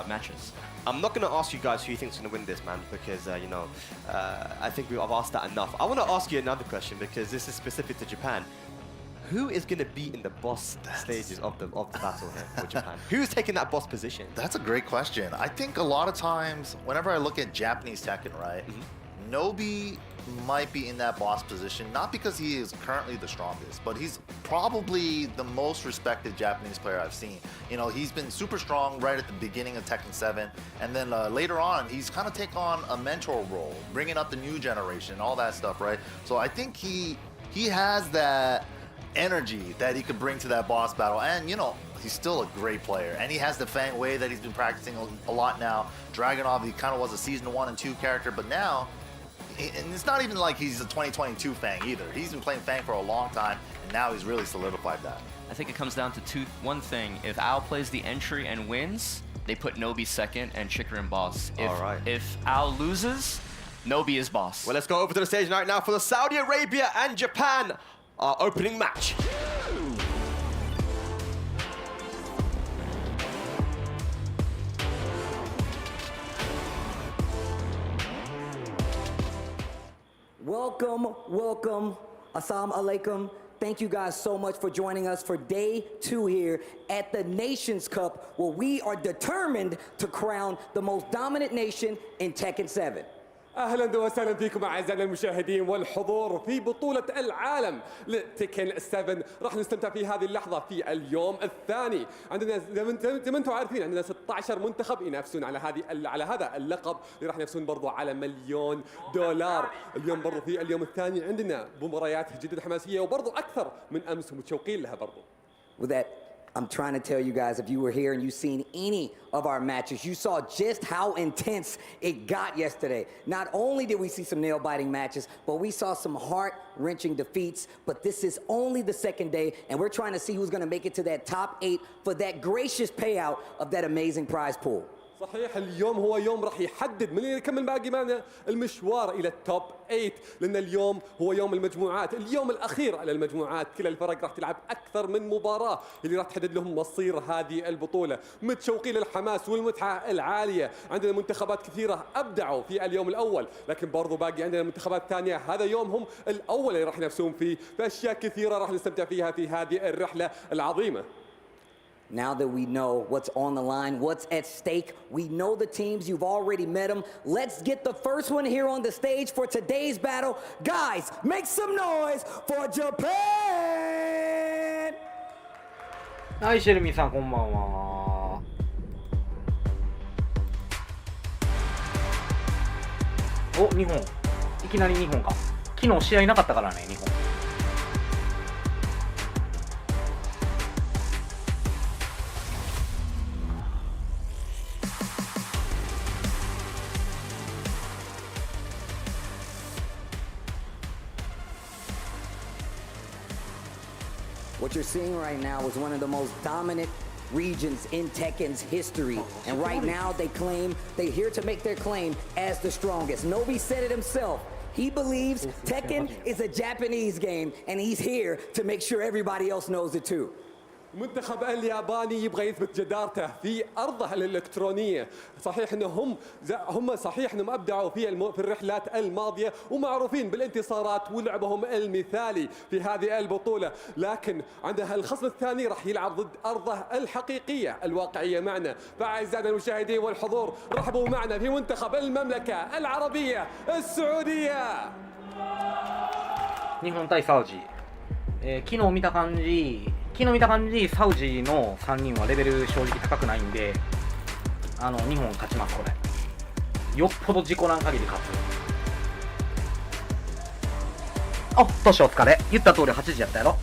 matches. I'm not going to ask you guys who you think's going to win this, man, because, I think I've asked that enough. I want to ask you another question because this is specific to Japan. Who is going to be in the boss stages of the battle here for Japan? Who's taking that boss position? That's a great question. I think a lot of times, whenever I look at Japanese Tekken, right, Nobi might be in that boss position, not because he is currently the strongest, but he's probably the most respected Japanese player I've seen. You know, he's been super strong right at the beginning of Tekken 7, and then later on, he's kind of take on a mentor role, bringing up the new generation, all that stuff, right? So I think he has that energy that he could bring to that boss battle, and you know, he's still a great player, and he has the Fang way that he's been practicing a lot now. Dragunov, he kind of was a season 1 and 2 character, but now, and it's not even like he's a 2022 Fang either. He's been playing Fang for a long time, and now he's really solidified that. I think it comes down to one thing. If Al plays the entry and wins, they put Nobi second and Chikrin boss. If Al loses, Nobi is boss. Well, let's go over to the stage right now for the Saudi Arabia and Japan opening match. Welcome. Assalamu alaikum. Thank you guys so much for joining us for day 2 here at the Nations Cup, where we are determined to crown the most dominant nation in Tekken 7. اهلا وسهلا فيكم اعزائنا المشاهدين والحضور في بطولة العالم لتكن 7. راح نستمتع في هذه اللحظة في اليوم الثاني. عندنا زي ما انتم عارفين عندنا 16 منتخب ينافسون على هذا اللقب اللي راح ينافسون برضو على $1,000,000. اليوم برضو في اليوم الثاني عندنا مباريات جدا حماسية وبرضو اكثر من امس ومتشوقين لها برضو. With that, I'm trying to tell you guys, if you were here and you've seen any of our matches, you saw just how intense it got yesterday. Not only did we see some nail-biting matches, but we saw some heart-wrenching defeats. But this is only the second day, and we're trying to see who's going to make it to that top 8 for that gracious payout of that amazing prize pool. صحيح، اليوم هو يوم راح يحدد من اللي يكمل باقي معنا المشوار الى التوب 8، لان اليوم هو يوم المجموعات، اليوم الاخير على المجموعات. كل الفرق راح تلعب اكثر من مباراه اللي راح تحدد لهم مصير هذه البطوله. متشوقين للحماس والمتعه العاليه. عندنا منتخبات كثيره ابدعوا في اليوم الاول، لكن برضو باقي عندنا منتخبات ثانيه هذا يومهم الاول اللي راح ينافسون فيه، فاشياء كثيره راح نستمتع فيها في هذه الرحله العظيمه. Now that we know what's on the line, what's at stake, we know the teams, you've already met them. Let's get the first one here on the stage for today's battle. Guys, make some noise for Japan! はい、シェルミーさんこんばんは。お、日本。いきなり日本か。昨日試合なかったからね、日本。What you're seeing right now is one of the most dominant regions in Tekken's history. And right now they're here to make their claim as the strongest. Nobi said it himself. He believes Tekken is a Japanese game, and he's here to make sure everybody else knows it too. المنتخب الياباني يبغى يثبت جدارته في ارضه الالكترونيه. صحيح انهم صحيح انهم ابدعوا في الرحلات الماضيه ومعروفين بالانتصارات ولعبهم المثالي في هذه البطوله، لكن عندها الخصم الثاني راح يلعب ضد ارضه الحقيقيه الواقعيه معنا. فاعزائنا المشاهدين والحضور، رحبوا معنا في منتخب المملكه العربيه السعوديه. 日本対サウジ。昨日見た感じサウジの3人はレベル正直高くないんで、日本勝ちます。これよっぽど事故なん限り勝つ。あ、トシお疲れ。言った通り8時やったやろ。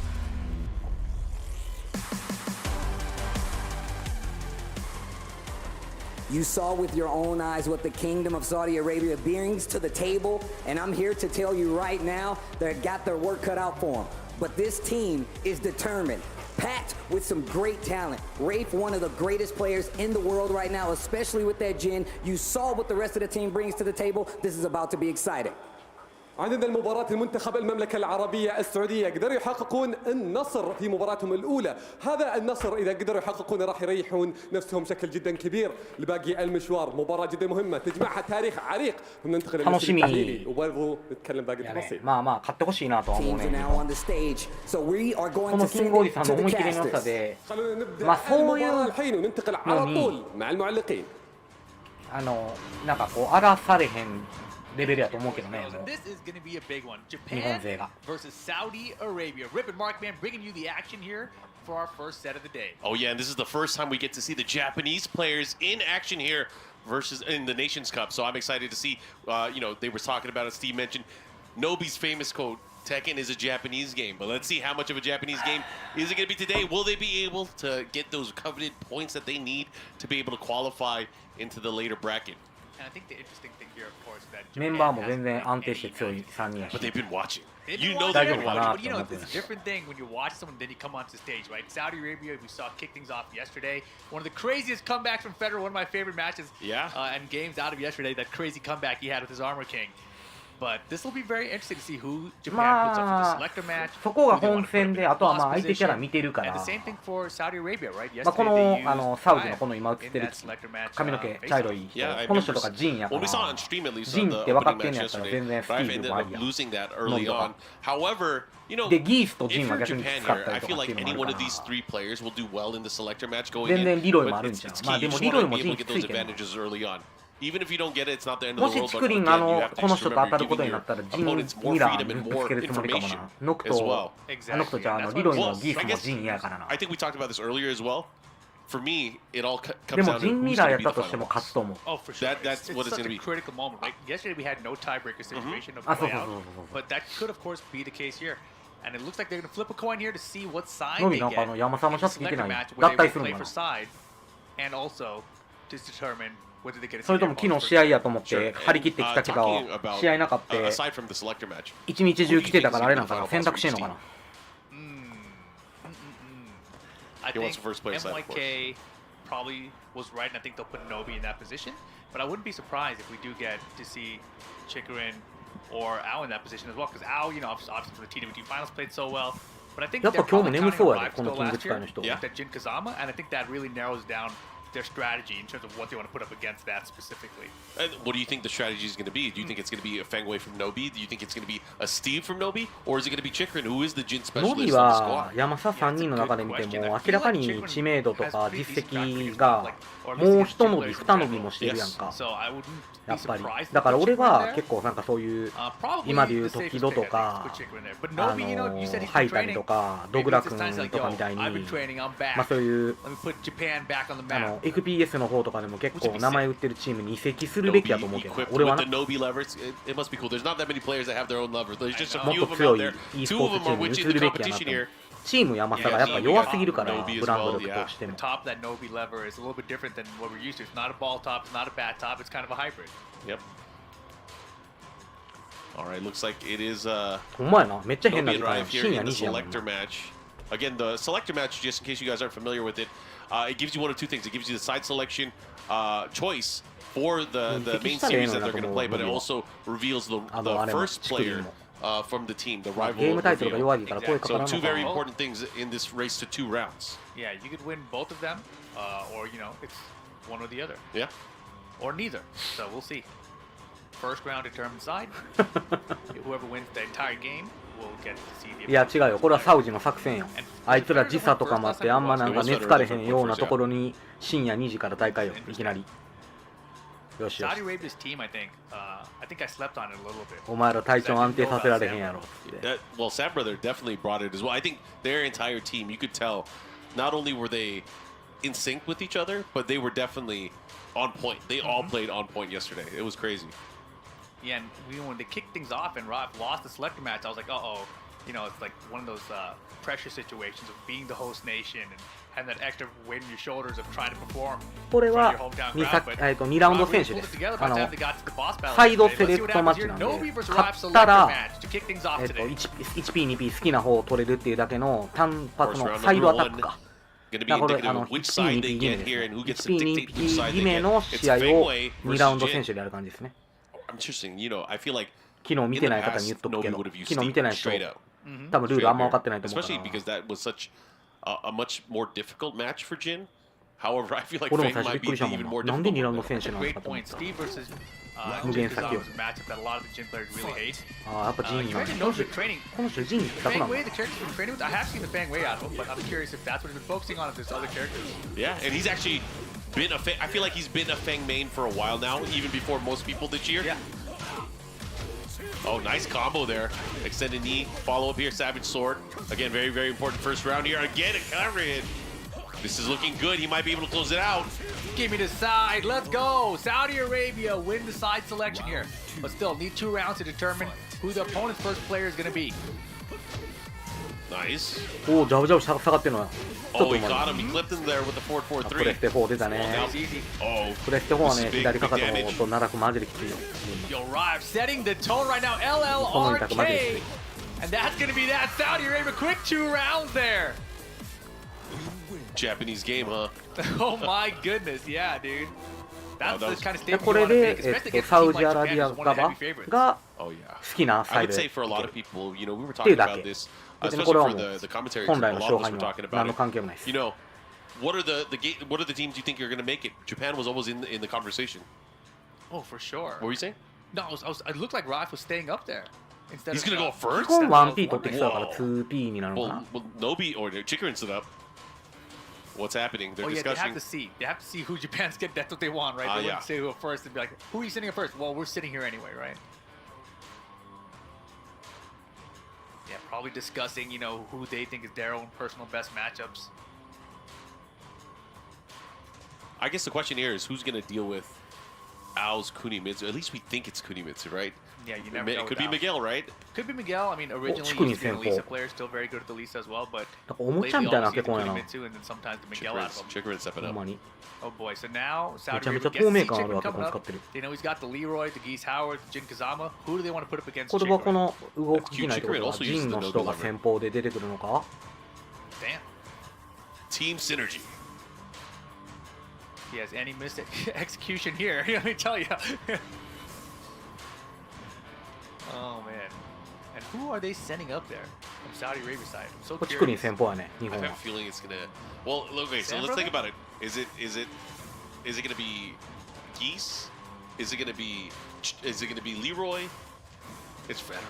You saw with your own eyes what the Kingdom of Saudi Arabia brings to the table, and I'm here to tell you right now, they got their work cut out for them. But this team is determined, packed with some great talent. Rafe, one of the greatest players in the world right now, especially with that Jin. You saw what the rest of the team brings to the table. This is about to be exciting. عندنا المباراة المنتخب المملكة العربية السعودية قدروا يحققون النصر في مباراتهم الأولى. هذا النصر إذا قدروا يحققونه راح يريحون نفسهم بشكل جدا كبير لباقي المشوار. مباراة جدا مهمة تجمعها تاريخ عريق. ننتقل للمستوى التحليلي وبرضه نتكلم باقي التفاصيل. まあまあ勝ってほしいなとは思う Teams ね are now on the stage, so we are こ going の to キン send グおじ it さん to の the 思い切りの良さ casters. で خلونا نبدأ ما هو المباراة الحين وننتقل على نوني. طول مع المعلقين. なんかこう荒らされへんレベルやと思うけどね。もう This is going to be a big one. 日本 Japan 勢が versus Saudi Arabia. Rip and Markman bringing you the action here for our first set of the day. Oh yeah, and this is the first time we get to see the Japanese players in action here versus in the Nations Cup. So I'm excited to see. They were talking about it. Steve mentioned Nobi's famous quote. Tekken is a Japanese game, but let's see how much of a Japanese game is it going to be today. Will they be able to get those coveted points that they need to be able to qualify into the later bracket? And I think the interesting thing here, of course, that メンバーも全然安定して強い3人やし But they've been watching. They've You been know watching they've been everybody, watching. but you know, it's a different thing when you watch someone, then you come onto the stage, right? Saudi Arabia, we saw kick things off yesterday. One of the craziest comebacks from Federer, one of my favorite matches and games out of yesterday, that crazy comeback he had with his Armor King. But this will be very interesting to see who Japan puts up for the selector match. そこが本戦で、あとはまあ相手キャラ見てるか And ら the same thing for Saudi Arabia, right? まあこ Yesterday の they used サウジのこの今映って in る that selector match, 髪の毛 face-off. 茶色い人 Yeah, I この人 remember とかジンやか Well, we saw ら on stream at least ジン on っ the て分かっ opening てんの match やったら yesterday. 全然ステ But ィ I've ール ended もあ up りや losing that early No, on. However, でギースとジ if ンは you're 逆にき Japan つかっ here, たり I と feel かって like いうのもあ any る one か of these ら three players will do well in the selector match going 全 in. 然リロイも But あるんちゃ it's うまあ key. で You も just リロイ want to も be ジ able ン to き get つ those いけど advantages early on. Even if you don't get it, it's not the end of も the し world. チ But クリン again, you have to この just 人と当た remember ることに giving な your ったらジン opponents more ミラー freedom に and ぶつ more けるつもりかも information なノク as と well. ノクとじゃあリロイもギースもジン嫌やからな I think we talked about this earlier as well. For me, it all で comes も down ジ to ンミ who's ラー going や to っ be た the としても final 勝つと思う Oh, for sure. That's it's what it's such gonna a be. critical moment. Like yesterday, we had no tiebreaker situation of あそう play そう out, そうそう but that could, of course, be the case here. And it looks like they're going to flip a coin here to see what side の they みなん get か山さんの in シャ the ツ着て selector ない match 脱 where they 退 will する play のか for な side, and also to determine whether they get a それとも昨日試合やと思っ Sure. て張り切ってきたけど Talking about, 試合なかった aside from the selector match, 一日中来てたからあれなんかな選択してんのかな I He think wants the first place side, of MYK probably was right, and I think they'll put Nobi in that position. But I wouldn't be surprised if we do get to see Chikarin or Ao in that position as well, because Ao, you know, obviously for the TWT finals played so well. But I think やっぱ they're 今日も probably 眠 counting そう on やで Rives こ to の go キング last 使い year の人 Yeah. with that Jin Kazama, and I think that really narrows down their strategy in terms of what they want to put up against that specifically. and what do you think the strategy is going to be? Do you think it's going to be a Fangwei from Nobi? Do you think it's going to be a Steve from Nobi? Or is it going to be Chikrin, who is the Jin ノ specialist ビ on the は squad? 山佐3人の中で見ても明らかに知名度とか実績がもう一伸び二伸びもしてるやんか So I wouldn't や be っぱり surprised if だから they put 俺 Chikrin は there. 結構なんかそういう Probably 今で言う the safest 時戸 pick, と I think, is か put Chikrin there. But Nobi, you know, you said he's ハ been イタリ training. とかド Maybe グラ it's 君 just times like, とか yo, みたいに I've been training, I'm back. まあそういう Let me put Japan back on the あの map. FPS の方とかでも結構名前売ってるチームに移籍するべきやと思うけど equipped 俺は with な the Nobi levers, it must be cool. There's not that many players that have their own levers. There's just a もっ few と of them 強 out い there. e ス Two ポ of ーツチ them ー are ムに which 移 in the るべきやなと competition 思う here. チーム山佐がやっぱ弱すぎるから Nobi as ブランド well, 力として The も top of that Nobi lever is a little bit different than what we're used to. It's not a ball top, it's not a bat top, it's kind of a hybrid. Yep. All right, looks like it is ほんまやなめっちゃ変な Nobi 時 and 間や Rive here 深夜 in 2 the 時やもん selector な match. Again, the selector match, just in case you guys aren't familiar with it, it gives you one of two things. It gives you the side selection choice for the main series that they're going to play, but it also reveals the first player from the team, the ゲー rival ムタイトルが reveal. 弱いから声かから So ん two の very か important things in this race to 2 rounds. Yeah, you could win both of them, or, you know, it's one or the other, Yeah. or neither. So we'll see. First round determines side. Whoever wins the entire game will get to see the いや違うよこれはサウジの作戦よあいつら時差とかもあってあんまなんか寝つかれへんようなところに深夜2時から大会よいきなりよしよし Saudi Arabia's team, I think I slept on it a little bit. お前ら体調安定させられへんやろっつって Well, Sam Brother definitely brought it as well. I think their entire team, you could tell, not only were they in sync with each other, but they were definitely on point. They all played on point yesterday. It was crazy. Yeah, and when they kicked things off and Rob lost the selector match, I was like, uh-oh. You know, it's like one of those pressure situations of being the host nation and having that extra weight on your shoulders of trying to perform これ in front は of your hometown 2 crowd. But 2ラウンド Rob 選 really 手で pulled it す together あ by the の time they got to the boss battle サイド yesterday. セレ Let's ク see what トマッ happens チ here. なんで Nobi versus 勝 Rob ったら selector match to kick things off today. 1P2P 好きな方を取れるっていうだけの単発 First の round サイドア number タッ one. クか Going to be だからこれ indicative あの of which side they1P2P 決め get です here and who ね gets to dictate which side they1P2P 決め get. の It's 試合を Fangwei 2ラウン versus ド選 Jin. 手でやる感じですね Interesting. You know, I feel like 昨日見 in て the ない方に言っ past, とくけ Nobi ど would have used 昨日見てない Steve 人 straight up. 多分ルールあんま分かってない Straight と思う especially から because that was such a much more difficult match for Jin. However, I feel like 俺も Fang 最初び might っく be りした the もん even な more なんで difficult 2ラウ one ンド though. 選手 That's な a の great かと思っ point. た Steve versus Mugen Jin Sakyo. Kazama is a matchup that a lot of the Jin players really hate. ああやっぱジン You なん mentioned だ Nobi training. この人ジンって楽な Fang んだ Wei, the character he's been training with, I have seen the Fang Wei out of him, but I'm curious if that's what he's been focusing on if there's other characters. Yeah, and he's actually been I feel like he's been a Fang main for a while now, even before most people this year. Yeah. Oh, nice combo there. Extended knee, follow up here, Savage Sword. Again, very, very important first round here. Again, a cover hit. This is looking good. He might be able to close it out. Give me the side. Let's go. Saudi Arabia win the side selection here. But still, need 2 rounds to determine who the opponent's first player is going to be. Nice. おおジャブジャブ下がってるのよちょっと Oh, he 今 got him. He clipped him there with the プレス 4-4-3. テ4出たね Well, now- It's easy. Oh, プレステ4は This ね is big, 左かか big と damage. と奈落マジできついよ Yo, Rive setting the tone right now. この痛くマジで LLRK. きつい And that's going to be that Saudi Arabia quick 2 rounds there. Japanese game, huh? Oh my goodness. Yeah, dude. That's that the was- kind of で statement こ you れ want to で make, especially against サ a ウ team ジア like ラ Japan, ビア who's one of the 側 heavy favorites. が Oh, yeah. 好きな I サイ would ド say で for a lot of people, you know, we were っていう talking だ about け this, 別にこれ especially は for もう the commentary. 本 team. 来 A の lot 勝 of us 敗 were に talking は何 about の it. 関係もないです You know, what are the teams you think are going to make it? Japan was always in the conversation. Oh, for sure. What were you saying? No, it looked like Rive was staying up there. Instead He's of, going to go 基 first? 本 1P 取ってきそうだから 2P になるのか Well, な Nobi or Chikrin stood up. What's happening? They're Oh yeah, they have discussing. to see. They have to see who Japan's get. That's what they want, right? They Yeah. wouldn't say who first and be like, "Who are you sitting at first?" Well, we're sitting here anyway, right? Yeah, probably discussing, you know, who they think is their own personal best matchups. I guess the question here is who's going to deal with Ao's Kunimitsu? At least we think it's Kunimitsu, right? Yeah, you never know. It could be with Miguel, right? Al. Could be Miguel. I mean, originally Chikuni he's been a senpai. Lisa player, still very good at the Lisa as well, but なんかおもちゃ lately みたいな always 結 either 婚やな Kunimitsu and then sometimes the Miguel out of him. Chikrin stepping ほん up. まに Oh boy, so now め Saudi ちゃめ Arabia ちゃ gets 透 to 明 see 感ある Chikrin わけ coming この使 up. ってる They know he's got the Leroy, the Geese Howard, the Jin Kazama. Who do they want to put up against これは Chikrin? この動きないってことはジンの人が先方で出てくるのか Damn. Team synergy. He has any missed execution here. Let me tell you. Oh man. And who are they sending up there from Saudi Arabia side? I'm so これチクリン curious. 先方やね日 I 本 have は a feeling it's gonna. Well, okay, so let's think about it. Is it gonna be Geese? Is it gonna be Leroy? It's Federer.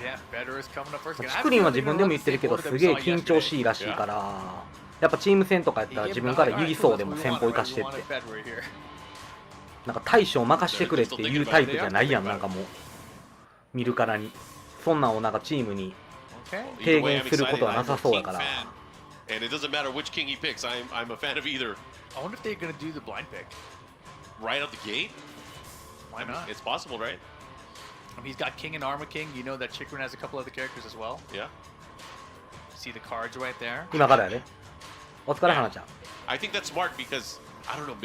Yeah, Federer is coming up first. チクリンは自分でも言ってるけどすげえ緊張しいらしいからやっぱチーム戦とかやったら自分からユギソウでも先方生かしてってなんか大将任してくれっていうタイプじゃないやんなんかもう見るからにそんなんをなんかチームに Okay. 提言することはなさそうだから And it doesn't matter which king he picks. I'm a fan of either. I wonder if they're gonna do the blind pick. Right out the gate? Why not? It's possible, right? I mean, he's got King and Armor King. You know that Chikrin has a couple other characters as well. Yeah. See the cards right there. 今からやでお疲れ花ちゃん I think that's smart because I don't know.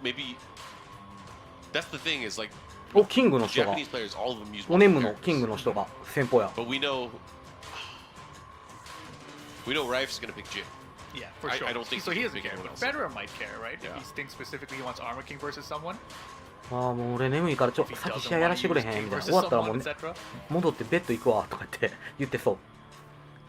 Maybe that's the thing is like おキングの人が Japanese players, all of them use おネム multiple のキング characters. の人が先方や But we know Rife's gonna pick Jin. Yeah, for I sure. don't think so. he He can doesn't pick care, anyone but else. Federer might care, right? Yeah. If he thinks specifically he wants Armor King versus someone. ああもう俺眠いからちょっ If と he 先 doesn't 試合や want ら to してくれ use へん King みたいな versus 終わったらも someone, う、ね、 etc. 戻ってベッド行くわとかって言ってそう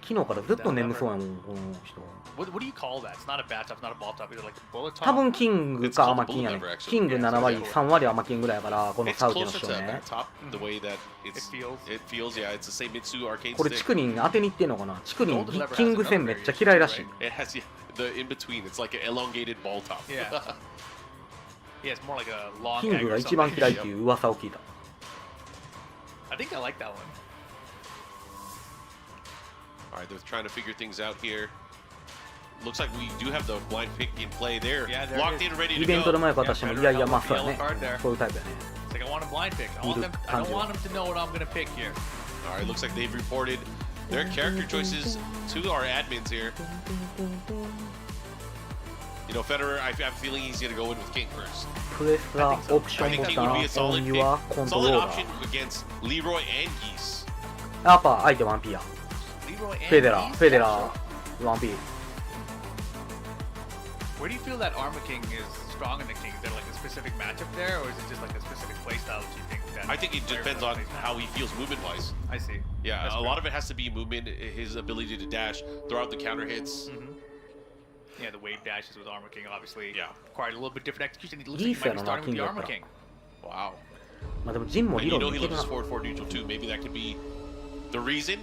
昨日からずっと眠そうやもんこの人 What do you call that? It's not a bat top, not a ball top. Is it like a bullet top? 多分キングかアマキンやね It's called bullet lever, actually. キング7割3割アマキンぐらいやからこの It's サウジの closer 人 to a ね bat top the way that It feels. it feels. Yeah, it's the same Mitsu arcade これチ stick. クリン当てに行ってんのかなチクリン Golden Lever キング戦めっちゃ嫌いらしい It has the in between. It's like an elongated ball top. Yeah. Yeah, it's more like a long キン egg グ or が一番 something. 嫌いっていう噂を聞いた I think I like that one. All right, they're trying to figure things out here. Looks like we do have the blind pick in play there. Yeah, there Locked it is. in, ready イ to ベントで go. 前から私もいやいやまあそうやね Yellow card there. そういうタイプやね It's like I want a blind pick. I don't want them to know what I'm gonna pick here. All right, looks like they've reported their character choices to our admins here. You know, Federer, I have a feeling he's going to go in with King first. プレスラーオプショ I ン think ボ King タ would be a ンオ solid ン pick. ユアコントロ Solid ーラ option ー against Leroy and Geese. やっぱ相手 1P や Leroy and フェデラー Geese? フェデラー 1P Where do you feel that Armor King is strong in the King? Is there like a specific matchup there, or is it just like a specific playstyle that you think that? I think it depends on how he feels movement-wise. I see. Yeah, That's a great. lot of it has to be movement, his ability to dash, throw out the counter hits. Yeah, the wave dashes with Armor King obviously Yeah. required a little bit different execution. It looks like he might be starting with the Armor King. Wow. まあでもジンも And 理 you 論 know で he いけ loves る his な。 forward neutral too. Maybe that could be the reason.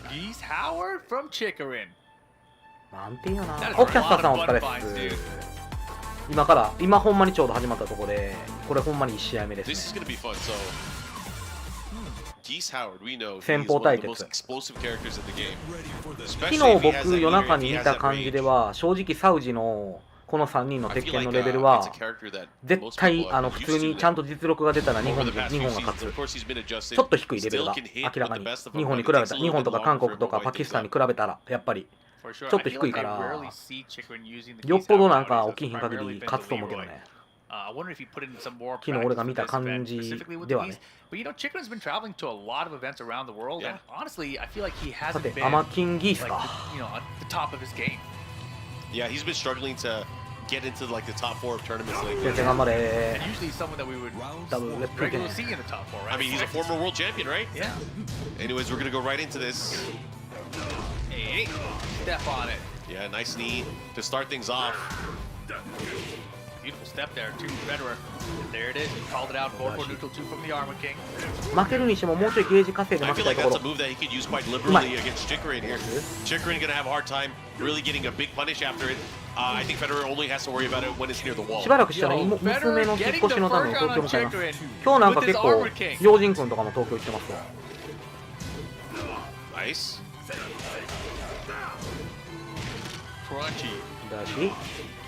Geese Howard from Chicorin. 安定やな That is。お a キャスター lot さん of お疲れ fun っ finds, dude. す。今ほんまにちょうど始まったところで、これほんまに1試合目で This is すね。 going to be fun. So, Geese Howard, we know he's 先鋒 one of 対 the 決。 most explosive characters in the game. 昨 Especially 日 if he has 僕 that 夜 meter, 中 if に he 見 has た that 感じ range. では正直サウジのこの3人の I 鉄 feel 拳の like レベル it's は a character that 絶 most 対 people are 普 used 通 to にちゃんと実力が出たら日 over 本 the past 日 few 本が seasons. 勝つ Of course, he's been adjusting. ちょっと低いレベル Still が can hit, 明ら but か the に best of 日 them, 本に but 比 it べ takes た a 日 little 本と bit か韓 longer 国と for か everyone パキスタンに to 比べたらやっぱり For sure. ちょっと I feel 低い like か I ら rarely see Chicorin using the よっ Geese ぽど Howard なんか nowadays. 起きひん It's 限 primarily り been 勝つ the と思うけど Leroy. ね。 I wonder if he put in some more 昨日俺が practice 見 for た this 感 event, じ specifically with で the は Geese. ね。 But you know, Chicorin's been traveling to a lot of events around the world, and honestly, I feel like he さ hasn't て been アマキンギース like か。 the, you know, at the top of his game. Yeah, he's been struggling to get into like the top 4 of tournaments 先 lately. 生頑張れ And。usually someone that we would ダブルレップ regularly see in the top four, right? I mean, he's a former world champion, right? Yeah. Anyways, we're going to go right into this. Hey, step on it. Yeah, nice knee to start things off. Beautiful step there, too, Federer. There it is. He called it out. Forward neutral two from the Armor King. 負けるにしてももうちょいゲージ稼いで I 負け feel たい like とこ that's ろ a。move that he could use quite liberally against Chicorin here. Chicorin going to have a hard time really getting a big punish after it. I think Federer only has to worry about it when it's near the wall. しばらくしたら Yo, 娘 Federer の引っ getting 越し the のため first に round 東京 on 向かいます。 Chicorin 今日なんか with 結 his 構 Armor King. 陽人君とかも東京行ってますわ。 Nice. Crunchy. だし、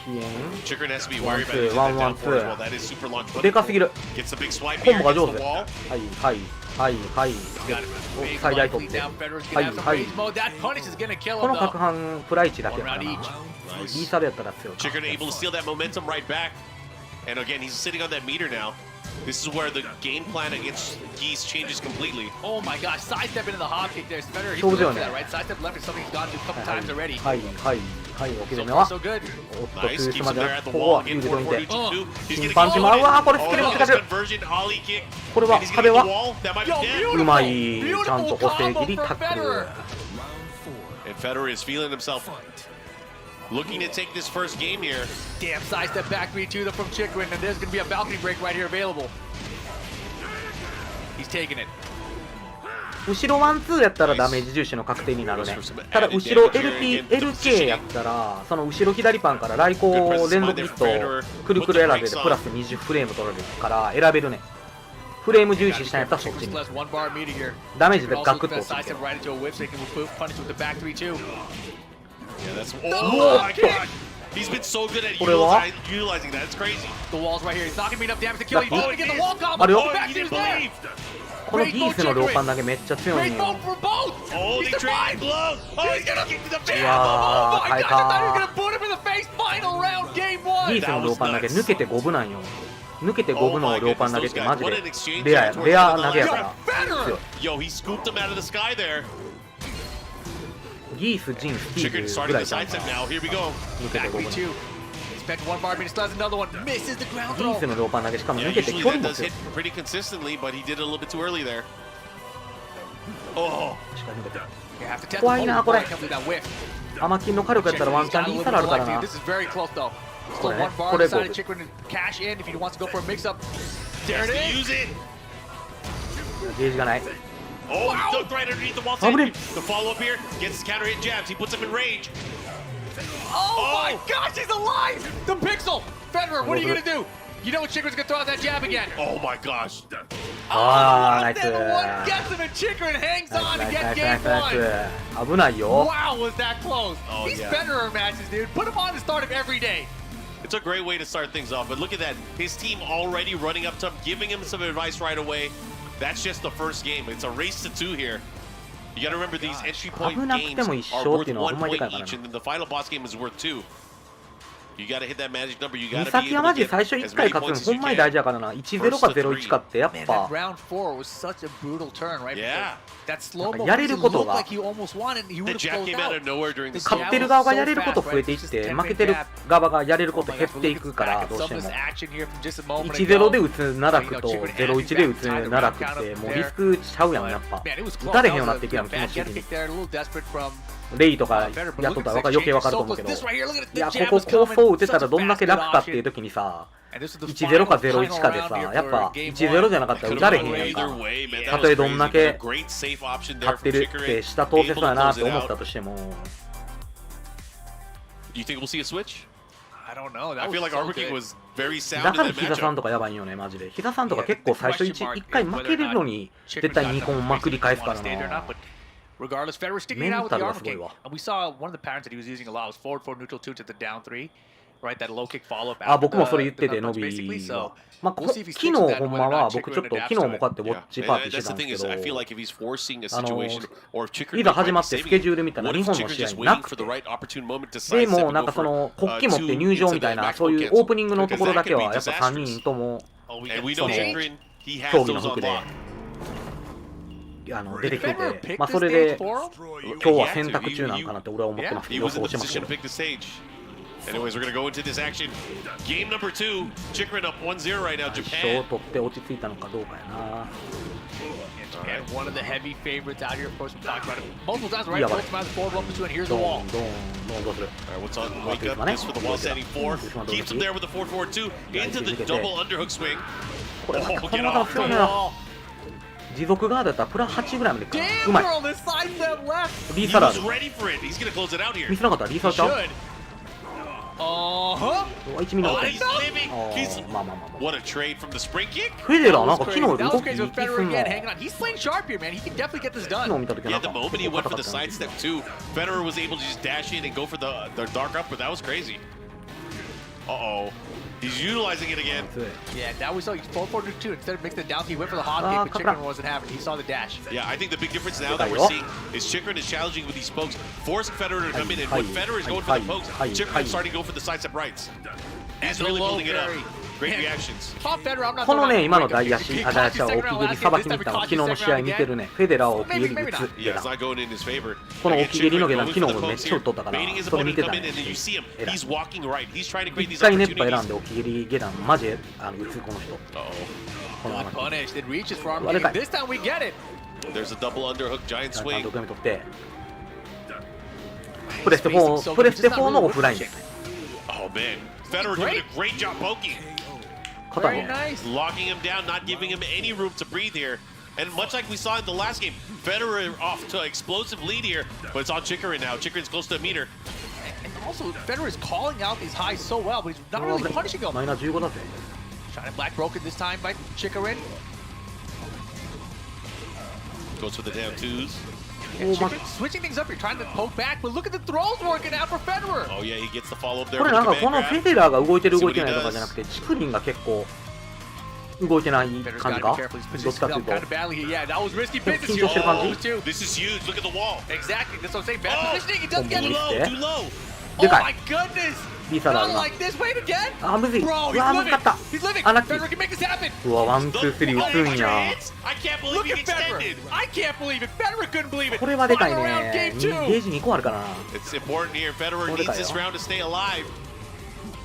起源。 Chicorin has to be worried about One, using two, that one, down forward as two. well. That is super launch. でかすぎる。 Gets a big swipe コン here ボが against 上 the 手。 wall. はいはいはいはい。 Got it. お Big 最大 light 取っ lead て。 down. Federer's は gonna い have some はい。 rage mode. That punish is gonna kill こ him の角 though. 半プライチだけ One やから round な。 each. イーサルやったら強いか。 Chicorin able to steal that momentum right back. And again, he's sitting on that meter now. This is where the game plan against Geese changes completely. Oh my gosh, sidestep into the hop kick there. Federer, he's 勝負 good 強い for ね。 that, right? Sidestep left is something he's gone through a couple はい times already. はいはいはい。おけ So 止め far, は。 so good. おっと、 Nice. ツース Keeps ま him で there は at the ここは wall. 有 Again, 利と見 forward て。 neutral two. He's 金 gonna パンチ go も、う in. わーこれス Oh, キル no, 難 this しい。 conversion ollie kick. これは And he's gonna 壁 hit は the wall. That might be Yo, dead. beautiful. うまい。ちゃんと Beautiful 補正切り combo タ from ックル。 Federer. And Federer is feeling himself. Looking to take this first game here. Damn, sidestep back 3-2 from Chicorin, and there's gonna be a balcony break right here available. He's taking it. 後ろワンツーやったらダメージ重視の確定になるね。ただ後ろ LK やったらその後ろ左パンから来光連続ヒットくるくる選べでプラス20フレーム取られるから選べるね。フレーム重視したんやったらそっちに。 Less one bar meter here. ダメージで Also ガクッ with と that 落ちる sidestep right into a whip, so he can punish with the back 3-2. Yeah, that's. Oh my god! He's been so good at これは utilizing that. It's crazy. The wall's right here. He's not gonna be enough damage to kill. He's Oh, going to get the wall combo. あれよ Oh, back he to didn't his there. believe. このギースの両パン投げめっちゃ強い Great ん mode よ。 for both. Oh, He's they traded survived. blows. Oh, he's gonna kick to the face. いや Oh ー my 耐え gosh, I thought he was た gonna boot him in the face. Final round, game ギ one. ースの両パン投げ抜けて5分なんよ。抜けて5分の両パン投げってマジで What an exchange レアや towards レア the 投げや left. から Federer. 強い。 Yo, he scooped him out of the sky there. ギース、ジン、スティ Chicorin ーブ starting ぐら the いちゃう sidestep かな now. Here we go. 抜けて Back 5分。 3-2. Expect one bar meter, still has another one. Misses the ground ギース throw. の両パン投げしかも Yeah, 抜けて usually 距 that 離も does 強い hit。pretty consistently, but he did it a little bit too early there. Oh, 確かに抜けて You have to test 怖いな、 the これ。 comes through that whiff. アマキンの火力やったらワンチャンリーサルあるからな。 This is very close though. こ Still れね one bar これ decided こ Chicorin to cash in if he wants to go for a mix-up. There has it to is. use it. ゲージがない。 Oh, he ducked right underneath the wall. How many- The follow-up here gets counter hit jabs. He puts him in rage. Oh my Oh. gosh, he's alive! The pixel! Federer, what are you gonna do? You know Chicorin's gonna throw out that jab again. Oh my gosh. あー、ナイス。 Then one gets him and Chicorin hangs ナイ on スナ to イスナ get イス game ナイスナ one. イス。危ないよ。 Wow, was that close? Oh, These yeah. Federer matches, dude. Put him on the start of every day. It's a great way to start things off, but look at that. His team already running up to him, giving him some advice right away. That's just the first game. It's a race to 2 here. You gotta remember these entry point 危なくて games も一 are 勝っ worth ていうのはほ 1んまにでか point いから each, な。 and then the final boss game is worth 2. You got to hit that magic number. You 美 got to 咲 be は able マ to ジで get 最初 as 1回 many 勝 points つ as の you ほんまに can. 大事やからな。1-0か0-1かってやっ Man, that ぱ round 4 was such a brutal turn, right? Yeah. That slow mo やれることが looked like he almost won it. He The would have jab closed came out out. of nowhere during the 勝 jab. ってる側がやれること増えていって負けてる側がやれること減っていくからどうしても 1-0 で打つ奈落と0-1で打つ奈落ってもうリスクちゃうやんやっぱ打たれへんようになっていくやん気持ち的にレイとかやっとったら余計分かると思うけどいやここ構想打てたらどんだけ楽かっていう時にさ1-0か0-1かでさやっぱ1-0じゃなかったら打たれへんやんかたとえどんだけ勝ってるって下通せそうやなって思ったとしても Do you think we'll see a switch? I don't know. I feel like Armor King was very だ sound から in that 膝さん matchup. とかやばいよねマジで膝さんとか結構最初1回負けるのに絶対2本まくり返すからな Regardless, Federer sticking it out with the Armor King. And we saw one of the patterns that he was using a lot was forward 4 neutral 2 to the down 3. Right, that low kick follow up. あ僕もそれ言っててノビーはまあ昨日ほんまは僕ちょっと昨日もこうやってウォッチパーティーしてたんですけどいざ始まってスケジュール見たら日本の試合なくてでもなんかその国旗持って入場みたいなそういうオープニングのところだけはやっぱ3人ともその競技の服で出てきててまあそれで今日は選択中なんかなって俺は思ってますけど予想しますけど Anyways, we're going to go into this action. Game number 2. Chikrin up 1-0 right now, 最 Japan. 初取って落ち着いたのかどうかやな And one of the heavy favorites out here, of course, we talked about it multiple times, right? Both times forward 1-2, and here's the ド wall. ンドンドンどうする All right, what's on? Wake up. This for the wall standing 4. Keeps him there with the 4-4-2. Into the double underhook swing. これ Oh, こ get の技 off 強いな持続側だったらプラ8ぐらいまでいくからうまい Damn, girl, this side step left. リー He サラ was ード ready for it. He's going to close it out here. 見せなかったらリーサーちゃう Should. Uh-huh. 1ミリ Oh, の he's living. あ He's ーまあまあまあまあ what a trade from the spring kick. フェデラーなんか That 昨日 was より crazy. That 動 was き crazy いい with 気す Federer んな again, hanging on. He's playing sharp here, man. He can definitely get this 昨日 done. 見た時 Yeah, なん the か moment he 硬 went か for っ the たな side step too, Federer was able to just dash in and go for the dark upper. That was crazy. Uh-oh. He's utilizing it again. 強い Yeah, now we saw he's 4-4-2. Instead of mixing it down, he went for the hot Ah, kick, but kapra. Chikrin wasn't having it. He saw the dash. Yeah, I think the big difference now that we're Tayo. seeing is Chikrin is challenging with these pokes, forcing Federer to come in, and when Hi, Federer is hi, going for the hi, pokes, hi, Chikrin hi. is starting to go for the side step rights. He's And the really low building it up. parry. Great Man. reactions. Top Federer, I'm not この throwing ね out 今の the break. 大足 He あ caught 大 you 足は second 大 round 木蹴り last さば game. き This に time 来 he たの caught 昨 you 日の second 試合 round 見て again. るねフェデラーを大木蹴りMaybe 打 not. つ Yeah, it's not going in his favor. この大 Again, 木蹴りの Chikrin 下段 going 昨 for 日 the めっ pokes ちゃ打 here, っとったから baiting his それ見 opponent て to come in, and たんや then you see him. 偉い He's walking right. He's trying to create 一 these 回熱波選ん opportunities. で大木蹴り下段マジマジ打つこの人 Uh-oh. この Good 話 punish. It reaches for Arm What King. if I- This time we get it. There's a double underhook giant ちゃん swing. と受け身取ってプレステ4プレステ4のオフライン Oh man, Federer doing a great job poking, 肩 Very ね nice. locking him down, not giving him any room to breathe here. And much like we saw in the last game, Federer off to an explosive lead here, but it's on Chikrin now. Chikrin's close to a meter. And also, Federer is calling out these highs so well, but he's not really punishing them. マイナー15だぜ Trying to black broken this time by Chikrin. Goes for the down twos. And Chikrin switching things up. You're trying to poke back, but look at the throws working out for Federer. Oh yeah, he gets the follow up there これ with なん the かこの command フェ grab. デラーが動いてる動いてないとかじゃなくてチクリンが結構動いてない Federer's 感じ got か to be careful. He's どっちか positioned っていう up と kind of badly here. Yeah, that was risky business.緊張してる感じ Oh, too. This is huge. Look at the wall. Exactly. That's what I'm saying. Bad Oh. positioning. He doesn't get Too it. low, Yeah. too low. Oh でかい my goodness. リーサラー Not が like this. Wait again. あむずい Bro, う he's わむ living. ずかった He's living. あラッキ Federer ー can make this happen. うわワンツースリー打つんや I can't believe Look he at Federer. extended. I can't believe it. Federer couldn't believe it. これはでかい Final round, ね game ゲ two. ージ2個あるからな It's important here. Federer Oh, needs they this got it. round to stay alive.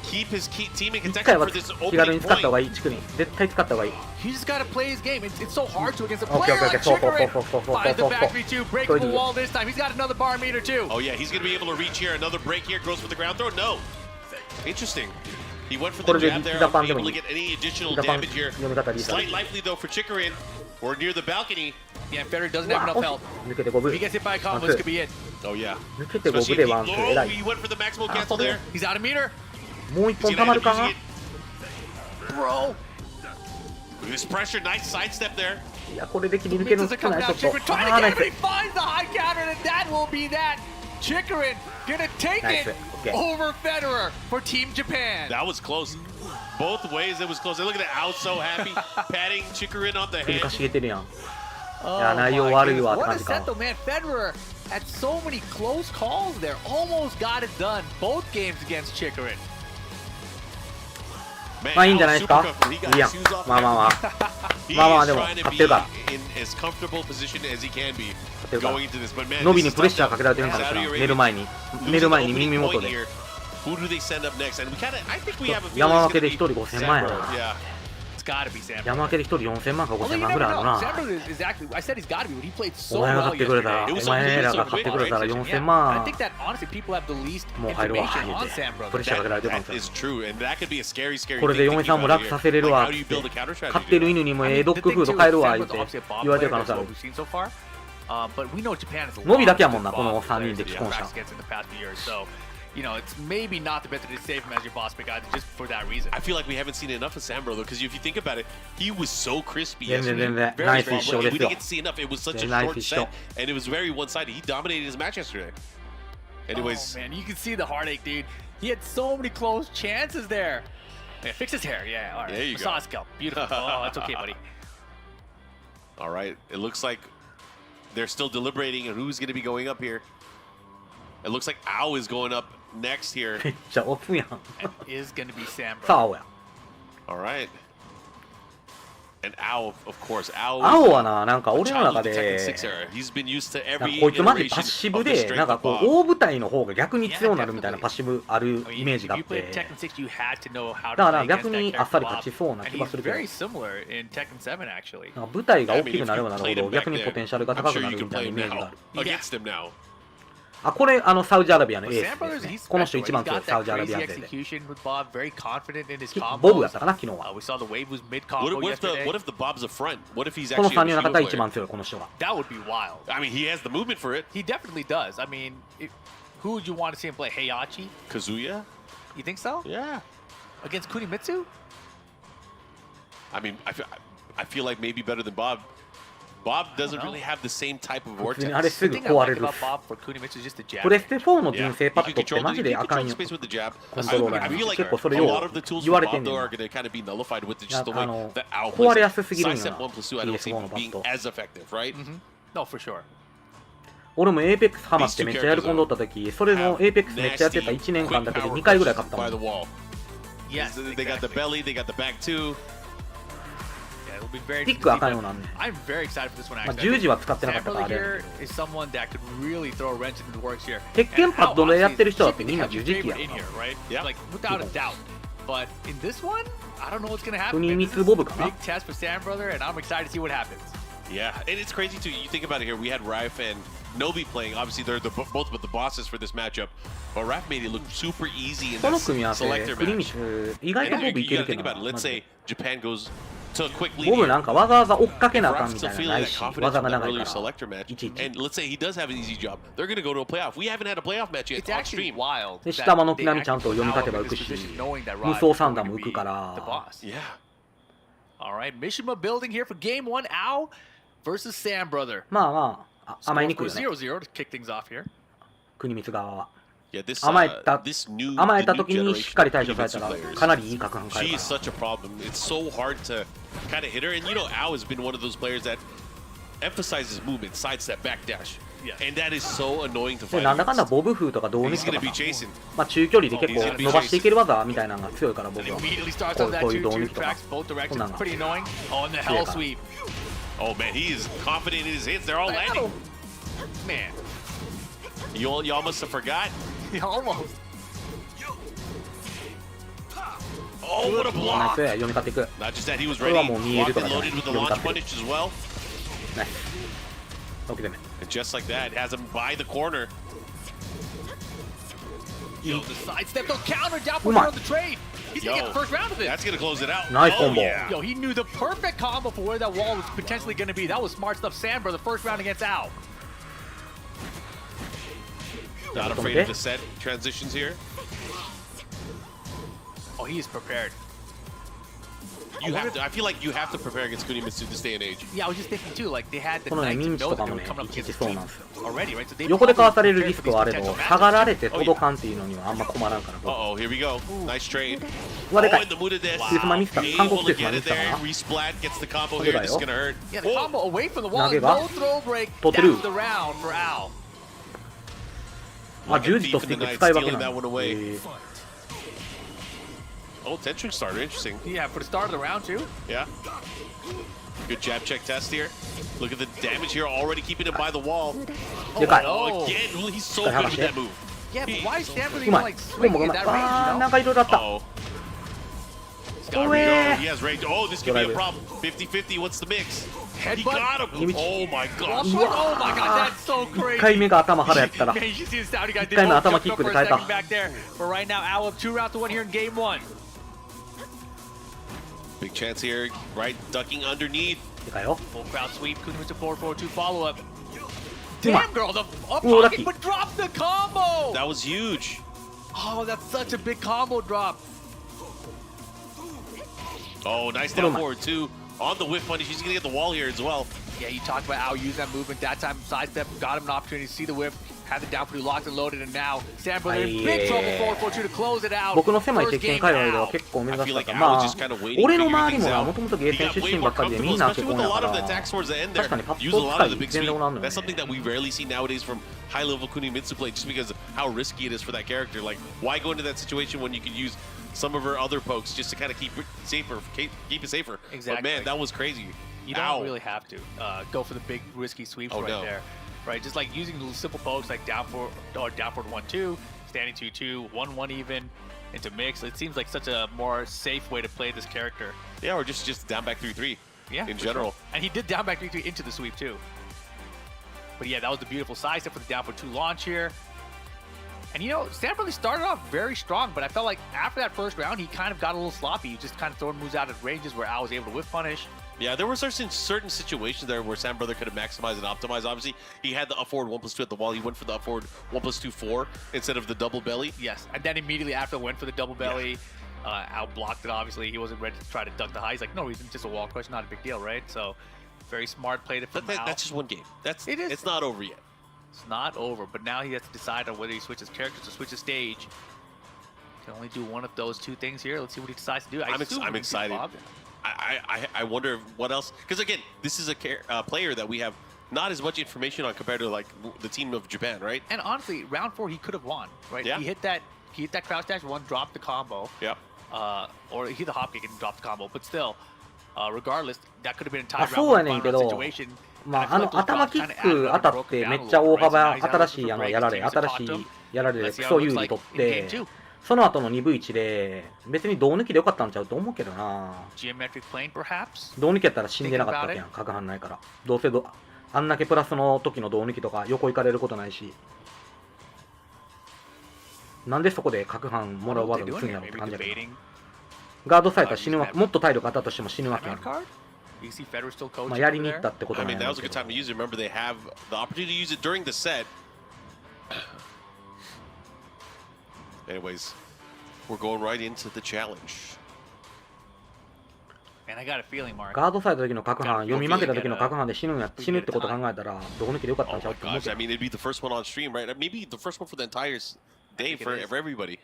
Keep his team in 1 contention 回は for this 気軽 opening に使った方 point. がいいチクリン絶対使った方がいい He's just got to play his game. It's so hard to against a Okay, player okay, like okay. Chikrin. Fall. Finds the back V2, breaking the Good. wall this time. He's got another bar meter too. Oh yeah, he's gonna be able to reach here. Another break here. Goes for the ground throw. No. Interesting. He went for the これで jab there. 膝パン Unable でもい to い get any additional 膝パン damage here. 読み方リーサラ Slight lively though for Chikrin. We're near the balcony. Yeah, Federer doesn't have enough わ health. 抜けて5分 If he gets hit by a ワ combo, ン this ツ could be it. Oh yeah. ー抜けて5 Especially 分で if he, ワンツー偉 oh, い he went for the maximal Ah, cancel sorry. there. He's out of meter. もう1 Is 本 he た gonna ま end る up か using な it? Bro. This pressure, nice sidestep there. いやこれで切り抜ける Misses の a 少な couple い down. ちょっ Chikrin と trying あ to ーナイ get it, but he ス finds the high counter, and that will be that. Chikrin gonna take Nice. it Okay. over Federer for Team Japan. That was close. Both ways it was close. And look at that. I was so happy. Patting Chikrin on the 首 head. かしげてるやん Oh いや内容 my 悪いわ goodness. って What 感 a じ set か though, man. Federer had so many close calls there. Almost got it done. Both games against Chikrin. まあいいんじゃないですか。いいやん。まあまあまあ。まあまあでも勝ってるから。ノビにプレッシャーかけられてるんかもしれない。寝る前に耳元で。山分けで1人5000万やな。山分けで1人4000万か5000万ぐらいあるな。お前が買ってくれたら、お前らが買ってくれたら4000万もう入るわ。プレッシャーかけられてるかもしれない。これで嫁さんも楽させれるわって飼ってる犬にもドッグフード買えるわ言って言われてる可能性ある。ノビだけやもんな、この3人で既婚者。You know, it's maybe not the best to save him as your boss pick either, just for that reason. I feel like we haven't seen enough of Sambro though, because if you think about it, he was so crispy 全然 yesterday. ナイス一勝です We よ。 didn't get to see enough. It was such a short set, and it was very one-sided. He dominated his match yesterday. Anyways, oh, man, you can see the heartache, dude. He had so many close chances there. Yeah, fix his hair. Yeah, all right. There you go. Massage scalp. Beautiful. Oh, that's okay, buddy. All right. It looks like they're still deliberating on who's going to be going up here. It looks like Ao is going up next here. めっちゃオフやん。 That is going to be Sambro. さあ青や。 All right. And Ao, of course. Ao 青はな、なんか俺の中 Tekken で、 6 era. He's been used to なんか every こいつマジ iteration パッシブ of the で、 strength なんか of こう Bob. 大舞台の方が逆に強くなるみたいなパッシブある I イ mean, メージがあっ you played て、 Tekken 6, you had to know how だ to から play 逆 against that にあっさ character り勝ち Bob. そうな And 気が he's するけど、 very similar in Tekken 7, actually. なんか舞台が I 大 mean, きく if なれ you ばなる played ほ him ど back 逆に there, ポテンシャルが I'm 高く sure な you る can みたい play なイ him メージがあ now る。 against him now. あ、これサウジアラビアのエース Sambro です is ね。 he's この人 special. 一 He's 番強い got サウ that ジアラ crazy ビア勢で。 execution with Bob, very confident in his ボブや combos. ったかな昨日は。 We saw the wave was mid What, combo what if the yesterday. what if the Bob's a front? What if he's この actually 3 a 人の shield 中で一 player? 番強いこの人が。 That would be wild. I mean, he has the movement for it. He definitely does. I mean, who would you want to see him play? Heihachi? Kazuya? You think so? Yeah. Against Kunimitsu? I mean, I feel like maybe better than Bob. Bob doesn't know. really have the same type of 普通にあれ vortex. す The ぐ thing I 壊 like れる。 about Bob for Kunimitsu is just the jab. プレステ4の Yeah, 純正 he パッ can ドってマ control ジ the, で he あ can かん control よ。 space with the jab. コントローラ I ー feel に like 結構そ a れを lot of the tools 言 for われてん Bob ねん though な。 are going to kind of be nullified with just the あ way の that Ao 壊れ plays や it. すすぎるん Sidestep よ 1 plus 2, I don't see PS4 の him バッ being ト。 as effective, right? No, for sure. 俺もエーペックスハマってめっちゃやる込んどった時、それのエーペックスめっちゃやってた1年間だけで2回ぐらい勝ったも by the ん。 wall. Yes, They got the exactly. belly, they got the back too. Yeah, it'll be very ピッ interesting ク to あ see, かんよ but うなんねん。 I'm very excited for this one まあ actually. 10時は使ってなかったから Sambro あれやねん here け is someone that could really throw a wrench into the works here. 鉄拳 And パッドでやってる人だって honestly, みんな heavy 十字キや favorite in から here, right? Yeah. Like without a doubt. But in this one, I don't know what's gonna happen. 国 man. 光 This is ボ a ブかな big test for Sam Brother, and I'm excited to see what happens. Yeah, and it's crazy too. You think about it here. We had Raf and Nobi playing. Obviously, they're both with the bosses for this matchup. But Raf made it look super easy in この this 組み合わせ、 selector クリミ match. ス、意外と And ボブ you いける gotta け think ど about it. な。 Let's マジで say Japan goes to a quick lead ボブ here. なんかわざわざ追っかけなあかん Raf みた still いなの feeling ない that し、 confidence 技 from が that 長い earlier から。 selector match. いちいち。 And let's say he does have an easy job. They're gonna go to a playoff. We haven't had a playoff match yet It's on actually stream. wild. で、 that 下間の they 木並ちゃんと actually 読み put 書け Ao ば in 浮く this し、 position knowing that 無 Raf 双 is 三 going 段 to も be 浮くか the ら。 boss. Yeah. All right, Mishima building here for game one. Ao versus Sam Brother. まあまあ、甘え Score にくい for よね。 0-0 to kick things off here. 国光側は。 Yeah, this 甘えた this new 甘えた the new 時に generation しっかり対処 of された Kimetsu ら players. かなりいい角度変え She る is から。 such a problem. It's so hard to kind of hit her. And you know, Ao has been one of those players that emphasizes movement, sidestep, backdash. Yeah. And that is so annoying to で fight なんだかんだ against. ボブ風とかドーミ He's スと going か to be さ、 chasing. まあ中距離で結構伸ばしていける技みたいなのが強いから僕 And は。 immediately starts こ on う that こういうドー 2-2 ミスとか。 tracks both こん directions. なんが Pretty annoying. Oh, and the hell sweep. Oh, man, he is confident in his hits. They're all landing. Man, Y'all must have forgot. almost. Oh, what a ナイ block. ス、読み勝っていく。 Not just that, he was これは ready. もう見える Locked とか and じゃない。 loaded with the 読み launch 勝ってる。 punish as well. ナイス。6手目。 And just like that, has him by the corner. Yo, the sidestep, the counter down for Come on. on the trade. He's gonna Yo, get the first round of it. That's going to close it out. Nice oh, combo. yeah. Yo, he knew the perfect combo for where that wall was potentially going to be. That was smart stuff. Sambro, the first round against Ao. Not afraid of the set transitions here. Oh, he is prepared. You have to. I feel like you have to prepare against Kunimitsu this day and age. Yeah, I was just thinking too, like they had the このね、 night ミ to ンチ know と that か they も were ね、 coming up いちいち against そう the なんですよ。 team already, right? So they 横でかわされる prepared リ for スク these はあれど、 potential 下が matches. られて届かんっていうのにはあんま困らんから僕。 Uh-oh, here we go. Nice trade. うわ、でか Oh, い and。the Muda death. スイスマミスター、 Be 韓 able 国スイ to スマ get ミ it スター there. かな。 Resplat gets the combo これ here. だ This よ。 is gonna hurt. Yeah, the Oh, combo away from the wall. 投げが No throw break. 取ってる。 That's the round for Ao. あ、10時とスティック使い分け stealing な that の。one away. Oh, tension starter, interesting. Yeah, for the start of the round too. Yeah. Good jab check test here. Look at the damage here, already keeping him by the wall. Oh, again, he's so good with that move. Yeah, but why is Stanford う even まい like でも swinging ご at めん that あー range? なんかいろいろあった Uh-oh. He's got he has range. Oh, this could be a problem. 50-50, what's the mix? He got him. Oh my gosh. Oh my god, that's so 1 crazy. 回目が頭腹やったら Man, you see the Saudi guy did 1回目 both 頭 jumped キッ up ク for で a 変えた second back there. But right now, Owl up 2 rounds to 1 here in game 1. Big chance here, right? Ducking underneath. でかよ Full crowd sweep, Kunimitsu 4-4-2 follow up. うまい Damn girl, the up Ooh, pocket, lucky. but drops the combo. That was huge. Oh, that's such a big combo drop. Oh, nice down forward too. On the whip punish, he's gonna get the wall here as well. Yeah, you talked about how using that movement. That time, sidestep, got him an opportunity to see the whip, had the down pretty locked and loaded, and now Stanford in big trouble 4-4-2 to close it out. 僕の狭い鉄 First 拳 game 界隈では out. 結構目 I 指 feel した か like ら Al ま was あ just kind of waiting to 俺の figure 周り things もな out. もともとゲー He セン got 出 way 身ば more っかりでみ comfortable, んな結 especially 構 with a や lot か of the ら attacks towards the end there. 確かにパッ Use と a lot 使 of い the big 全然 sweep. おらんのよ That's ね something that we rarely see nowadays from high-level Kuni Mitsu play, just because of how risky it is for that character. Like, why go into that situation when you can use some of her other pokes just to kind of keep it safer, keep it safer? Exactly. But man, that was crazy. You don't Ow. really have to go for the big risky sweeps Oh, right no. there. Right, just like using little simple pokes like down forward or down forward 1-2, standing 2-2, 1-1 even into mix. It seems like such a more safe way to play this character. Yeah, or just down back 3-3. Yeah, in for general. sure. And he did down back 3-3 into the sweep too. But yeah, that was the beautiful side step for the down for 2 launch here. And you know, Stanford really started off very strong, but I felt like after that first round, he kind of got a little sloppy. He just kind of throwing moves out at ranges where Al was able to whiff punish. Yeah, there were certain situations there where Sam Brother could have maximized and optimized. Obviously, he had the up forward 1+2 at the wall. He went for the up forward 1+2-4 instead of the double belly. Yes, and then immediately after went for the double belly. Al blocked it, obviously. He wasn't ready to try to duck the high. He's like, no reason, just a wall crush, not a big deal, right? So, very smart play from Al. That's just one game. It is. It's not over yet. It's not over, but now he has to decide on whether he switches characters or switches stage. Can only do one of those 2 things here. Let's see what he decides to do. I'm excited. I wonder what else, because again, this is a player that we have not as much information on compared to like the team of Japan, right? And honestly, round 4 he could have won, right? Yeah. He hit that crouch dash 1, dropped the combo. Yep. Or he hit the hop kick and dropped the combo, but still, regardless, that could have been a tie あ round そうや 1 ねん final けど situation. まあ頭キック当たってめっちゃ大幅新しいやられ新しいやられでクソ有利取ってその後の 2v1 で別に胴抜きでよかったんちゃうと思うけどな。 Geometric plane, perhaps? 胴抜きやったら死んでなかったわけやん、角反ないから。どうせあんだけプラスの時の胴抜きとか横行かれることないし。なんでそこで角反もらうワード打つんやろって感じやけど。ガードされたら死ぬわけ、もっと体力あったとしても死ぬわけやん。まあやりに行ったってことなん I や mean, that ろう was a け good ど time to use it. Remember, they have the opportunity to use it during the set. Anyways, we're going right into the challenge. And I got a feeling, Mark. ガードされた時の角反、読み負けた時の角反で死ぬってこと考えたら、どこ抜きでよかった Oh んちゃう my って思う gosh, け I ど。 mean, it'd be the first one on stream, right? Maybe the first one for the entire day for everybody.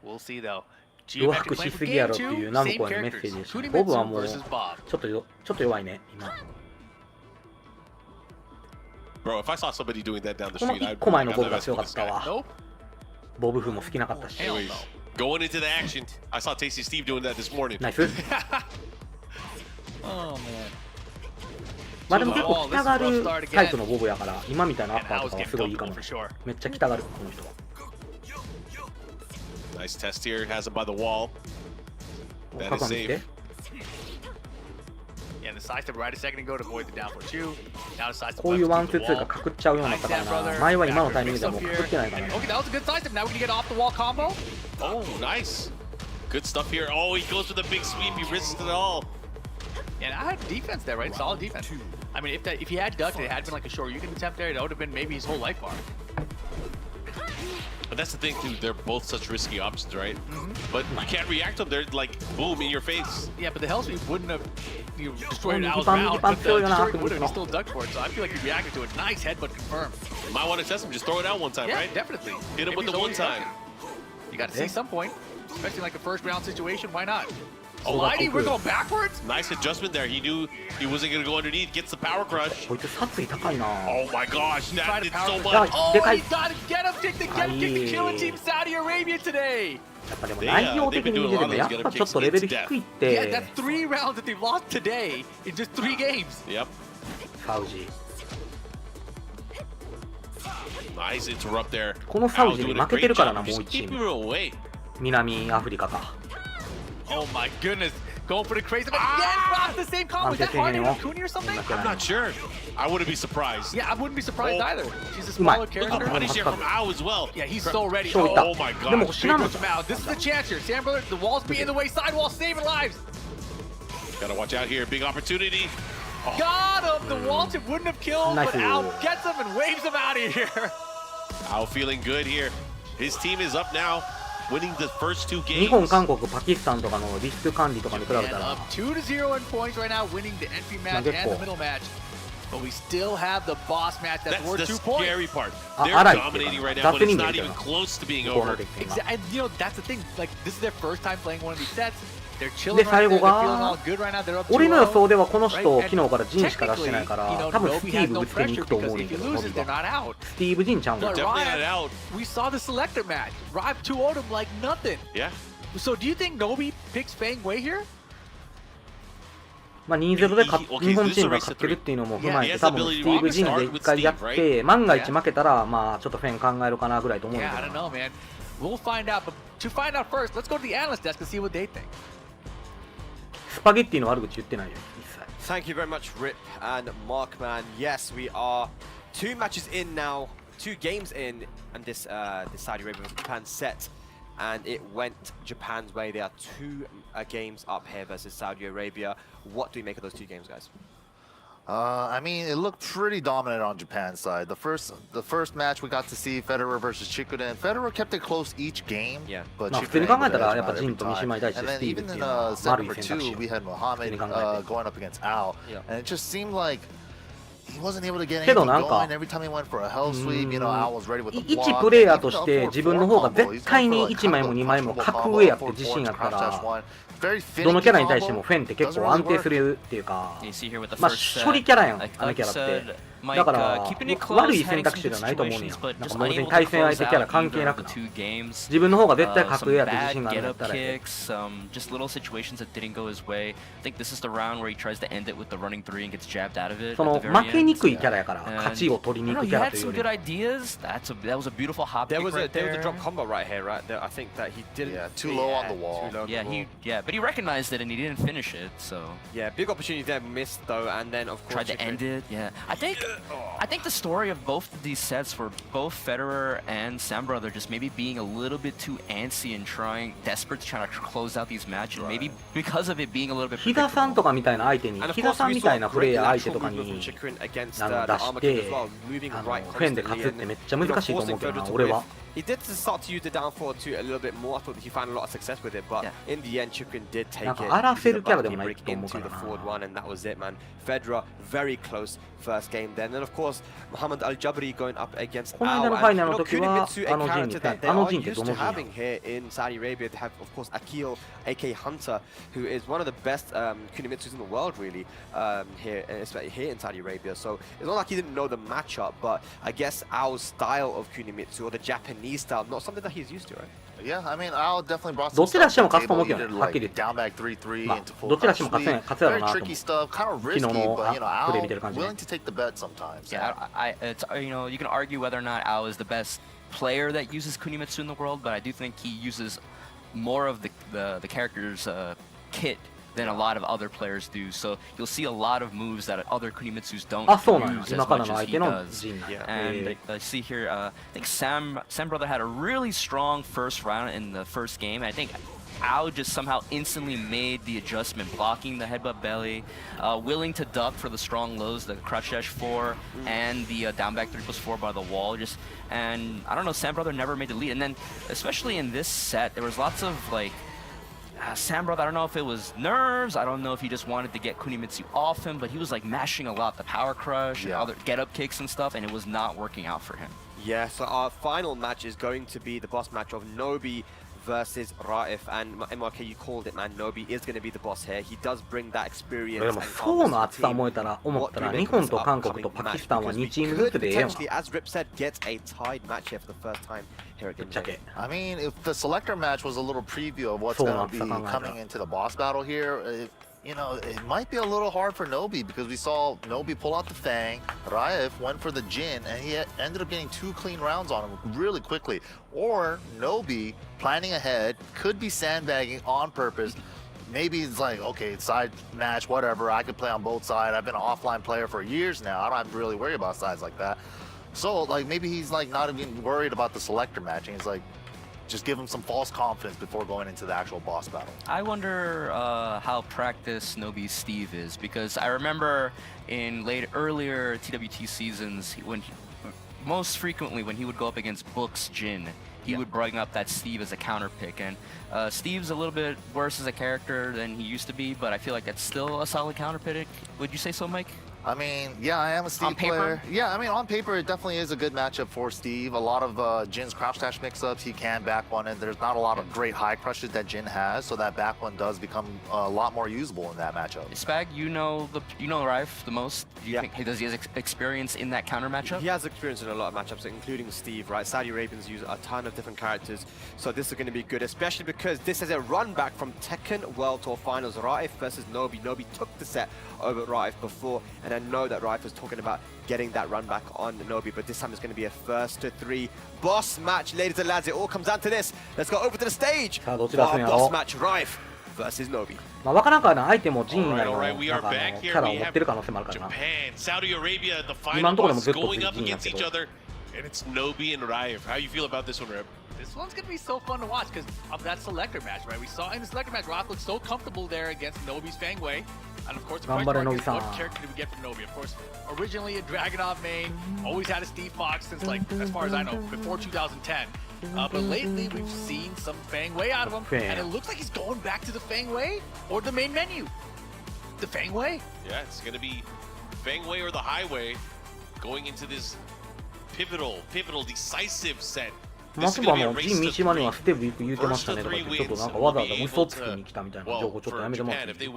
We'll see, though. 弱くしすぎやろっていうナムコへのメッセージでした。ボブはもうちょっと弱いね、今。 Bro, if I saw somebody doing that down the この street, 1 I'd 個前 be の like, ボ I'm ブが not 強 messing か with っ this た guy. わ。ボブ風も好きなかったし。 Anyways, going into the action. I saw Tasty Steve doing that this morning. ナイス。 Oh, man. まあでも結構来たがるタイプのボブやから、今みたいなアッパーとかはすごいいいかも。めっちゃ来たがる、この人は。 Nice test here. Has him by the wall. That 角 is 反見て。 safe. Yeah, the side step right a second ago to avoid the down for 2. Now the side step こういう left ワン to ツ keep ー the ツー wall. が隠っちゃうようになったからな。前は今のタイミングではもう隠ってないからね。 Okay, that was a good side step. Now we can get off the wall combo. Oh, nice. Good stuff here. Oh, he goes for the big sweep. He risks it all. And I had defense there, right? Solid defense. I mean, if he had ducked, it had been like a short Yugen attempt there, that would have been maybe his whole life bar. But that's the thing, too. They're both such risky options, right? But you can't react to them. They're like, boom, in your face. Yeah, but the hell sweep wouldn't have destroyed Oh, Al's Japan- round, Japan but the still destroyed gonna would have have to still ducked for it. So I feel like he reacted to it. Nice headbutt confirmed. Might want to test him. Just throw it out one time, Yeah, right? definitely. Hit him Maybe with the he's one always time. ducking. You got to see some point, especially like a first round situation. Why not? Oh, Sliding, we're going backwards. Nice adjustment there. He knew he wasn't going to go underneath. Gets the power crush. こいつ殺意高いな。 Oh my gosh, that tried to did power so crush. much. Oh, Dekai. he got to get him, kick the killing team Saudi Arabia today. やっぱでも内容的に見ててもやっぱちょっとレベル低いっ Yeah, て that's 3 rounds that they've lost today in just 3 games. Yep. サウジ。 Nice interrupt there. このサウジに Al doing a 負けてる great からな job. もう Just 一チ keep ー him ム。 away. 南アフリカか。 Oh my goodness. Going for the crazy, but again, drops the same combo. Is that harder than Kuni or something? I'm not sure. I wouldn't be surprised. Yeah, I wouldn't be surprised either. She's a うまい。 smaller Look at character. the punish here from Al as well. Yeah, he's so ready. 勝利いった Oh my god. でも知らんの Here goes Mao. This is the chance here. Sam brother, the wall's being in the way. Sidewall saving lives. Gotta watch out here. Big opportunity. Got him. The wall tip wouldn't have killed, Nice. but Al gets him and waves him out of here. Al feeling good here. His team is up now, winning the first 2日本、 games. 韓国、パキスタンとかのリスク管理とかに比べ And たら up 2-0 in points right now, winning the entry match good and the call. middle match. But we still have the boss match that's That's worth the 2 points. scary part. Ah, They're alright. dominating right now, That's but it's an not easy even one. close to being コーナー over. 的には And you know, that's the thing. Like, this is their first time playing one of these sets. They're で chilling right 最 there. 後 They're feeling all が good right now. They're up 俺の予想 2-0. ではこの人 Right? 昨日からジンしか出してないか Technically, you ら know, 多分ス Nobi ティ has ーブ no ぶつけに pressure 行くと because 思うね if んけ he どノ loses, ビ they're が not out. スティーブ・ジンちゃうんだ But Definitely Rive, not out. we saw the selector match. Rive 2-0'd him like nothing. Yeah. So do you think Nobi picks Fang Wei here? まあ2-0で勝っ Okay, 日本チームが勝ってるっていうのも踏まえ Yeah, て he has 多分 the ス ability ティーブ・ to ジンで start 一 with 回やっ Steve, て万が一負けたらまあちょっとフェン考えるかなぐらいと思うんだ Yeah, け I ど don't know, man. We'll find out. But to find out first, let's go to the analyst desk and see what they think. スパゲッティの悪口言ってないよ一切 Thank you very much, Rip and Markman. Yes, we are 2 matches in now, 2 games in, and this Saudi Arabia versus Japan set, and it went Japan's way. There are 2 games up here versus Saudi Arabia. What do we make of those 2 games, guys? I mean, it looked pretty dominant on Japan's side. The first match we got to see Federer versus Chikuden. Federer kept it close each game, Yeah. but まあ普通に考 Chikuden えたら got やっぱ the ジ edge ンと every 三島 time. に対して And ス then ティーブ even っていう in のは set 悪い number 選択肢 2, we had Mohammed 普通に考えて going up against Al, Yeah. and it just seemed like he wasn't able to get けど anything なんか going. Every time he went for a hell sweep, you know, Al was ready with the 一 block. プレイヤーと Even し the て 4-4 自分の方が combo, 絶 he's 対 going に for, like, 1枚も2枚も combo 格 combo, 上や up って自 4-4 to 信あった crouch dash ら one. Very どの finicky キャラに対しても combo. フェンって結 Doesn't 構 really 安定 work. するっていうか You see here with the まあ first 処理キャラやん set, あのキャラって said, だ Mike, から keeping it close, 悪い having 選 some 択肢じゃないと思うねん situations, but なんか just もう別 unable に to 対戦相 close 手キャラ out 関係 either な of く the な two games. 自分の方が絶対 Some 格上やって自 bad 信があるんだ get った up ら kicks, just little situations that didn't go his way. I think this is the round where he tries to end it with the running 3 and gets jabbed out of it. そ at の the very 負けに end. くいキャラやから And 勝ちを取りに I 行 don't く know, キ he ャラ had という some よ good り ideas. That was a beautiful hop There kick was a right there was a there. drop combo right here, right? I think that he didn't. Yeah, too low on the wall. Too low on Yeah, the wall. but he recognized it and he didn't finish it. So Yeah, big opportunity there missed though, and then of course tried to end it. Yeah, I think the story of both of these sets were both Federer and Sam brother just maybe being a little bit too antsy and desperate to try to close out these matches. Maybe because of it being a little bit. 飛田さんとかみたいな相手に And of 飛田 course, さん we みた saw いなプレイ great ヤー相手 lateral とか movement に from Chikrin against あの the 出し armor て king as well, moving あの right フェンで constantly 勝つって and めっちゃ難しいと思うけどな forcing Federer to 俺は whiff. He did start to use the down forward two a little bit more. I thought that he found a lot of success with it, but Yeah. in the end, Chikrin did take なん it. か荒らせるキャラで He もない break と思う into から the な forward one, and that was it, man. Federer very close first game then, and of course Muhammad Al Jabri going up against この Al. 間の And ファイナ you ル know, の時は Kunimitsu, あ a の陣 character に that they あの are 陣って used ど to の陣や having here in Saudi Arabia. They have of course Akil, aka Hunter, who is one of the best Kunimitsus in the world, really, here, especially here in Saudi Arabia. So it's not like he didn't know the matchup, but I guess our style of Kunimitsu or the Japanese style, not something that he's used to, right? Yeah, I mean, Al definitely brought ど some っちら stuff しても to 勝 the つと思う table. け He ど did ねはっきり like 言って down back 3-3 まあ into full どっちらして crouch も勝 sweep. つやろう Very なと思 tricky う stuff, kind of 昨日 risky, の but you know, プレー Al 見てる感じね willing to take the bet sometimes. Yeah, it's you know you can argue whether or not Al is the best player that uses Kunimitsu in the world, but I do think he uses more of the character's kit than a lot of other players do. So you'll see a lot of moves that other Kunimitsus don't あそうなんや use 今 as から much の as 相 he 手の does. 陣なんや And I see here, I think Sam brother had a really strong first round in the first game. I think Al just somehow instantly made the adjustment, blocking the headbutt belly, willing to duck for the strong lows, the crouch dash 4, and the down back 3+4 by the wall. And I don't know, Sam brother never made the lead. And then, especially in this set, there was lots of like. Sam brother, I don't know if it was nerves. I don't know if he just wanted to get Kunimitsu off him, but he was like mashing a lot, the power crush and other get up kicks and stuff, and it was not working out for him. Yeah, so our final match is going to be the boss match of Nobi versus Raif, and MRK, you called it, man. Nobi is going to be the boss here. He does bring that experience. でも層の厚さ思ったら日本と韓国とパキスタンは2チームずつでええやん。 as Rip said, get a tied match here for the first time here at Game. I mean, if the selector match was a little preview of what's going to be coming into the boss battle here, you know, it might be a little hard for Nobi because we saw Nobi pull out the Fang, Raif went for the Jin, and he ended up getting 2 clean rounds on him really quickly. Or Nobi, planning ahead, could be sandbagging on purpose. Maybe it's like, okay, side match, whatever, I could play on both sides. I've been an offline player for years now. I don't have to really worry about sides like that. So, like, maybe he's, like, not even worried about the selector match, and he's like, just give him some false confidence before going into the actual boss battle. I wonder how practiced Nobi's Steve is, because I remember in earlier TWT seasons most frequently when he would go up against Book's Jin, he would bring up that Steve as a counter pick, and Steve's a little bit worse as a character than he used to be, but I feel like that's still a solid counter pick. Would you say so, Mike? I mean, yeah, I am a Steve player. Yeah, I mean, on paper, it definitely is a good matchup for Steve. A lot of Jin's crouch dash mix-ups, he can back one in. There's not a lot of great high crushes that Jin has, so that back one does become a lot more usable in that matchup. Spag, you know Raif the most. Do you think does he have experience in that counter matchup? He has experience in a lot of matchups, including Steve, right? Saudi Arabians use a ton of different characters, so this is going to be good, especially because this is a run back from Tekken World Tour Finals. Raif versus Nobi. Nobi took the set over Raif before, and I know that Raif was talking about getting that run back on Nobi, but this time it's going to be a first to 3 boss match, ladies and lads. It all comes down to this. Let's go over to the stage. Boss match, Raif versus Nobi. まあ分からんからな、相手もジン以外のキャラを持ってる可能性もあるからな。 Japan, Saudi Arabia, the final boss going up against each other, and it's Nobi and Raif. How you feel about this one, Rip? This one's going to be so fun to watch because of that selector match, right? We saw in the selector match, Raif looked so comfortable there against Nobi's Fang Wei. And of course, the question mark is what character did we get from Nobi? Of course, originally a Dragunov main, always had a Steve Fox since, like, as far as I know, before 2010. But lately, we've seen some Fang Wei out of him, and it looks like he's going back to the Fang Wei or the main menu. The Fang Wei? Yeah, it's going to be Fang Wei or the Highway going into this pivotal, decisive set. まずはジン三島にはステップ言うてましたねとか言って、ちょっとなんかわざわざ嘘つきに来たみたいな情報ちょっとやめてもらっていい？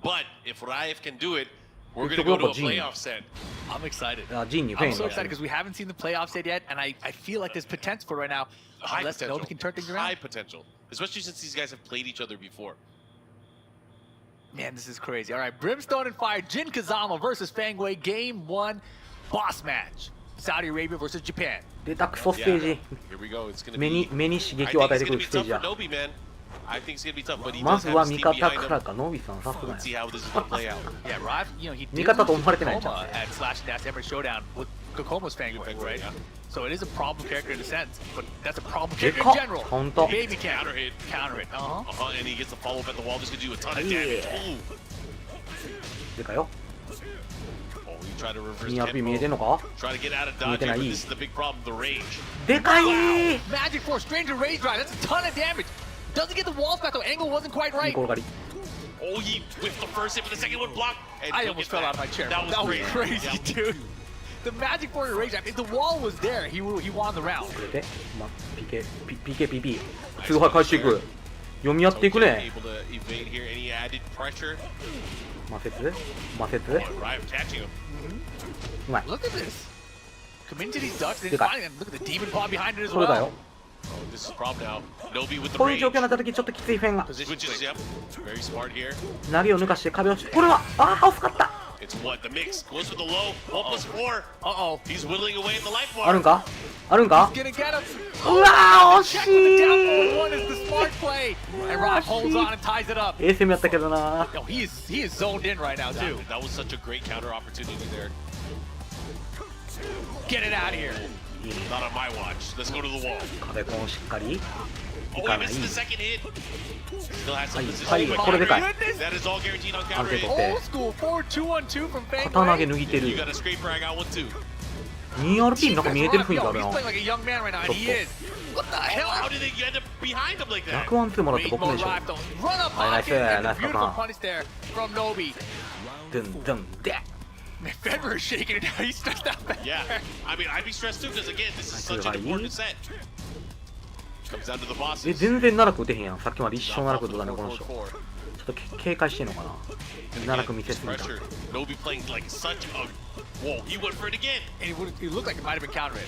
But if Raif can do it, we're going to go to a playoff set. I'm excited. I'm so excited because we haven't seen the playoff set yet, and I feel like there's potential for right now. Unless Nobi can turn things around. High potential, especially since these guys have played each other before. Man, this is crazy. All right, Brimstone and Fire, Jin Kazama versus Fang Wei, Game 1, boss match. Saudi Arabia versus Japan. 出たクソステージ。目に刺激を与えてくるステージや。まずは味方からか、ノビさんさすがや。味方と思われてないんじゃん。So it is a problem character in a sense, but that's a problem character in general. Baby counter hit. And he gets the follow up at the wall. Just gonna do a ton of damage. でかよ。Try to reverse 2RP 見えてんのか？ Try to get out of dodge, but this is the big problem, the rage. でかいー！ Magic Force, Stranger Rage Drive, that's a ton of damage. Doesn't get the walls back though, angle wasn't quite right. Oh, he whiffed the first hit, but the second one blocked. I almost fell out of my chair. That was crazy, dude. The Magic Force Rage Drive, if the wall was there, he won the round. これで、PK、すごい返していく。読み合っていくね。摩擦。うまい。 Look at this. Come into these ducks, then finally look at the demon paw behind it as well. こういう状況になった時ちょっときついフェンが。投げを抜かして壁をして、これは遅かった。あるんか？うわー惜しい。攻めやったけどな。He is zoned in right now too. Get it out of here. Not on my watch. Let's go to the wall. 壁コンしっかり。 Oh, he missed the second hit. Still has some position. はい、これでかい。 That is all guaranteed on counter hit. Old school 4-2-1-2 from Fang Wei. 刀投げ抜いてる。 You got a scraper, I got one too. 2RP なんか見えてる雰囲気あるな。 He's playing like a young man right now, and he is. What the hell? How did they end up behind him like that? 100-2もらって僕でしょ。Run up pocket and a beautiful punish there from Nobi. ドゥンドゥンで。 Fenrir is shaking it now. He's stressed out back there. Yeah, I mean, I'd be stressed too because again, this is such an important set. Comes down to the bosses. 全然奈落打てへんやん。さっきまで一生奈落打ってたねこの人。ちょっと警戒してんのかな。 And 奈 again, 落見せ this すぎた。 pressure. Nobi playing like such a. Whoa, he went for it again. And it looked like it might have been countered.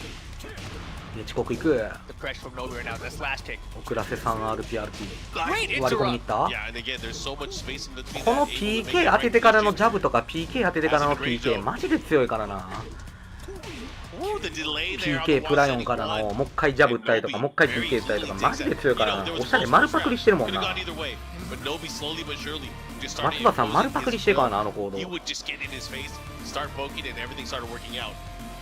で遅刻行く。 The pressure from Nobi right now. That slash kick. 遅らせ 3RPRP。 Great 割り込みに interrupt. 行った。 Yeah, and again, there's so much space in between. この that able to make PK it 当ててからの right ジャブとか PK 当ててからの PK マジで強いからな。 Ooh, the delay there on the PK プライオ wall ンからの setting もう一回ジャブ打ったりとかもう一回 PK 打ったりとかマジで強いからな。おしゃれ丸パクリしてるもんな。 But Nobi slowly but surely just started 松葉さん丸パクリしてるからなあの imposing 行動。 his will. He would just get in his face, start poking, and everything started working out.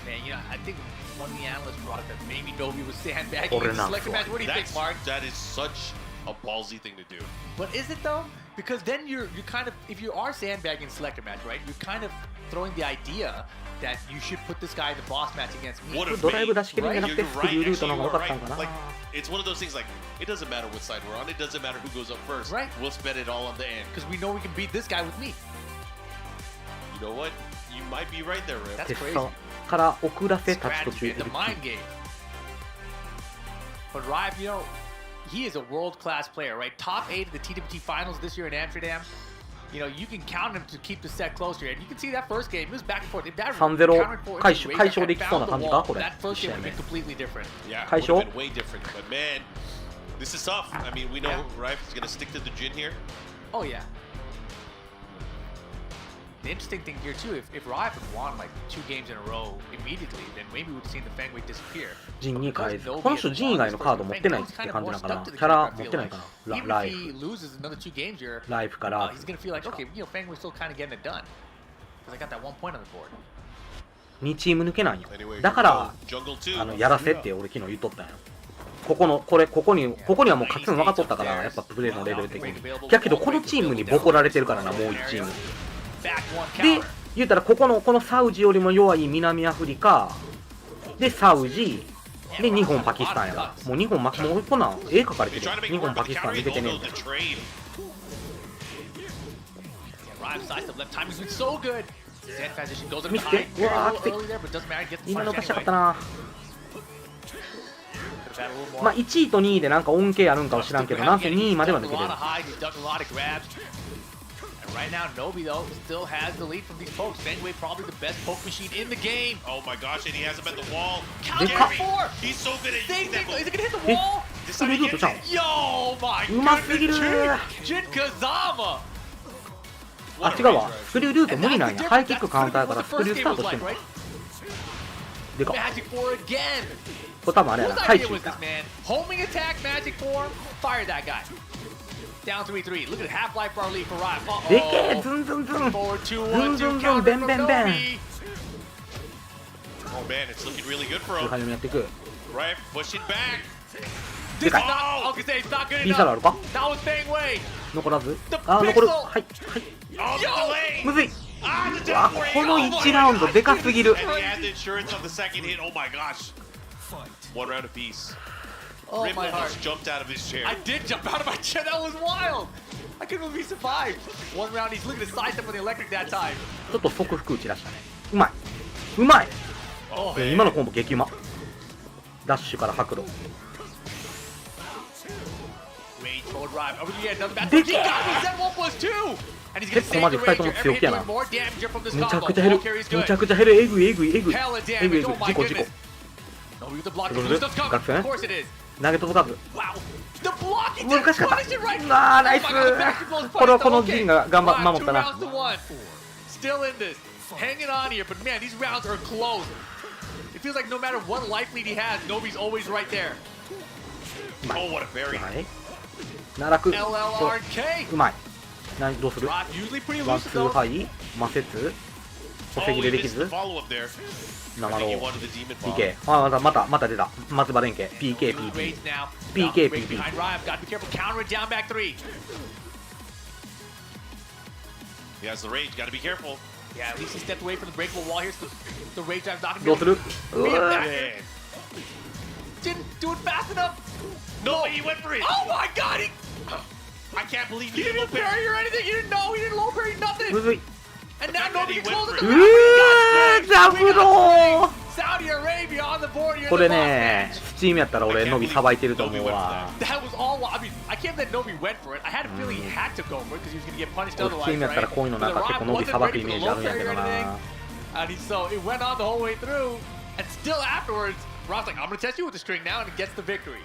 Man, you know, I think one of the analysts brought up that maybe Nobi was sandbagging Or in the not. selector match. What do you think, Mark? That is such a ballsy thing to do. But is it though? Because then you're kind of, if you are sandbagging in selector match, right? You're kind of throwing the idea that you should put this guy in the boss match against me. What a ドライブ出し切るんじゃなくて You're スクリュー right. ルートの Actually, 方 you が are 良かったんか right. な。 Like, it's one of those things like, it doesn't matter what side we're on. It doesn't matter who goes up first. Right. We'll spend it all on the end. Because we know we can beat this guy with me. You know what? You might be right there, Rip. That's 鉄 crazy. さから遅らせタッチ途 Strategy 中 and the mind game. But Rive, you know, he is a world-class player, right? Top 8 of the TWT finals this year in Amsterdam. You know, you can count him to keep the set closer. And you can see that first game, he was back and forth. If that 3-0 countered forward, 解 if 消 Razor 解消 had できそうな found 感 the じか wall, これ。 that first 一 game 試合 would 目 be。 completely different. Yeah, it 解 would 消 have been way different. But man, this is tough. I mean, we know Yeah. Rife is going to stick to the Jin here. Oh, yeah. The interesting thing here, too, if Rive had won like 2 games in a row immediately, then maybe we'd seen the Fangway disappear. ジンに返す。この人ジン以外のカード持ってないって感じだからキャラ持ってないかな。 Even ラ if イ he フ loses another 2 games here, ライフから he's gonna feel like, okay, you know, Fangway's still kind of getting it done. Because I got that 1 point on the board. 2チーム抜けないよ Anyway, だから Jungle 2. やらせって俺昨日言っとったんや。ここにはもう勝つの分かっとったからやっぱプレーのレベル的に。だけどこのチームにボコられてるからなもう1チーム。 Back 1で counter. 言うたらこのサウジよりも弱い南アフリカでサウジで日本パキスタンやからもう日本もうこんなん絵描かれて They're る trying to make 日 it 本 work, パ but キ the スタン counter 抜けてね is the trade. Rive sidestep left timing's been so good. Stand transition goes in 見 the せて high. うわー Very きつい early there, but doesn't matter. Gets the 今 punish の出したか anyway. ったな Could've had a little more. まあ1位と2位でなんか恩恵あるんかは知らんけどなんせ2位までは抜けてる A lot of highs, he's ducked a lot of grabs. And right now, Nobi though still has the lead from these pokes. Fangway probably the best poke machine in the game. Oh my gosh, and he has him at the wall. Counter Deca- four. He's so good at Same using that thing. Is move. it gonna hit the wall? スクリュールートちゃん Yo, my うますぎる goodness, Jin Kazama. あ違うわスクリュールート無理なんやハイキックカウンターやからスクリュースタートしてんのかでか Magic 4 again. これ多分あれやな Whose ハイ idea キ was ック this, man? Homing attack, Magic 4, fire that guy. Down 3-3. Look at Half-Life bar lead for Rive. でけえ Uh-oh. ズンズンズン Forward ズン 2-1-2 ズンズン counter ベン from ベンベン Nobi. Oh man, it's looking really good for 早 him. めにやっていく Rife pushing back. This is Deca- not, I was gonna say it's not good インサルあ enough. るか That was Fangway. 残らず The あ残る pixel! はいはい Oh, the delay. むずい Ah, the うわ death ray. この Oh my 1ラウンドでかすぎる And he had the insurance on the second hit. Oh my gosh. 1 round apiece. Oh, Rip my heart. almost jumped out of his chair. I did jump out of my chair. That was wild. I couldn't believe he survived. 1 round, he's looking to sidestep with the electric that time. ちょっと即服打ち出したねうまいうまい Oh, 今のコンボ激うまダッシュから白路 Rage forward Rive. Over the end, another bad Big he got me. Set 1 plus 2. And he's gonna 結構マ save ジ the 2人と Ranger. も Every 強 hit 気やな doing more damage from this めちゃ combo. くちゃ減る Ball carry is め good. ちゃくちゃ減るえぐいえぐいえぐい Hella えぐい damage. えぐい Oh 事 my 故事故 goodness. No, we with the block. Look Blue at stuff's it. coming. Got Of course it is. 投げ届かず Wow. The blocking 難 didn't しかった punish it right. うわーナイス Oh my God, the back to blows これは punished この them. 陣 Okay. が頑張 Wow, 守っ 2たな rounds to 1. Still in this. Hanging on here, but man, these rounds are close. It feels like no matter what life lead he has, Nobi's always right there. Oh, what a berry. はい奈落 LLRK. うまいどうする Rock usually pretty ワン loose ツー though. ハイ魔説補 Oh, 正 he ででき missed the ず follow-up there. 生 I ロ think he ー wanted the demon bomb. PK あまた出た松葉連携 PKPP Rage now. PK, Rage PP. behind Rive. Gotta be careful. Counter it down back 3. He has the rage. Got to be careful. Yeah, at least he stepped away from the breakable wall here, so the Rage Drive's not どう gonna す be る able う to わ back here. Didn't do it fast enough. No, he went for it. Oh my God! I can't believe He he didn't didn't parry or anything. He didn't know. He didn't low parry む nothing. ずい And now fact that nobody he can went close for it. it. うーザブロー Saudi Arabia on the board here. これね、スチームやったら俺ノビさばいてると思うわ。 That was all. I mean, I can't let Nobi went for it. I had a feeling he had to go for it because he was going to get punished ス otherwise. チームやったら Right? こういうのなんか結構ノビさばくイメージあるんやけどな。 And so it went on the whole way through, and still afterwards, Rob's like, "I'm going to test you with the string now," and he gets the victory.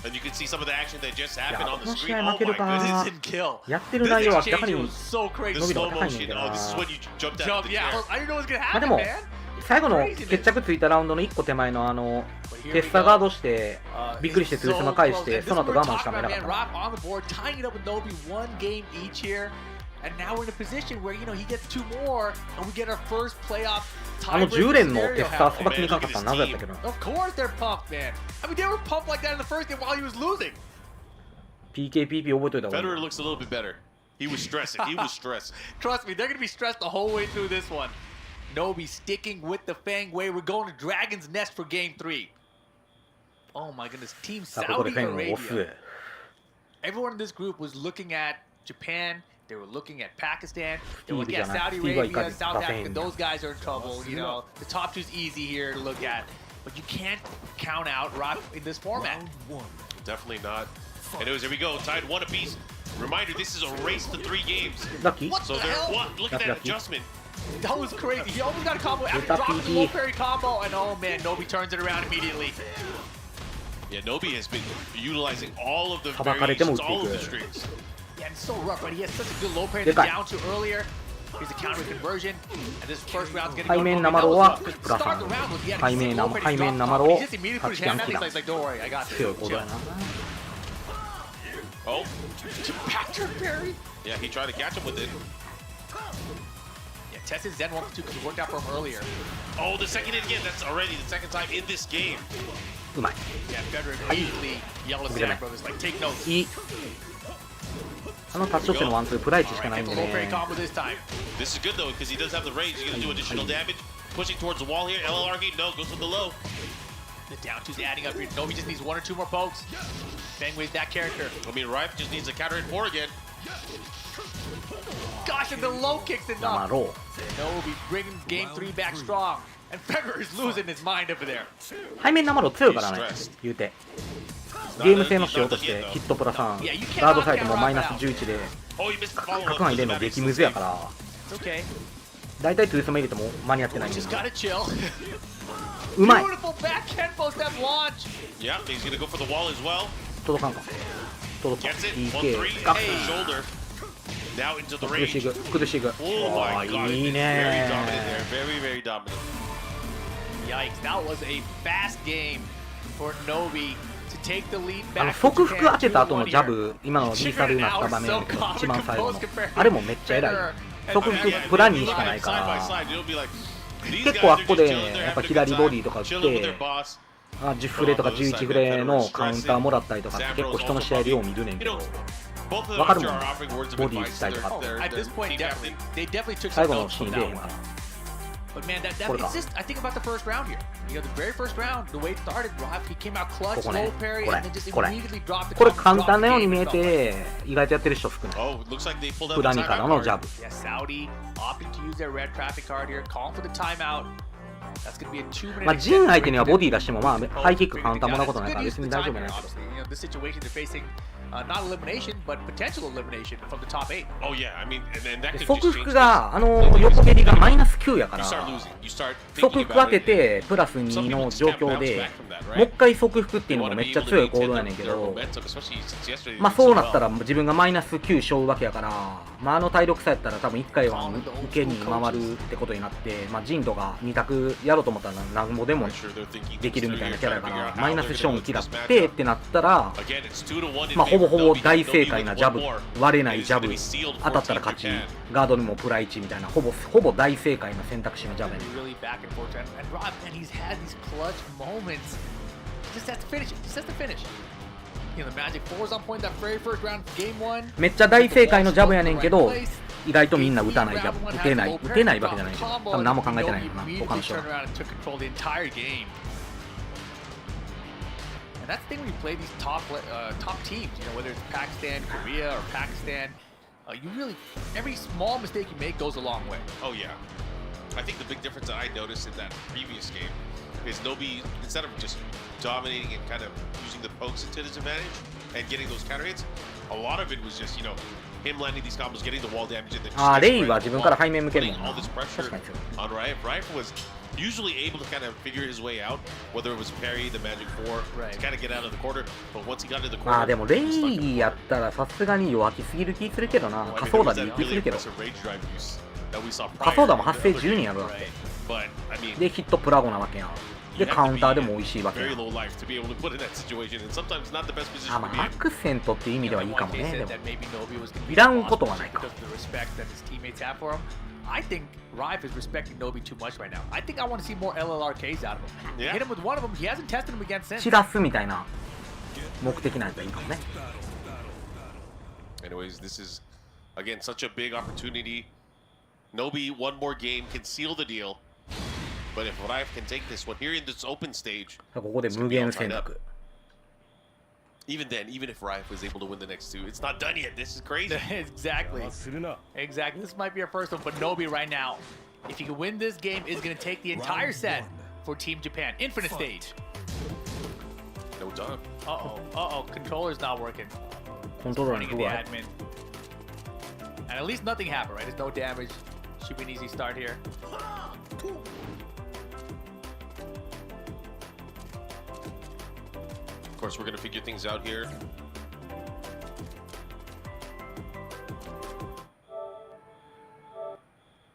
And you can see some of the action that just happened on the この試 screen. 合 Oh 負ける my か goodness. This didn't kill. やってる This 内容は明ら exchange かに was so crazy. The 伸びた slow 方が高いんやけ motion. どな。 Oh, this is when you jumped out Jump, of the yeah, chair. I didn't know what was going to まあで happen, も man. 最後の決着ついたラウンドの1個手前のテスタガードしてびっくりしてツースマ返してその後我慢しかめなかった。 Rob on the board, tying it up with Nobi, one game each here. And now we're in a position where, he gets two more, and we get our first playoff あの tiebreaker 10連のテ scenario スター happening. さばきにいかんかったのなぜやったけど。 Of course they're pumped, man. I mean, they were pumped like that in the first game while he was losing. PKPP 覚えといた方がいい。 Federer looks a little bit better. He was stressing. He was stressed. Trust me, they're going to be stressed the whole way through this one. Nobi sticking with the Fang way. We're going to Dragon's Nest for game 3. Oh my goodness, Team さあここで Saudi フェンを押す。 Arabia. Everyone in this group was looking at Japan. They were looking at Pakistan. They were looking at Saudi Arabia, South Africa. Those guys are in trouble. The top two's easy here to look at. But you can't count out Rock in this format. Definitely not. And here we go, tied 1 apiece. Reminder, this is a race to 3 games. ラッキー What So the they're hell? what? Look at that adjustment. That was crazy. He almost got a combo after Good dropping the PG. low parry combo. And oh man, Nobi turns it around immediately. Yeah, Nobi has been utilizing all of the さばかれても打 variations, ってい all of く the。strings. Yeah, it's so rough, right? He has such a good low parry Good to guy. down to earlier. Here's a counter conversion. And this first round's getting 背面生ローはプラス3。背面生ロー He just immediately put his hand down. He's like, don't worry, I got this. 強いことやな。 Oh, Patrick parry. yeah, he tried to catch him with it. Yeah, tested Zen 1 2 because it worked out for him earlier. Oh, the second hit again. That's already the second time in this game. うまい。 Yeah, Federer immediately yelled at Sam Brothers like, take notes. いい。あのタッチショットのワンツープライチしかないん Get で the low parry ね。 combo this time. This is good though because he does have the range. He's gonna do additional damage. Pushing towards the wall here. LLRG, no, goes with the low. The down two's adding up here. Nobi just needs 1 or 2 more pokes. Fangway's that character. I mean, Rife just needs to counter hit 4 again. Gosh, and the low kicks 生 enough. ロー。 Nobi bringing game 3 back strong. And Federer is losing his mind over there. 背面生ロー強いからね。言うて。ゲーム性のしようとしてヒットプラ3。ガードサイトもマイナス11で。 Oh, he missed the follow 角が入れるの激ムズやから。 It's okay. 大体トゥースマ入れても間に合ってないんで Just gotta chill. うまい。 Beautiful back Kenpo step launch. Yeah, he's gonna go for the wall as well. 届かんか。届かん。 Gets it. PK。 1-3. ガッ Shoulder. Now into the 崩し range. いく。崩しいく。 Oh あ my ー god. いい Very ね dominant there. Very, very dominant. Yikes, that was a fast game for Nobi to take the lead あの back. 側服当てた後のジャブ、今のリサルになった場面で一番最後の。あれもめっちゃ偉い。側服プラ2しかないから結構あっこでやっぱ左ボディとか打って10フレとか11フレのカウンターもらったりとかって結構人の試合でよう見るねんけどわかるもんねボディ打ったりとかって At this point, they definitely took 最 some 後の notes シー from ン出え that へん one. から But man, that What it's about? just I think about the first round here. The very first round, the way it started, Rob, he came out clutch, ここね low parry, これ and then just これ immediately dropped the これ combo, 簡単なように dropped 見え the game. て意外とやってる人少ない Oh, looks like they pulled out プ the ラ2から timeout のジャ card. ブ Yeah, Saudi opting to use their red traffic card here, calling for the timeout. That's going to be a 2-minute まあジン相手にはボディ出してもまあハイキックカウンターもらうことないから別に大丈夫なんやけど This situation they're facing not elimination, but potential elimination from the top 8. Oh yeah, I mean, and that で could 側 just 服 change が横蹴りがマイナス9やか things. ら You start losing. You start 側 thinking 服当 about て it. てプラス2の状況でもう一回側服っていうのもめっちゃ強い行動やねんけどまあそうなったら自分がマイナス9背負うわけやからまあ体力差やったら多分1回は受けに回るってことになってまあジンとか2択やろうと思ったらなんぼでもできるみたいなキャラやからマイナスション嫌ってってなったらまあほぼほぼ大正解なジャブ割れないジャブ当たったら勝ちガードにもプラ1みたいなほぼ大正解な選択肢のジャブやねん Really back and forth. And Rob, man, he's had these clutch moments. Just has to finish it. Just has to finish. You know, the Magic 4's on point that very first round, game 1. めっちゃ大正解のジャブやねんけど意外とみんな打たないジャブ打てないわけじゃないけど多分何も考えてないよな他の人は And that's the thing when you play these top teams, you know, whether it's Pakistan, Korea, or Pakistan, you really every small mistake you make goes a long way. Oh yeah. I think the big difference that I noticed in that previous game is Nobi, instead of just dominating and kind of using the pokes to his advantage and getting those counter hits, a lot of it was just, him landing these combos, getting the wall damage, and then just レイは自分から背面向けるもん putting な all this pressure 確かにそう on Rife. Rife was usually able to kind of figure his way out, whether it was parry, the magic 4, to kind of get out of the corner. But once he got into the corner, でもレイやったらさすがに弱気すぎる気するけどな Well, I 仮 mean, 想 there 打 was で that 気する really けど aggressive rage drive use that we saw 仮 prior 想打も in 発 the 生 other 10 人 game. やるわけ But I mean, でヒットプラゴなわけやん you で have カ to ウン be ターでも美味しいわけや very ん low life to be able to put in that situation, and sometimes not the best position ま to be あア in. クセントっていう意味ではいいかも They ね said でも that maybe Nobi was gonna be いらん the boss ことはないか because of the respect that his teammates have for him. I think Rife is respecting Nobi too much right now. I think I want to see more LLRKs out of him. Yeah. Hit him with one of them. He hasn't tested him against since. 散らすみたいな目的なんやったらいいかもね Anyways, this is again such a big opportunity. Nobi, one more game can seal the deal. But if Rife can take this one here in this open stage, ここで無限選択 even then, even if Rife was able to win the next two, it's not done yet. This is crazy. Exactly. Exactly. This might be our first one, but Nobi right now, if he can win this game, is going to take the entire set for Team Japan. Infinite stage. No done. Uh-oh. Uh-oh. Controller's not working. コントローラー Running の in 不 the 具合 admin. And at least nothing happened, right? There's no damage. Should be an easy start here. Of course, we're going to figure things out here.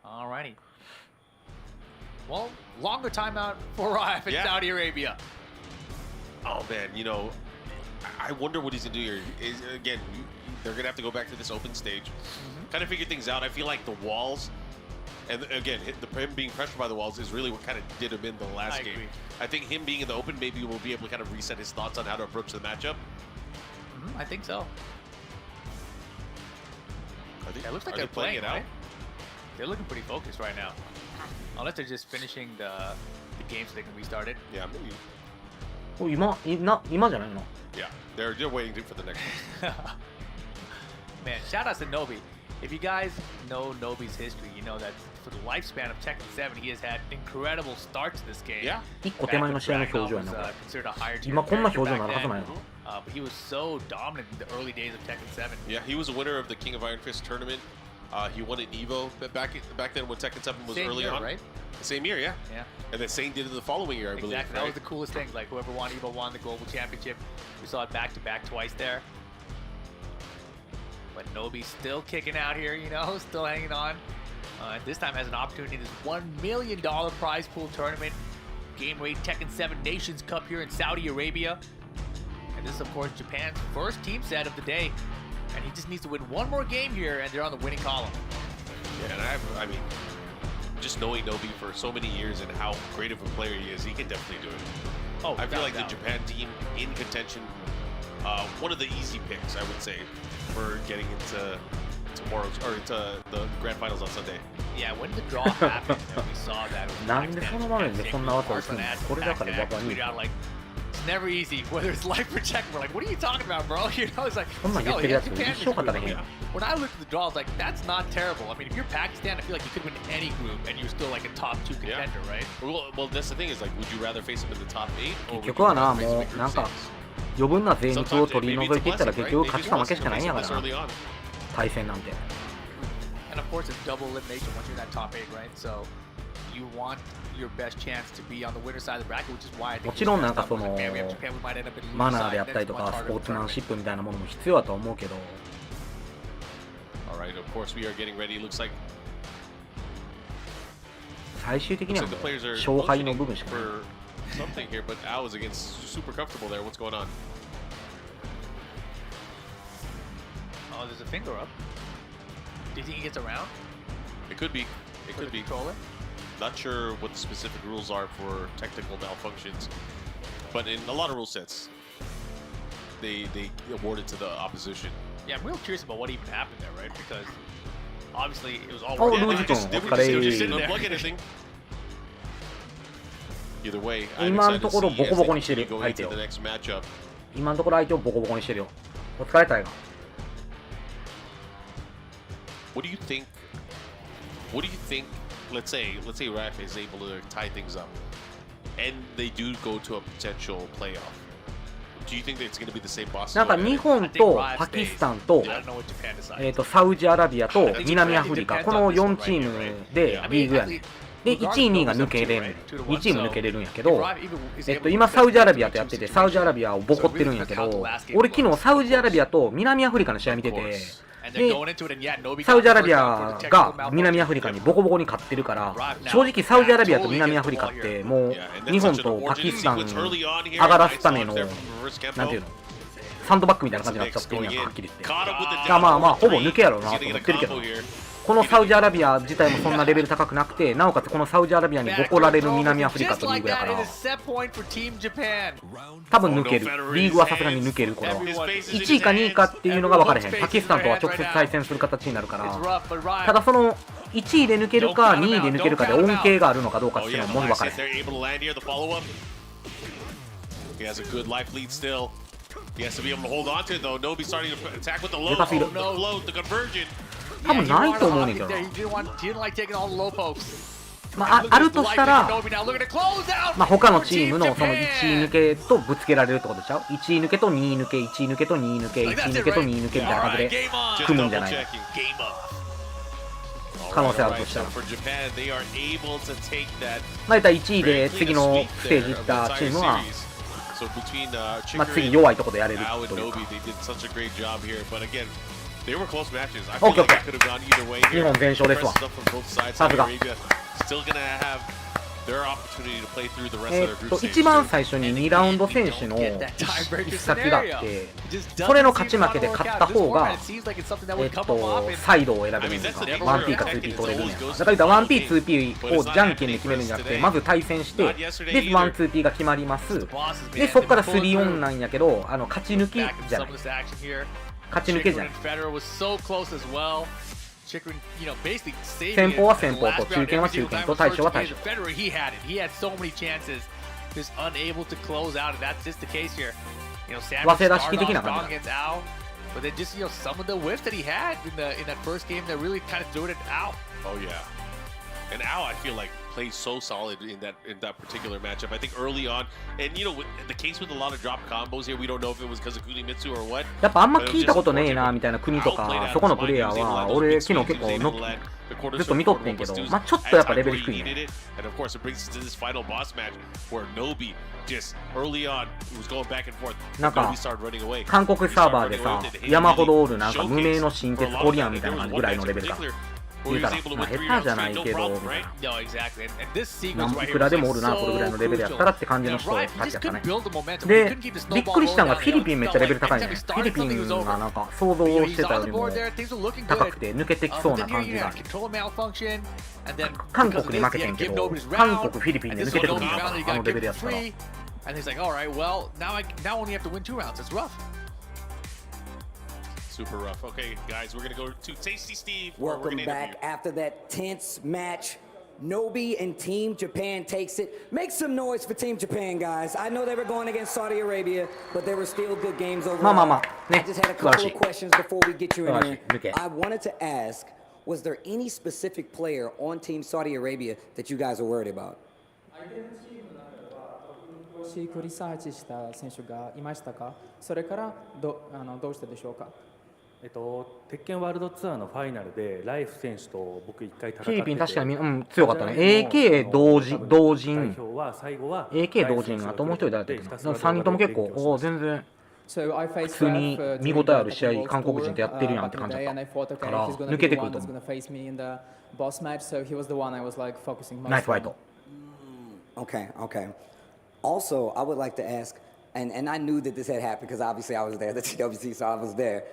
Alrighty. Well, longer timeout for Rife in Yeah. Saudi Arabia. Oh, man, I wonder what he's going to do here. Again, they're going to have to go back to this open stage. Kind of figure things out. I feel like the walls, and again, him being pressured by the walls is really what kind of did him in the last I game. agree. I think him being in the open maybe will be able to kind of reset his thoughts on how to approach the matchup. I think so. I think, Yeah, it looks like are they're they playing it out? right? They're looking pretty focused right now. Unless they're just finishing the game so they can restart it. Yeah, maybe. お今じゃないの Yeah, they're waiting for the next one. Man, shout out to Nobi. If you guys know Nobi's history, you know that for the lifespan of Tekken 7, he has had incredible starts to this game. Yeah. 1個手前の試合の表情や was なこれ considered a higher tier 今こんな character 表情にな back るはず then. ないの But he was so dominant in the early days of Tekken 7. Yeah, he was a winner of the King of Iron Fist tournament. He won at Evo back then when Tekken 7 was Same early year, on. right? The same year, yeah. Yeah. And then Sane did it the following year, I believe. Exactly. That right? was the coolest thing. Like whoever won Evo won the global championship. We saw it back to back twice there. But Nobi's still kicking out here, still hanging on. And this time has an opportunity in this $1 million prize pool tournament. Game rate Tekken 7 Nations Cup here in Saudi Arabia. And this is, of course, Japan's first team set of the day. And he just needs to win one more game here, and they're on the winning column. Yeah, and I mean, just knowing Nobi for so many years and how great of a player he is, he can definitely do it. Oh, I feel without like the doubt. Japan team in contention, one of the easy picks, I would say, for getting into tomorrow's or into the grand finals on Sunday. Yeah, when the draw happened, and we saw that. It was なんでその場面でそんな技をするのこれだからバカに tweeted out like, it's never easy, whether it's life or check. We're like, what are you talking about, bro? It's like, そんなん言ってるやつ一生勝たれへんやん when I looked at the draw, I was like, that's not terrible. I mean, if you're Pakistan, I feel like you could win any group, and you're still like a top 2 Yeah. contender, right? Well, that's the thing is like, would you rather face him in the top 8 or would 結 you 局はな rather face him も in う group なんか six? 余分な贅肉を Sometimes 取り maybe 除 it's いていったら a 結 blessing, 局 right? 勝 Maybe ちか he 負けしかないんや wants から to な early on. 対戦なんて And of course, it's double elimination once you're in that top 8, right? So you want your best chance to be on the winner side of the bracket, which is why I think もちろんなんかそ it's の messed up. Man, we have Japan, we might end up in the マ loser ナー side, であった then り it's と much かス harder ポ to ーツマン tournament. シップみたいなものも必要だと思うけど All right, of course we are getting ready. Looks like 最終的に looks は like も the う players are 勝敗の motioning 部分しかない for something here, but Al is again super comfortable there. What's going on? Oh, there's a finger up. Do you think he gets around It could be. It for the could be. controller? Not sure what the specific rules are for technical malfunctions, but in a lot of rule sets, they award it to the opposition. Yeah, I'm real curious about what even happened there, right? Because obviously it was all Oh, working. Luigi they just, Tom, they okay. just didn't There. unplug anything. Either way, I'm 今の excited と to ころ see ボ as コボ they コにしてる continue going 相手 into を the next matchup. 今のところ相手をボコボコにしてるよお疲れたいが What do you think? What do you think let's say Raf is able to tie things up, and they do go to a potential playoff. Do you think that it's going to be the same boss? なんか日本とパキスタンと、サウジアラビアと南アフリカ、この4チームでリーグやねん。で、1位、2位が抜けれん、2チーム抜けれるんやけど、今、サウジアラビアとやってて、サウジアラビアをボコってるんやけど、俺、昨日サウジアラビアと南アフリカの試合見てて、で、サウジアラビアが南アフリカにボコボコに勝ってるから、正直、サウジアラビアと南アフリカって、もう日本とパキスタンに上がらすための、なんていうの、サンドバッグみたいな感じになっちゃってるんやんか、はっきり言って。まあまあ、ほぼ抜けやろうなと思ってるけど。このサウジアラビア自体もそんなレベル高くなくて、なおかつこのサウジアラビアにボコられる南アフリカとリーグやから、多分抜ける。リーグはさすがに抜ける、これは。1位か2位かっていうのが分かれへん。パキスタンとは直接対戦する形になるから、ただその1位で抜けるか2位で抜けるかで恩恵があるのかどうかっていうのはもう分かれへん。多分ないと思うねんけどな。まあ、あるとしたら、まあ、他のチームのその1位抜けとぶつけられるってことでしょ。1位抜けと2位抜け、1位抜けと2位抜け、1位抜けと2位抜けみたいな感じで組むんじゃないの。可能性あるとしたら。まあ、大体1位で次のステージ行ったチームは、まあ、次弱いところでやれるというか。オッケーオッケー。日本全勝ですわ。さすが。一番最初に2ラウンド選手の必殺があって、それの勝ち負けで勝った方が、サイドを選べるんですか、1P か 2P 取れるんや。だから 1P、2P をじゃんけんで決めるんじゃなくて、まず対戦して、で、1、2P が決まります。で、そこから3オンなんやけど、勝ち抜きじゃない。勝ち抜けじゃない。先鋒は先鋒と、中堅は中堅と、大将は大将。早稲田式的な感じだ。But then just some of the whiffs that he had in that first game that really kind of threw it out. Oh yeah. And Al, I feel like plays so solid in that particular matchup. I think early on, and the case with a lot of drop combos here, we don't know if it was because of Kunimitsu or what. やっぱあんま聞いたことねえなみたいな国とか、そこのプレイヤーは俺昨日結構ずっと見とってんけど、まあちょっとやっぱレベル低いね。And of course, it brings us to this final boss match where Nobi just early on was going back and forth. なんか韓国サーバーでさ、山ほどおるなんか無名の新鉄コリアンみたいなぐらいのレベルか。言うたら、まあ、下手じゃないけど、いくらでもおるな、これぐらいのレベルやったらって感じの人たちやったね。で、びっくりしたのがフィリピンめっちゃレベル高いね。フィリピンがなんか想像してたよりも高くて抜けてきそうな感じが。韓国に負けてんけど、韓国、フィリピンで抜けてくるんだから、あのレベルやったら。Super rough. Okay, guys, we're going to go to Tasty Steve. Welcome back after that tense match. Nobi and Team Japan takes it. Make some noise for Team Japan, guys. I know they were going against Saudi Arabia, but there were still good games overall. I just had a couple of questions before we get you in here. I wanted to ask, was there any specific player on Team Saudi Arabia that you guys are worried about? リサーチした選手がいましたか？それからどうしてでしょうか？鉄拳ワールドツアーのファイナルでライフ選手と僕一回戦ってて、フィリピン確かに、強かったね。AK 同人 AK 同人あともう一人誰だったっけな。3人とも結構全然普通に見応えある試合韓国人とやってるやんって感じだったから抜けてくると思う。ナイスファイト。Okay. Also, I would like to ask, and I knew that this had happened because obviously I was there, the TWC, so I was there.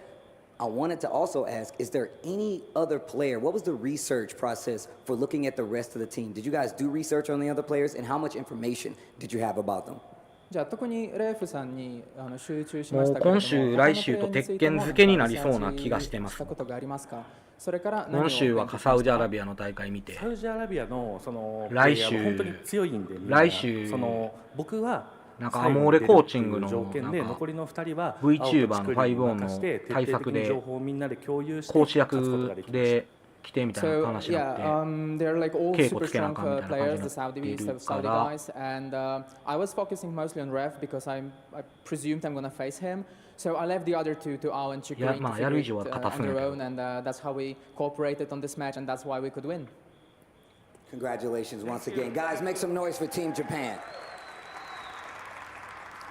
I wanted to also ask, is there any other player? What was the research process for looking at the rest of the team? Did you guys do research on the other players, and how much information did you have about them? じゃあ特にレイフさんに集中しましたけども、もう今週、来週と鉄拳漬けになりそうな気がしてます。今週はサウジアラビアの大会見て、サウジアラビアのその来週本当に強いんで、来週その僕はなんかアモーレコーチングの条件で残りの2人は VTuber の5オンの対策でコーチ役で来てみたいな So 話にな yeah, って、 they're like all 稽古 super つけなあ strong かんみたいな感 players, じ the になってい Saudi るか Saudi ら、 guys, and I was focusing mostly on Rev because I presumed I'm gonna face him. So I left the other two to Ao and Chikuri to まあ figure やる以 it 上は勝たすん on や their けど own, and that's how we cooperated on this match, and that's why we could win. Congratulations once again. Guys, make some noise for Team Japan.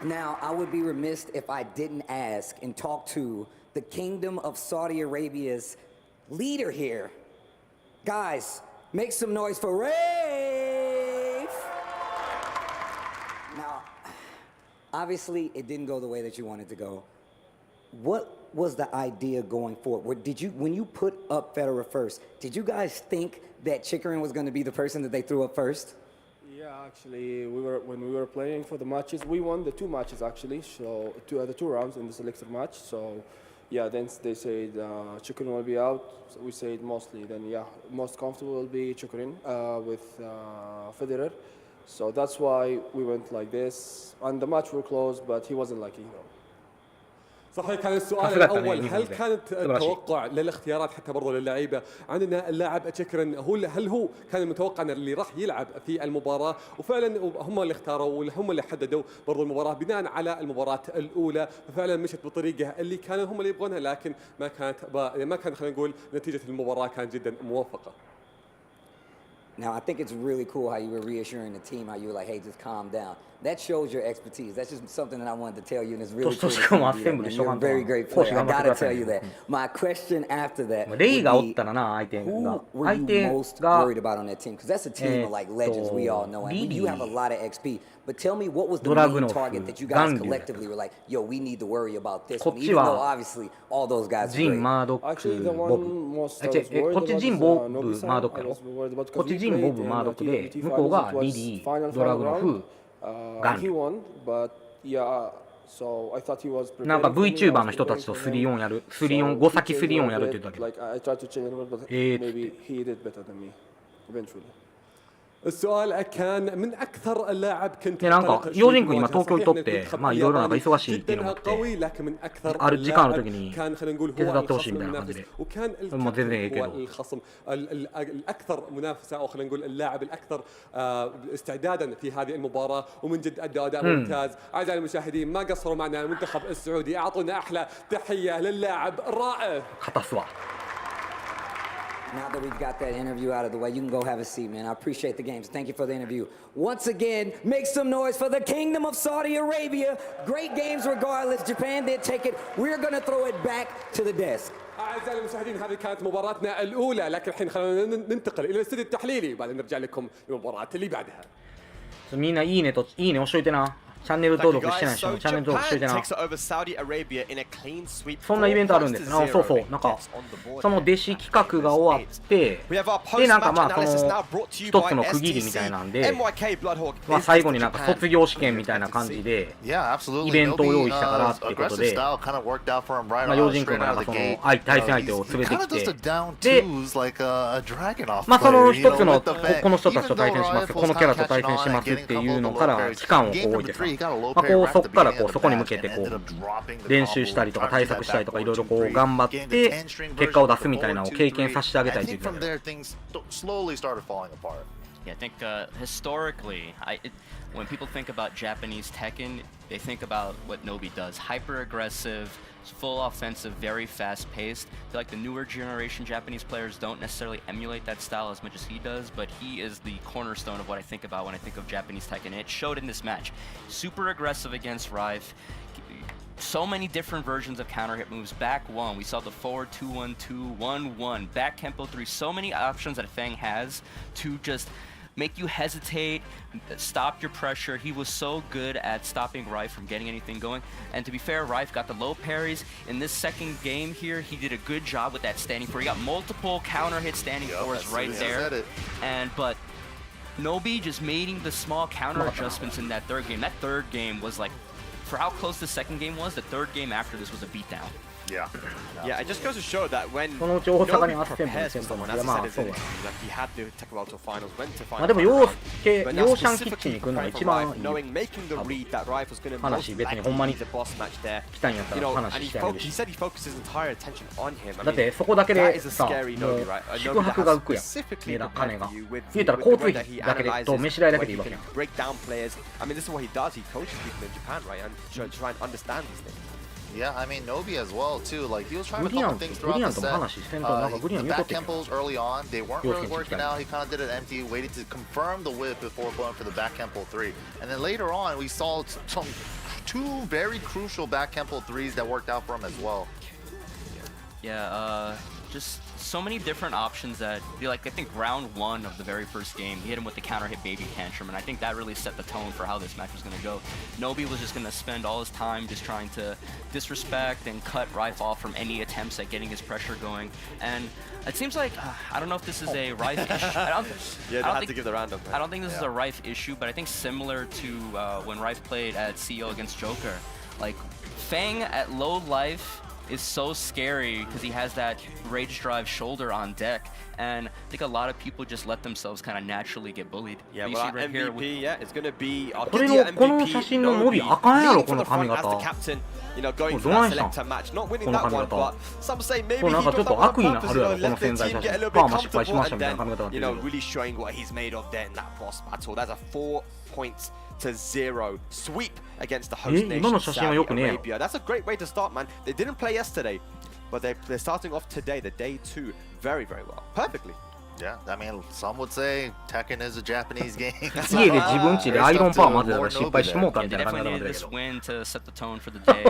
Now, I would be remiss if I didn't ask and talk to the Kingdom of Saudi Arabia's leader here. Guys, make some noise for Rafe. Now, obviously, it didn't go the way that you wanted to go. What was the idea going forward? When you put up Federer first, did you guys think that Chikarin was going to be the person that they threw up first? Yeah, actually, when we were playing for the matches, we won the 2 matches actually. So the 2 rounds in the selector match. So yeah, then they said Chikarin will be out. So we said mostly. Then yeah, most comfortable will be Chikarin with Federer. So that's why we went like this. And the match were close, but he wasn't lucky. صحيح. كان السؤال الاول هل كانت التوقع للاختيارات حتى برضو للعيبه عن ان اللاعب تشيكرن هل هو كان المتوقع ان اللي راح يلعب في المباراه، وفعلا هم اللي اختاروا وهم اللي حددوا برضو المباراه بناء على المباراه الاولى، ففعلا مشت بالطريقه اللي كانوا هم اللي يبغونها، لكن ما كان خلينا نقول نتيجه المباراه كانت جدا موفقه. Now, I think it's really cool how you were reassuring the team, how you were like, hey, just calm down. That shows your expertise. That's just something that I wanted to tell you, and it's really cool to see you do that, man. You're a very great player. I gotta tell you that. My question after that would be, who were you most worried about on that team? Because that's a team of like legends we all know, and you have a lot of XP. But tell me, what was the main target that you guys collectively were like, yo, we need to worry about this one, even though obviously all those guys are great. Actually, the one most I was worried about is Nobi-san. I was worried about because he played in the T5 final round. He won, but yeah, so I thought he was prepared. なんか VTuber の人たちと3-4やる、3-4、5先3-4やるって言ったけど。 Like I tried to change a little bit, but maybe he did better than me eventually. السؤال كان من اكثر اللاعب كنت でなんかヨージン君今東京にとってまあいろいろなんか忙しいっていうのもあってある時間の時に手伝ってほしいみたいな感じでもう全然ええけど الخصم الاكثر منافسه او خلينا نقول اللاعب الاكثر استعدادا في هذه المباراه ومن جد اداء ممتاز. اعزائي المشاهدين ما قصروا معنا المنتخب السعودي اعطونا احلى تحيه للاعب الرائع. Now that we've got that interview out of the way, you can go have a seat, man. I appreciate the games. Thank you for the interview. Once again, make some noise for the Kingdom of Saudi Arabia. Great games regardless. Japan did take it. We're going to throw it back to the desk. أعزائي المشاهدين هذه كانت مباراتنا الأولى، لكن الحين خلونا ننتقل إلى الاستوديو التحليلي وبعدين نرجع لكم المباراة اللي بعدها. みんないいね押しといてな。チャンネル登録してない人もチャンネル登録しておいてな。そんなイベントあるんですな。そうそう。なんかその弟子企画が終わって、でなんかまあその一つの区切りみたいなんで、まあ最後になんか卒業試験みたいな感じでイベントを用意したからってことで、まあ陽人君がなんかその対戦相手を連れてきて、で、まあその一つのこの人たちと対戦します、このキャラと対戦しますっていうのから期間をこう置いてさ。まあこうそこからこうそこに向けてこう練習したりとか対策したりとかいろいろこう頑張って結果を出すみたいなのを経験させてあげたいという。Yeah, I think historically, when people think about Japanese Tekken, they think about what Nobi does. Hyper-aggressive, full offensive, very fast-paced. I feel like the newer generation Japanese players don't necessarily emulate that style as much as he does, but he is the cornerstone of what I think about when I think of Japanese Tekken. And it showed in this match. Super aggressive against Rive. So many different versions of counter hit moves. Back one, we saw the forward 2-1, 2-1-1. Back Kempo 3. So many options that Fang has to just make you hesitate, stop your pressure. He was so good at stopping Rife from getting anything going. And to be fair, Rife got the low parries. In this second game here, he did a good job with that standing four. He got multiple counter hit standing fours right there. But Nobi just making the small counter adjustments in that third game. That third game was like, for how close the second game was, the third game after this was a beatdown. Yeah. Yeah, it just goes to show that when そのうち大阪に Nobby アッセンブル prepares 戦 for とも someone, い as や he ま said あ in そう his interview, like he had the Tekken World Tour Finals, went to まあ final でも陽介 But 陽 now シャンキッチンに specifically 来るのが preparing 一 for 番 Rife, knowing making the read that Rife was going to 話 most 別に likely ほんま be に the boss match there. 来たんやった You ら know, 話 and してあげる he し said he focused his entire attention on him. だっ I て mean, そこだけ that で is a さ scary もう Nobby, right? A 宿 Nobby 泊 that が has 浮くやん specifically 値段 prepared 金が for you with 言うたら the 交通 way 費 that he だけで analyzes, と飯代だけ where でいい he わけや can ん break down players. I mean, this is what he does. He coaches people in Japan, right? And try and understand these things. Yeah, I mean, Nobi as well, too. Like, he was trying a Gudian- couple things throughout the Gudian とも set. 話してんとなんか Gudian The 言うとっ back てんけど tempos early on, they weren't really 要件 working out. He kind of did it empty, waited to confirm the whip before going for the back tempo 3. And then later on, we saw some two very crucial back tempo 3s that worked out for him as well. Yeah, just so many different options that, like, I think round one of the very first game, he hit him with the counter hit baby tantrum, and I think that really set the tone for how this match was going to go. Nobby was just going to spend all his time just trying to disrespect and cut Rife off from any attempts at getting his pressure going, and it seems like, I don't know if this is a Rife issue. I don't Had to give the round up. I don't think this is a Rife issue, but I think similar to when Rife played at CEO against Joker, like, Fang at low life is so scary because he has that rage drive shoulder on deck, and I think a lot of people just let themselves kind of naturally get bullied. Yeah, But you well, see right here MVP, with yeah, it's going to be. I'll こ give れ you の MVP. この写真の伸び Nobby あかんやろ leading こ from の the 髪 front as the 型 captain, you know, going これ for どない that したん selector match, not winning この that 髪 one, 型 but some say maybe これ he なんか got ちょっ that と one on 悪意な purpose, あ you るや know, ろこの let the 潜在 team 写 get a 真 little パ bit ーマ失敗しました comfortable, みたい and な髪型 then, が出 you て know, る really showing what he's made of there in that boss battle. That's a 4 points to 0 sweep against the host 今の nation, 写真は Saudi よくねえよ Arabia. That's a great way to start, man. They didn't play yesterday, but they're starting off today, the day 2, very, very well. Perfectly. Yeah, I mean, some would say Tekken is a Japanese game. 家で自分家でアイロンパーマ混ぜたら Lord 失敗してもう Nobi た yeah, み they たいな髪 definitely 型が needed 出る this けど win to set the tone for the day.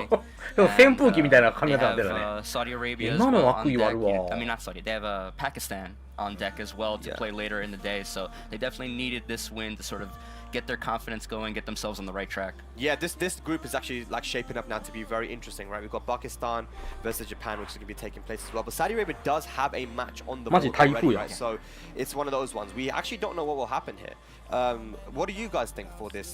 でも扇風機みたいな They 髪型が have 出るね Saudi Arabia as 今の well 悪 on 意はあ deck. るわ I mean, not Saudi. They have Pakistan on deck as well to Yeah. play later in the day. So they definitely needed this win to sort of get their confidence going, get themselves on the right track. Yeah, this group is actually like shaping up now to be very interesting, right? We've got Pakistan versus Japan, which is going to be taking place as well. But Saudi Arabia does have a match on the board マジ台風 already, やん right? So it's one of those ones. We actually don't know what will happen here. What do you guys think for this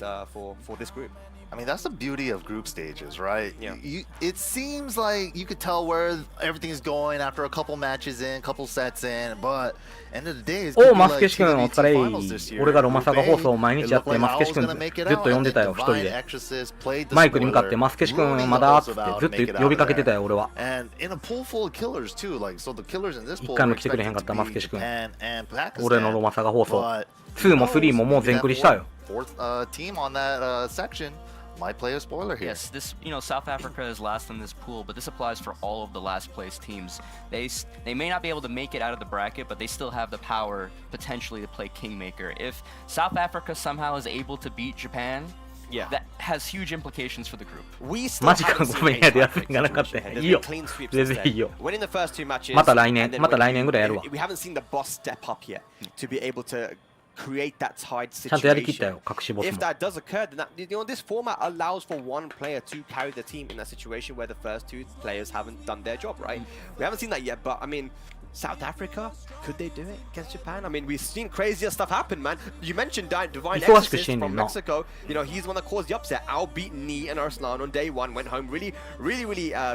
this group? I mean, that's the beauty of group stages, right? Yeah. It seems like you could tell where everything is going after a couple matches in, couple sets in, but end of the day, it's お gonna う be マス like ケシ君お TWT 疲れ finals this year. 俺がロマサガ放送を It 毎日やっ looked て like マスケ I シ was 君 gonna ず make っ it と out, 呼ん and で then たよ一人 Divine で Exorcist played the マイクに向かって spoiler, マスケシ君 ruining ま the だっ hopes て of how ず to っ make it と out 呼び of かけてた there. よ俺は And in a pool full of killers too, like so the killers in this 一 pool 回 were も来てくれへん expected かった to マス be ケシ君 Japan and 俺のロ Pakistan. マサガ放送 But 2も3ももう全クリしたよ fourth team on that section might play a spoiler here. Yes, this, you know, South Africa is last in this pool, but this applies for all of the last place teams. They may not be able to make it out of the bracket, but they still have the power potentially to play Kingmaker. If South Africa somehow is able to beat Japan, Yeah. that has huge implications for the group. We still マジか haven't ごめん seen や a で休 tiebreak みがなかった situation. い There's いよ been clean sweeps 全然 instead. いいよ Winning the first 2 matches. また来年 and then また when 来年ぐらいやるわ we haven't seen the boss step up yet to be able to create that tied ちゃんとやりきったよ situation. 隠しボス If も that does occur, then that, you know, this format allows for one player to carry the team in that situation where the first 2 players haven't done their job, right? We haven't seen that yet, but I mean, South Africa, could they do it against Japan? I mean, we've seen crazier stuff happen, man. You mentioned Divine 忙しく Exorcist してんねん from な Mexico. You know, he's one that caused the upset. Outbeat Knee and Arslan on day 1, went home really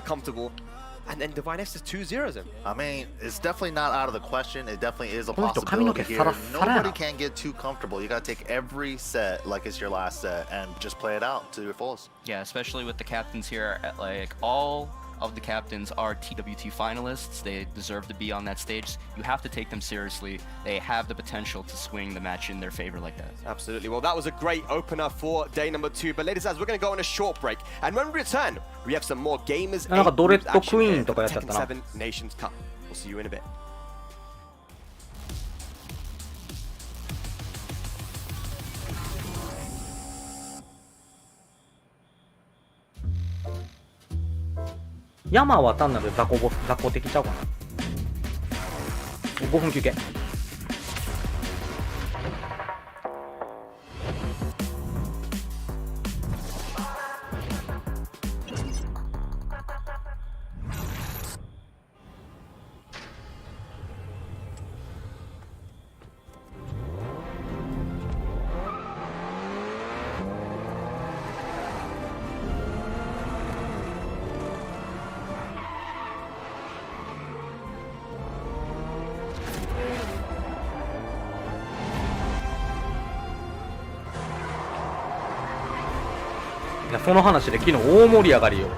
comfortable. And then Divine Exorcist 2-0s him. I mean, it's definitely not out of the question. It definitely is a この人髪の possibility 毛 here. サラッサラやな Nobody can get too comfortable. You gotta take every set like it's your last set and just play it out to your fullest. Yeah, especially with the captains here. Like, all of the captains are TWT finalists. They deserve to be on that stage. You have to take them seriously. They have the potential to swing the match in their favor like that. Absolutely. Well, that was a great opener for day number 2. But ladies and gentlemen, we're going to go on a short break. And when we return, we have some more Gamers なんか 8 ドレッ groups ド action クイー here ンと for か the やっちゃった Tekken な 7 Nations Cup. We'll see you in a bit. 山は単なる雑魚的ちゃうかな5分休憩いやその話で昨日大盛り上がりよ。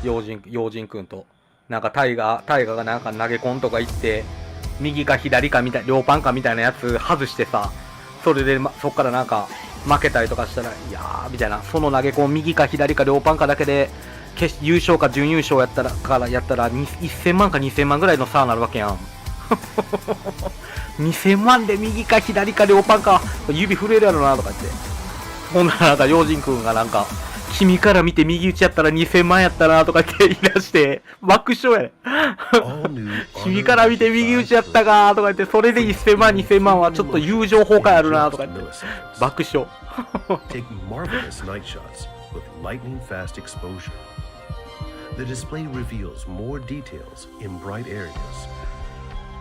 陽人くんとなんかタイガがなんか投げ込んとか言って右か左かみたい両パンかみたいなやつ外してさ、それで、そっからなんか負けたりとかしたら、いやーみたいな、その投げ込ん右か左か両パンかだけで優勝か準優勝やったら1000万か2000万ぐらいの差になるわけやん。2000万で右か左か両パンか指震えるやろなとか言って、ほんならなんか陽人くんがなんか君から見て右打ちやったら2000万やったなとか言って言い出して爆笑やね。君から見て右打ちやったかとか言って、それで1000万2000万はちょっと友情崩壊あるなとか言って爆笑。Take marvelous night shots with lightning fast exposure. The display reveals more details in bright areas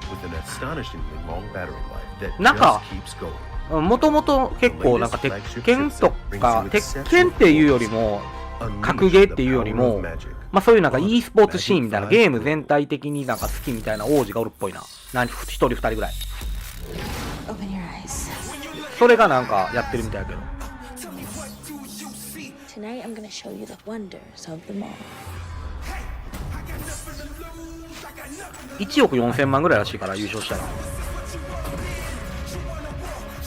with an astonishingly long battery life that just keeps going. もともと結構なんか鉄拳とか鉄拳っていうよりも格ゲーっていうよりも、まあそういうなんか e スポーツシーンみたいなゲーム全体的になんか好きみたいな王子がおるっぽいな。1人2人ぐらい。それがなんかやってるみたいやけど。Tonight I'm gonna show you the wonders of the mall. 1億4000万ぐらいらしいから優勝したら。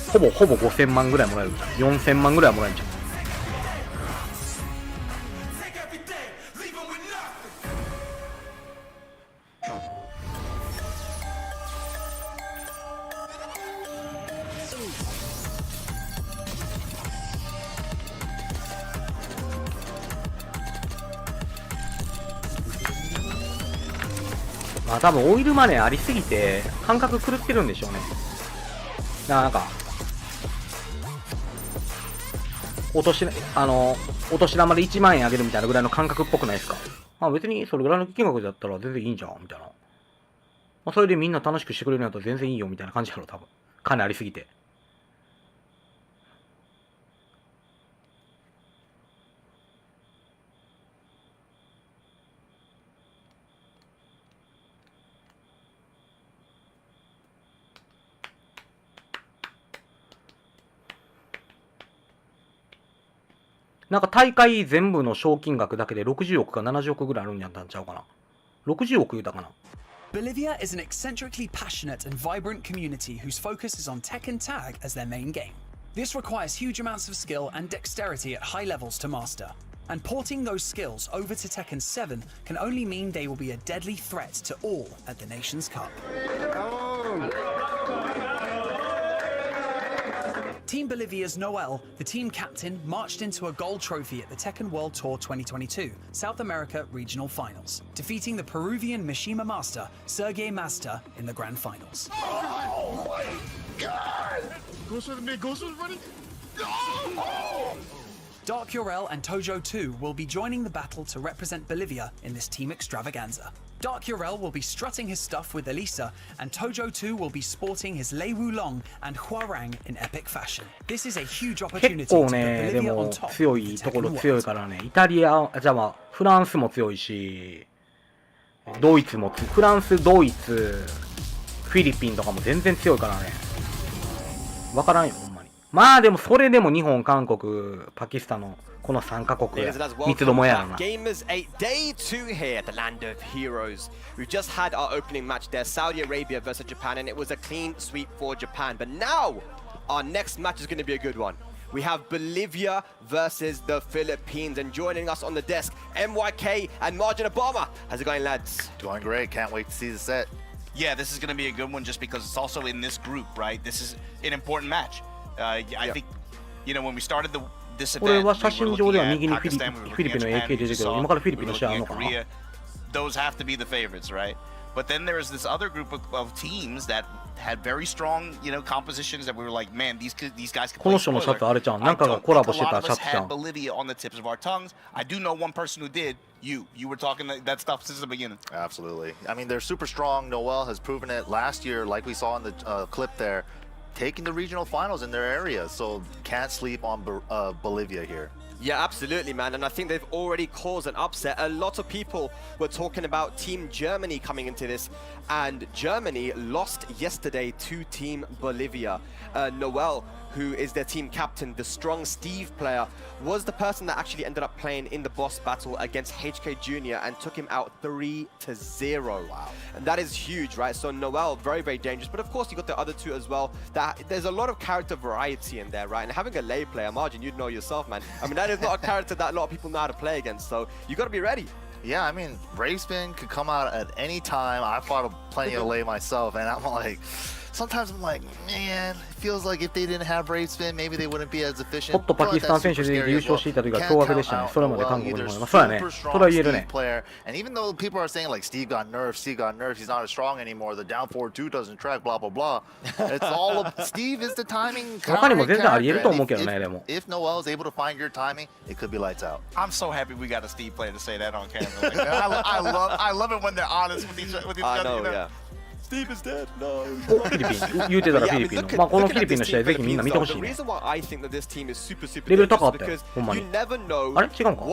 ほぼ5000万ぐらいもらえるんじゃん。4000万ぐらいもらえるんじゃん。まあ多分オイルマネーありすぎて感覚狂ってるんでしょうね。なんかお年玉で1万円あげるみたいなぐらいの感覚っぽくないですか。まあ別にそれぐらいの金額だったら全然いいんじゃんみたいな。まあそれでみんな楽しくしてくれるんだったら全然いいよみたいな感じやろ多分。金ありすぎて。なんか大会全部の賞金額だけで60億か70億ぐらいあるんやったんちゃうかな。60億言うたかな。Bolivia is an eccentrically passionate and vibrant community whose focus is on Tekken Tag as their main game. This requires huge amounts of skill and dexterity at high levels to master, and porting those skills over to Tekken 7 can only mean they will be a deadly threat to all at the Nations Cup. Team Bolivia's Noel, the team captain, marched into a gold trophy at the Tekken World Tour 2022 South America Regional Finals, defeating the Peruvian Mishima master, Sergey Mazda, in the Grand Finals. Oh my god! Goes with me, buddy! Oh! Dark Urel and Tojo 2 will be joining the battle to represent Bolivia in this team extravaganza. Dark Urel will be strutting his stuff with Elisa, and Tojo 2 will be sporting his Lei Wulong and Huarang in epic fashion. This is a huge opportunity 結構 to ね、 put で Bolivia も on top 強 of い the ところ Tekken 強い world. からね、イタリア、じゃあまあ、フランスも強いし、ドイツも、フランス、ドイツ、フィリピンとかも全然強いからね。わからんよ、ほんまに。まあでも、それでも日本、韓国、パキスタンのこの3カ国、三つどもえやろな。 Gamers 8 Day 2 here at the Land of Heroes. We've just had our opening match there, Saudi Arabia versus Japan, and it was a clean sweep for Japan. But now, our next match is going to be a good one. We have Bolivia versus the Philippines, and joining us on the desk, MYK and Margin Obama. How's it going, lads? Doing great. Can't wait to see the set. Yeah, this is going to be a good one just because it's also in this group, right? This is an important match. I think, you know, when we started this これ event, は写真上では右に Pakistan, フィ we リ were ピンの looking at AK 出て Japan, るけど、 we 今からフィリ saw- ピンの we 試合 were ある looking の at かな。 Korea. Those have to be the favorites, right? But then there was this other group of teams that had very strong, you know, compositions that we were like, man, these guys can こ play の人のシャ spoiler. ツあれじゃん。 I なんかが don't コラ think ボ a して lot た of シャ us ツじゃ had ん。 Bolivia on the tips of our tongues. I do know one person who did. You were talking that stuff since the beginning. Absolutely. I mean, they're super strong. Noel has proven it last year, like we saw in the clip there, taking the regional finals in their area. So can't sleep on Bolivia here. Yeah, absolutely, man. And I think they've already caused an upset. A lot of people were talking about Team Germany coming into this. and Germany lost yesterday to Team Bolivia. Noel, who is their team captain, the strong Steve player, was the person that actually ended up playing in the boss battle against HK Jr. and took him out 3-0. Wow. And that is huge, right? So Noel, very, very dangerous. But of course, you got the other two as well. There's a lot of character variety in there, right? And having a lay player, Margin, you'd know yourself, man. I mean, that is not a character that a lot of people know how to play against. So you got to be ready. Yeah, I mean, Bravespin could come out at any time. I fought plenty of lay myself, and I'm like, sometimes I'm like, man, it feels like if they didn't have Bravespin, maybe they wouldn't be as efficient. ホットパキスタン選手で優勝していた時は驚愕でしたね。それまで韓国にもいます。そうやね。それは言えるね。And even though people are saying like Steve got nerfed, he's not as strong anymore, the down forward 2 doesn't track, blah blah blah. It's all Steve is the timing. 他にも全然ありえると思うけどね、でも。If Noel is able to find your timing, it could be lights out. I'm so happy we got a Steve player to say that on camera. Like, I love it when they're honest with each other. I know, yeah. Steve is dead. No. フィリピン言うてたらフィリピンの。まあこのフィリピンの試合ぜひみんな見てほしいね。レベル高かったよ。ほんまに。あれ違うんか。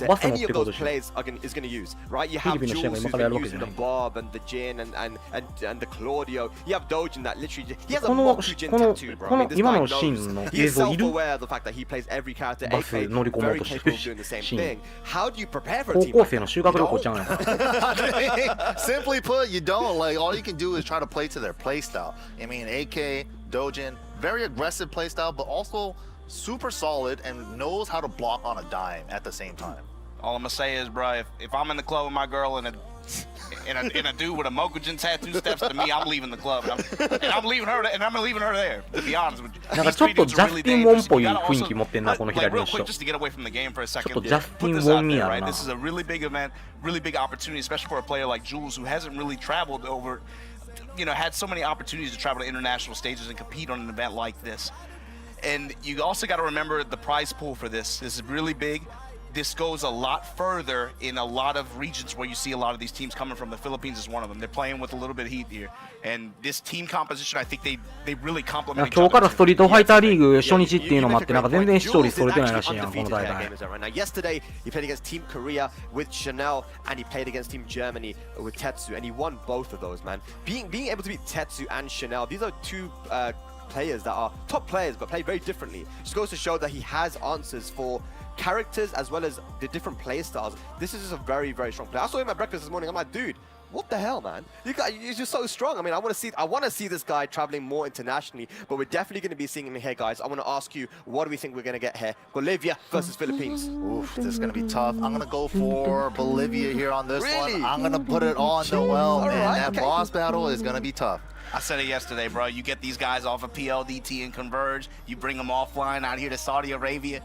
バス持ってることでしょ。フィリピンの試合が今からやるわけじゃない。この今のシーンの映像いる？バス乗り込もうとしてるシーン。高校生の修学旅行ちゃうんやから。Simply put, you don't. Like all you can do is try to play to their play style. I mean, AK, Dojin, very aggressive play style, but also super solid and knows how to block on a dime at the same time. All I'm gonna say is, bro, if I'm in the club with my girl and a dude with a Mokujin tattoo steps to me, I'm leaving the club. And I'm leaving her there, to be honest with you. なんかちょっとジャスティン・ウォンっぽい雰囲気持ってんな、この左の人。ちょっと just to get away from the game for a second. ジャスティン・ウォンミやな。 This is a really big event, really big opportunity, especially for a player like Jules who hasn't really traveled over, had so many opportunities to travel to international stages and compete on an event like this. And you also got to remember the prize pool for this. This is really big. This goes a lot further in a lot of regions where you see a lot of these teams coming from. The Philippines is one of them. They're playing with a little bit of heat here. And this team composition, I think they really complement each other. 今日からストリートファイターリーグ初日っていうのもあって、なんか全然視聴率取れてないらしいやん、この大会。Yesterday, he played against Team Korea with Chanel, and he played against Team Germany with Tetsu, and he won both of those, man. Being able to beat Tetsu and Chanel, these are two players that are top players, but play very differently. Just goes to show that he has answers for characters as well as the different play styles. This is just a very, very strong player. I saw him at breakfast this morning. I'm like, dude, what the hell, man? You're just so strong. I mean, I want to see this guy traveling more internationally, but we're definitely going to be seeing him here, guys. I want to ask you, what do we think we're going to get here? Bolivia versus Philippines. Oof, this is going to be tough. I'm going to go for Bolivia here on this one. I'm going to put it on Noel, man. That boss battle is going to be tough. I said it yesterday, bro. You get these guys off of PLDT and Converge. You bring them offline out here to Saudi Arabia.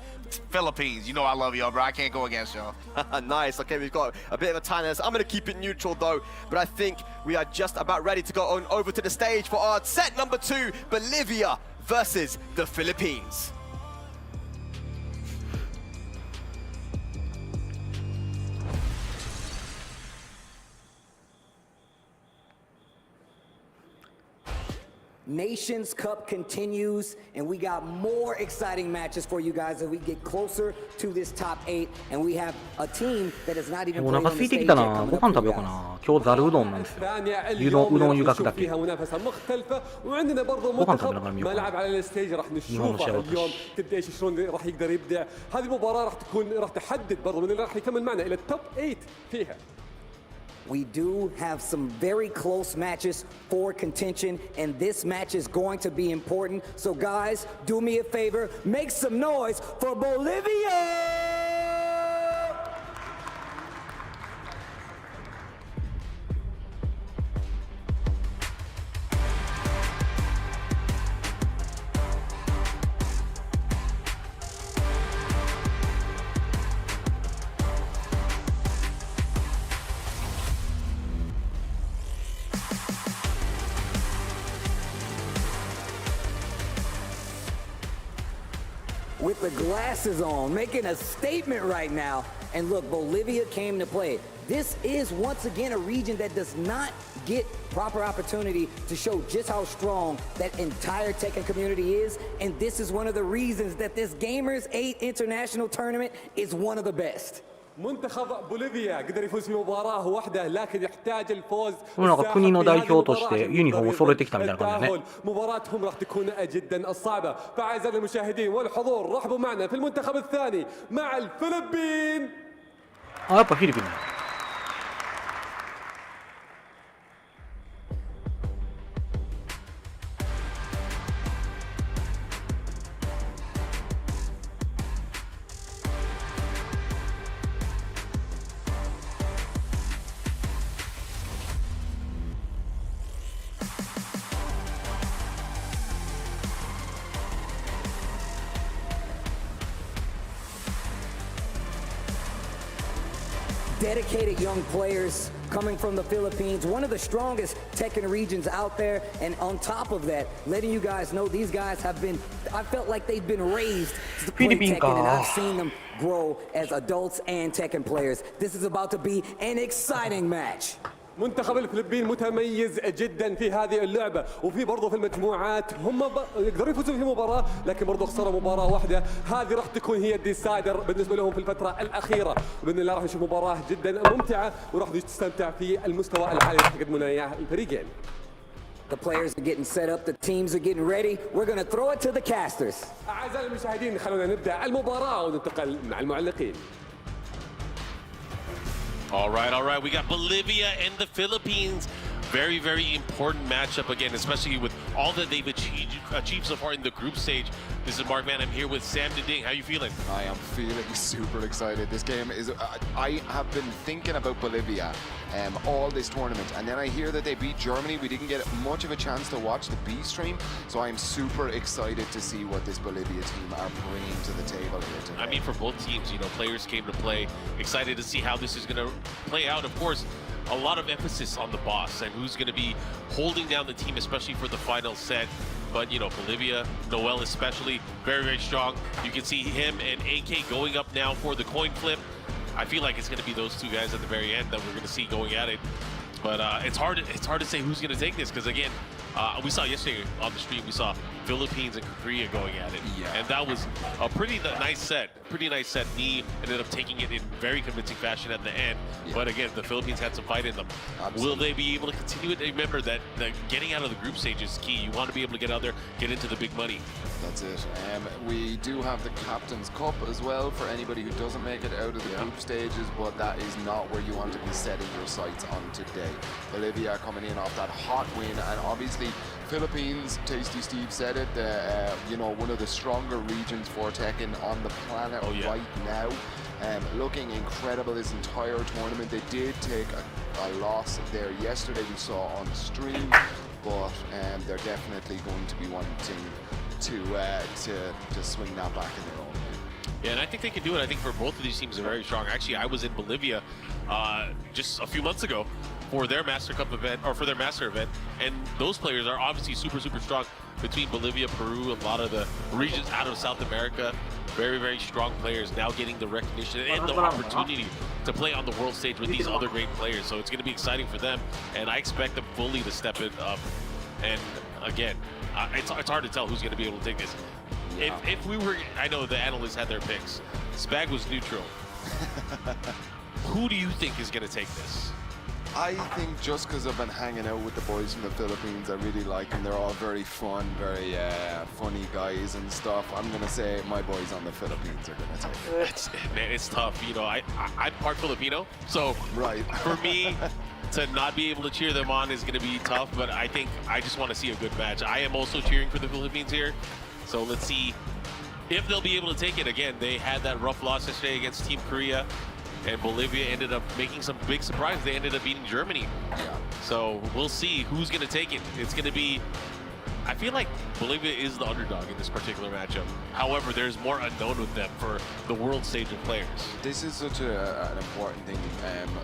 Philippines, you know I love y'all, bro. I can't go against y'all. Nice. Okay, we've got a bit of a time on this. I'm going to keep it neutral, though. But I think we are just about ready to go on over to the stage for our set number 2, Bolivia versus the Philippines. Nations Cup continues, and we got more exciting matches for you guys as we get closer to this top 8, and we have a team that is not even playing on the stage yet. ご飯食べようかな。今日ざるうどんなんですよ。うどん湯がくだけ。ご飯食べながら見ようかな。日本の試合اليوم قديش شلون راح يقدر يبدع. هذه المباراة راح تحدد برضه من اللي راح يكمل معنا إلى التوب 8 فيها. We do have some very close matches for contention, and this match is going to be important. So guys, do me a favor, make some noise for Bolivia! With the glasses on, making a statement right now. And look, Bolivia came to play. This is once again a region that does not get proper opportunity to show just how strong that entire Tekken community is. And this is one of the reasons that this Gamers 8 International Tournament is one of the best. منتخب بوليفيا قدر يفوز في مباراة واحدة لكن يحتاج الفوز. なんか国の代表としてユニフォームを揃えてきたみたいな感じだね。 مباراتهم راح تكون جدا صعبة. فأعزائي المشاهدين والحضور رحبوا معنا في المنتخب الثاني مع الفلبين. あ、やっぱフィリピンだ。 Dedicated young players coming from the Philippines, one of the strongest Tekken regions out there, and on top of that, letting you guys know these guys have been, I felt like they've been raised to play Tekken, and I've seen them grow as adults and Tekken players. This is about to be an exciting match. منتخب الفلبين متميز جدا في هذه اللعبة، وفي برضه في المجموعات هم يقدروا يفوزوا في مباراة، لكن برضه خسروا مباراة واحدة. هذه راح تكون هي الديسايدر بالنسبة لهم في الفترة الأخيرة. بإذن الله راح نشوف مباراة جدا ممتعة وراح نستمتع في المستوى العالي اللي يقدمون إياه الفريقين. The players are getting set up, the teams are getting ready. We're going to throw it to the casters. أعزائي المشاهدين خلونا نبدأ المباراة وننتقل مع المعلقين. All right. We got Bolivia and the Philippines. Very, very important matchup again, especially with all that they've achieved so far in the group stage. This is Mark Man. I'm here with Sam Ding. How you feeling? I am feeling super excited. This game is. I have been thinking about Bolivia all this tournament, and then I hear that they beat Germany. We didn't get much of a chance to watch the B stream, so I'm super excited to see what this Bolivia team are bringing to the table here today. I mean, for both teams, players came to play. Excited to see how this is going to play out. Of course, a lot of emphasis on the boss and who's going to be holding down the team, especially for the final set. But, Bolivia, Noel especially, very, very strong. You can see him and AK going up now for the coin flip. I feel like it's going to be those two guys at the very end that we're going to see going at it. But it's hard to say who's going to take this because, again, we saw yesterday on the stream, we saw Philippines and Korea going at it. Yeah. And that was a pretty nice set. Nee ended up taking it in very convincing fashion at the end. Yeah. But again, the Philippines had some fight in them. Absolutely. Will they be able to continue it? Remember that getting out of the group stage is key. You want to be able to get out there, get into the big money. That's it. We do have the Captain's Cup as well for anybody who doesn't make it out of the group stages, but that is not where you want to be setting your sights on today. Bolivia coming in off that hot win, and obviously Philippines, Tasty Steve said it, one of the stronger regions for Tekken on the planet right now. Looking incredible this entire tournament. They did take a loss there yesterday, we saw on stream, but they're definitely going to be wanting to swing that back in their own way. Yeah, and I think they can do it. I think for both of these teams, they're very strong. Actually, I was in Bolivia just a few months ago for their Master Cup event, or for their Master event, and those players are obviously super, super strong between Bolivia, Peru, a lot of the regions out of South America. Very, very strong players now getting the recognition and the opportunity to play on the world stage with these other great players. So it's going to be exciting for them, and I expect them fully to step it up. And again, it's hard to tell who's going to be able to take this. Yeah. If we were, I know the analysts had their picks. Spag was neutral. Who do you think is going to take this? I think just because I've been hanging out with the boys from the Philippines, I really like them. They're all very fun, very funny guys and stuff. I'm going to say my boys on the Philippines are going to take it. Man, it's tough. I'm part Filipino, so for me to not be able to cheer them on is going to be tough, but I think I just want to see a good match. I am also cheering for the Philippines here, so let's see if they'll be able to take it. Again, they had that rough loss yesterday against Team Korea. And Bolivia ended up making some big surprises. They ended up beating Germany. Yeah. So we'll see who's going to take it. It's going to be, I feel like Bolivia is the underdog in this particular matchup. However, there's more unknown with them for the world stage of players. This is such an important thing.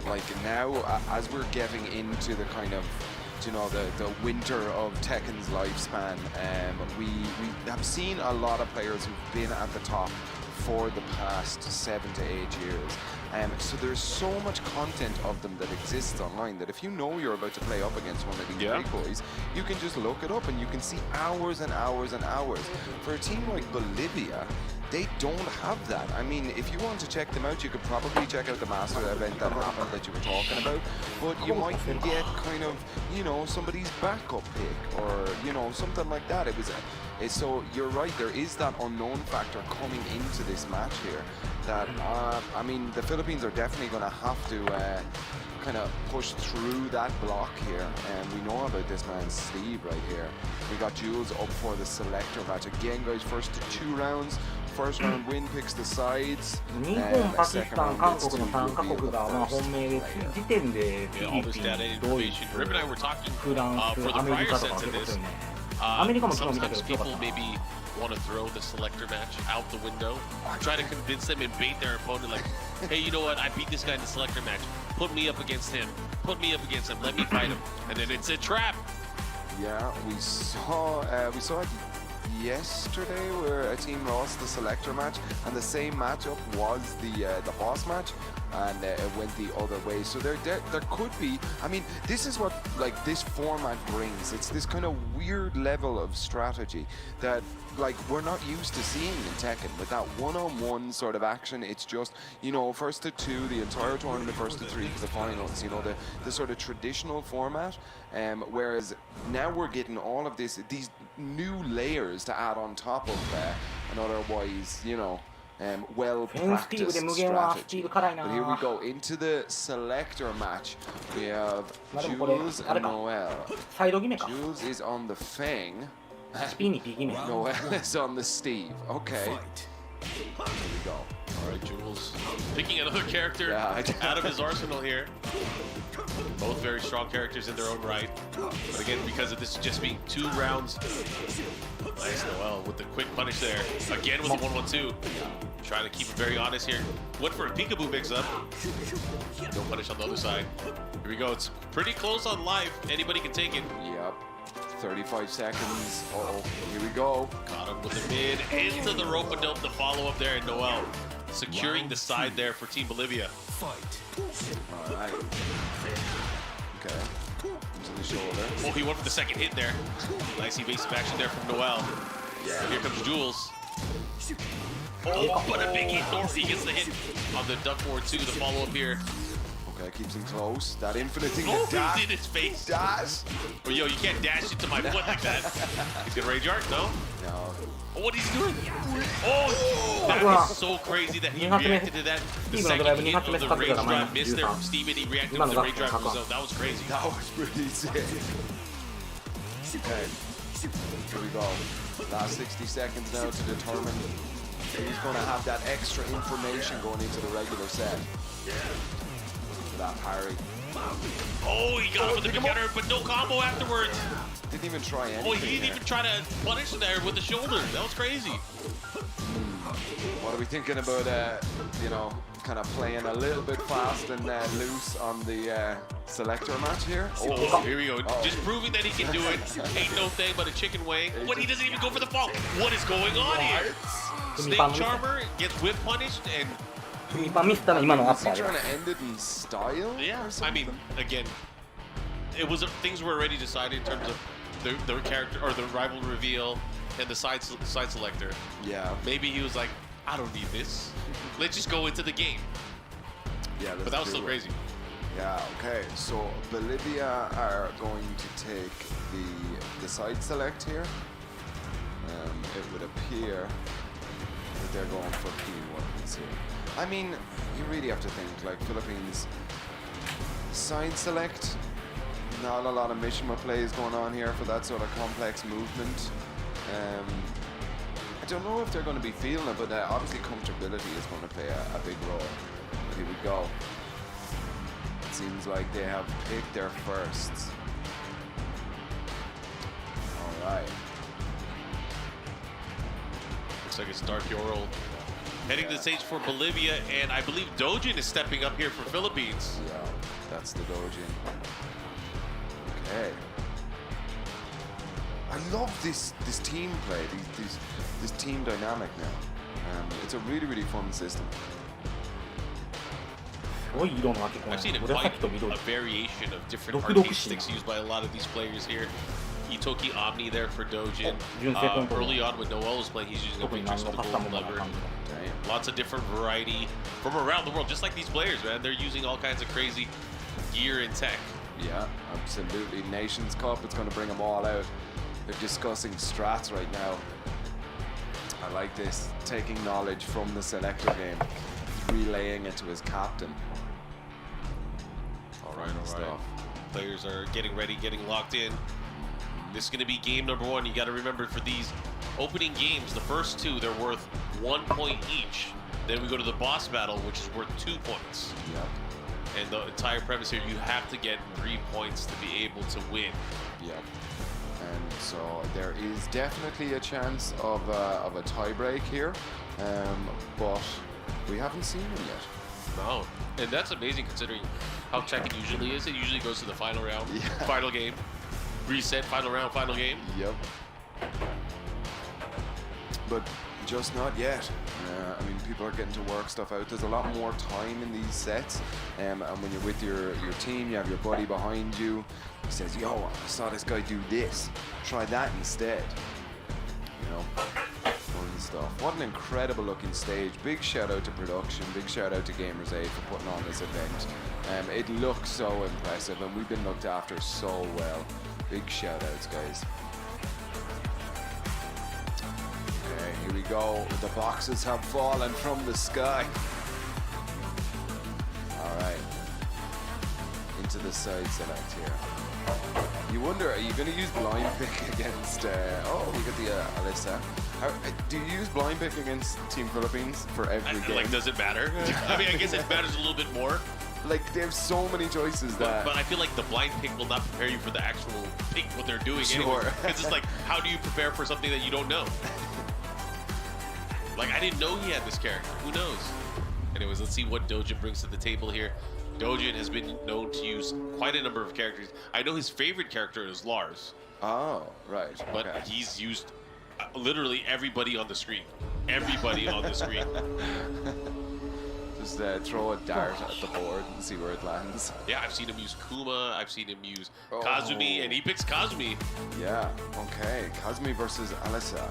Like now, as we're getting into the kind of, the winter of Tekken's lifespan, we have seen a lot of players who've been at the top for the past 7 to 8 years. So there's so much content of them that exists online that if you know you're about to play up against one of these big boys, you can just look it up and you can see hours and hours and hours. For a team like Bolivia, they don't have that. I mean, if you want to check them out, you could probably check out the Master event that happened that you were talking about, but you might get kind of, you know, somebody's backup pick or, you know, something like that. So you're right, there is that unknown factor coming into this match here that, I mean, the Philippines are definitely going to have to kind of push through that block here, and we know about this man Steve right here. We got Jules up for the selector match again, guys. First 2 rounds. First round win picks the sides. 日本、パキスタン、韓国の3カ国がまあ本命で時点でフィリピン、ドイツ、フランス、アメリカとか結構強いね。アメリカも昨日見たけど強かったな。Want to throw the selector match out the window, try to convince them and bait their opponent like, hey, you know what, I beat this guy in the selector match, put me up against him, let me fight him, and then it's a trap. Yeah, we saw it yesterday where a team lost the selector match, and the same matchup was the boss match, and it went the other way. So there could be, I mean, this is what like this format brings. It's this kind of weird level of strategy that like we're not used to seeing in Tekken, with that one-on-one sort of action. It's just, you know, first to 2 the entire tournament, first to 3 to the finals, you know, the sort of traditional format. Whereas now we're getting all of these new layers to add on top of an otherwise, you know, well-practiced strategy. But here we go into the selector match. We have Jules and Noel. Jules is on the Feng. Noel is on the Steve. Okay. Here we go. All right, Jules picking another character out of his arsenal here. Both very strong characters in their own right. But again, because of this just being 2 rounds. Nice Noel with the quick punish there. Again with the 1-1-2. Trying to keep it very honest here. Went for a peekaboo mix-up. No punish on the other side. Here we go. It's pretty close on life. Anybody can take it. Yep. 35 seconds. Uh-oh. Here we go. Got him with the mid into the rope-a-dope. The follow-up there, and Noel securing the side there for Team Bolivia. All right. Okay. To the shoulder. Oh, he went for the second hit there. Nice evasive action there from Noel. Here comes Jules. Oh, but a big hit. He gets the hit on the duck forward too. The follow-up here. Okay, keeps him close. That infinite thing. Oh, he's in his face. Dash. Oh, yo, you can't dash into my foot like that. He's gonna rage art, no? No. Oh, what is he doing? Oh, that is so crazy that he reacted to that. The second hit of the rage drive missed there from Steven. He reacted to the rage drive from himself. That was crazy. That was pretty sick. Okay. Here we go. Last 60 seconds now to determine who's going to have that extra information going into the regular set. That parry. Oh, he got him with the beginner, but no combo afterwards. Didn't even try anything. Oh, he didn't even try to punish there with the shoulder. That was crazy. What are we thinking about, you know, kind of playing a little bit fast and loose on the selector match here? Oh, here we go. Just proving that he can do it. Ain't no thing but a chicken wing. But he doesn't even go for the fall. What is going on here? Snake Charmer gets whip punished and... Is he trying to end it in style? Yeah, I mean, again, it was things were already decided in terms of the character or the rival reveal and the side selector. Yeah. Maybe he was like, I don't need this. Let's just go into the game. Yeah, but that was still crazy. Yeah. Okay. So Bolivia are going to take the side select here. It would appear that they're going for clean weapons here. I mean, you really have to think, like, Philippines side select, not a lot of mission plays going on here for that sort of complex movement. I don't know if they're going to be feeling it, but obviously comfortability is going to play a big role. But here we go. It seems like they have picked their firsts. All right. Looks like it's Dark Yoral heading to the stage for Bolivia, and I believe Dojin is stepping up here for Philippines. Yeah, that's the Dojin. Okay. I love this team play, this team dynamic now. It's a really fun system. I've seen quite a variation of different arcade sticks used by a lot of these players here. Itoki Omni there for Dojin. Oh, Early on when Noel was playing, he's using a Matrix with the golden lever. Lots of different variety from around the world, just like these players, man. They're using all kinds of crazy gear and tech. Yeah, absolutely. Nations Cup, it's going to bring them all out. They're discussing strats right now. I like this, taking knowledge from the selector game, relaying it to his captain. All right. Players are getting ready, getting locked in. This is going to be game number 1. You got to remember, for these opening games, the first 2, they're worth 1 point each. Then we go to the boss battle, which is worth 2 points. Yep. And the entire premise here, you have to get 3 points to be able to win. Yep. And so there is definitely a chance of a tie-break here, but we haven't seen him yet. No, and that's amazing considering how Tekken usually is. It usually goes to the final round, final game, reset, final round, final game. Yep. But just not yet. I mean, people are getting to work stuff out. There's a lot more time in these sets, and when you're with your team, you have your buddy behind you. He says, "Yo, I saw this guy do this. Try that instead." You know, fun stuff. What an incredible looking stage. Big shout out to production. Big shout out to Gamers Aid for putting on this event. It looks so impressive, and we've been looked after so well. Big shout outs, guys. Okay, here we go. The boxes have fallen from the sky. All right. Into the side select here. You wonder, are you going to use blind pick against... oh, we got the Alyssa. Do you use blind pick against Team Philippines for every game? Like, does it matter? I mean, I guess it matters a little bit more. Like, they have so many choices that... But I feel like the blind pick will not prepare you for the actual pick, what they're doing. Sure. It's just like, how do you prepare for something that you don't know? Like, I didn't know he had this character. Who knows? Anyways, let's see what Dojin brings to the table here. Dojin has been known to use quite a number of characters. I know his favorite character is Lars. Oh, right. But okay. he's used literally everybody on the screen. Everybody on the screen. Just throw a dart at the board and see where it lands. Yeah, I've seen him use Kuma. I've seen him use Kazumi, and he picks Kazumi. Yeah, okay. Kazumi versus Alyssa.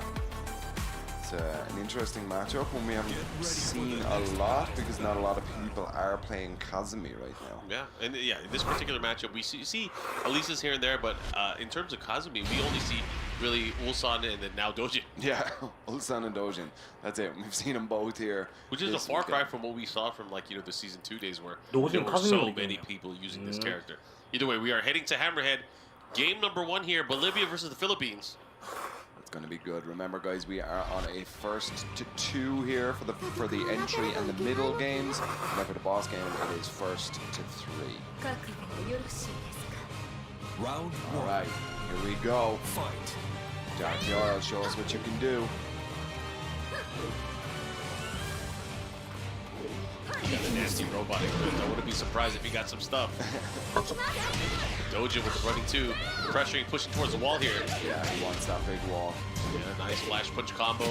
It's an interesting matchup, one we haven't seen a lot because not a lot of people are playing Kazumi right now. Yeah, and yeah, in this particular matchup, we see Alyssa's here and there, but in terms of Kazumi, we only see really Ulsan and then now Dojin. Yeah, Ulsan and Dojin. That's it. We've seen them both here. Which is a far cry from what we saw from, like, you know, the Season 2 days where Dojin, there were so many people using this character. Either way, we are heading to Hammerhead. Game number 1 here, Bolivia versus the Philippines. It's going to be good. Remember, guys, we are on a 1st to 2 here for the entry and the middle games. And then for the boss game, it is 1st to 3. Round 1. All right, here we go. Fight. Dark Jarl, show us what you can do. He got a nasty robotic grip. I wouldn't be surprised if he got some stuff. Dojin with the running 2, pressuring, pushing towards the wall here. Yeah, he wants that big wall. Yeah, nice flash punch combo.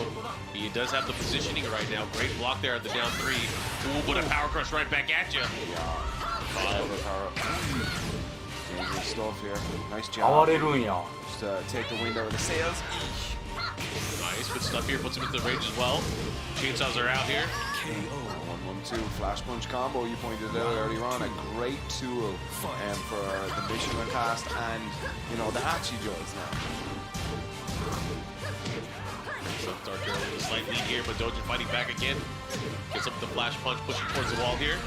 He does have the positioning right now. Great block there at the down 3. Ooh, but a power crush right back at you. Yeah. Dangerous stuff here. Nice job. Just take the wind out of the sails. Nice, good stuff here. Puts him into the range as well. Chainsaws are out here. 1-1-2 flash punch combo. You pointed it out earlier on. A great tool for the Mishima cast and, you know, the Hachi Joys now. So Dark Arrow with a slight lead here, but Dojin fighting back again. Gets up the flash punch, pushing towards the wall here.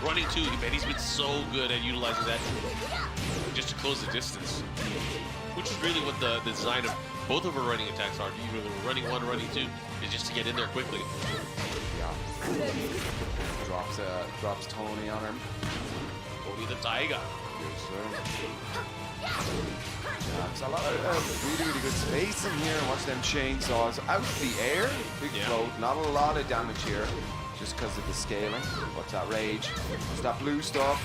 Running 2, man, he's been so good at utilizing that just to close the distance. Which is really what the design of both of her running attacks are. Either running 1 or running 2 is just to get in there quickly. Yeah. Drops Tony on him. Tony the Taiga. Yes, sir. Yeah, it's a lot of really good space in here. Watch them chainsaws out the air. Big float. Not a lot of damage here. Just because of the scaling. What's that rage? What's that blue stuff?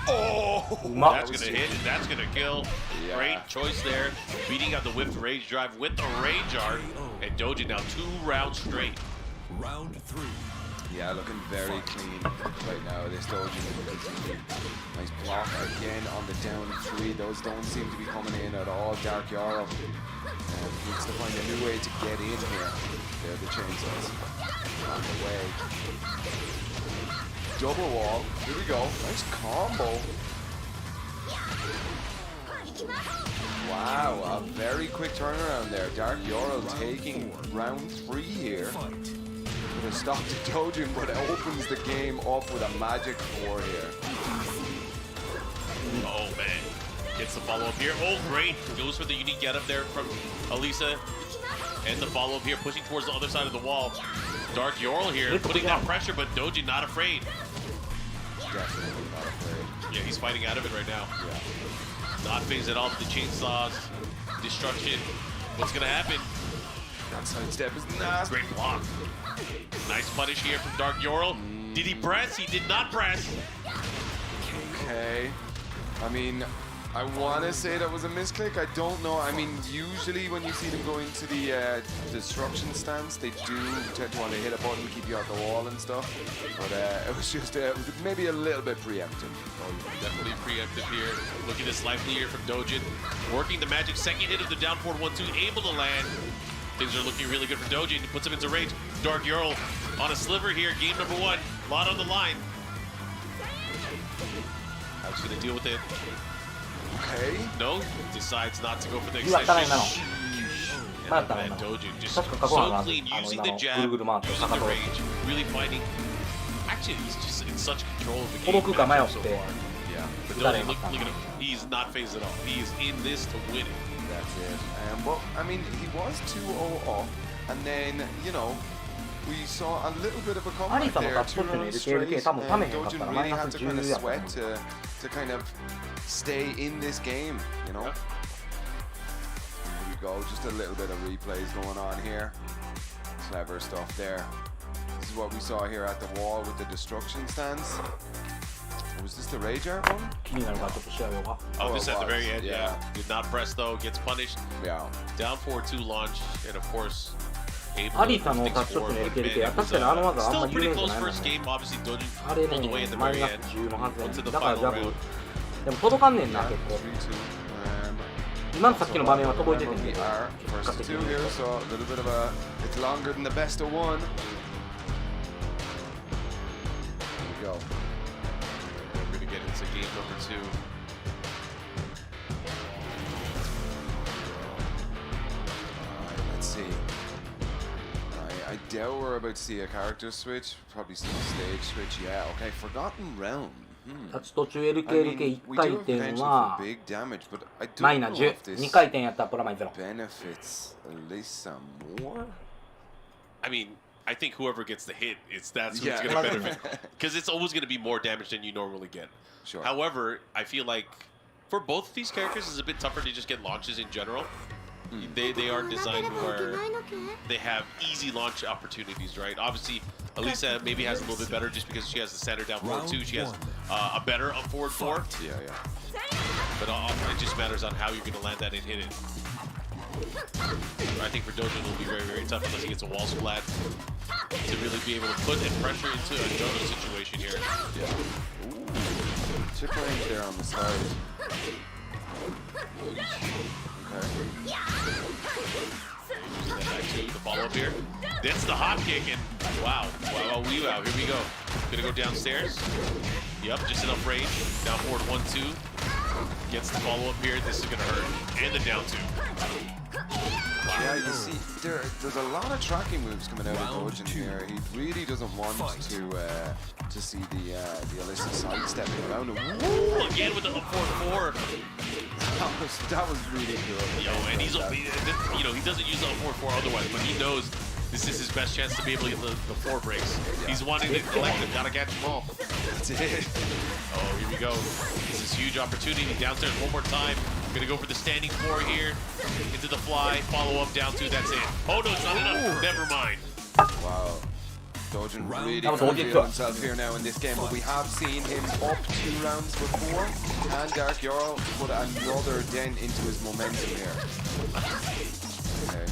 Oh! That's going to hit. That's going to kill. Yeah. Great choice there. Beating out the whipped rage drive with the rage art. And Dojin now 2 rounds straight. Round 3. Yeah, looking very clean right now. This Dojin. Nice block again on the down 3. Those don't seem to be coming in at all. Dark Jarl needs to find a new way to get in here. There, the chainsaws on the way. Double wall. Here we go. Nice combo. Wow, a very quick turnaround there. Dark Jarl taking round 3 here. With a stop to Dojin, but it opens the game up with a magic 4 here. Oh man, gets the follow up here. Oh great, goes for the unique get up there from Elisa. And the follow up here, pushing towards the other side of the wall. Dark Jarl here, putting that pressure, but Dojin not afraid. Definitely not afraid. Yeah, he's fighting out of it right now. Yeah. Not phased at all with the chainsaws, destruction. What's gonna happen? That sidestep is nasty. Great block. Nice punish here from Dark Jarl. Did he press? He did not press. Okay. I mean, I want to say that was a misclick. I don't know. I mean, usually when you see them go into the destruction stance, they do tend to want to hit a button, keep you out the wall and stuff. But it was just maybe a little bit preemptive. Oh, definitely preemptive here. Look at this life leader from Dojin. Working the magic second hit of the down forward 1-2, able to land. Things are looking really good for Dojin. He puts him into range. Dark Jarl on a sliver here. Game number 1. A lot on the line. How's he going to deal with it? Okay. No. Decides not to go for the extension. And then Dojin just so clean, using the jab, using the range, really fighting. Actually, he's just in such control of the game so far. Yeah. But Dojin, look at him. He's not phased at all. He is in this to win it. That's it. Well, I mean, he was 2-0 off, and then, you know, we saw a little bit of a comeback there. 2 rounds straight, and Dojin really had to kind of sweat to kind of stay in this game, you know? Here we go, just a little bit of replays going on here. Clever stuff there. This is what we saw here at the wall with the destruction stance. Was this the Rager one? Oh, this at the very end, yeah. Did not press though, gets punished. Yeah. Down 4-2 launch, and of course, able to fix forward. Still pretty close first game, obviously Dojin pulled away at the very end. Into the final round. でも届かんねんな結構。今のさっきの場面は届いててんねん。First 2 here, so a little bit of a, it's longer than the best of 1. Here we go. We're gonna get into game number 2. Alright, let's see. I doubt we're about to see a character switch. Probably see a stage switch. Yeah, okay, Forgotten Realm. 立ち途中 LKLK 1回転はマイナ10、2回転やったらプラマイ0。Benefits Elisa more? I mean, I think whoever gets the hit, that's who's going to benefit. Because it's always going to be more damage than you normally get. Sure. However, I feel like for both of these characters, it's a bit tougher to just get launches in general. They aren't designed where they have easy launch opportunities, right? Obviously, Elisa maybe has a little bit better just because she has the center down forward 2. She has a better up forward 4. Yeah. But it just matters on how you're going to land that and hit it. I think for Dojin it'll be very, very tough unless he gets a wall splat to really be able to put pressure into a jungle situation here. Yeah. Ooh. Chip range there on the side. Okay. The follow up here. That's the hop kick, and wow. Here we go. Gonna go downstairs. Yep, just enough range. Down forward 1-2. Gets the follow up here. This is gonna hurt. And the down 2. Yeah, you see, there's a lot of tracking moves coming out of Dojin here. He really doesn't want to see the Elisa sidestepping around him. Ooh, again with the up forward 4. That was really good. Yo, and he doesn't use the up forward 4 otherwise, but he knows this is his best chance to be able to get the 4 breaks. Yeah. He's wanting to collect them, gotta catch them all. That's it. Oh, here we go. This is a huge opportunity. Downstairs one more time. Gonna go for the standing 4 here. Into the fly, follow up down 2, that's it. Oh no, it's not enough. Never mind. Wow. Dojin really can feel himself here now in this game, but we have seen him up 2 rounds before, and Dark Jarl put another dent into his momentum here. Okay.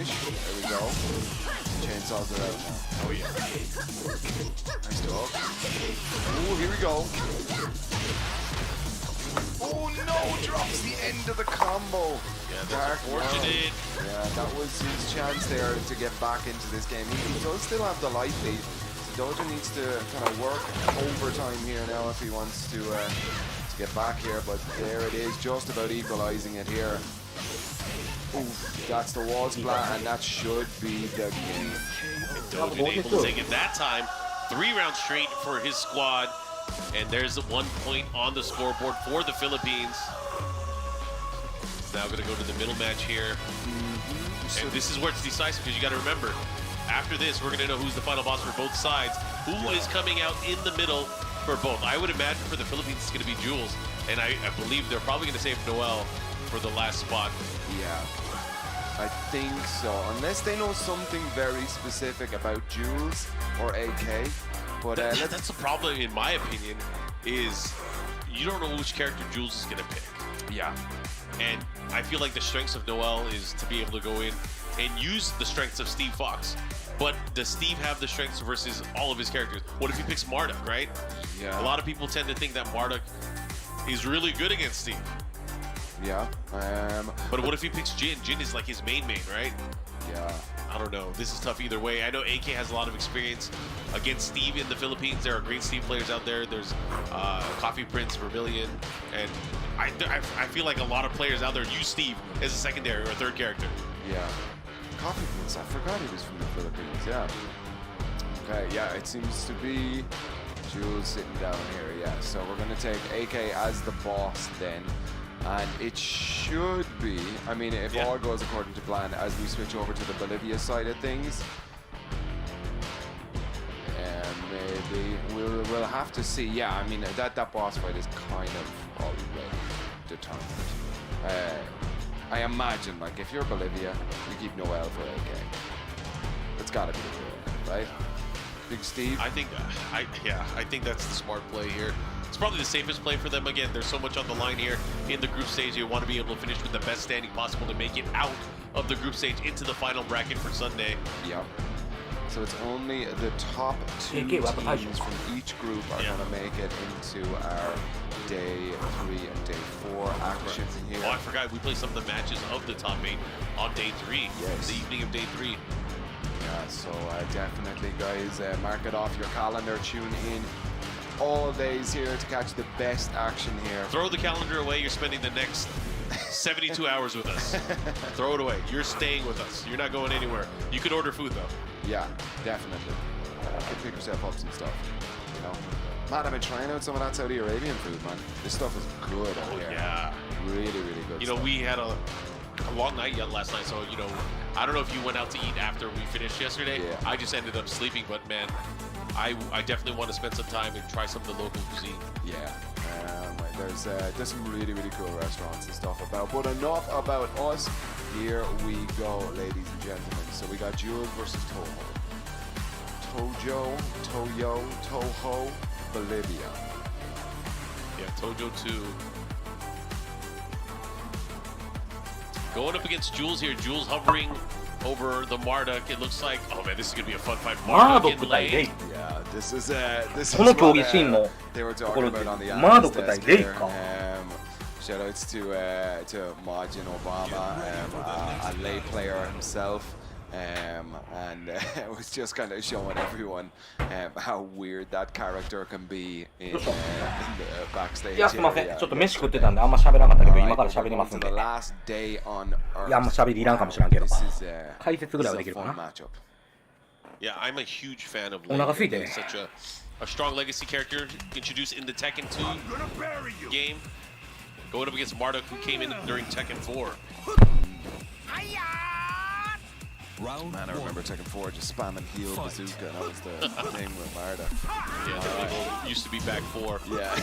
Ish. There we go. Chainsaws are out now. Oh, yeah. Nice dog. Ooh, here we go. Oh no, drops the end of the combo. Yeah, that's unfortunate. Yeah, that was his chance there to get back into this game. He does still have the life lead. So Dojo needs to kind of work overtime here now if he wants to get back here. But there it is, just about equalizing it here. Oof, that's the wall splat, and that should be the game. And Dojo able to take it that time. 3 rounds straight for his squad. And there's 1 point on the scoreboard for the Philippines. It's now going to go to the middle match here. And this is where it's decisive, because you got to remember, after this, we're going to know who's the final boss for both sides. Who is coming out in the middle for both? I would imagine for the Philippines, it's going to be Jules. And I believe they're probably going to save Noel for the last spot. Yeah, I think so. Unless they know something very specific about Jules or AK. But that's the problem, in my opinion, is you don't know which character Jules is going to pick. Yeah. And I feel like the strengths of Noel is to be able to go in and use the strengths of Steve Fox. But does Steve have the strengths versus all of his characters? What if he picks Marduk, right? Yeah. A lot of people tend to think that Marduk is really good against Steve. Yeah. But what if he picks Jin? Jin is like his main, right? Yeah. I don't know. This is tough either way. I know AK has a lot of experience against Steve in the Philippines. There are great Steve players out there. There's Coffee Prince, Vermilion, and I feel like a lot of players out there use Steve as a secondary or a third character. Yeah. Coffee Prince, I forgot he was from the Philippines, yeah. Okay, yeah, it seems to be Jules sitting down here, yeah. So we're going to take AK as the boss then. And it should be, I mean, if all goes according to plan, as we switch over to the Bolivia side of things, maybe we'll have to see. Yeah, I mean, that boss fight is kind of already determined. I imagine, like, if you're Bolivia, you keep Noel for AK. It's got to be the right? Big Steve? I think that's the smart play here. It's probably the safest play for them. Again, there's so much on the line here in the group stage. You want to be able to finish with the best standing possible to make it out of the group stage into the final bracket for Sunday. Yep. So it's only the top 2 teams from each group are going to make it into our day 3 and day 4 action here. Oh, I forgot. We play some of the matches of the top 8 on day 3. Yes. The evening of day 3. Yeah, so definitely, guys, mark it off your calendar. Tune in all days here to catch the best action here. Throw the calendar away. You're spending the next 72 hours with us. Throw it away. You're staying with us. You're not going anywhere. You could order food, though. Yeah, definitely. You can pick yourself up some stuff, you know. Man, I've been trying out some of that Saudi Arabian food, man. This stuff is good out here. Yeah. Really, really good You know, we had a long night last night, so, you know, I don't know if you went out to eat after we finished yesterday. Yeah. I just ended up sleeping, but, man, I definitely want to spend some time and try some of the local cuisine. Yeah. There's some really, really cool restaurants and stuff about. But enough about us. Here we go, ladies and gentlemen. So we got Jules versus Toho. Toho, Bolivia. Yeah, Tojo 2. Going up against Jules here. Jules hovering over the Marduk. It looks like, oh man, this is gonna be a fun fight. Marduk in lane. Yeah, this is what they were talking about on the analyst desk here. Shoutouts to Majin Obama, a lay player himself. And it was just kind of showing everyone how weird that character can be in the backstage. いや、すみません。ちょっと飯食ってたんであんま喋らなかったけど、今から喋りますんで。いや、あんま喋りいらんかもしれんけど。解説ぐらいはできるかな。Yeah, I'm a huge fan of お腹空いて。 Such a strong legacy character introduced in the Tekken 2 game. Going up against Marduk, who came in during Tekken 4. Man, I remember Tekken 4 just spamming heal bazooka, and that was the thing with Marduk. Yeah, definitely used to be back 4. Yeah.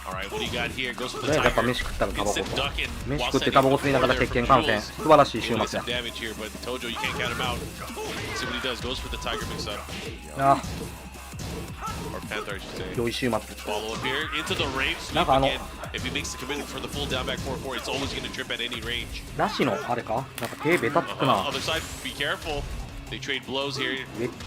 All right, what do you got here? Goes for the やっぱ tiger. 飯食ったらタバコ Gets the duck in 飯 while 食って sending タバコ吸いながら over 鉄 there 拳 for 観戦 Jules. 素晴らしい週 Doing 末 some や damage here, but Tojo, you can't count him out. Let's see what he does. Goes for the tiger mix up. あ Or Panther, I should say. 良い週末。 Follow up here into the range sweep なんかagain. If he makes the commitment for the full down back 4-4, it's always going to trip at any range. ラッシュのあれかなんか手ベタつくな。 Other side, be careful. They trade blows here.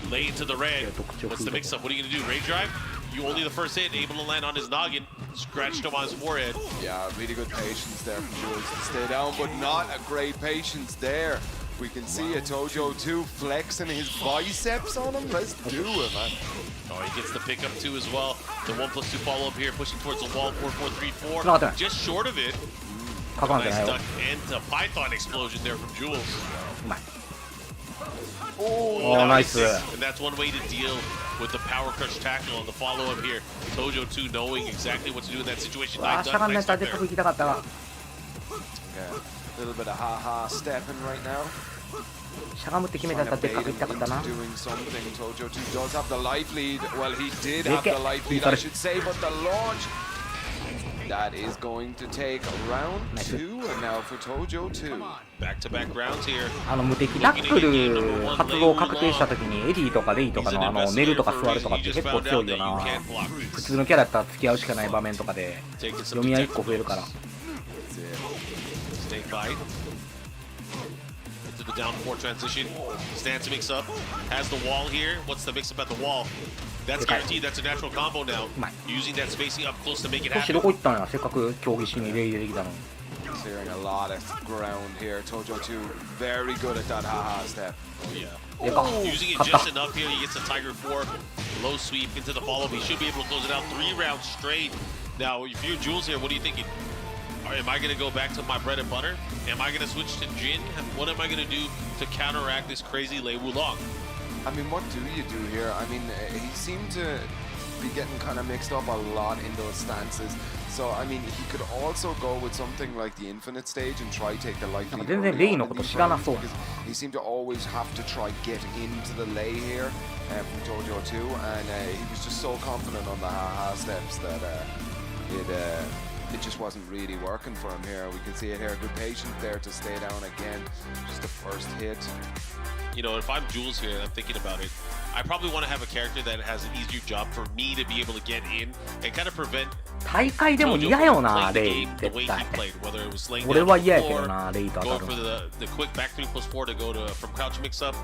Lay into the red. What's the mix up? What are you going to do? Rage drive? You only the first hit, able to land on his noggin. Scratched him on his forehead. Yeah, really good patience there from Jules to stay down, but not a great patience there. We can see a Tojo 2 flexing his biceps on him. Let's do it, man. Oh, he gets the pickup too as well. The 1+2 follow up here, pushing towards the wall. 4-4-3-4. Just short of it. Nice duck and a Python explosion there from Jules. Oh, nice. And that's one way to deal with the power crush tackle on the follow up here. Tojo 2 knowing exactly what to do in that situation. Nice duck, nice duck there. Yeah, a little bit of ha-ha stepping right now. しゃがむって決めたらでっかくいったかったな。 Doing something. Tojo 2 does have the life lead. Well, he did have the life lead, I should say, but the launch that is going to take round 2, and now for Tojo 2. Back-to-back rounds here. 無敵ナックル発動確定した時にエディとかレイとかの寝るとか座るとかって結構強いよな。普通のキャラだったら付き合うしかない場面とかで読み合い1個増えるから。 Snake bite. Into the down 4 transition. Stance mix up. Has the wall here. What's the mix up at the wall? That's guaranteed. That's a natural combo now. Using that spacing up close to make it 少し happen. どこ行ったんやせっかく競技しにレイでできたのに。 Clearing a lot of ground here. Tojo 2 very good at that ha-ha step. Oh, yeah. Using it just enough here. He gets a Tiger 4. Low sweep into the follow. He should be able to close it out 3 rounds straight. Now, if you're Jules here, what are you thinking? Am I going to go back to my bread and butter? Am I going to switch to Jin? What am I going to do to counteract this crazy Lei Wulong? I mean, what do you do here? I mean, he seemed to be getting kind of mixed up a lot in those stances. So, I mean, he could also go with something like the infinite stage and try take the life lead. He seemed to always have to try get into the lay here from Tojo 2, and he was just so confident on the ha-ha steps that it just wasn't really working for him here. We can see it here, good patience there to stay down again. Just the first hit. You know, if I'm Jules here and I'm thinking about it, I probably want to have a character that has an easier job for me to be able to get in and kind of prevent 大会でも嫌よなレイ絶対。俺は嫌やけどなレイと当たる。 for the quick back 3+4 to go to from crouch mix up.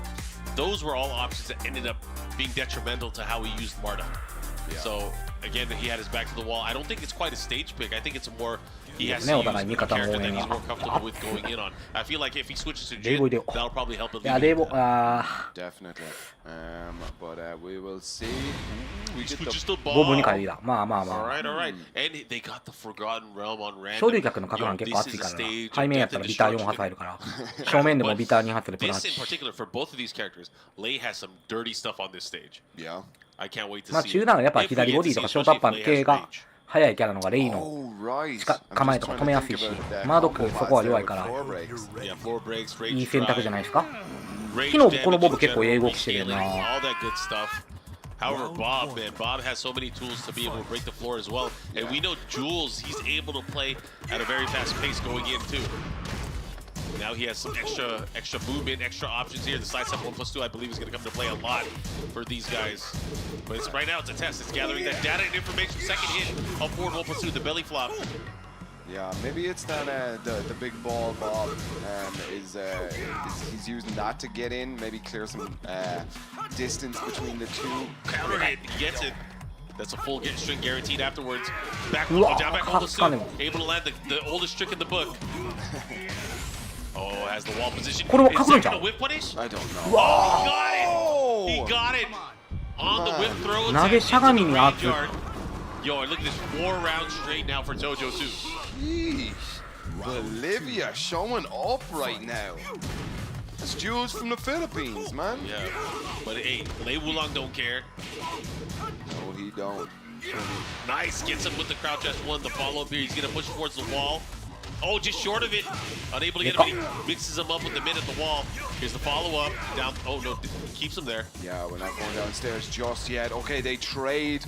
Those were all options that ended up being detrimental to how he used Marta. So again, he had his back to the wall. I don't think it's quite a stage pick. I think it's more he has to use a character that he's more comfortable with going in on. I feel like if he switches to Jin, that'll probably help him. Definitely. But we will see. We get the ball. ボブに帰りだ。まあまあまあ。 Alright, alright. And they got the Forgotten Realm on random. 昇竜脚の角なん結構熱いからな。背面やったらビター4発入るから。正面でもビター2発でプラス。 This in particular for both of these characters, Lei has some dirty stuff on this stage. Yeah. I can't wait to see. まあ中段はやっぱ左ボディとかショートアッパー系が速いキャラのがレイの構えとか止めやすいし、マードックそこは弱いからいい選択じゃないですか。昨日このボブ結構英語してるよな。 However, Bob has so many tools to be able to break the floor as well. And we know Jules, he's able to play at a very fast pace going in too. Now he has some extra movement, extra options here. The side step 1+2, I believe, is going to come to play a lot for these guys. But right now, it's a test. It's gathering that data and information. Second hit on forward 1+2, the belly flop. Yeah, maybe it's that the big ball Bob he's using that to get in, maybe clear some distance between the two. Counter hit, he gets it. That's a full get string guaranteed afterwards. Back down back 1+2, able to land the oldest trick in the book. Oh, has the wall position. Is that gonna whip punish? I don't know. Oh, he got it! On the whip throw attack. Yo, look at this 4 rounds straight now for Tojo 2. Jeez. Bolivia showing up right now. It's Jules from the Philippines, man. Yeah, but hey, Lei Wulong don't care. No, he don't. Nice, gets him with the crouch S1. The follow-up here, he's gonna push towards the wall. Oh, just short of it. Unable to get him. He mixes him up with the mid at the wall. Here's the follow-up. Down. Oh, no. Keeps him there. Yeah, we're not going downstairs just yet. Okay, they trade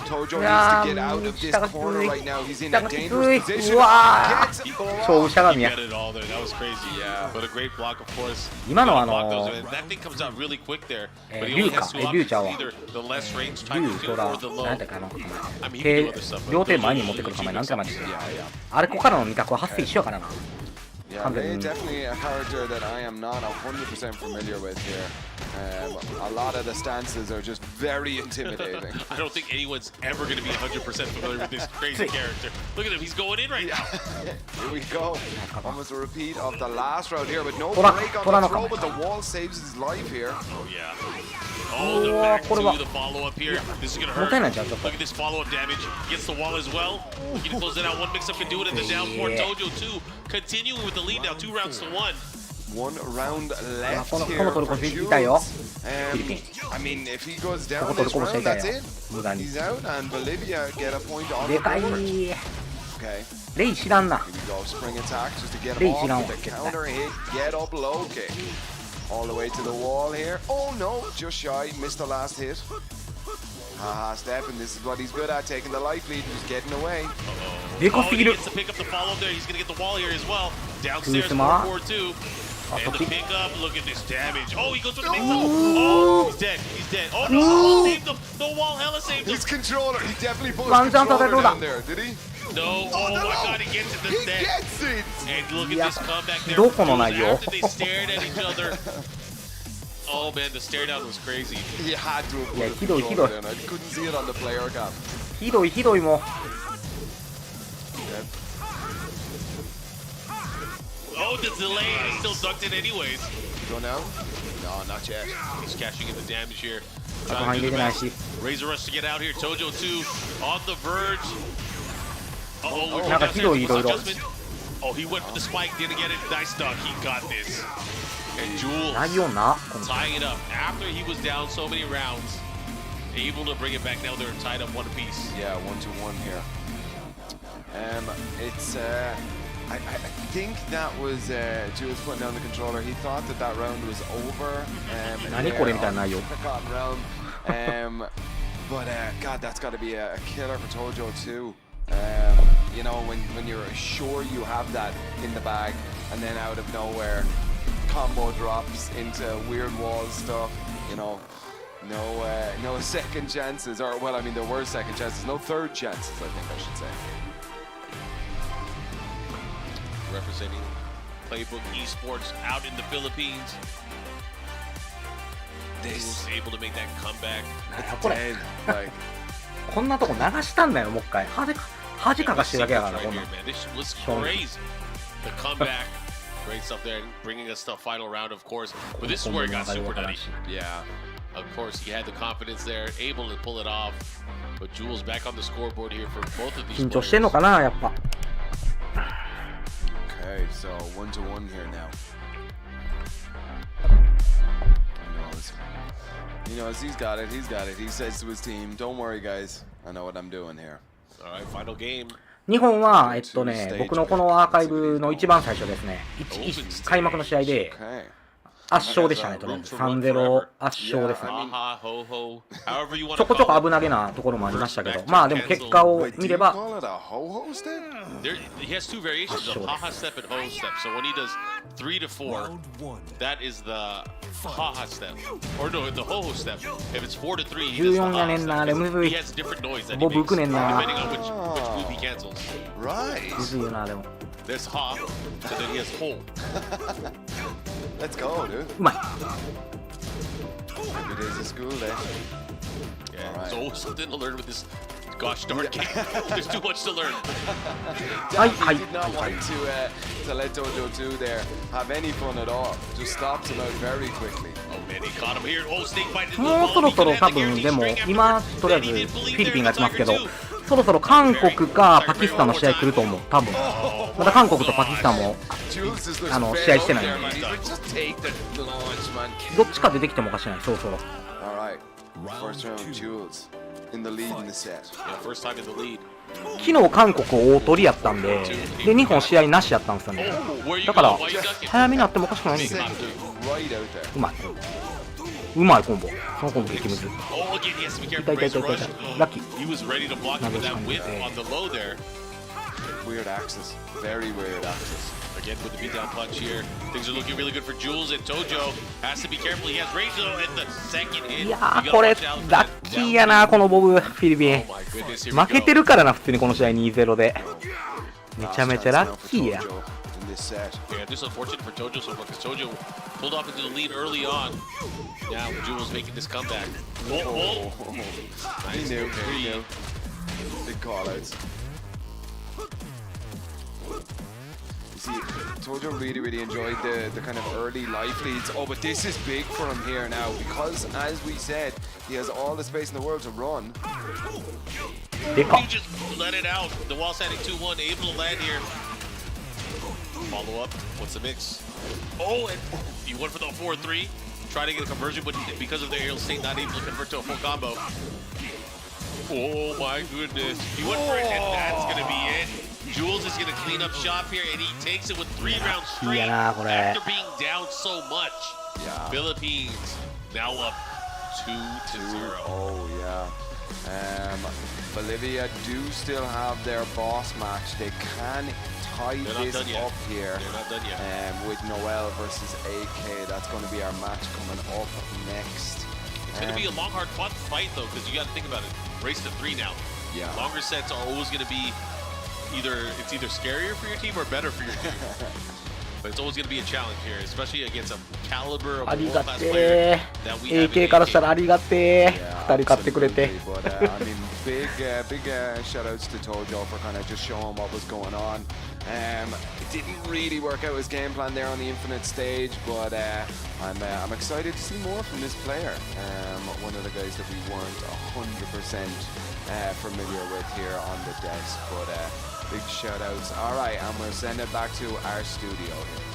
Tojo Yeah, needs to get out of this corner right now. He's in a 下がきつ dangerous い position. うわ Gets ー超しゃがみ He や got it all there. That was crazy. Yeah. But a great block, of course. 今の Block those, and that thing comes out really quick there. But he 竜 only か has two 竜ちゃう options. わ Either the less range 竜 type と or ら the 何 low. やったかな I mean, he can 手 do other stuff. but 両手 those 前 are に持ってくる really 構えなんてまで genius. あれここからの味覚は発生一緒やからな Yeah, Lei definitely a character that I am not 100% familiar with here. A lot of the stances are just very intimidating. I don't think anyone's ever going to be 100% familiar with this crazy character. Look at him, he's going in right now. Here we go. Almost a repeat of the last round here, but no Tora- break on Tora the no throw, kame. but the wall saves his life here. Oh, yeah. Oh, the back two, the follow-up here. This is going to hurt. Look at this follow-up damage. Gets the wall as well. Looking to close it out. One mix-up can do it, and the down for Tojo, too. Continuing with the lead now, 2 rounds to 1. 1 round left この here トルコ for 痛いよ Jules. フィリピン I mean, if he goes down ここトル this コもして round, 痛い that's よ it. 無駄に He's out, and Bolivia get a point on で the かい board. レ Okay. イ知らんな Here we go, spring attack just to get him レイ off 知らん with わ the counter hit, get up low kick. All the way to the wall here. Oh no, just shy, missed the last hit. Haha, step, and this is what he's good at, taking the life lead, just getting away. でか Oh, す he ぎる gets to pick up the follow there. He's going to get the wall here as well. Downstairs, クースマ 4-4-2. And the そっち pick up, look at this damage. Oh, he goes for the mix-up. Oh, he's dead. He's dead. Oh, no, the wall saved him. The wall hella saved him. His controller, he definitely put One his jump controller over down there. there, did he? No, oh my god, he gets it. The He dead. gets it! And look at Yeah. this comeback there. どこの内容 After they stared at each other. Oh man, the stare down was crazy. He had to have put Yeah, his ひどいひどい controller down. I couldn't see it on the player cam. ひどいひどいもう Oh, the delay. He still ducked it anyways. Go now? No, not yet. He's cashing in the damage here. 後 Trying 半 to 入 do れ the てない max. し Razor Rush to get out here. Tojo 2 on the verge. Uh-oh, we're なんかひどいいろいろ adjustment. Oh, he went for the spike, didn't get it. Nice duck. He got this. And Jules ないよな tying it up after he was down so many rounds. Able to bring it back. Now they're tied up 1 apiece. Yeah, 1-1 here. It's I think that was Jules putting down the controller. He thought that that round was over. 何これみたいな内容 round. But God, that's got to be a killer for Tojo too. You know, when you're sure you have that in the bag, and then out of nowhere, combo drops into weird wall stuff. You know, no second chances, or well, I mean there were second chances, no third chances. I think I should say. Representing Playbook Esports out in the Philippines. This was able to make that comeback. なんやこれ Dead, like こんなとこ流したんだよもう一回恥かかしてるだけやからな Right こんな here, man. This was Show me. crazy. The comeback. Great stuff there, and bringing us to the final round, of course. But this is where it got super nutty. yeah. Of course, he had the confidence there, able to pull it off. But Jules back on the scoreboard here for both of these 緊張 players. してんのかなやっぱ Okay, so 1-1 here now. He knows, he's got it, he's got it. He says to his team, don't worry guys, I know what I'm doing here. All right, final game. 日本は僕のこのアーカイブの一番最初ですね開幕の試合で Okay. 圧勝でしたねとりあえず 3-0 圧勝ですね Ha ha, ho ho. However you want ちょ to こちょこ call 危なげなところもありましたけどまあでも結果を Wait, do 見 you れば call it a ho-ho step? There, he has 2 variations of haha step and ho step. So when he does 3 to 4, that is the haha step. Or no, the ho ho step. If it's 4 to 3, he does the 14やね haha んなあれ step. むず He い has different noise that he ボブ makes 浮くねんな depending on which move he cancels. Right. むずいよなでも There's ha, and then he has ho. Let's go, dude. うまい Maybe there's a school there. Yeah, All right. there's always something to learn with this gosh darn game. There's too much to learn. Definitely did not want to let Dojo 2 there have any fun at all. Just stops him out very quickly. Oh man, he caught him here. Oh, snake bite into the もう wall. そろ He そろ could 多 have the 分 guaranteed でも string after 今 that. とりあえ Then ず he フ didn't believe ィリピン there. が来ますけど Tiger two. そろそろ韓国かパキスタンの試合来ると思う多分まだ韓国とパキスタンも Jules just looks 試合してない fair ん out で there, man. He's like, just take the launch, man. どっちか出てきてもおかしくないそろそろ All right. First round, Jules in the lead in the set. Yeah, first time in the lead. 昨日韓国大取りやったんでで日本試合なしやったんですよねだから早めになってもおかしくないんだけど Right out there. うまいうまいコンボ。そのコンボ激ムズ。 Oh, again, he has to be 痛 careful. い痛い Raise 痛い rush. 痛い。ラッキー。 He was ready to block it with that whip on the low there. Weird axis. Very weird axis. Again with the beatdown punch here. Things are looking really good for Jules, and Tojo has to be careful. He has range though at the second hit. いやーこれラッキーやなこのボブフィリピン。 負けてるからな普通にこの試合 2-0 で。めちゃめちゃラッキーや。 Yeah, this is unfortunate for Tojo so far because Tojo pulled off into the lead early on. Now Jules making this comeback. Whoa, whoa. He knew. Big call-outs. You see, Tojo really enjoyed the kind of early life leads. Oh, but this is big for him here now because, as we said, he has all the space in the world to run. He just let it out. The wall standing 2-1, able to land here. Follow up. What's the mix? Oh, and he went for the 4-3. Trying to get a conversion, but because of the aerial state, not able to convert to a full combo. Oh my goodness. He went for it, and that's going to be it. Jules is going to clean up shop here, and he takes it with 3 rounds straight after being down so much. Yeah. Philippines now up 2-0. Oh, yeah. Bolivia do still have their boss match. They can tie this up here. They're not done yet. With Noel versus AK. That's going to be our match coming up next. It's going to be a long, hard fight, though, because you got to think about it. Race to 3 now. Yeah. Longer sets are always going to be either scarier for your team or better for your team. But it's always going to be a challenge here, especially against a caliber of a world-class player that we have in AK からしたらありがてー。2人勝ってくれて。 But I mean, big shout outs to Tojo for kind of just showing what was going on. It didn't really work out his game plan there on the Infinite stage, but I'm excited to see more from this player. One of the guys that we weren't 100% familiar with here on the desk, but big shout outs. All right, I'm going to send it back to our studio here.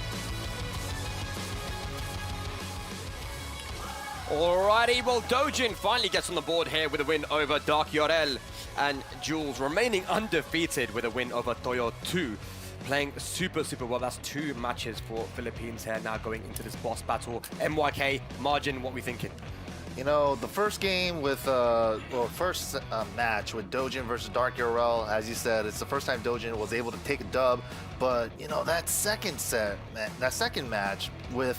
Alrighty, well Dojin finally gets on the board here with a win over Dark Yorel, and Jules remaining undefeated with a win over Toyo 2. Playing super well. That's 2 matches for Philippines here now going into this boss battle. MYK, Margin, what we thinking? You know, the first game with, first match with Dojin versus Dark Yorel, as you said, it's the first time Dojin was able to take a dub. But, you know, that second match with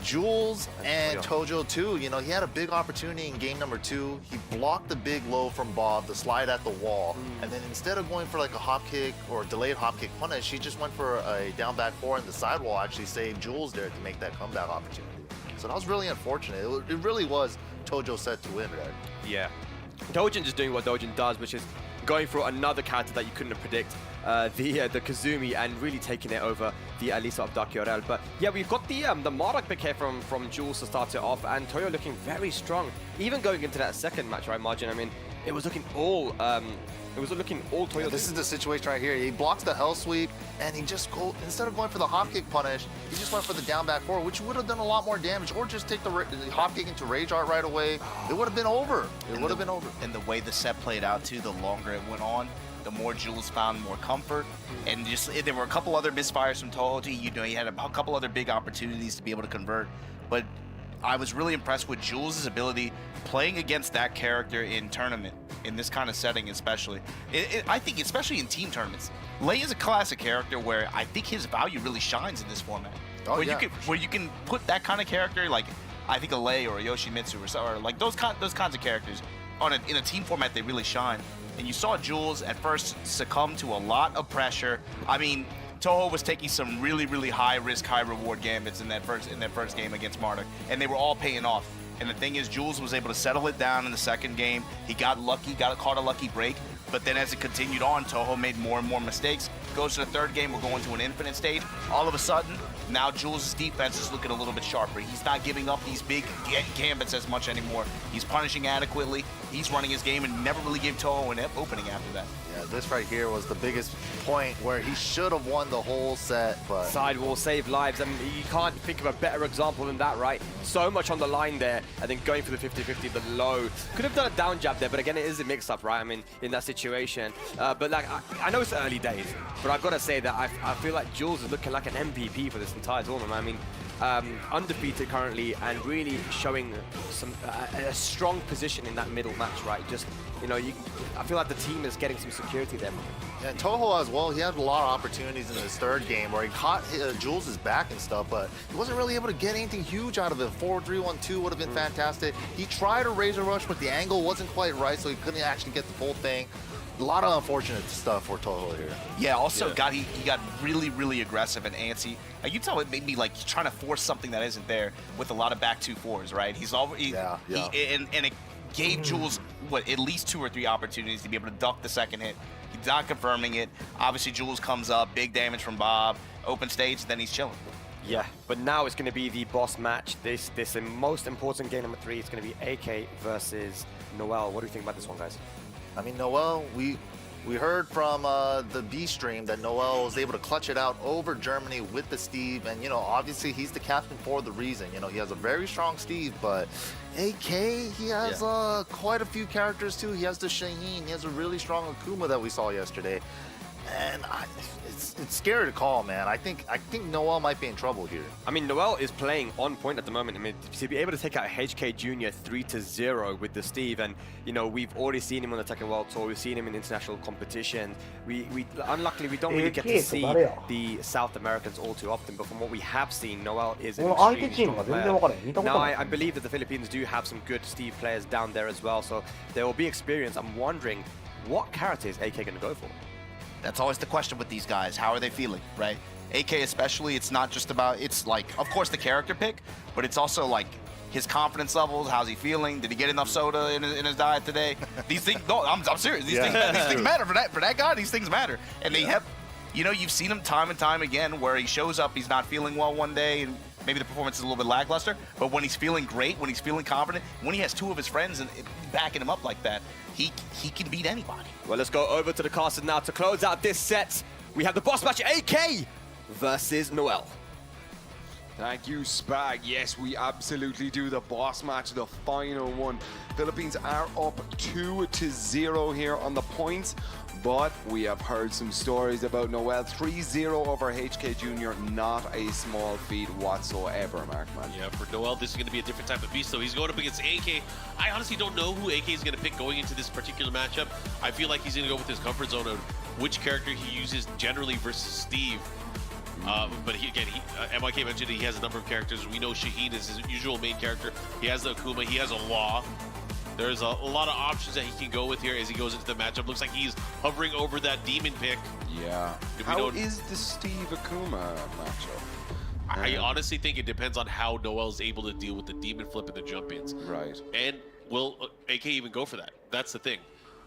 Jules and Tojo too, you know, he had a big opportunity in game number 2. He blocked the big low from Bob, the slide at the wall, and then instead of going for like a hop kick or delayed hop kick punish, he just went for a down back 4, and the sidewall actually saved Jules there to make that comeback opportunity. So that was really unfortunate. It really was Tojo set to win there. Yeah. Dojin just doing what Dojin does, which is going for another character that you couldn't predict, the Kazumi, and really taking it over the Alisa of Dark Yorel. But yeah, we've got the Marok pick here from Jules to start it off, and Toyo looking very strong. Even going into that second match, right, Margin? I mean, it was looking all Toyo. Yeah, this is the situation right here. He blocks the hell sweep, and he just instead of going for the hop kick punish, he just went for the down back 4, which would have done a lot more damage, or just take the hop kick into rage art right away. It would have been over. It would have been over. And the way the set played out too, the longer it went on, the more Jules found more comfort. And just there were a couple other misfires from Toho. You know, he had a couple other big opportunities to be able to convert, but I was really impressed with Jules' ability playing against that character in tournament, in this kind of setting especially. I think especially in team tournaments, Lei is a classic character where I think his value really shines in this format. Oh, where you can put that kind of character, like I think a Lei or a Yoshimitsu or like those kinds of characters in a team format, they really shine. And you saw Jules at first succumb to a lot of pressure. I mean, Toho was taking some really high risk, high reward gambits in that first game against Marduk, and they were all paying off. And the thing is, Jules was able to settle it down in the second game. He got lucky, caught a lucky break. But then as it continued on, Toho made more and more mistakes. Goes to the third game, we're going to an infinite stage. All of a sudden, now Jules' defense is looking a little bit sharper. He's not giving up these big gambits as much anymore. He's punishing adequately. he's running his game and never really gave Toho an opening after that. Yeah, this right here was the biggest point where he should have won the whole set, but... Sidewall save lives. I mean, you can't think of a better example than that, right? So much on the line there, and then going for the 50-50, the low. Could have done a down jab there, but again, it is a mix-up, right? I mean, in that situation. But like, I know it's early days, but I've got to say that I feel like Jules is looking like an MVP for this entire tournament. I mean, undefeated currently and really showing some a strong position in that middle match, right? Just, you know, I feel like the team is getting some security there. Yeah, Toho as well, he had a lot of opportunities in his third game where he caught Jules' back and stuff, but he wasn't really able to get anything huge out of it. 4-3-1-2 would have been fantastic. He tried a Razor Rush, but the angle wasn't quite right, so he couldn't actually get the full thing. A lot of unfortunate stuff for Toho here. Yeah, also he got really, really aggressive and antsy. You can tell it made me like he's trying to force something that isn't there with a lot of back 2-4s, right? He's already and it gave Jules at least 2 or 3 opportunities to be able to duck the second hit. He's not confirming it. Obviously, Jules comes up, big damage from Bob, open stage, then he's chilling. Yeah, but now it's going to be the boss match. This the most important game number 3. It's going to be AK versus Noel. What do you think about this one, guys? I mean, Noel, we heard from the B stream that Noel was able to clutch it out over Germany with the Steve, and you know, obviously he's the captain for the reason. You know, he has a very strong Steve, but AK, he has quite a few characters too. He has the Shaheen, he has a really strong Akuma that we saw yesterday, and it's scary to call, man. I think Noel might be in trouble here. I mean, Noel is playing on point at the moment. I mean, to be able to take out HK Jr. 3-0 with the Steve, and you know, we've already seen him on the Tekken World Tour. We've seen him in international competition. Unluckily, we don't really get to see the South Americans all too often. But from what we have seen, Noel is an extremely strong player. Now, I believe that the Philippines do have some good Steve players down there as well, so there will be experience. I'm wondering, what character is AK going to go for? That's always the question with these guys. How are they feeling, right? AK especially, it's not just about, it's like, of course, the character pick, but it's also like his confidence levels. How's he feeling? Did he get enough soda in his diet today? These things, no, I'm serious. These things matter for that guy. These things matter. And they have, you know, you've seen him time and time again where he shows up, he's not feeling well one day, and maybe the performance is a little bit lackluster, but when he's feeling great, when he's feeling confident, when he has 2 of his friends and backing him up like that, he can beat anybody. Well, let's go over to the casters now to close out this set. We have the boss match, AK versus Noel. Thank you, Spag. Yes, we absolutely do. The boss match, the final one. Philippines are up 2-0 here on the points, but we have heard some stories about Noel. 3-0 over HK Jr., not a small feat whatsoever, Markman. Yeah, for Noel, this is going to be a different type of beast, so he's going up against AK. I honestly don't know who AK is going to pick going into this particular matchup. I feel like he's going to go with his comfort zone of which character he uses generally versus Steve. But MYK mentioned he has a number of characters. We know Shaheen is his usual main character. He has the Akuma, he has a Law. There's a lot of options that he can go with here as he goes into the matchup. Looks like he's hovering over that demon pick. Yeah. How is the Steve Akuma matchup? I honestly think it depends on how Noel's able to deal with the demon flip and the jump-ins. Right. And will AK even go for that? That's the thing.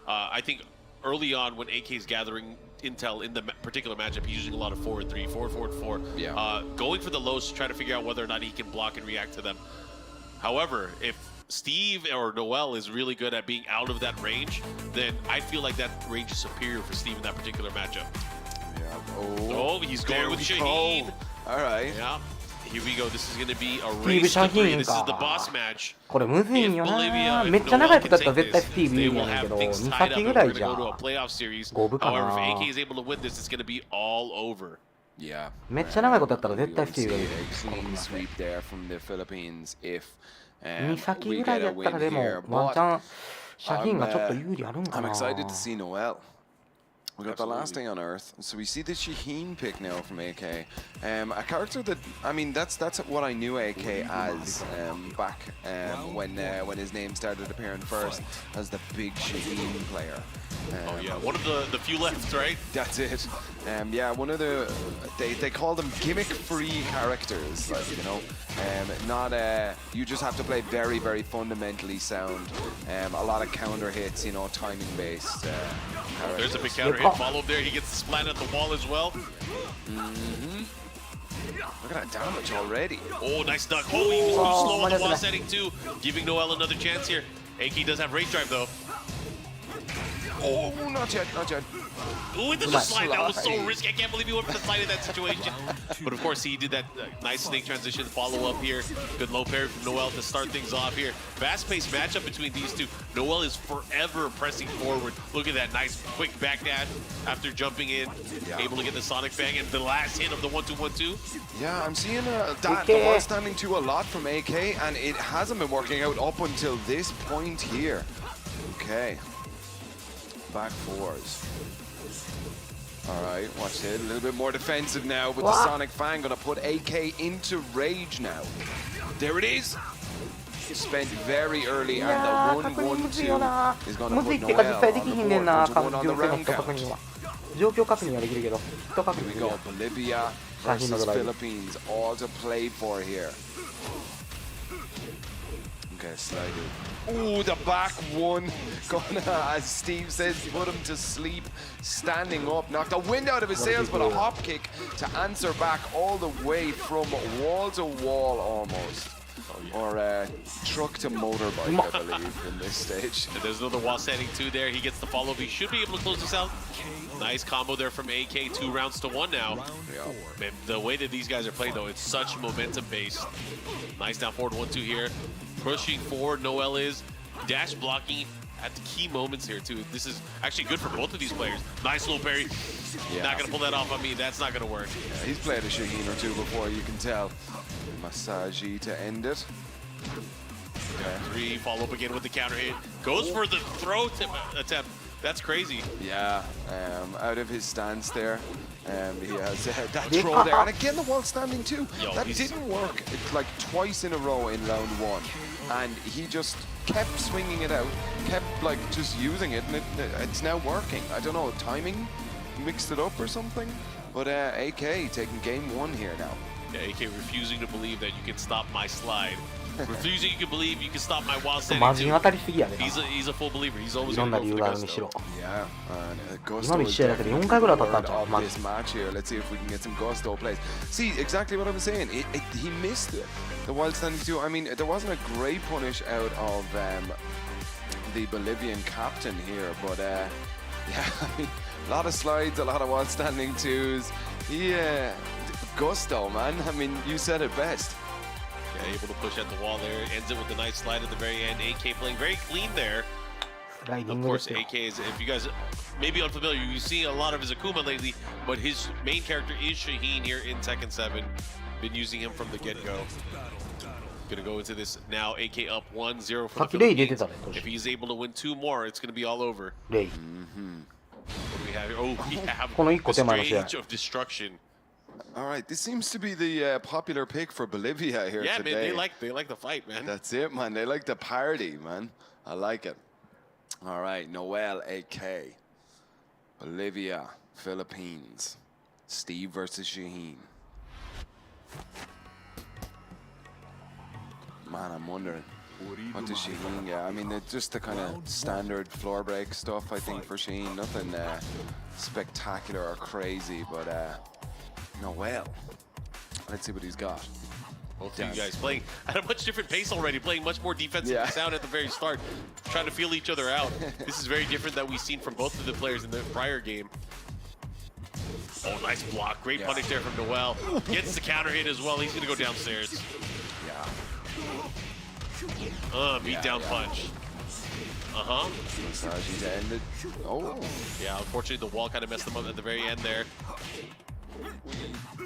I think early on when AK is gathering intel in the particular matchup, he's using a lot of forward 3, forward 4. Yeah. Going for the lows to try to figure out whether or not he can block and react to them. However, if Steve or Noel is really good at being out of that range, then I feel like that range is superior for Steve in that particular matchup. Yeah. Oh, he's going with Shaheen. All right. Yeah. Here we go. This is going to be a race to 3. This is the boss match. これむずいんよな。めっちゃ長いことやったら絶対スティーブ有利なんやけど、2先ぐらいじゃん。五分かな。 However, if AK is able to win this, it's going to be all over. Yeah. めっちゃ長いことやったら絶対スティーブ有利。 Clean sweep there from the Philippines if 2先ぐらいやったらでもワンチャンシャヒーンがちょっと有利あるんかな。 I'm excited to see Noel. We got the last thing on Earth, so we see the Shaheen pick now from AK. A character that, I mean, that's what I knew AK as back when his name started appearing first as the big Shaheen player. Oh yeah, one of the few left, right? That's it. Yeah, one of the they call them gimmick-free characters, like, you know, not you just have to play very, very fundamentally sound. A lot of counter hits, you know, timing-based. There's a big counter hit. Followed there, he gets splat at the wall as well. Look at that damage already. Oh, nice duck. Oh, he was too slow on the wall setting too, giving Noel another chance here. AK does have rage drive though. Oh, not yet, not yet. Ooh, the slide, that was so risky. I can't believe he went for the slide in that situation. But of course, he did that nice snake transition follow-up here. Good low parry from Noel to start things off here. Fast-paced matchup between these two. Noel is forever pressing forward. Look at that nice quick backdash after jumping in. Able to get the Sonic Fang and the last hit of the 1-2-1-2. Yeah, I'm seeing that the one standing to a lot from AK, and it hasn't been working out up until this point here. Okay. Back fours. All right, watch it. A little bit more defensive now with the Sonic Fang. Gonna put AK into rage now. There it is. Spent very early, and the 1-1-2 is gonna put Noel on the round count. Here we go, Bolivia versus Philippines, all to play for here. Okay, slide it. Ooh, the back one. Gonna, as Steve says, put him to sleep. Standing up, knocked the wind out of his sails, but a hop kick to answer back all the way from wall to wall almost. Or truck to motorbike, I believe, in this stage. And there's another wall standing two there. He gets the follow. He should be able to close this out. Nice combo there from AK. 2 rounds to 1 now. Man, the way that these guys are playing, though, it's such momentum-based. Nice down forward 1-2 here. Pushing forward, Noel is. Dash blocking at the key moments here, too. This is actually good for both of these players. Nice low parry. Not going to pull that off on me. That's not going to work. Yeah, he's played a Shaheen or two before, you can tell. Massagey to end it. Okay. 3, follow up again with the counter hit. Goes for the throw attempt. That's crazy. Yeah, out of his stance there. He has that throw there. And again, the wall standing too. That didn't work. It's like twice in a row in round 1. And he just kept swinging it out, kept like just using it, and it's now working. I don't know, timing mixed it up or something. But AK taking game 1 here now. Yeah, AK refusing to believe that you can stop my slide. Refusing to believe you can stop my wild standing too. He's a full believer. He's always going to go for the Gusto. Yeah, and Gusto is definitely of this match here. Let's see if we can get some Gusto plays. See, exactly what I was saying. He missed it. The wild standing too. I mean, there wasn't a great punish out of the Bolivian captain here, but yeah, I mean, a lot of slides, a lot of wild standing twos. Yeah, Gusto, man. I mean, you said it best. Yeah, able to push at the wall there. Ends it with a nice slide at the very end. AK playing very clean there. Of course, AK is, if you guys may be unfamiliar, you see a lot of his Akuma lately, but his main character is Shaheen here in Tekken 7. Been using him from the get-go. Gonna go into this now. AK up 1-0 for the Philippines. If he's able to win 2 more, it's gonna be all over. What do we have here? Oh, we have the Stage of Destruction. All right, this seems to be the popular pick for Bolivia here today. Yeah, man, they like the fight, man. That's it, man. They like the party, man. I like it. All right, Noel, AK. Bolivia, Philippines. Steve versus Shaheen. Man, I'm wondering. What does Shaheen get? I mean, it's just the kind of standard floor break stuff, I think, for Shaheen. Nothing spectacular or crazy, but Noel. Let's see what he's got. Both of you guys playing at a much different pace already, playing much more defensive sound at the very start, trying to feel each other out. This is very different that we've seen from both of the players in the prior game. Oh, nice block. Great punish there from Noel. Gets the counter hit as well. He's going to go downstairs. Beat down punch. Massagey to end it. Oh. Yeah, unfortunately, the wall kind of messed him up at the very end there.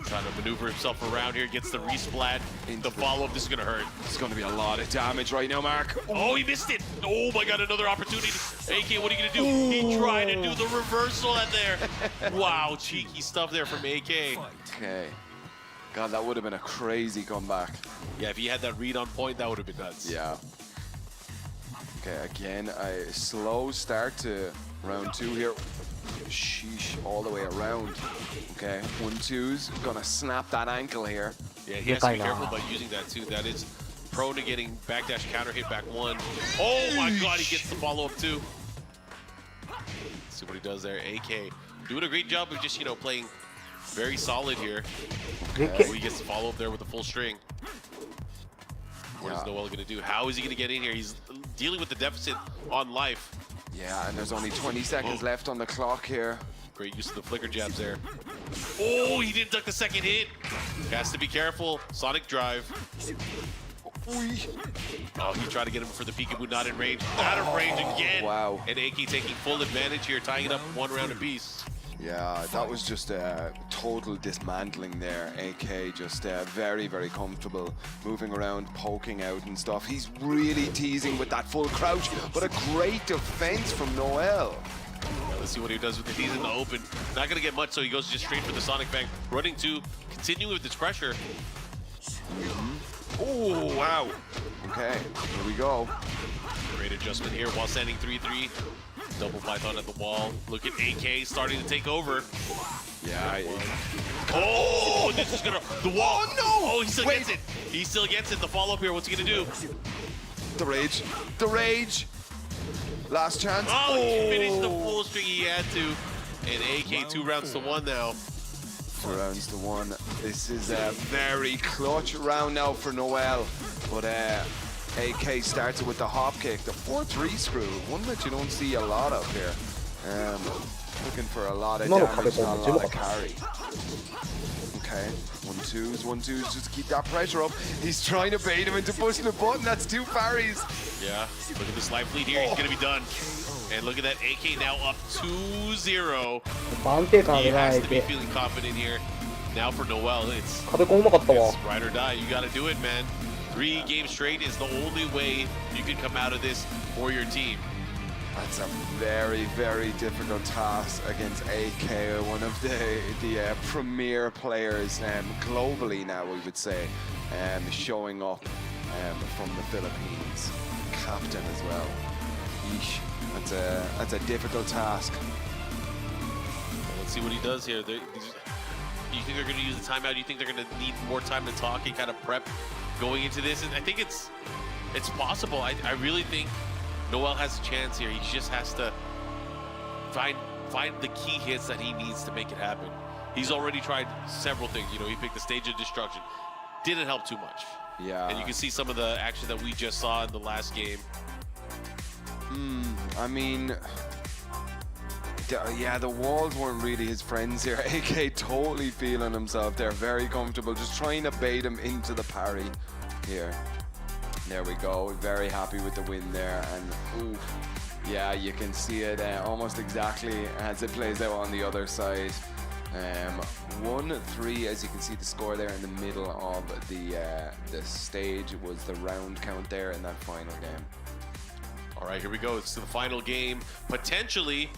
Trying to maneuver himself around here, gets the resplat. The follow-up, this is going to hurt. It's going to be a lot of damage right now, Mark. Oh, he missed it. Oh my God, another opportunity. AK, what are you going to do? He tried to do the reversal at there. Wow, cheeky stuff there from AK. Okay. God, that would have been a crazy comeback. Yeah, if he had that read on point, that would have been nuts. Yeah. Okay, again, a slow start to round 2 here. Sheesh, all the way around. Okay, 1-2's gonna snap that ankle here. Yeah, he has to be careful about using that too. That is prone to getting backdash counter hit back 1. Oh my God, he gets the follow-up too. Let's see what he does there. AK doing a great job of just, you know, playing very solid here. He gets the follow-up there with the full string. What is Noel going to do? How is he going to get in here? He's dealing with the deficit on life. Yeah, and there's only 20 seconds left on the clock here. Great use of the flicker jabs there. Oh, he didn't duck the second hit. Has to be careful. Sonic drive. Oh, he tried to get him for the peekaboo, not in range. Out of range again. Wow. And AK taking full advantage here, tying it up 1 round apiece. Yeah, that was just a total dismantling there. AK just very, very comfortable, moving around, poking out and stuff. He's really teasing with that full crouch, but a great defense from Noel. Yeah, let's see what he does with it. He's in the open. Not going to get much, so he goes just straight for the Sonic Bang. Running 2, continuing with this pressure. Oh, wow. Okay, here we go. Great adjustment here while standing 3-3. Double Python at the wall. Look at AK starting to take over. Yeah. Oh, this is gonna the wall. Oh no! Oh, he still gets it. He still gets it. The follow up here. What's he gonna do? The rage. The rage. Last chance. Oh, he finished the full string he had to. And AK 2 rounds to 1 now. 2 rounds to 1. This is a very clutch round now for Noel. But AK starts it with the hop kick, the 4-3 screw, one that you don't see a lot of here. Looking for a lot of damage, not a lot of carry. Okay, 1-2s, just keep that pressure up. He's trying to bait him into pushing the button, that's 2 parries. Yeah, look at this life lead here, he's gonna be done. And look at that, AK now up 2-0. He has to be feeling confident here. Now for Noel, it's ride or die, you gotta do it, man. 3 games straight is the only way you can come out of this for your team. That's a very, very difficult task against AK, one of the premier players globally now, we would say, showing up from the Philippines. Captain as well. Yeesh, that's a difficult task. Well, let's see what he does here. You think they're going to use the timeout? You think they're going to need more time to talk and kind of prep going into this? And I think it's possible. I really think Noel has a chance here. He just has to find the key hits that he needs to make it happen. He's already tried several things. You know, he picked the stage of destruction. Didn't help too much. Yeah. And you can see some of the action that we just saw in the last game. I mean, yeah, the walls weren't really his friends here. AK totally feeling himself there, very comfortable, just trying to bait him into the parry here. There we go, very happy with the win there, and oof, yeah, you can see it almost exactly as it plays out on the other side. 1-3, as you can see the score there in the middle of the stage was the round count there in that final game. All right, here we go. It's the final game. Potentially,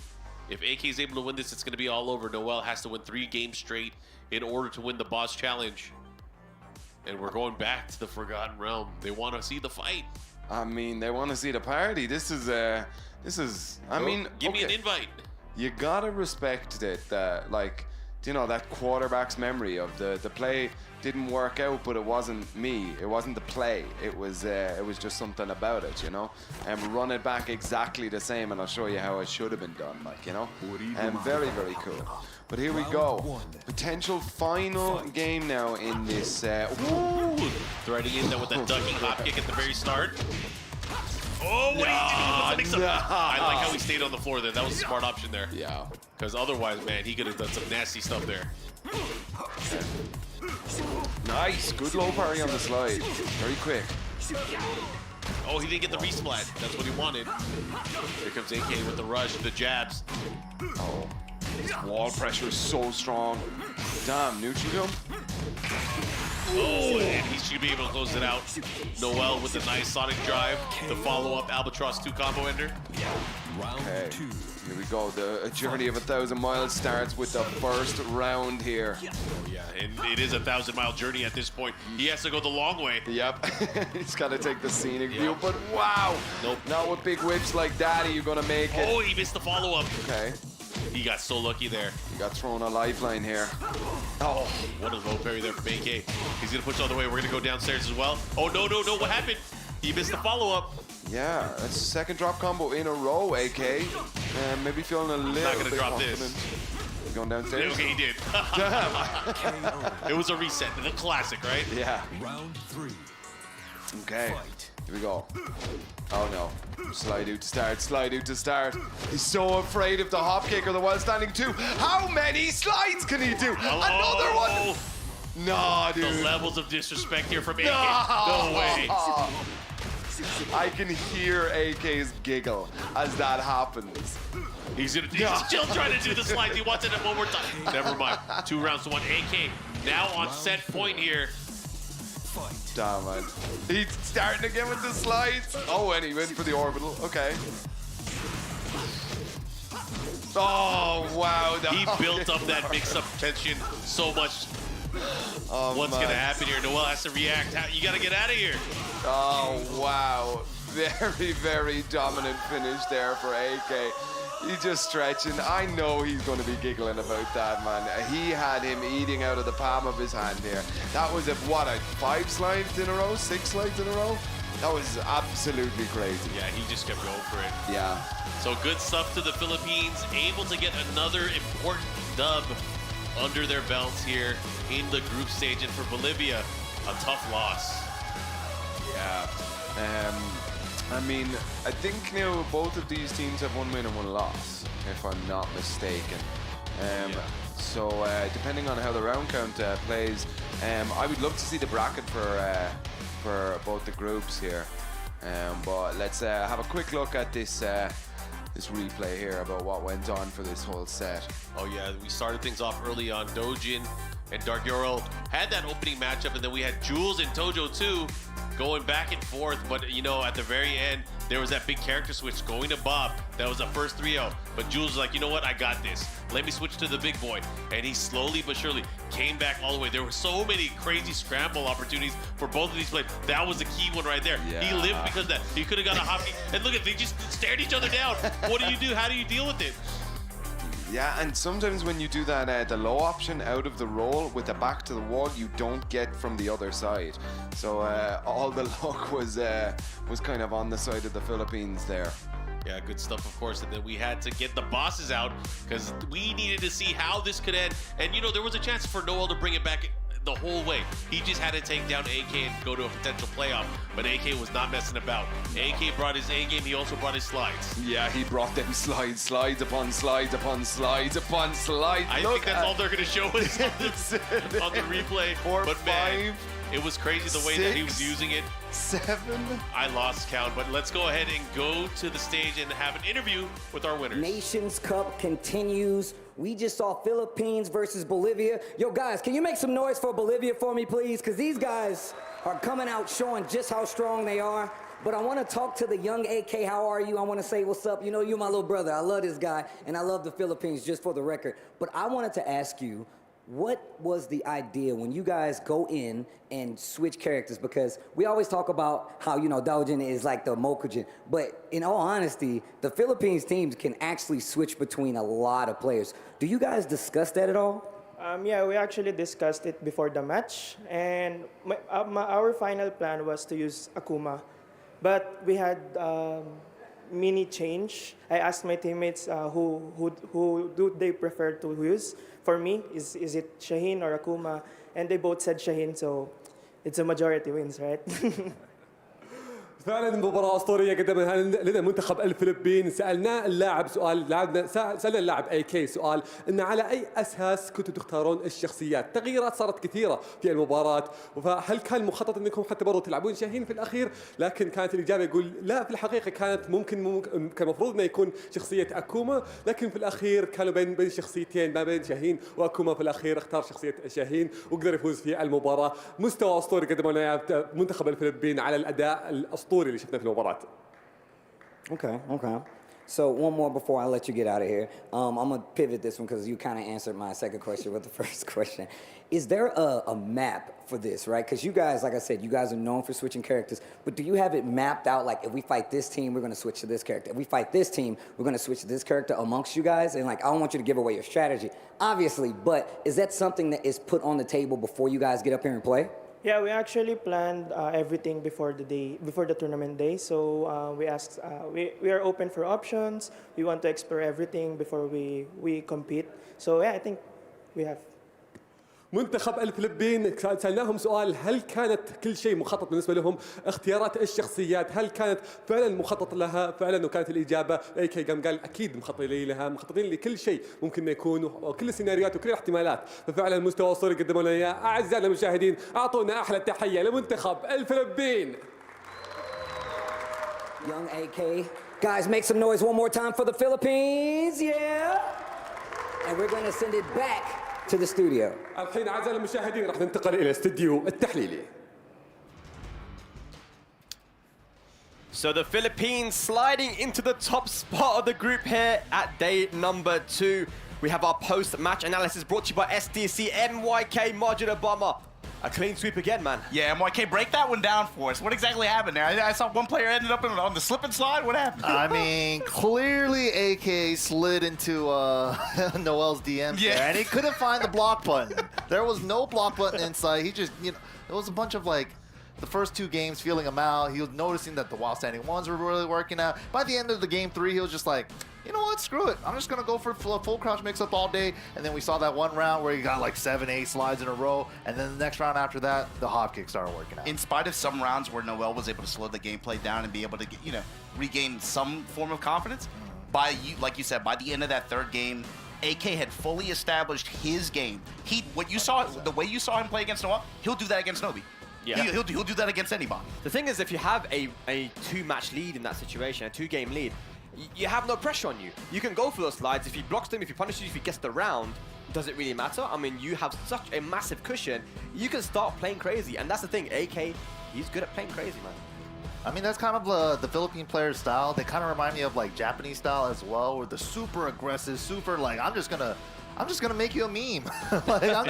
if AK is able to win this, it's going to be all over. Noel has to win 3 games straight in order to win the boss challenge. And we're going back to the Forgotten Realm. They want to see the fight. I mean, they want to see the party. This is, I mean, give me an invite. You gotta respect that, like, you know, that quarterback's memory of the play didn't work out, but it wasn't me. It wasn't the play. It was just something about it, you know. And run it back exactly the same, and I'll show you how it should have been done, like, you know. And very, very cool. But here we go. Potential final game now in this. Ooh, threading in there with that ducking hop kick at the very start. Oh, what are you doing? I like how he stayed on the floor there. That was a smart option there. Yeah. Because otherwise, man, he could have done some nasty stuff there. Nice. Good low parry on the slide. Very quick. Oh, he didn't get the resplat. That's what he wanted. Here comes AK with the rush, the jabs. Oh. Wall pressure is so strong. Damn, neutral jump. Oh, and he should be able to close it out. Noel with a nice Sonic drive. The follow-up Albatross 2 combo ender. Okay, here we go. The journey of 1,000 miles starts with the first round here. Oh, yeah, and it is a 1,000-mile journey at this point. He has to go the long way. Yep, he's got to take the scenic view, but wow! Nope. Not with big whips like that are you going to make it. Oh, he missed the follow-up. Okay. He got so lucky there. He got thrown a lifeline here. Oh, what a low parry there from AK. He's going to push all the way. We're going to go downstairs as well. Oh, no, no, no. What happened? He missed the follow-up. Yeah, a second drop combo in a row, AK. And maybe feeling a little bit not going to drop confident. this. Going downstairs? Okay, he did. It was a reset. The classic, right? Yeah. Round 3. Okay, here we go. Oh no. Slide out to start, slide out to start. He's so afraid of the hop kick or the while standing two. How many slides can he do? Another one! No, dude. The levels of disrespect here from AK. No way. I can hear AK's giggle as that happens. He's still trying to do the slides. He wants it one more time. Never mind. 2 rounds to 1. AK now on set point here. Damn, man. He's starting again with the slides. Oh, and he went for the orbital. Okay. Oh, wow. He built up that mix-up tension so much. Oh, What's going to happen here? Noel has to react. You got to get out of here. Oh, wow. Very, very dominant finish there for AK. He's just stretching. I know he's going to be giggling about that, man. He had him eating out of the palm of his hand here. That was, 5 slides in a row? 6 slides in a row? That was absolutely crazy. Yeah, he just kept going for it. Yeah. So good stuff to the Philippines. Able to get another important dub under their belts here in the group stage. And for Bolivia, a tough loss. Yeah. I mean, I think now both of these teams have 1 win and 1 loss, if I'm not mistaken. So depending on how the round count plays, I would love to see the bracket for both the groups here. But let's have a quick look at this this replay here about what went on for this whole set. Oh yeah, we started things off early on. Dojin and Dark Yoro had that opening matchup, and then we had Jules and Tojo too, going back and forth, but you know, at the very end, there was that big character switch going to Bob. That was the first 3-0, but Jules was like, you know what, I got this. Let me switch to the big boy. And he slowly but surely came back all the way. There were so many crazy scramble opportunities for both of these players. That was the key one right there. Yeah. He lived because of that. He could have got a hockey. And look at, they just stared each other down. What do you do? How do you deal with it? Yeah, and sometimes when you do that, the low option out of the roll with the back to the wall, you don't get from the other side. So all the luck was kind of on the side of the Philippines there. Yeah, good stuff, of course. And then we had to get the bosses out because we needed to see how this could end. And, you know, there was a chance for Noel to bring it back the whole way. He just had to take down AK and go to a potential playoff. But AK was not messing about. AK brought his A game. He also brought his slides. Yeah, he brought them slides upon slides upon slides upon slides. I think that's all they're going to show us on the replay. 4, but 5, man, it was crazy the way 6, that he was using it. 7. I lost count, but let's go ahead and go to the stage and have an interview with our winners. Nations Cup continues. We just saw Philippines versus Bolivia. Yo, guys, can you make some noise for Bolivia for me, please? Because these guys are coming out showing just how strong they are. But I want to talk to the young AK. How are you? I want to say what's up. You know, you're my little brother. I love this guy, and I love the Philippines, just for the record. But I wanted to ask you, what was the idea when you guys go in and switch characters? Because we always talk about how, you know, Dojin is like the Mokujin. But in all honesty, the Philippines teams can actually switch between a lot of players. Do you guys discuss that at all? Yeah, we actually discussed it before the match. And our final plan was to use Akuma. But we had mini change. I asked my teammates who do they prefer to use. For me, is it Shaheen or Akuma? And they both said Shaheen, so it's a majority wins, right? فعلا مباراة أسطورية قدمها لنا منتخب الفلبين. سألنا اللاعب سؤال، سألنا اللاعب AK سؤال إن على أي أساس كنتوا تختارون الشخصيات؟ تغييرات صارت كثيرة في المباراة، فهل كان مخطط أنكم حتى برضو تلعبون شاهين في الأخير؟ لكن كانت الإجابة يقول لا، في الحقيقة كانت ممكن كان المفروض أنه يكون شخصية أكوما، لكن في الأخير كانوا بين شخصيتين، ما بين شاهين وأكوما. في الأخير اختار شخصية شاهين وقدر يفوز في المباراة. مستوى أسطوري قدمه لنا منتخب الفلبين على الأداء الأسطوري اللي شفناه في المباراة. Okay. So one more before I let you get out of here. I'm going to pivot this one because you kind of answered my second question with the first question. Is there a map for this, right? Because you guys, like I said, you guys are known for switching characters, but do you have it mapped out, like if we fight this team, we're going to switch to this character. If we fight this team, we're going to switch to this character amongst you guys? And like, I don't want you to give away your strategy, obviously, but is that something that is put on the table before you guys get up here and play? Yeah, we actually planned everything before the tournament day. So we asked, we are open for options. We want to explore everything before we compete. So yeah, I think we have. منتخب الفلبين سألناهم سؤال هل كانت كل شيء مخطط بالنسبة لهم اختيارات الشخصيات هل كانت فعلا مخطط لها فعلا وكانت الإجابة AK قال أكيد مخططين لها مخططين لكل شيء ممكن يكون وكل السيناريوهات وكل الاحتمالات ففعلا المستوى الصوري قدموا لنا إياه أعزائنا المشاهدين أعطونا أحلى تحية لمنتخب الفلبين. Young AK. Guys, make some noise one more time for the Philippines. Yeah. And we're going to send it back to the studio. الحين أعزائنا المشاهدين راح ننتقل إلى استديو التحليلي. So the Philippines sliding into the top spot of the group here at day number 2. We have our post-match analysis brought to you by SDC MYK Modular Bomber. A clean sweep again, man. Yeah, MYK, break that one down for us. What exactly happened there? I saw one player ended up on the slip and slide. What happened? I mean, clearly AK slid into Noel's DMs there, and he couldn't find the block button. There was no block button inside. He just, you know, it was a bunch of like the first 2 games feeling him out. He was noticing that the while standing ones were really working out. By the end of the game 3, he was just like, you know what, screw it. I'm just going to go for full crouch mix-up all day. And then we saw that one round where he got like 7, 8 slides in a row. And then the next round after that, the hop kick started working out. In spite of some rounds where Noel was able to slow the gameplay down and be able to, you know, regain some form of confidence, like you said, by the end of that 3rd game, AK had fully established his game. The way you saw him play against Noel, he'll do that against Nobi. Yeah. He'll do that against anybody. The thing is, if you have a 2-match lead in that situation, a 2-game lead, you have no pressure on you. You can go for those slides. If he blocks them, if he punishes you, if he gets the round, does it really matter? I mean, you have such a massive cushion. You can start playing crazy. And that's the thing, AK, he's good at playing crazy, man. I mean, that's kind of the Philippine player's style. They kind of remind me of like Japanese style as well, where the super aggressive, super like, I'm just gonna make you a meme. Like, I'm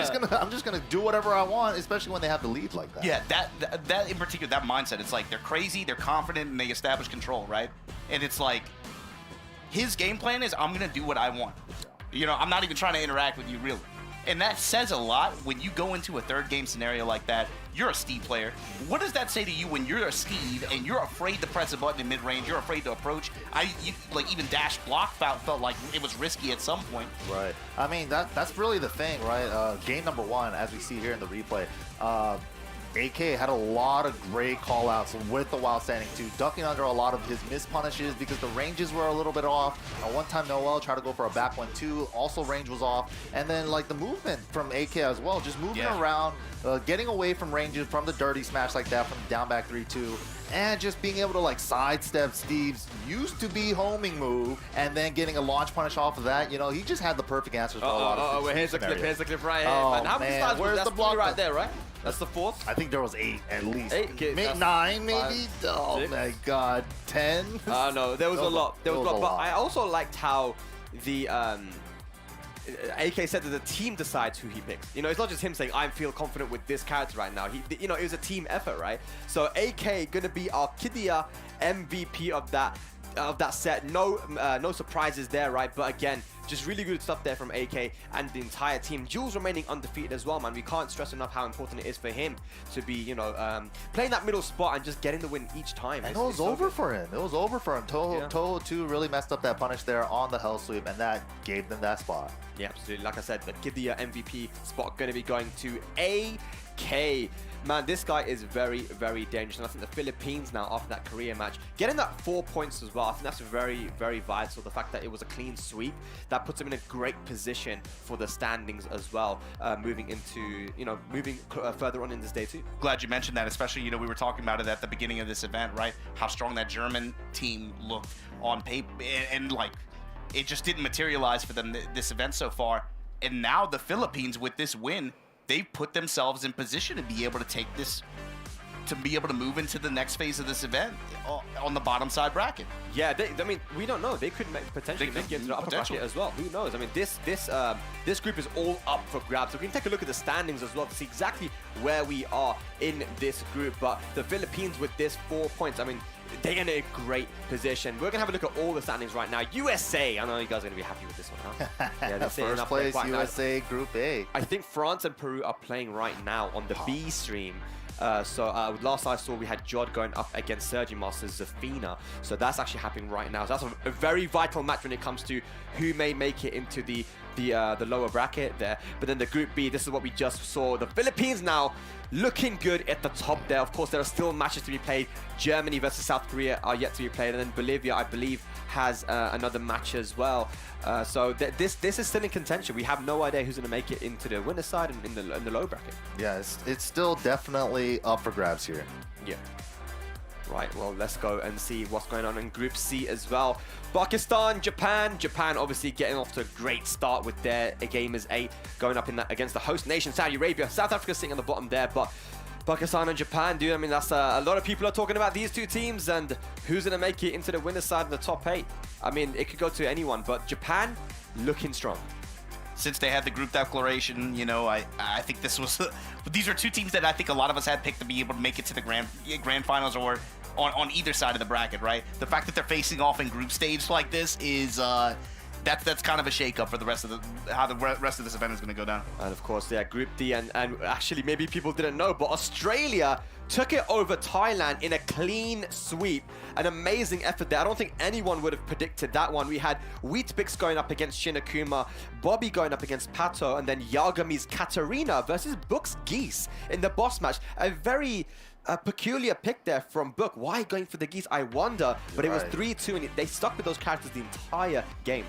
just gonna do whatever I want, especially when they have the lead like that. Yeah, that in particular, that mindset, it's like they're crazy, they're confident, and they establish control, right? And it's like, his game plan is, I'm gonna do what I want. You know, I'm not even trying to interact with you, really. And that says a lot when you go into a 3rd game scenario like that. You're a Steve player. What does that say to you when you're a Steve and you're afraid to press a button in mid-range, you're afraid to approach? Like even dash block felt like it was risky at some point. Right. I mean, that's really the thing, right? Game number 1, as we see here in the replay, AK had a lot of great call-outs with the while standing too, ducking under a lot of his missed punishes because the ranges were a little bit off. One time Noel tried to go for a back 1-2, also range was off. And then like the movement from AK as well, just moving around, getting away from ranges from the dirty smash like that from down back 3-2. And just being able to like sidestep Steve's used to be homing move and then getting a launch punish off of that. You know, he just had the perfect answers for a lot of here's the clip right here. Oh, man. How many slides where's the block right there, right? That's the 4th? I think there was 8 at least. 8? Okay, 9 maybe? Oh 6. my god. 10? No, there was a lot. There was a lot. But I also liked how the AK said that the team decides who he picks. You know, it's not just him saying, I feel confident with this character right now. You know, it was a team effort, right? So AK gonna be our Kidia MVP of that set. No surprises there, right? But again, just really good stuff there from AK and the entire team. Jules remaining undefeated as well, man. We can't stress enough how important it is for him to be, you know, playing that middle spot and just getting the win each time. And it was over for him. It was over for him. Toho 2 really messed up that punish there on the hell sweep, and that gave them that spot. Yeah, absolutely. Like I said, the Kidia MVP spot going to be going to AK. Man, this guy is very, very dangerous. And I think the Philippines now, after that Korea match, getting that 4 points as well, I think that's very, very vital. The fact that it was a clean sweep, that puts him in a great position for the standings as well, moving into, you know, moving further on in this day too. Glad you mentioned that, especially, you know, we were talking about it at the beginning of this event, right? How strong that German team looked on paper, and like, it just didn't materialize for them this event so far. And now the Philippines, with this win, they've put themselves in position to be able to take this, to be able to move into the next phase of this event on the bottom side bracket. Yeah, I mean, we don't know. They could potentially make it into the upper bracket as well. Who knows? I mean, this group is all up for grabs. So we can take a look at the standings as well to see exactly where we are in this group. But the Philippines with this 4 points, I mean, they're in a great position. We're going to have a look at all the standings right now. USA, I know you guys are going to be happy with this one, huh? Yeah, that's First place, USA, nice. Group A. I think France and Peru are playing right now on the B stream. Last I saw, we had Jod going up against Sergi Masters Zafina. So that's actually happening right now. So that's a very vital match when it comes to who may make it into the the lower bracket there. But then the Group B, this is what we just saw. The Philippines now looking good at the top there. Of course, there are still matches to be played. Germany versus South Korea are yet to be played, and then Bolivia, I believe, has another match as well. So this is still in contention. We have no idea who's going to make it into the winner's side and in the low bracket. Yeah, it's still definitely up for grabs here. Yeah. Right, well, let's go and see what's going on in Group C as well. Pakistan, Japan. Japan obviously getting off to a great start with their Gamers 8 going up in that against the host nation, Saudi Arabia. South Africa sitting on the bottom there, but Pakistan and Japan, dude, I mean, that's a lot of people are talking about these two teams and who's going to make it into the winner's side of the top 8. I mean, it could go to anyone, but Japan looking strong. Since they had the group declaration, you know, I think this was these are two teams that I think a lot of us had picked to be able to make it to the grand finals or on either side of the bracket, right? The fact that they're facing off in group stage like this is that's kind of a shakeup for the rest of how the rest of this event is going to go down. And of course, yeah, Group D, and actually maybe people didn't know, but Australia took it over Thailand in a clean sweep. An amazing effort there. I don't think anyone would have predicted that one. We had Wheatbix going up against Shin Akuma, Bobby going up against Pato, and then Yagami's Katarina versus Book's Geese in the boss match. A very peculiar pick there from Book. Why going for the Geese, I wonder, but it was 3-2, and they stuck with those characters the entire game.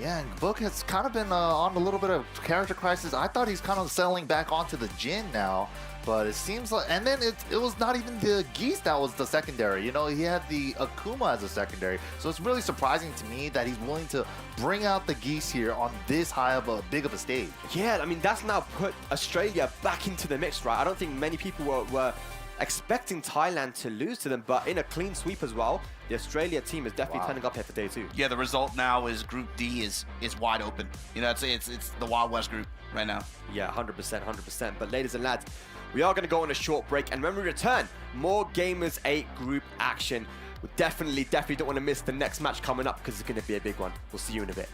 Yeah, and Book has kind of been on a little bit of character crisis. I thought he's kind of settling back onto the Jin now, but it seems like, and then it was not even the Geese that was the secondary. You know, he had the Akuma as a secondary. So it's really surprising to me that he's willing to bring out the Geese here on this high of a big of a stage. Yeah, I mean, that's now put Australia back into the mix, right? I don't think many people were expecting Thailand to lose to them, but in a clean sweep as well. The Australia team is definitely turning up here for day 2. Yeah, the result now is Group D is wide open. You know, it's the Wild West group right now. Yeah, 100%, 100%. But ladies and lads, we are going to go on a short break, and when we return, more Gamers 8 group action. We definitely don't want to miss the next match coming up because it's going to be a big one. We'll see you in a bit.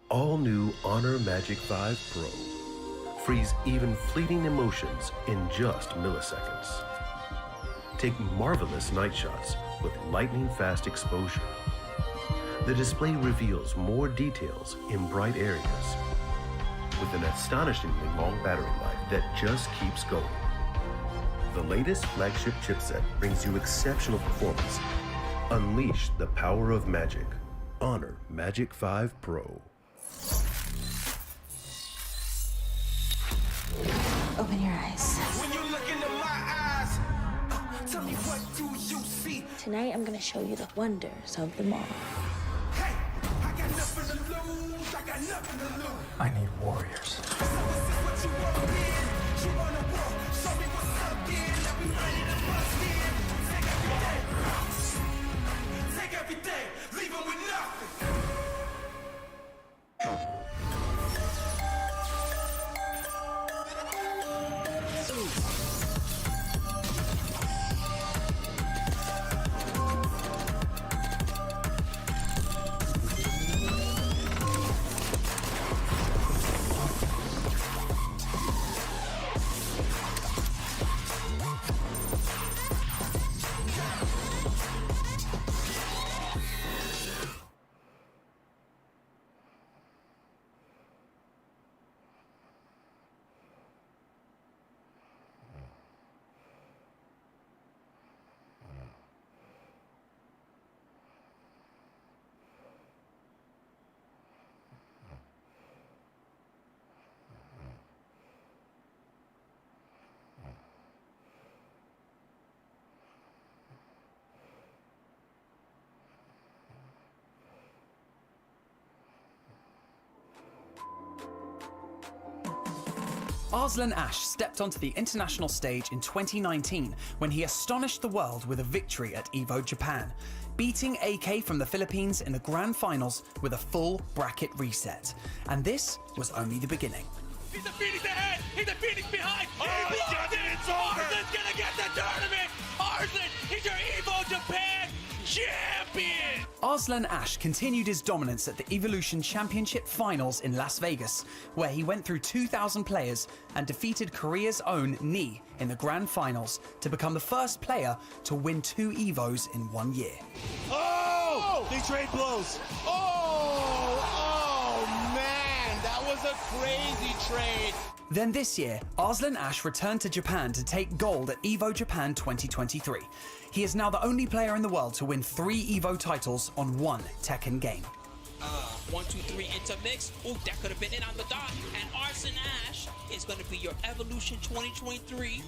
All new Honor Magic 5 Pro. Freeze even fleeting emotions in just milliseconds. Take marvelous night shots with lightning fast exposure. The display reveals more details in bright areas with an astonishingly long battery life that just keeps going. The latest flagship chipset brings you exceptional performance. Unleash the power of magic. Honor Magic 5 Pro. Open your eyes. When you look into my eyes, tell me what do you see? Tonight, I'm gonna show you the wonders of the mall. Hey, I got nothing to lose. I got nothing to lose. I need warriors. So this is what you want to be. You wanna walk? Show me what's up, then. Now we ready to bust in. Take everything, leave 'em with nothing. Arslan Ash stepped onto the international stage in 2019 when he astonished the world with a victory at EVO Japan, beating AK from the Philippines in the grand finals with a full bracket reset. And this was only the beginning. He's a Phoenix ahead. He's a Phoenix behind. Oh, he got it. It's over. Arslan's gonna get the tournament. Arslan, he's your EVO Japan champion. Arslan Ash continued his dominance at the Evolution Championship Finals in Las Vegas, where he went through 2,000 players and defeated Korea's own Ni in the grand finals to become the first player to win 2 EVOs in 1 year. Oh! They trade blows. Oh, man, that was a crazy trade. Then this year, Arslan Ash returned to Japan to take gold at EVO Japan 2023. He is now the only player in the world to win 3 EVO titles on 1 Tekken game. 1, 2, 3 intermix. Oh, that could have been it on the dot. And Arslan Ash is going to be your Evolution 2023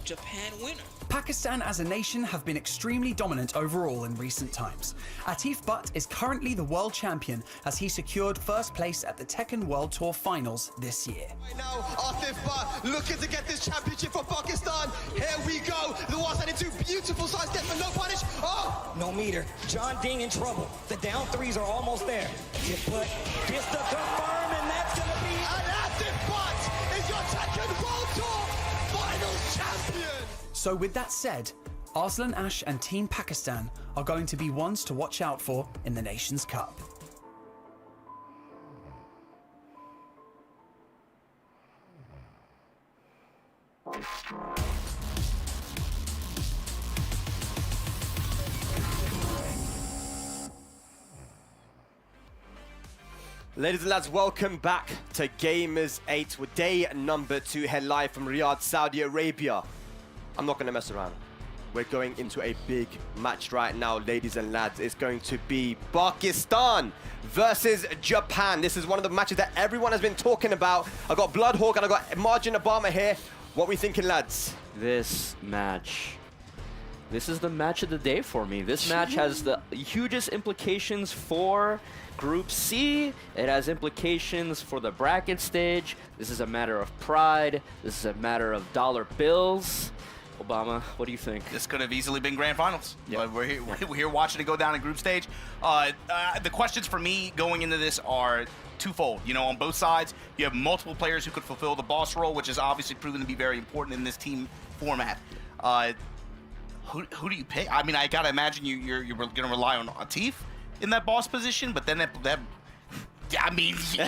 Japan winner. Pakistan as a nation have been extremely dominant overall in recent times. Atif Butt is currently the world champion as he secured first place at the Tekken World Tour Finals this year. Right now, Atif Butt looking to get this championship for Pakistan. Here we go. The one sending 2 beautiful sides step for no punish. Oh! No meter. John Ding in trouble. The down 3s are almost there. But gets the confirm, and that's going to be... And Atif Butt is your Tekken World Tour Finals champion. So with that said, Arslan Ash and Team Pakistan are going to be ones to watch out for in the Nations Cup. Ladies and lads, welcome back to Gamers 8 with day number 2 here live from Riyadh, Saudi Arabia. I'm not going to mess around. We're going into a big match right now, ladies and lads. It's going to be Pakistan versus Japan. This is one of the matches that everyone has been talking about. I got Bloodhawk and I got Margin Obama here. What are we thinking, lads? This match. This is the match of the day for me. This match has the hugest implications for Group C. It has implications for the bracket stage. This is a matter of pride. This is a matter of dollar bills. Obama, what do you think? This could have easily been grand finals. Yeah. We're here watching it go down in group stage. The questions for me going into this are twofold. You know, on both sides, you have multiple players who could fulfill the boss role, which is obviously proven to be very important in this team format. Who do you pick? I mean, I gotta imagine you're gonna rely on Atif in that boss position, but then that I mean, you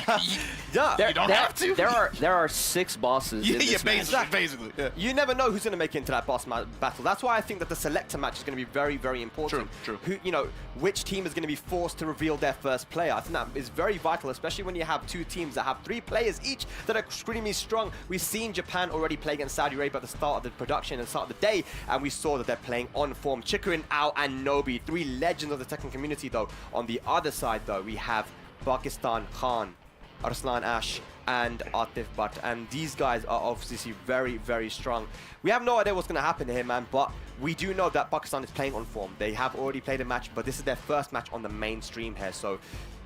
don't have to. There are 6 bosses in this match. Basically. Yeah. You never know who's going to make it into that boss battle. That's why I think that the selector match is going to be very, very important. True. Who, you know, which team is going to be forced to reveal their first player? I think that is very vital, especially when you have 2 teams that have 3 players each that are extremely strong. We've seen Japan already play against Saudi Arabia at the start of the production and start of the day, and we saw that they're playing on form. Chikurin, Ao, and Nobi, 3 legends of the Tekken community, though. On the other side, though, we have Pakistan, Khan, Arslan Ash, and Atif Butt, and these guys are obviously very, very strong. We have no idea what's going to happen here, man, but we do know that Pakistan is playing on form. They have already played a match, but this is their first match on the mainstream here, so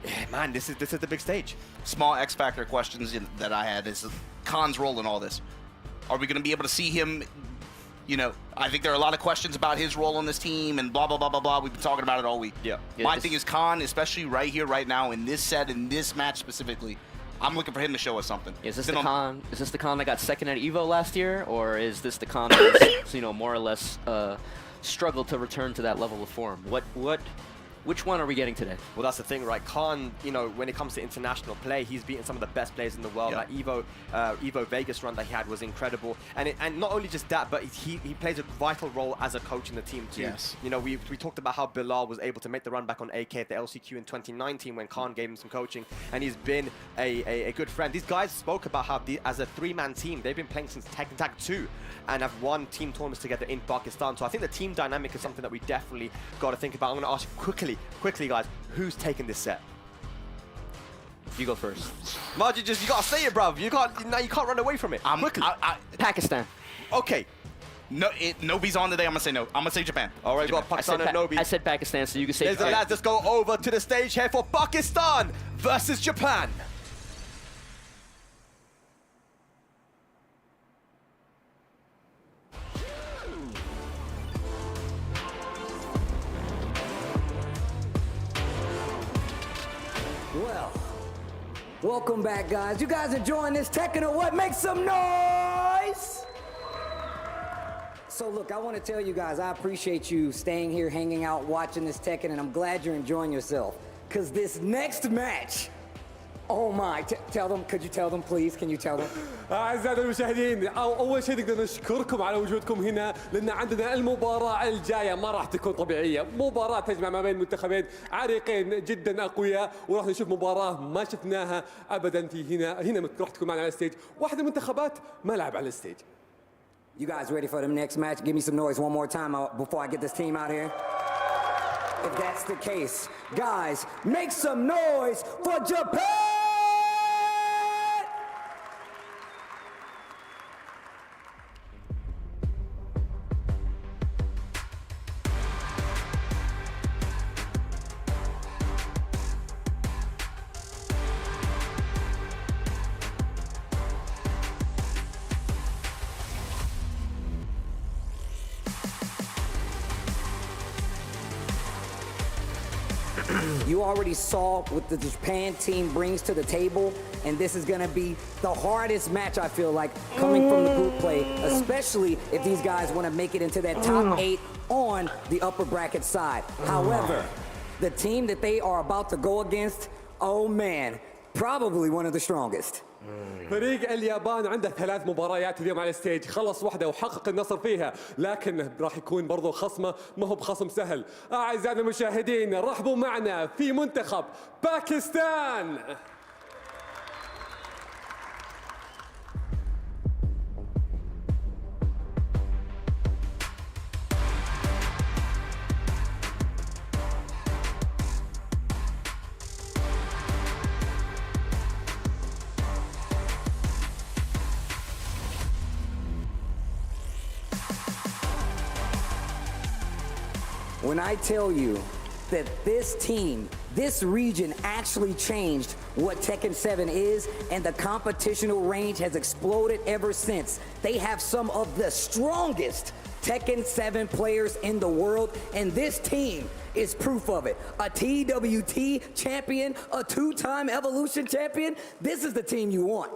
yeah, man, this is the big stage. Small X Factor questions that I had is Khan's role in all this. Are we going to be able to see him? You know, I think there are a lot of questions about his role on this team and blah, blah, blah, blah, blah. We've been talking about it all week. Yeah. My thing is Khan, especially right here, right now, in this set, in this match specifically, I'm looking for him to show us something. Is this the Khan? Is this the Khan that got second at EVO last year, or is this the Khan that's, you know, more or less struggled to return to that level of form? Which one are we getting today? Well, that's the thing, right? Khan, you know, when it comes to international play, he's beaten some of the best players in the world. Yeah. That EVO Vegas run that he had was incredible. And not only just that, but he plays a vital role as a coach in the team too. Yes. You know, we talked about how Bilal was able to make the run back on AK at the LCQ in 2019 when Khan gave him some coaching, and he's been a good friend. These guys spoke about how as a 3-man team, they've been playing since Tekken Tag 2 and have won team tournaments together in Pakistan. So I think the team dynamic is something that we definitely got to think about. I'm going to ask you quickly, guys, who's taking this set? You go first. Margie, you gotta say it, bruv. You can't run away from it. Quickly. Pakistan. Okay. No, Nobi's on today. I'm gonna say no. I'm gonna say Japan. All right, got Pakistan and Nobi. I said Pakistan, so you can say. Ladies and lads, let's go over to the stage here for Pakistan versus Japan. Welcome back, guys. You guys enjoying this Tekken or what? Make some noise! So look, I want to tell you guys, I appreciate you staying here, hanging out, watching this Tekken, and I'm glad you're enjoying yourself. Because this next match, oh my, tell them, could you tell them please? Can you tell them? أعزائنا المشاهدين أول شيء نقدر نشكركم على وجودكم هنا لأن عندنا المباراة الجاية ما راح تكون طبيعية مباراة تجمع ما بين منتخبين عريقين جدا أقوياء وراح نشوف مباراة ما شفناها أبدا في هنا راح تكون معنا على الستيج واحدة من المنتخبات ما لعب على الستيج. You guys ready for the next match? Give me some noise one more time before I get this team out here. If that's the case, guys, make some noise for Japan! You already saw what the Japan team brings to the table, and this is going to be the hardest match, I feel like, coming from the group play, especially if these guys want to make it into that top 8 on the upper bracket side. However, the team that they are about to go against, oh man, probably one of the strongest. فريق اليابان عنده 3 مباريات اليوم على الستيج خلص واحدة وحقق النصر فيها لكن راح يكون برضو خصمه ما هو بخصم سهل. أعزائنا المشاهدين رحبوا معنا في منتخب باكستان. When I tell you that this team, this region actually changed what Tekken 7 is, and the competitional range has exploded ever since. They have some of the strongest Tekken 7 players in the world, and this team is proof of it. A TWT champion, a 2-time Evolution champion. This is the team you want.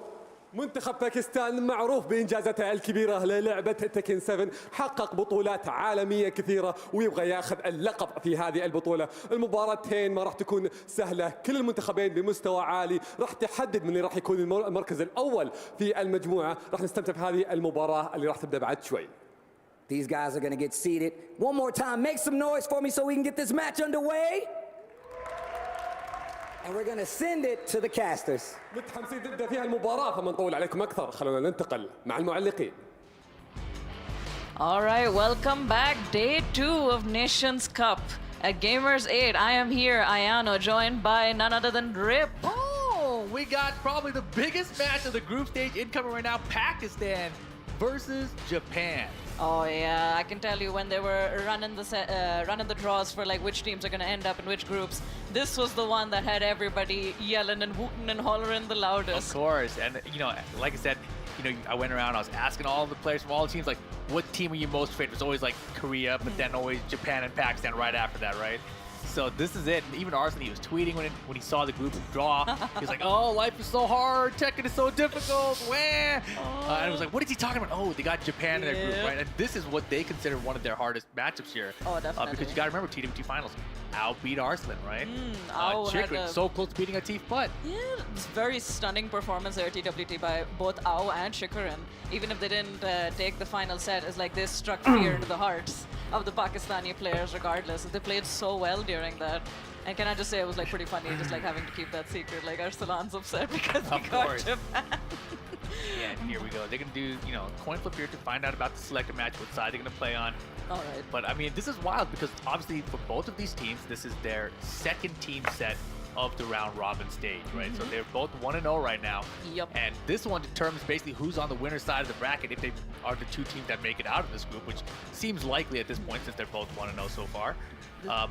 منتخب باكستان معروف بإنجازاته الكبيرة للعبة تكن 7 حقق بطولات عالمية كثيرة ويبغى ياخذ اللقب في هذه البطولة. المباراتين ما راح تكون سهلة كل المنتخبين بمستوى عالي راح تحدد من اللي راح يكون المركز الأول في المجموعة. راح نستمتع بهذه المباراة اللي راح تبدأ بعد شوي. These guys are going to get seated. One more time, make some noise for me so we can get this match underway. And we're going to send it to the casters. متحمسين تبدأ فيها المباراة فما نطول عليكم أكثر خلونا ننتقل مع المعلقين. All right, welcome back. Day 2 of Nations Cup at Gamers 8. I am here, Ayano, joined by none other than Rip. Oh, we got probably the biggest match of the group stage incoming right now, Pakistan versus Japan. Oh yeah, I can tell you when they were running the draws for like which teams are going to end up in which groups, this was the one that had everybody yelling and whooting and hollering the loudest. Of course, and you know, like I said, you know, I went around, I was asking all the players from all the teams, like, what team are you most afraid of? It was always like Korea, but then always Japan and Pakistan right after that, right? So this is it. And even Arsene, he was tweeting when he saw the group draw. He was like, oh, life is so hard. Tekken is so difficult. And I was like, what is he talking about? Oh, they got Japan in their group, right? And this is what they consider one of their hardest matchups here. Oh, definitely. Because you got to remember, TWT Finals, Ao beat Arslan, right? Ao so close to beating Atif, but... Yeah, it's very stunning performance there, TWT, by both Ao and Shikaran. Even if they didn't take the final set, it's like they struck fear into the hearts of the Pakistani players regardless. They played so well during that. And can I just say it was like pretty funny just like having to keep that secret. Like Arsalan's upset because he got Japan. Yeah, and here we go. They're going to do, you know, coin flip here to find out about the selected match, what side they're going to play on. All right. But I mean, this is wild because obviously for both of these teams, this is their second team set of the round robin stage, right? So they're both 1-0 right now. Yep. And this one determines basically who's on the winner's side of the bracket if they are the two teams that make it out of this group, which seems likely at this point since they're both 1-0 so far.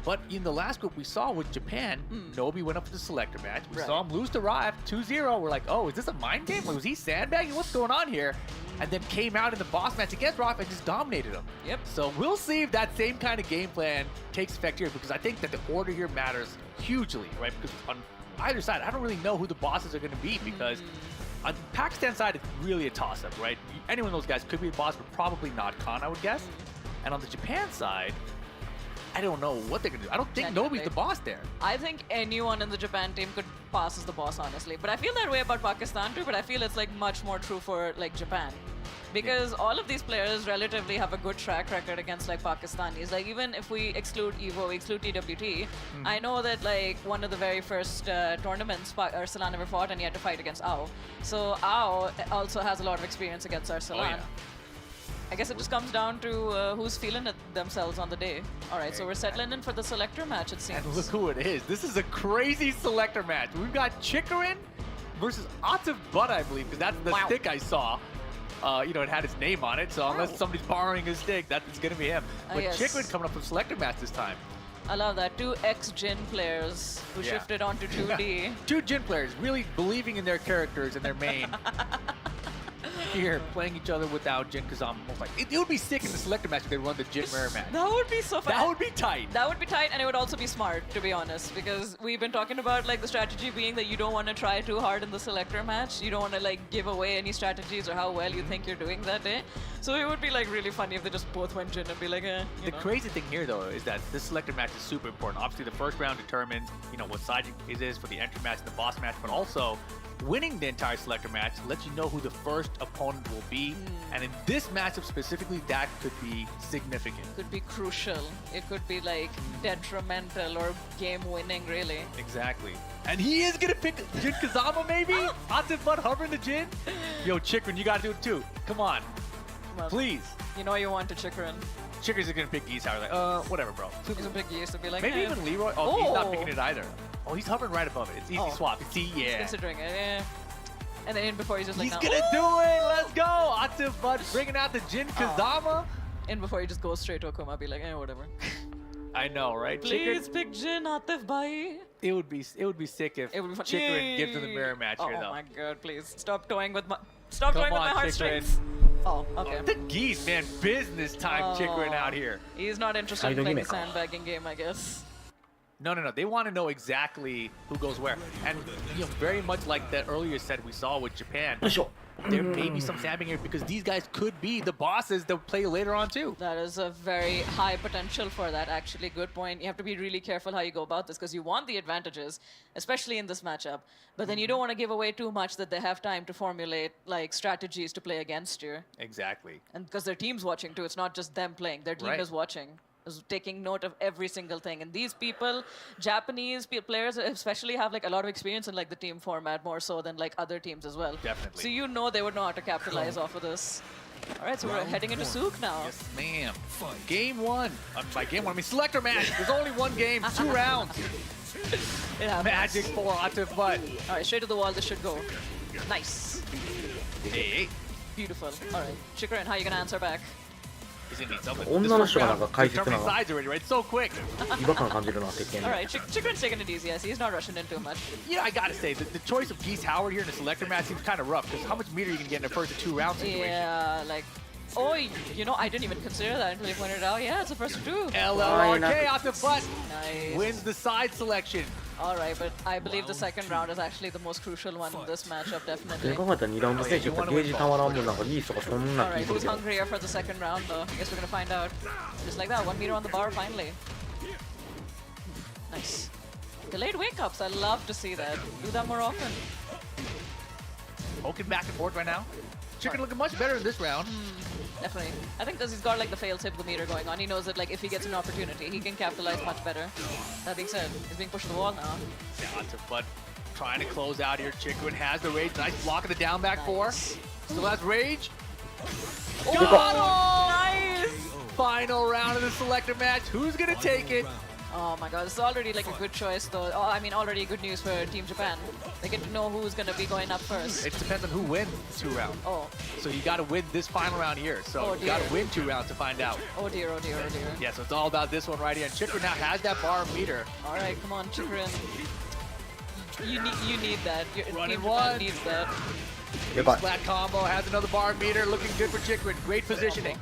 But in the last group we saw with Japan, Nobi went up to the selector match. We saw him lose to Rive 2-0. We're like, oh, is this a mind game? Was he sandbagging? What's going on here? And then came out in the boss match against Rive and just dominated him. Yep. So we'll see if that same kind of game plan takes effect here because I think that the order here matters hugely, right? Because on either side, I don't really know who the bosses are going to be because on the Pakistan side, it's really a toss-up, right? Any one of those guys could be a boss, but probably not Khan, I would guess. And on the Japan side, I don't know what they're going to do. I don't think Nobi's the boss there. I think anyone in the Japan team could pass as the boss, honestly. But I feel that way about Pakistan too, but I feel it's like much more true for like Japan. Because all of these players relatively have a good track record against like Pakistanis. Like even if we exclude EVO, we exclude TWT, I know that like one of the very first tournaments Arsalan ever fought and he had to fight against AO. So AO also has a lot of experience against Arsalan. Oh, yeah. I guess it just comes down to who's feeling it themselves on the day. All right, so we're settling in for the selector match, it seems. And look who it is. This is a crazy selector match. We've got Chikarin versus Atif Butt, I believe, because that's the stick I saw. You know, it had his name on it, so unless somebody's borrowing his stick, that's going to be him. But yes. Chikarin coming up with selector match this time. I love that. 2 ex-Jin players who shifted onto 2D. 2 Jin players really believing in their characters and their main. Here, playing each other without Jin Kazama. It would be sick in the selector match if they run the Jin mirror match. That would be so fun. That would be tight. That would be tight, and it would also be smart, to be honest, because we've been talking about like the strategy being that you don't want to try too hard in the selector match. You don't want to like give away any strategies or how well you think you're doing that day. So it would be like really funny if they just both went Jin and be like, The crazy thing here, though, is that this selector match is super important. Obviously, the first round determines, you know, what side it is for the entry match and the boss match, but also winning the entire selector match lets you know who the first opponent will be. And in this matchup specifically, that could be significant. Could be crucial. It could be like detrimental or game-winning, really. Exactly. And he is gonna pick Jin Kazama, maybe? Atif Butt hovering the Jin? Yo, Chikarin, you gotta do it too. Come on. Please. You know you want to Chikarin. Chikarin's gonna pick Geese, how like, whatever, bro. He's gonna pick Geese and be like, maybe even Leroy. Oh, he's not picking it either. Oh, he's hovering right above it. It's easy swap. It's He's considering it, yeah. And then in before he's just like, he's gonna do it. Let's go. Atif Butt bringing out the Jin Kazama. In before he just goes straight to Akuma, be like, whatever. I know, right? Please pick Jin, Atif Bhai. It would be sick if Chikarin gives him the mirror match here, though. Oh my god, please stop toying with my heartstrings. Oh, okay. The Geese, man, business time Chikarin out here. He's not interested in playing the sandbagging game, I guess. No. They want to know exactly who goes where. And you know, very much like that earlier set we saw with Japan, there may be some sandbagging here because these guys could be the bosses that play later on too. That is a very high potential for that, actually. Good point. You have to be really careful how you go about this because you want the advantages, especially in this matchup. But then you don't want to give away too much that they have time to formulate like strategies to play against you. Exactly. And because their team's watching too, it's not just them playing. Their team is watching. Is taking note of every single thing, and these people, Japanese players especially, have like a lot of experience in like the team format more so than like other teams as well. Definitely. So you know they would know how to capitalize off of this. All right, so we're heading into Souk now. Yes, ma'am. Game 1. By game 1, I mean selector match. There's only one game, 2 rounds. It happens. Magic for Atif Butt. All right, straight to the wall. This should go. Nice. Hey. Beautiful. All right, Chikarin, how are you gonna answer back? 女の人がなんか解説なの。 Sides already, right? So quick. 違和感感じるな、鉄拳。 All right, Chikarin's taking it easy. I see he's not rushing in too much. Yeah, I gotta say, the choice of Geese Howard here in the selector match seems kind of rough because how much meter you can get in the first 2 round situation? Yeah, like, oh, you know, I didn't even consider that until you pointed it out. Yeah, it's the first 2. LLRK Atif Butt Nice. wins the side selection. All right, but I believe the second round is actually the most crucial one in this matchup, definitely. 考えたら2ラウンド選手ってゲージたまらんもんなんかリースとかそんな All 気 right, する who's けど。 hungrier for the second round, though? I guess we're gonna find out. Just like that, 1 meter on the bar, finally. Nice. Delayed wake-ups, I love to see that. Do that more often. Poking back and forth right now. Chicken looking much better in this round. Definitely. I think because he's got like the fail-safe meter going on. He knows that like if he gets an opportunity, he can capitalize much better. That being said, he's being pushed to the wall now. Yeah, Atif Butt trying to close out here. Chikarin has the rage. Nice block of the down back 4. Still has rage. Oh, nice! Final round of the selector match. Who's gonna take it? Oh my god, this is already like a good choice though. Oh, I mean, already good news for Team Japan. They get to know who's gonna be going up first. It depends on who wins the 2 rounds. Oh. So you gotta win this final round here. So you gotta win 2 rounds to find out. Oh dear, oh dear, oh dear. Yeah, so it's all about this one right here. And Chikarin now has that bar meter. All right, come on, Chikarin. You need that. Your Running Team 1 Japan needs that. Flat combo has another bar meter. Looking good for Chikarin. Great positioning.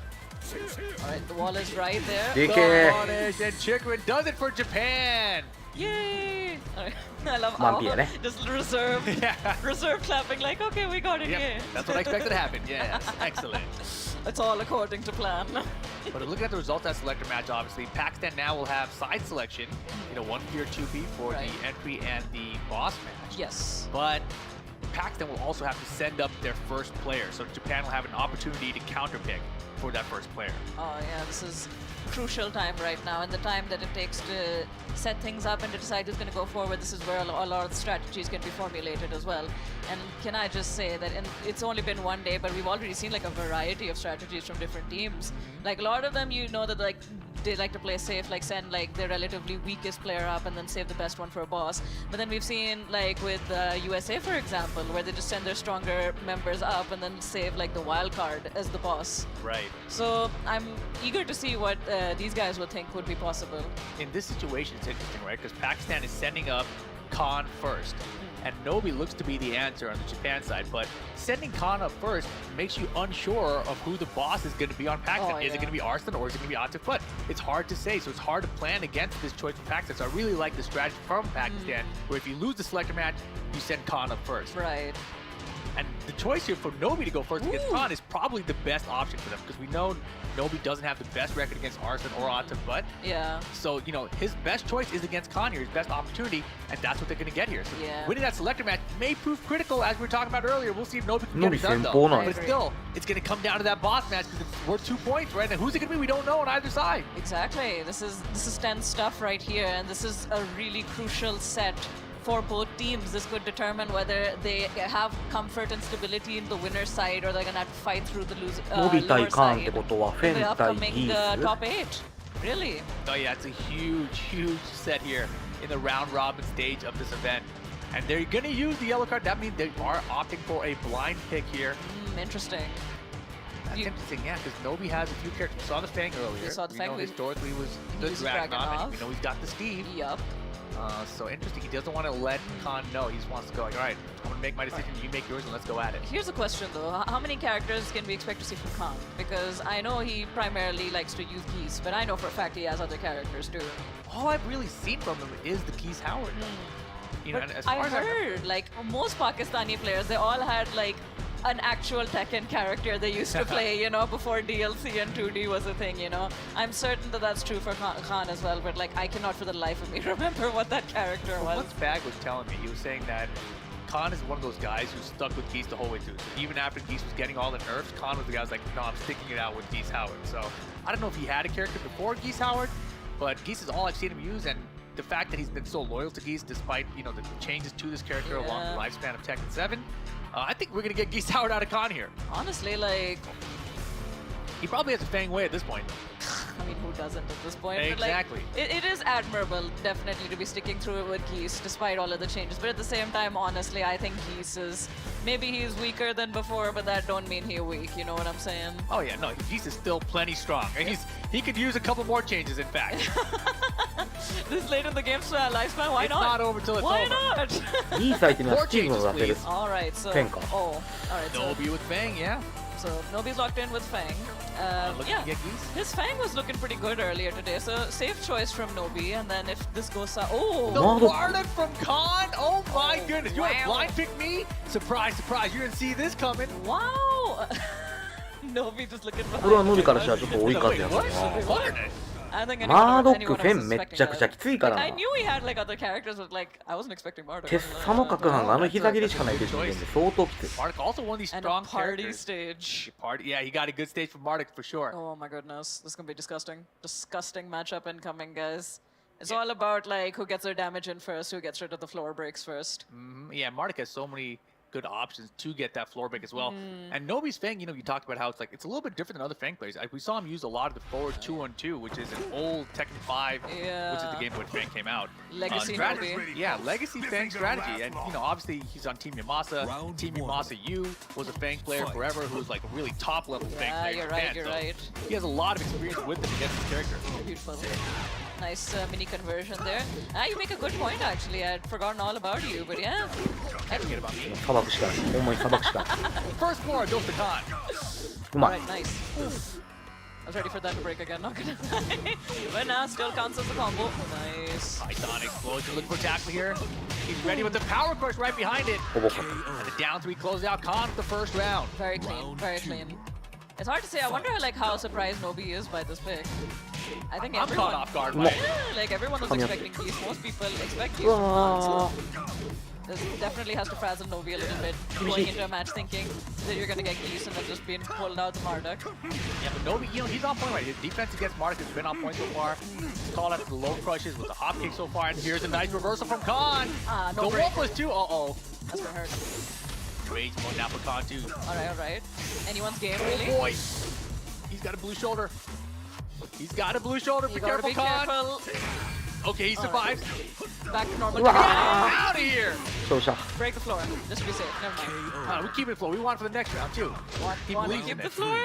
Alright, the wall is right there. DK. Punish, and Chikrin does it for Japan. Yay! Alright, I love Vampire, Ao. eh? Just reserve clapping like, okay, we got it, yeah. That's what I expected to happen. Yes, excellent. It's all according to plan. But looking at the results of that selector match, obviously, Pakistan now will have side selection, 1P or 2P for the entry and the boss match. Yes. But Pakistan will also have to send up their first player, so Japan will have an opportunity to counterpick for that first player. Oh yeah, this is crucial time right now, and the time that it takes to set things up and to decide who's going to go forward. This is where a lot of the strategies can be formulated as well. And can I just say that it's only been one day, but we've already seen like a variety of strategies from different teams. Like a lot of them, that like they like to play safe, like send like their relatively weakest player up and then save the best one for a boss. But then we've seen like with USA, for example, where they just send their stronger members up and then save like the wild card as the boss. Right. So I'm eager to see what these guys would think would be possible. In this situation, it's interesting, right? Because Pakistan is sending up Khan first. And Nobi looks to be the answer on the Japan side, but sending Khan up first makes you unsure of who the boss is going to be on Pakistan. Is it going to be Arslan or is it going to be Atif? But it's hard to say, so it's hard to plan against this choice for Pakistan. So I really like the strategy from Pakistan, where if you lose the selector match, you send Khan up first. Right. And the choice here for Nobi to go first against Khan is probably the best option for them, because we know Nobi doesn't have the best record against Arslan or Atif, but so his best choice is against Khan here, his best opportunity, and that's what they're going to get here. So winning that selector match may prove critical, as we were talking about earlier. We'll see if Nobi can get it done, though. But still, it's going to come down to that boss match, because it's worth 2 points, right? And who's it going to be? We don't know on either side. Exactly. This is tense stuff right here, and this is a really crucial set for both teams. This could determine whether they have comfort and stability in the winner's side, or they're gonna have to fight through the loser side in the upcoming top 8. Really? Oh yeah, it's a huge set here in the round robin stage of this event. And they're gonna use the yellow card. That means they are opting for a blind pick here. Interesting. That's interesting, yeah, because Nobi has a few characters. We saw the Fang earlier. We saw the Fang. Historically was the Dragunov. We know he's got the Steve. Yup. So interesting. He doesn't want to let Khan know. He just wants to go like, all right, I'm gonna make my decision. You make yours, and let's go at it. Here's a question though: how many characters can we expect to see from Khan? Because I know he primarily likes to use Geese, but I know for a fact he has other characters too. All I've really seen from him is the Geese Howard. You know, and as far I as heard like most Pakistani players, they all had like an actual Tekken character they used to play, before DLC and 2D was a thing, I'm certain that that's true for Khan as well, but like I cannot for the life of me remember what that character was. What Spag was telling me, he was saying that Khan is one of those guys who stuck with Geese the whole way through. So even after Geese was getting all the nerfs, Khan was the guy who was like, no, I'm sticking it out with Geese Howard. So I don't know if he had a character before Geese Howard, but Geese is all I've seen him use, and the fact that he's been so loyal to Geese despite, the changes to this character along the lifespan of Tekken 7, I think we're going to get Geese Howard out of Khan here. Honestly, like... He probably has a Fang way at this point. I mean, who doesn't at this point? Exactly. But, like, it is admirable, definitely, to be sticking through it with Geese, despite all of the changes. But at the same time, honestly, I think Geese is... Maybe he's weaker than before, but that don't mean he's weak, you know what I'm saying? Oh yeah, no, Geese is still plenty strong. And he could use a couple more changes, in fact. This late in the game's lifespan, why not? It's not over till it's over. Why not? More changes, please. Alright, so... Alright, so... Nobi with Fang, yeah. So Nobi's locked in with Fang. His Fang was looking pretty good earlier today, so safe choice from Nobi. And then if this goes the Warden from Khan. Oh my goodness! You want to blind pick me? Surprise, surprise! You're gonna see this coming. Wow! Nobi just looking behind. これはノビからしたらちょっと追い風やったな。マードックフェンめっちゃくちゃきついからな。I knew he had like other characters, but like I wasn't expecting Marduk. 鉄佐の角藩が膝切りしかないって言ってんで相当きつい。Marduk also one of these strong party characters. Stage. Yeah, he got a good stage for Marduk for sure. Oh my goodness, this is gonna be disgusting. Disgusting matchup incoming, guys. It's all about like who gets their damage in first, who gets rid of the floor breaks first. Yeah, Marduk has so many good options to get that floor break as well. And Nobi's Fang, you talked about how it's a little bit different than other Fang players. We saw him use a lot of the forward 2-on-2, which is an old Tekken 5, which is the game when Fang came out. Legacy Nobi. Yeah, legacy Fang strategy. And obviously he's on Team Yamasa. Team Yamasa U was a Fang player forever who was like a really top level Fang player. You're right. He has a lot of experience with him against his character. Beautiful. Nice mini conversion there. You make a good point actually. I'd forgotten all about you, but yeah. I forget about me. 砂漠しかない。ほんまに砂漠しかない。 First floor goes to Khan. うまい。Nice. was ready for that to break again, not gonna lie. But now still counts as a combo. Nice. Python explosion looking for tackle here. He's ready with the power crush right behind it. And the down 3 closes out Khan with the first round. Very clean, very clean. It's hard to say. I wonder like how surprised Nobi is by this pick. I think I'm everyone, caught off guard by it. Yeah, like everyone was expecting Geese. Most people expect Geese from Khan, so this definitely has to frazzle Nobi a little bit going into a match thinking that you're gonna get Geese and then just being pulled out the Marduk. Yeah, but Nobi, you know, he's on point right. His defense against Marduk has been on point so far. He's called out the low crushes with the hop kick so far, and here's a nice reversal from Khan. No the break. wolf was too. That's gonna hurt. Rage mode now for Khan too. Alright. Anyone's game, really? Oh boy! He's got a blue shoulder. He's got a blue shoulder. Be careful, Khan. Okay, he survives. Back to normal. Get out of here! Break the floor. Just to be safe. Never mind. We keep it floor. We want it for the next round too. You want to keep the floor?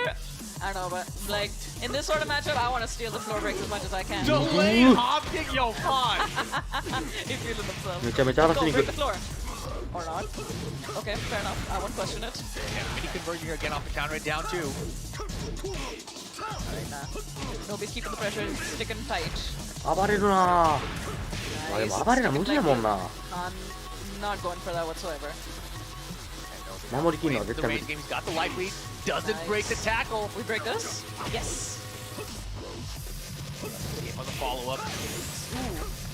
I don't know, but like in this sort of matchup, I want to steal the floor breaks as much as I can. Delayed hop kick, yo, Khan! He's feeling himself. めちゃめちゃ荒らしに Go, 来 break る the floor. Or not. Okay, fair enough. I won't question it. Yeah, mini conversion here again off the counter, down 2. Alright, nah. Nobody's keeping the pressure, sticking tight. 暴れるなぁ。あ、でも暴れな無理やもんな。 I'm not going for that whatsoever. 守りきるのは絶 The 対無 range 理。 game, he's got the light lead. Doesn't break the tackle. We break this? Yes. Game on the follow-up.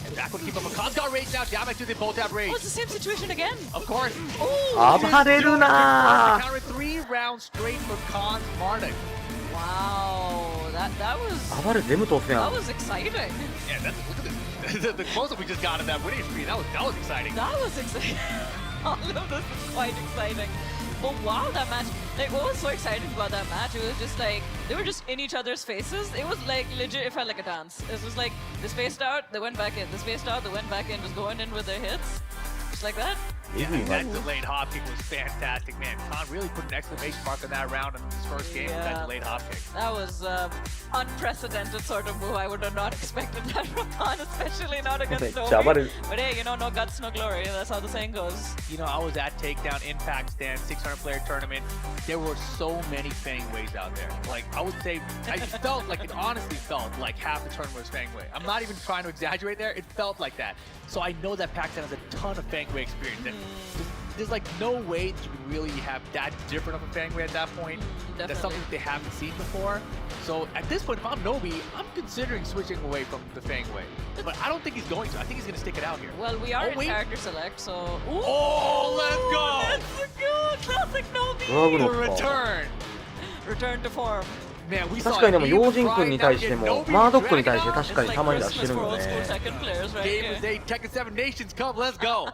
And back would keep up. Khan's got rage now. Damage to they both have rage. Oh, it's the same situation again. Of course. 暴れるなぁ。 Counter 3 rounds straight for Khan's Marduk. Wow, that was 暴れ全部通すや that ん。 was exciting. Yeah, that's, look at this. the close-up we just got of that winning streak. That was exciting. That was exciting. All of this is quite exciting. But wow, that match, like what was so exciting about that match, it was just like, they were just in each other's faces. It was like legit, it felt like a dance. It was like, they spaced out, they went back in. They spaced out, they went back in, just going in with their hits. Just like that. Yeah, that delayed hop kick was fantastic, man. Khan really put an exclamation mark on that round in his first game with that delayed hop kick. That was unprecedented sort of move. I would have not expected that from Khan, especially not against Nobi. But hey, you know, no guts, no glory. That's how the saying goes. You know, I was at Takedown Impact Stand 600-player tournament. There were so many Fang Ways out there. Like, I would say, I felt like, it honestly felt like half the tournament was Fang Way. I'm not even trying to exaggerate there. It felt like that. So I know that Pakistan has a ton of Fang Way experience. And there's like no way that you can really have that different of a Fang Way at that point. That's something that they haven't seen before. So at this point, if I'm Nobi, I'm considering switching away from the Fang Way. But I don't think he's going to. I think he's going to stick it out here. Well, we are in character select, so... Ooh, oh, let's go! That's good! Classic Nobi! The return! Return to form. 確かにでも妖人君に対してもマードックに対して確かにたまに出してるよね。 Game is 8, Tekken 7 Nations Cup, let's go!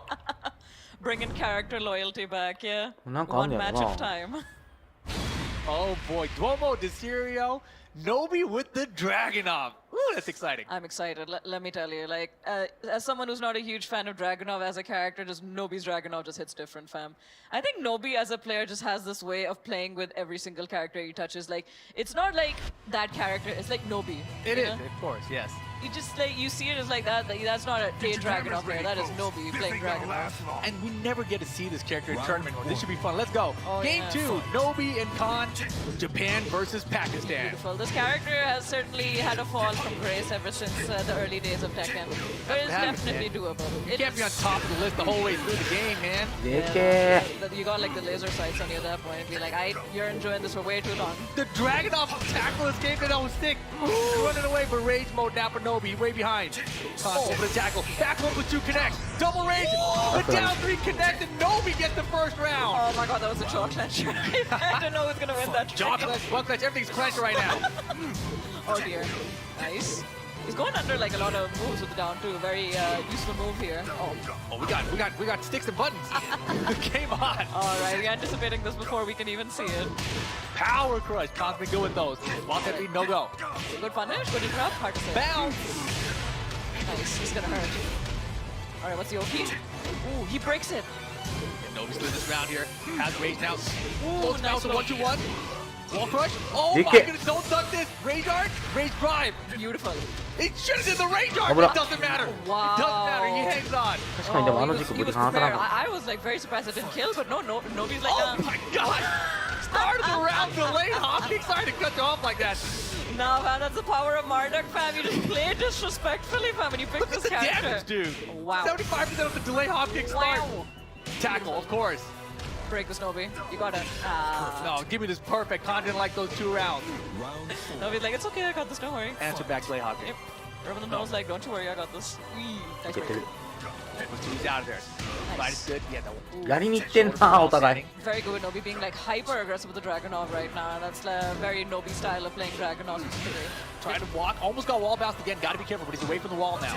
Bringing character loyalty back, yeah. なんかあん One ねや match ろ of な。 time. Oh boy, Duomo, Desirio, Nobi with the Dragunov. Ooh, that's exciting. I'm excited, let me tell you. Like, as someone who's not a huge fan of Dragunov as a character, just Nobi's Dragunov just hits different, fam. I think Nobi as a player just has this way of playing with every single character he touches. Like, it's not like that character, it's like Nobi. It is, of course, yes. You just like, you see it as like that, like, that's not a Dragunov player, that is Nobi playing Dragunov. And we never get to see this character in tournament. This should be fun. Let's go. Oh, Game yeah. 2, Nobi and Khan, Japan versus Pakistan. Beautiful. This character has certainly had a fall from grace ever since the early days of Tekken. But it's definitely doable. You can't be on top of the list the whole way through the game, man. Yeah, you got like the laser sights on you at that point and be like, you're enjoying this for way too long. The Dragunov tackle escaped it on stick. Running away for rage mode now for Nobi, way behind. Khan over the tackle. Back one with 2 connects. Double rage. The down 3 connect and Nobi gets the first round. Oh my god, that was a jaw clencher. I don't know who's gonna win that. Jaw clench, butt clench, everything's clenched right now. Oh dear. Nice. He's going under like a lot of moves with the down too. Very useful move here. Oh, we got sticks and buttons. Game on. All right, we're anticipating this before we can even see it. Power crush. Khan's been good with those. Walk that lead, no go. Good punish, good interrupt, hard to say. Bounce. Nice, he's gonna hurt. All right, what's the OP? Ooh, he breaks it. Yeah, Nobi's doing this round here. Has rage now. Ooh, nice to one. 1-2-1. Wall crush. Oh He my can't. goodness, don't duck this. Rage art, rage drive. Beautiful. He should have did the rage art, but it doesn't matter. Wow. It doesn't matter, he hangs on. 確かにでもあの he 軸 was 無理かなたな fair. か I was like very surprised it didn't kill, but Nobi's like, Oh my god. Start of the round delayed hop kick. Sorry to cut you off like that. Nah, man, that's the power of Marduk, fam. You just play disrespectfully, fam, when you pick Look this at the character. damage, dude. Wow. 75% of the delay hop kick start. Wow. Tackle, of course. Break this, Nobi. You got it. No, give me this perfect content like those 2 rounds. Nobi's like, it's okay, I got this, don't worry. Answer back delay hop kick. Yep. Rubbing the nose like, don't you worry, I got this. Nice break. He's out of there. Nice. Is good. Yeah, no. やりに行ってんな、お互い。 Very good with Nobi being like hyper aggressive with the Dragunov right now. That's the very Nobi style of playing Dragunov today. Trying to walk, almost got wall bounced again. Gotta be careful, but he's away from the wall now.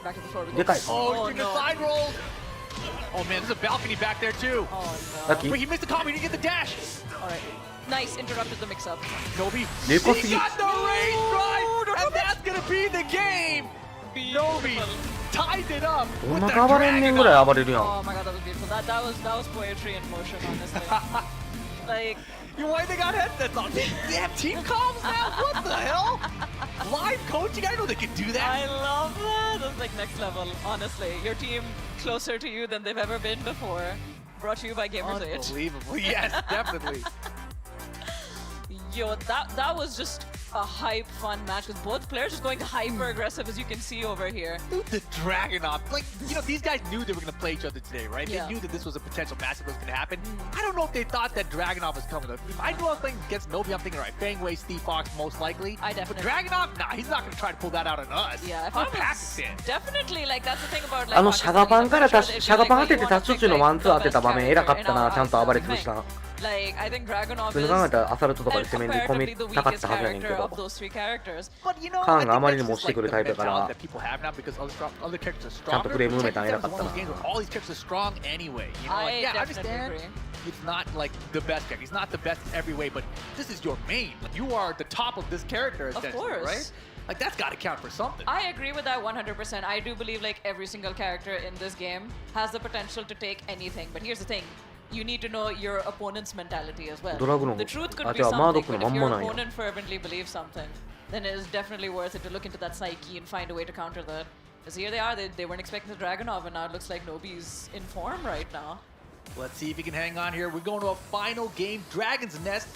Back to the floor. De kai. Oh, doing the side rolls. Oh man, there's a balcony back there too. Oh Lucky. Wait, he missed the combo. He didn't get the dash. All right. Nice, interrupted the mix-up. Nobi. He got the range drive, and that's gonna be the game. Nobi ties it up どん with な the か暴れんねんぐらい暴れるやん。 Oh my god, that was beautiful. That was poetry in motion, honestly. Like, why they got headsets on? They have team comms now? What the hell? Live coaching? I know they can do that. I love that. That's like next level, honestly. Your team closer to you than they've ever been before. Brought to you by Gamers 8. Unbelievable. Yes, definitely. Yo, that was just a hype fun match with both players just going hyper aggressive, as you can see over here. The Dragunov, like, you know, these guys knew they were going to play each other today, right? Yeah. They knew that this was a potential match that was going to happen. I don't know if they thought that Dragunov was coming. If I knew I was playing against Nobi, I'm thinking, all right, Fangway, Steve Fox, most likely. I definitely. But Dragunov, nah, he's not going to try to pull that out on us. Yeah, if on I was Pakistan. definitely, like, that's the thing about, like, あのシャガパンからシャガパン当ててタッチ途中のワンツー当てた場面偉かったな、ちゃんと暴れ潰したな。 Like, I think Dragunov 普通に考えたらアサルトとかで攻め込みたかったはずやねんけど。 of those three characters. カーンがあまりにも押してくるタイプやから、 that people have now because other characters are ちゃんと stronger. フレーム埋めたん偉かったな。 All these characters are strong anyway. You know, like, yeah, I understand. It's not like the best character. He's not the best in every way, but this is your main. Like, you are the top of this character, essentially, course. right? Like, that's got to count for something. I agree with that 100%. I do believe like every single character in this game has the potential to take anything. But here's the thing. You need to know your opponent's mentality as well. The truth could be something, but if your opponent fervently believes something, then it is definitely worth it to look into that psyche and find a way to counter that. Because here they are, they weren't expecting the Dragunov, and now it looks like Nobi's in form right now. Let's see if he can hang on here. We're going to a final game. Dragon's Nest.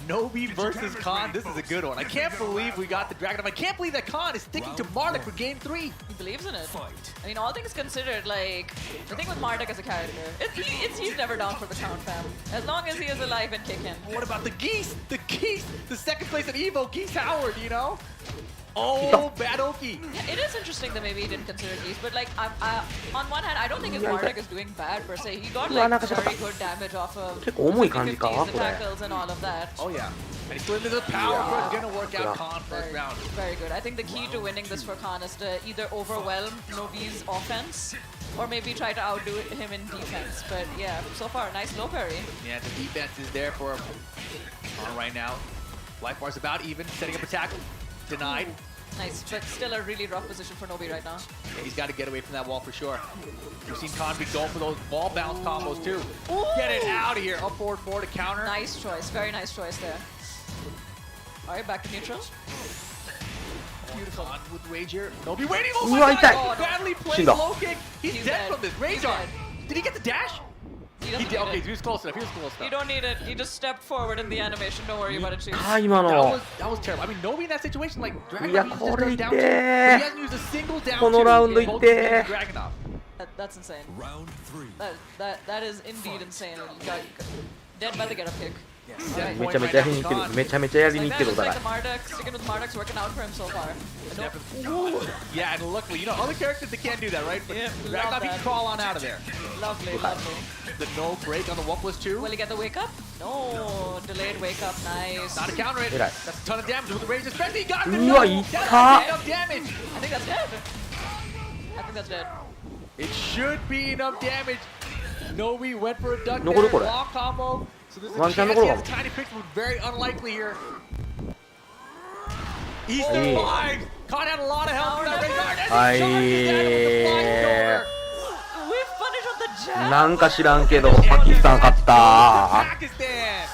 Nobi versus Khan. This is a good one. I can't believe we got the Dragunov. I can't believe that Khan is sticking to Marduk for game 3. He believes in it. I mean, all things considered, like, the thing with Marduk as a character, he's never down for the count, fam. As long as he is alive and kicking. What about the Geese? The Geese! The second place at Evo, Geese Howard, you know? Oh, bad Oki. Yeah, it is interesting that maybe he didn't consider Geese, but like, on one hand, I don't think his Marduk is doing bad per se. He got like very good damage off of 結構重い感じか、こ the れ。 tackles and all of that. Oh yeah. And he's still into the power, but it's gonna work out Khan first round. Very good. I think the key to winning this for Khan is to either overwhelm Nobi's offense or maybe try to outdo him in defense. But yeah, so far, nice low parry. Yeah, the defense is there for Khan right now. Life bar's about even, setting up a tackle. Denied. Nice, but still a really rough position for Nobi right now. Yeah, he's got to get away from that wall for sure. We've seen Khan be going for those ball bounce combos too. Ooh. Get it out of here. Up forward, forward to counter. Nice choice. Very nice choice there. All right, back to neutral. Beautiful. Khan with rage here. Nobi waiting. Oh う my わ、 god. 痛い。 Oh, badly 死 played んだ。 low kick. He's, He's dead dead. from this. Rage He's art. dead. Did he get the dash? He He doesn't did. need Okay, it. he was close enough. He was close enough. You don't need it. You just step forward in the animation. Don't worry about it, Chief. あ、今の。 That was terrible. I mean, Nobi in that situation, like, Dragunov, いや、 he just これ goes 痛 down two. え。 He hasn't used a single down この two ラウンド in 痛 both え。 games with Dragunov. That's insane. That is indeed insane. Dead by the get up kick. めちゃめちゃやりに行ってる。めちゃめちゃやりに行ってるお Like 互い the。Marduk, sticking with Marduk's working out for him so far. Yeah, and luckily, you know, other characters, they can't do that, right? But Yeah, Dragunov, love he that. can crawl on out of there. Lovely, lovely. The no break on the 1+2. Will he get the wake up? No, delayed wake up. Nice. Not a counter it. Right. That's a ton of damage with the razor strength. He got it. Ooh, I That's can't. enough damage. I think that's dead. I think that's dead. It should be enough damage. Nobi went for a duck 残る there. これ。 Long combo. So there's ワ a ンチャン chance 残 he る has わ。 a tiny picture, but very unlikely here. He Oh. survived. Khan had a lot of health for that razor guard. And は he charges in with the flying い。 shoulder. We've punished on the jab. なんか知らんけど、パキスタン勝った。 Pakistan.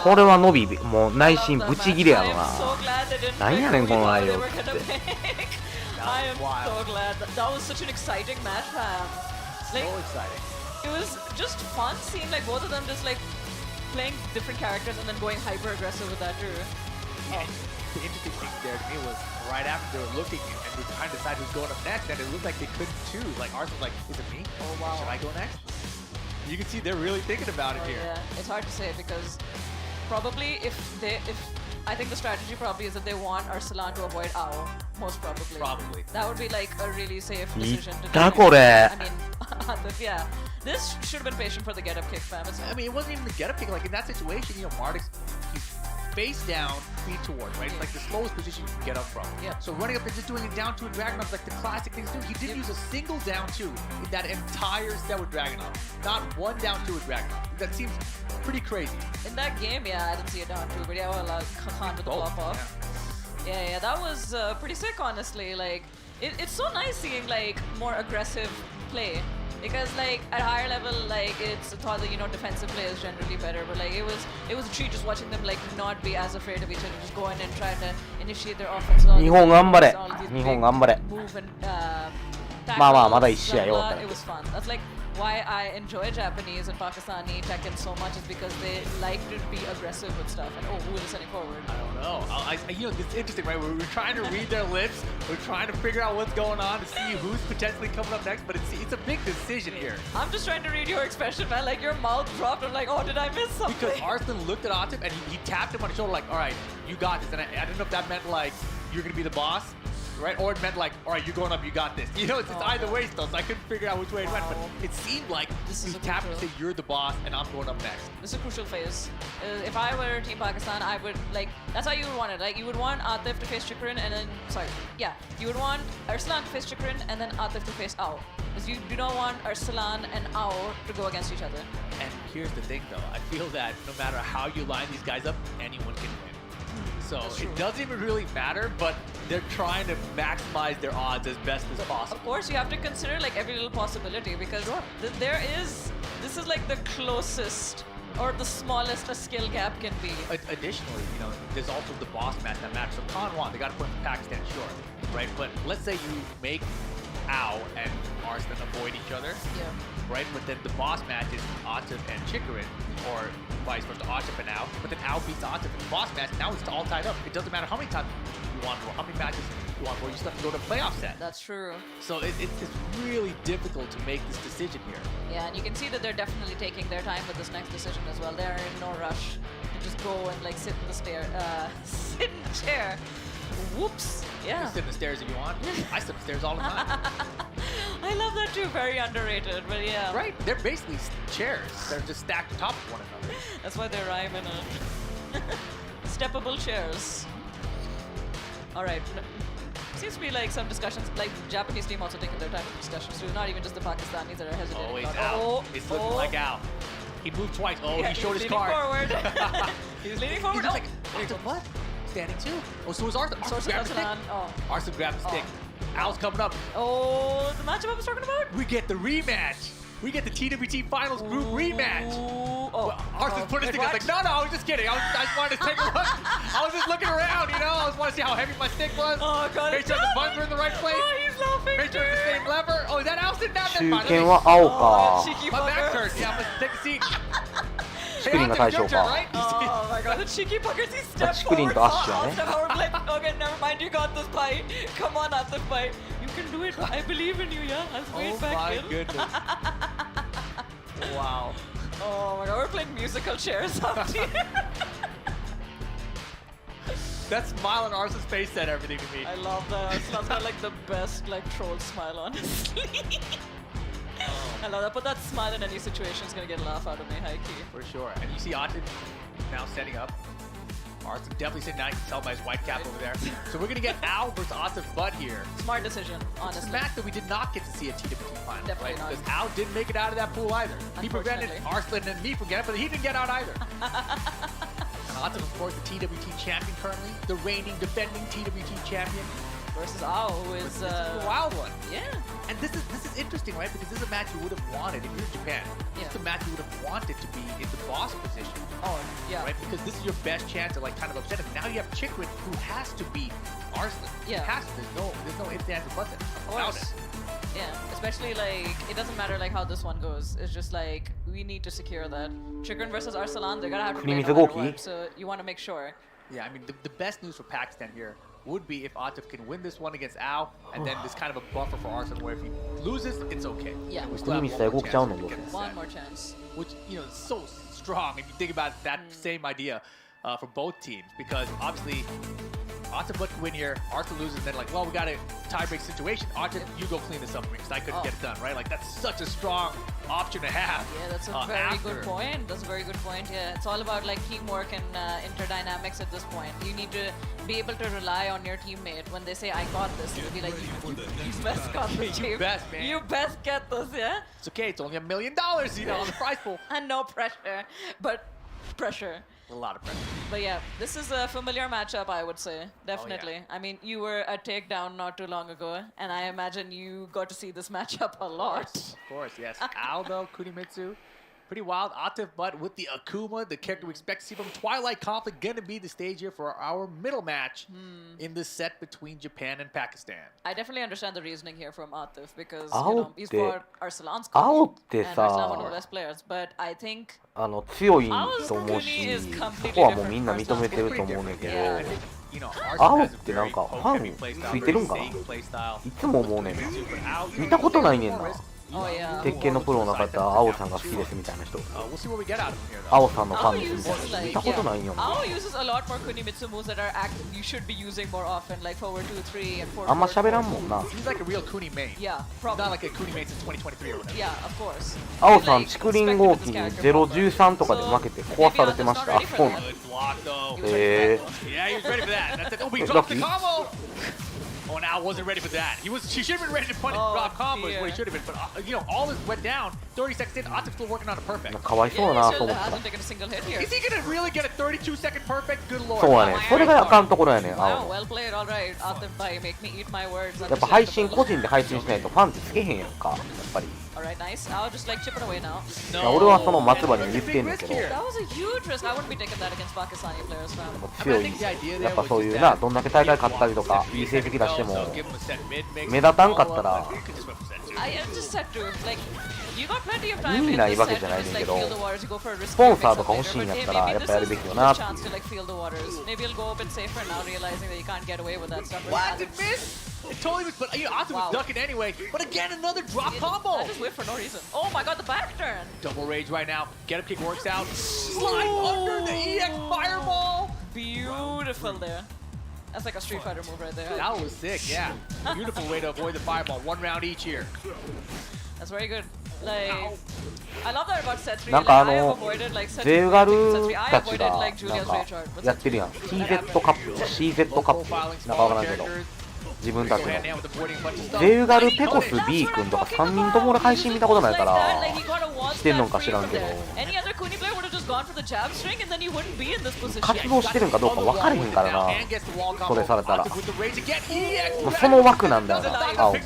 これは伸び、もう内心ブチギレやろ I am な。 so glad they didn't なんやねん、この内容っ they were て。 gonna pick. I am so glad. That was such an exciting match, fam. Like, So exciting. it was just fun seeing like both of them just like playing different characters and then going hyper aggressive with that too. Yeah. The interesting thing there to me was right after they were looking and they were trying to decide who's going up next, and it looked like they couldn't choose. Like Arsenal's like, is it me? Oh wow. Should I go next? You can see they're really thinking about it here. Yeah, it's hard to say because probably if I think the strategy probably is that they want Arsalan to avoid Ao, most probably. Probably. That would be like a really safe decision to do. だこれ。 I mean, yeah. This should have been patient for the get-up kick, fam. I mean, it wasn't even the get-up kick. Like in that situation, you know, Marduk's he's face down, feet towards, right? It's like the slowest position you can get up from. Yeah. So running up and just doing a down two with Dragunov, like the classic things to do. He didn't use a single down two in that entire set with Dragunov. Not one down two with Dragunov. That seems pretty crazy. In that game, yeah, I didn't see it down too, but yeah, well, Khan with the pop off. Yeah, that was pretty sick, honestly. Like, it's so nice seeing like more aggressive play. Because like at higher level, like it's thought that, you know, defensive play is generally better, but like it was a treat just watching them like not be as afraid of each other, just go in and try to initiate their offense. 日本頑張れ。日本頑張れ。 Move and まあまあまだ1試合よ。 it was fun. That's like why I enjoy Japanese and Pakistani Tekken so much, is because they like to be aggressive with stuff. And who is sending forward? I don't know. You know, it's interesting, right? We're trying to read their lips. We're trying to figure out what's going on to see who's potentially coming up next. But it's a big decision here. I'm just trying to read your expression, man. Like your mouth dropped. I'm like, oh, did I miss something? Because Arslan looked at Atif and he tapped him on the shoulder like, all right, you got this. And I don't know if that meant like you're gonna be the boss, right? Or it meant like, all right, you're going up, you got this. You know, it's either way still, so I couldn't figure out which way it went. But it seemed like he tapped to say, you're the boss, and I'm going up next. This is a crucial phase. If I were Team Pakistan, I would, like, that's how you would want it. Like, you would want Atif to face Chikrin and then, you would want Arsalan to face Chikrin and then Atif to face Ao. Because you do not want Arsalan and Ao to go against each other. And here's the thing, though. I feel that no matter how you line these guys up, anyone can win. So it doesn't even really matter, but they're trying to maximize their odds as best as possible. Of course, you have to consider like every little possibility, because this is like the closest or the smallest a skill gap can be. Additionally, you know, there's also the boss match that matters. So Khan won, they got to put Pakistan short, right? But let's say you make Ao and Arslan avoid each other, right? But then the boss match is Atif and Chikarin, or vice versa, Atif and Ao. But then Ao beats Atif in the boss match. Now it's all tied up. It doesn't matter how many times you want, or how many matches you want, or you still have to go to a playoff set. That's true. So it's really difficult to make this decision here. Yeah, and you can see that they're definitely taking their time with this next decision as well. They're in no rush to just go and like sit in the chair. Whoops. Yeah. You sit in the stairs if you want. I sit in the stairs all the time. I love that too. Very underrated, but yeah. Right. They're basically chairs. They're just stacked on top of one another. That's why they rhyme in it. Steppable chairs. All right. Seems to be like some discussions, like the Japanese team also taking their time with discussions too. Not even just the Pakistanis that are hesitating. Oh, he's out. It's looking like out. He moved twice. Oh, yeah, he showed his card. He's leaning forward. He's like, what? Standing too. Oh, so is Arslan. Arslan grabbed the stick. Al's coming up. Oh, the matchup I was talking about? We get the rematch. We get the TWT Finals group rematch. Arslan's putting his stick. I was like, no, I was just kidding. I just wanted to take a look. I was just looking around, you know. I just wanted to see how heavy my stick was. Oh, God. Make sure the buttons were in the right place. Oh, he's laughing. Make sure it's the same lever. Oh, is that Al sitting down there? 中堅は青か。 My back hurts. Yeah, I'm going to take a seat. チクリンが大将か。 Oh my god, the cheeky puckers, he stepped チクリン forward. とアッシュやね。 Step forward, like, okay, never mind, you got this fight. Come on, Atif, fight. You can do it. I believe in you, yeah? I'll wait back in. Oh my goodness. Wow. Oh my god, we're playing musical chairs out here. That smile on Arslan's face said everything to me. I love that. Arslan's got like the best like troll smile, honestly. I love that. But that smile in any situation is gonna get a laugh out of me, high key. For sure. And you see Atif now setting up. Arslan definitely sitting down. You can tell by his white cap over there. So we're gonna get Al versus Atif Butt here. Smart decision, honestly. It's a match that we did not get to see at TWT Finals, Definitely right? not. Because Al didn't make it out of that pool either. He prevented Arslan and me from getting it, but he didn't get out either. And Atif, of course, the TWT champion currently, the reigning, defending TWT champion. Versus Ao, who is This is a wild one. Yeah. And this is interesting, right? Because this is a match you would have wanted if you're in Japan. Yeah. This is a match you would have wanted to be in the boss position. Oh, yeah. Right? Because this is your best chance to like kind of upset him. Now you have Chikrin, who has to beat Arslan. Yeah. He has to. There's no ifs, ands, or buts about it. Yeah, especially like it doesn't matter like how this one goes. It's just like we need to secure that. Chikrin versus Arsalan, they're gonna have to play no matter what, so you want to make sure. Yeah, I mean the best news for Pakistan here would be if Atif can win this one against Ao, and then this kind of a buffer for Arsenal where if he loses, it's okay. Yeah. We still have one more chance. Which, you know, is so strong if you think about that same idea for both teams, because obviously Atif can win here, Arsenal loses, then like, well, we got a tie-break situation. Atif, you go clean this up for me because I couldn't get it done, right? Like, that's such a strong option to have. Yeah, that's a very good point. That's a very good point. Yeah, it's all about like teamwork and interdynamics at this point. You need to be able to rely on your teammate when they say, "I got this." You'll be like, "You best got this, team. You best, man. You best get this, yeah." It's okay. It's only $1 million, you know, on the prize pool. And no pressure, but pressure. A lot of pressure. But yeah, this is a familiar matchup, I would say. Definitely. Oh, yeah. I mean, you were at Takedown not too long ago, and I imagine you got to see this matchup a lot. Of course, yes. Aldo, Kunimitsu, pretty wild. Atif, but with the Akuma, the character we expect to see from Twilight Conflict, gonna be the stage here for our middle match in this set between Japan and Pakistan. I definitely understand the reasoning here from Atif because you know, he's fought Arsalan's Kuni, and Arsalan one of the best players, but I think 強いと思うし、そこはもうみんな認めてると思うねんけど、青ってなんかファンついてるんかな、いつも思うねんな、見たことないねんな。鉄拳のプロの方、青さんが好きですみたいな人、青さんのファンですみたいな人見たことないよな。あんま喋らんもんな。青さん、竹林号機に0-13とかで負けて壊されてました。あ、そうなんです。ラッキー。Oh, now wasn't ready for that. She should have been ready to punish drop combos. What he should have been, but you know, all this went down. 30 seconds in, Atif's still working on a perfect. かわいそうだなと思った。 Is he gonna really get a 32-second perfect? Good lord. そうやね。それがあかんところやね。青の。Well played, all right. Atif, make me eat my words. やっぱ配信個人で配信しないとファンってつけへんやんか。やっぱり。Alright, nice. I'll just like chip it away now. 俺はその松葉に言ってんねんけど。 That was a huge risk. I wouldn't be taking that against Pakistani players, man. 強い。やっぱそういうな、どんだけ大会勝ったりとか、いい成績出しても目立たんかったら。意味ないわけじゃないねんけど、スポンサーとか欲しいんやったらやっぱやるべきよなっていう。It totally was, but you know, Atif was ducking anyway. But again, another drop combo. I just whiffed for no reason. Oh my god, the back turn. Double rage right now. Get up kick works out. Slide under the EX fireball. Beautiful there. That's like a Street Fighter move right there. That was sick, yeah. Beautiful way to avoid the fireball. 1 round each here. That's very good. Like, I love that about set 3. なんかゼウガルたちがなんかやってるやん。TZ カップ、CZ カップ、なんかわからんけど。自分たちのゼウガルペコス B 君とか3人とも俺配信見たことないからしてんのか知らんけど、活動してるんかどうか分かれへんからな。それされたらもうその枠なんだよな、青も。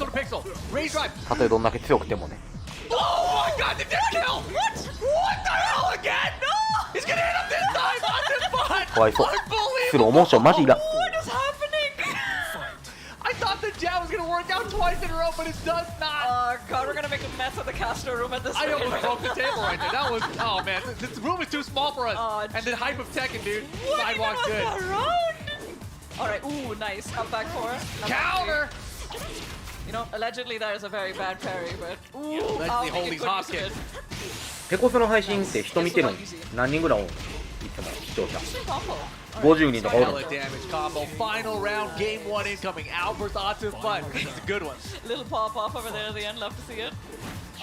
たとえどんだけ強くてもね。かわいそう。するオモーションマジいらん。I thought the jab was gonna work out twice in a row, but it does not. Oh god, we're gonna make a mess of the caster room at this point. I almost broke the table right there. That was, oh man, this room is too small for us. And the hype of Tekken, dude. Sidewalk's good. Alright, ooh, nice. Up back 4. Counter! You know, allegedly that is a very bad parry, but ooh, allegedly holding hop kick. ペコスの配信って人見てるの何人ぐらいおる？いつも視聴者。50人とかおる。Final round, game 1 incoming. Albert Atif, but it's a good one. Little pop off over there at the end. Love to see it.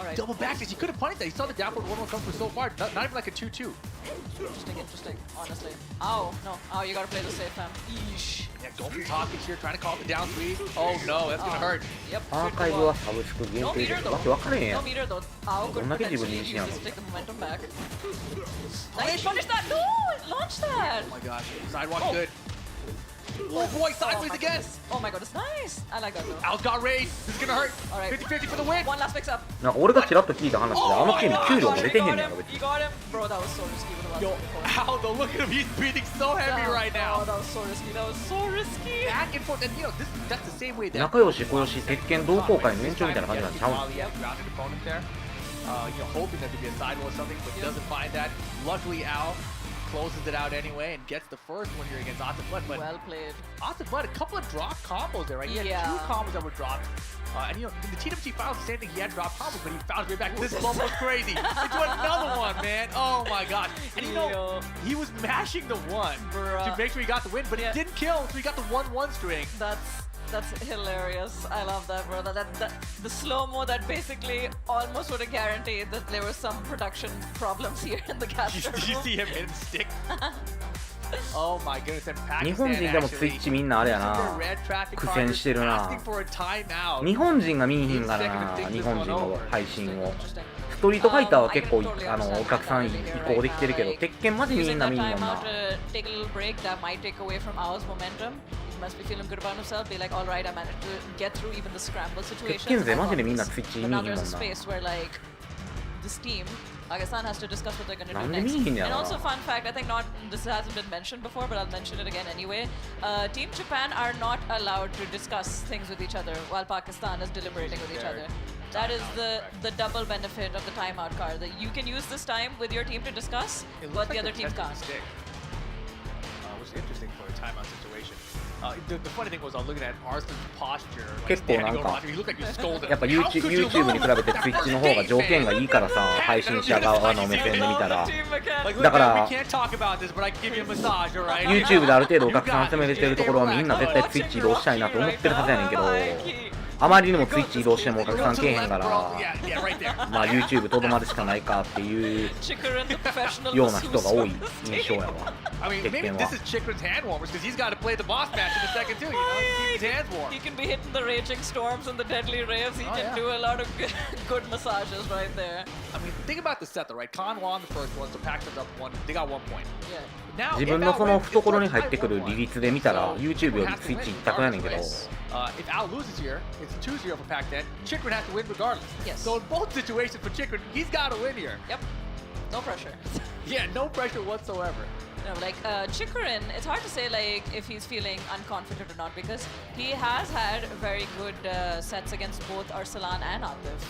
Right. Double back dash. He could have punished that. He saw the downward 1-1 come for so far. Not even like a 2-2. Interesting. Honestly. Ow, no. Ow, you gotta play the safe, fam. Eesh. Yeah, don't be talking here. Trying to call the down 3. Oh no, that's gonna hurt. Yep. アーカイブはサブスク限定でわけ分からへんやん。 No meter though. Ow, どんだけ自分に自信あるの？ take the momentum back. Nice, punish that. No, it launched that. Oh my gosh. Sidewalk good. Oh boy, sideways again. Oh my god, it's nice. I like that though. Al's got raid. This is gonna hurt. All right. 50-50 for the win. One last mix up. なんか俺がちらっと聞いた話で、あのチーム給料も出てへんねんやろ別 You に。 got him. Bro, that was so risky with the last Yo, Al though, look at him. He's breathing so heavy right now. Oh, that was so risky. That was so risky. Back and forth, and you know, that's the same way that. 仲良し小良し鉄拳同好会の延長みたいな感じなんちゃうの？ Grounded opponent there. Hoping that to be a sidewall or something, but doesn't find that. Luckily, Al closes it out anyway and gets the first one here against Atif Blood. But Well played. Atif Blood, a couple of drop combos there, right? He had two combos that were dropped. And in the TWT finals, the same thing. He had drop combos, but he found his way back. This is almost crazy. Into another one, man. Oh my gosh. And he was mashing the one to make sure he got the win, but he didn't kill, so he got the 1-1 string. That's hilarious. I love that, bro. The slow-mo that basically almost would have guaranteed that there were some production problems here in the caster. Did you see him hit him stick? Oh my goodness, and 日 Pakistan 本人でもツイッチみんなあれやな。苦戦してるな。 for a timeout. 日本人が見えひんからな。日本人の配信を。ストリートファイターは結構お客さん移行できてるけど、鉄拳マジみんな見んもんな。 Take a little break that might take away from Ao's momentum. He must be feeling good about himself. Be like, all right, I managed to get through even the scramble 鉄拳 situations. 勢マジでみんなツイッチ見んも But ん now な。 there's a space where like this team, Pakistan has to discuss what they're going to do なんで next. 見えへんねや And ろ also, な。 fun fact, I think this hasn't been mentioned before, but I'll mention it again anyway. Team Japan are not allowed to discuss things with each other while Pakistan is deliberating with each other. That is the double benefit of the timeout card. That you can use this time with your team to discuss, but the other team can't. Which is interesting for a timeout situation. The funny thing was, I was looking at Arslan's posture. Like 結構なん standing か over, he looked like he was scolded. やっぱ YouTube に比べて Twitch の方が条件がいいからさ、配信者側の目線で見たら。 Like, だから we can't talk about this, but I can give you a massage, alright? YouTube である程度お客さん集めれてるところはみんな絶対 Twitch 移動したいなと思ってるはずやねんけど、あまりにも Twitch 移動してもお客さんけえへんから、まあ YouTube とどまるしかないかっていうような人が多い印象やわ。 I mean, 鉄 maybe 拳は。 this is Chikrin's hand warmers because he's got to play the boss match in a second too. You know, keep his hands warm. He can be hitting the raging storms and the deadly raves. He can do a lot of good massages right there. I mean, think about the set though, right? Khan won the first one, so Paxton's up one. They got 1 point. Yeah. Now, 自分のその懐に入ってくる利率で見たら YouTube より Twitch 一択やねんけど。 If Al loses here, it's 2-0 for Pac-10. Chikrin has to win regardless. Yes. So in both situations for Chikrin, he's got to win here. Yep. No pressure. Yeah, no pressure whatsoever. No, like Chikrin, it's hard to say like if he's feeling unconfident or not because he has had very good sets against both Arsalan and Atif.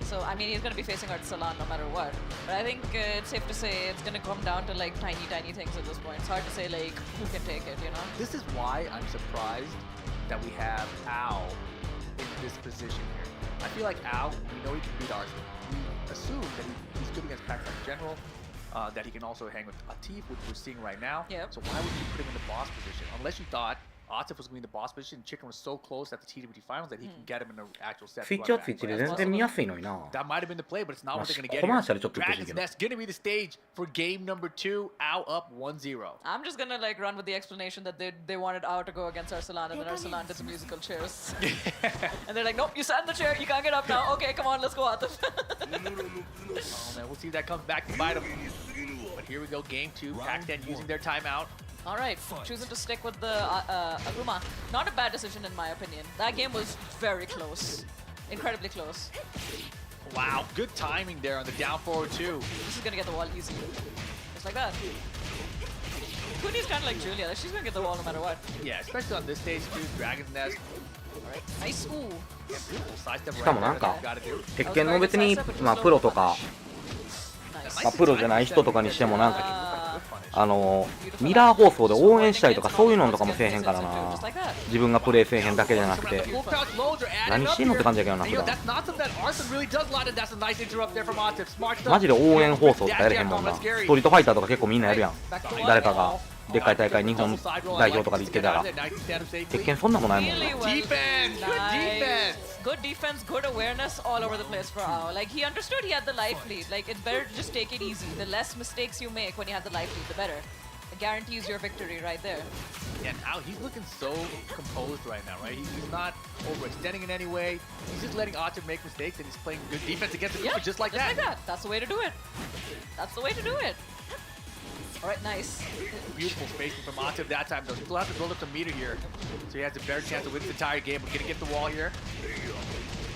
So I mean he's going to be facing Arsalan no matter what. But I think it's safe to say it's going to come down to like tiny things at this point. It's hard to say like who can take it, you know. This is why I'm surprised that we have Al in this position here. I feel like Al, we know he can beat Arslan. We assume that he's good against Pac-10 in general. That he can also hang with Atif, which we're seeing right now. Yep. So why would you put him in the boss position? Unless you thought Atif was going to be in the boss position, Chikrin was so close at the TWT finals that he can get him in the actual set. Twitch は Twitch で全然見やすいのにな。 That might have been the play, but it's not what they're going to get コマーシャ here. ルちょっと言ってほしいけ Dragon's ど。 Nest going to be the stage for game number 2. Al up 1-0. I'm just gonna like run with the explanation that they wanted Ao to go against Arsalan and then Arsalan did some musical chairs. And they're like, nope, you sat in the chair, you can't get up now. Okay, come on, let's go Atif. Oh man, we'll see if that comes back to bite him. But here we go, game 2. Pac-10 using their timeout. All right, choosing to stick with the Akuma. Not a bad decision in my opinion. That game was very close. Incredibly close. Wow, good timing there on the down forward 2. This is gonna get the wall easy. Just like that. Kuni's kind of like Julia. She's gonna get the wall no matter what. Yeah, especially on this stage too. Dragon's Nest. All right, nice. Ooh. Yeah, beautiful side step しかも right なん there か that they've got to do. 鉄拳の別にまあプロとか、まあプロじゃない人とかにしてもなんかミラー放送で応援したりとかそういうのとかもせえへんからな。自分がプレイせえへんだけじゃなくて何してんのって感じやけどな。普段 That's not something that Arslan really does a lot, and that's a nice interrupt there from Atif. Smart stuff. マジで応援放送とかやれへんもんな。ストリートファイターとか結構みんなやるやん。誰かがでっかい大会日本代表とかで行ってたら鉄拳そんなもないもんな。 Defense! Good defense! Good defense, good awareness all over the place for Ao. Like he understood he had the life lead. Like it's better to just take it easy. The less mistakes you make when you have the life lead, the better. It guarantees your victory right there. And Al, he's looking so composed right now, right? He's not overextending in any way. He's just letting Atif make mistakes, and he's playing good defense against the group just like that. That's the way to do it. That's the way to do it. Alright, nice. Beautiful spacing from Atif that time, though. Still have to build up the meter here. So he has a better chance to win this entire game. We're gonna get the wall here.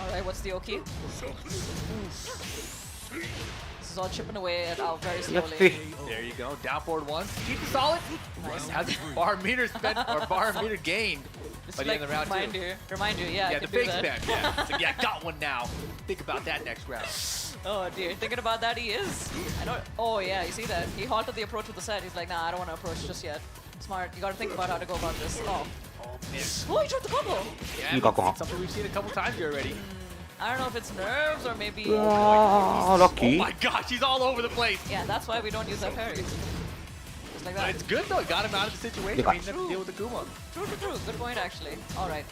Alright, what's the Oki? This is all chipping away at Al very slowly. There you go. Down forward one. Keep it solid. Nice. Has bar meter spent or bar meter gained by the end of the round remind you, yeah. Yeah, I the can do fake that. spam. Yeah. So yeah, got one now. Think about that next round. Oh dear, thinking about that he is. I know. Oh yeah, you see that? He halted the approach with the set. He's like, nah, I don't want to approach just yet. Smart. You got to think about how to go about this. Oh. Miss. Oh, he tried the combo. Yeah, but it's something we've seen a couple times here already. I don't know if it's nerves or maybe. Lucky. Oh my gosh, he's all over the place. Yeah, that's why we don't use that parry. Just like that. But it's good though. It got him out of the situation. He didn't have to deal with the Kuma. True. Good point actually. All right.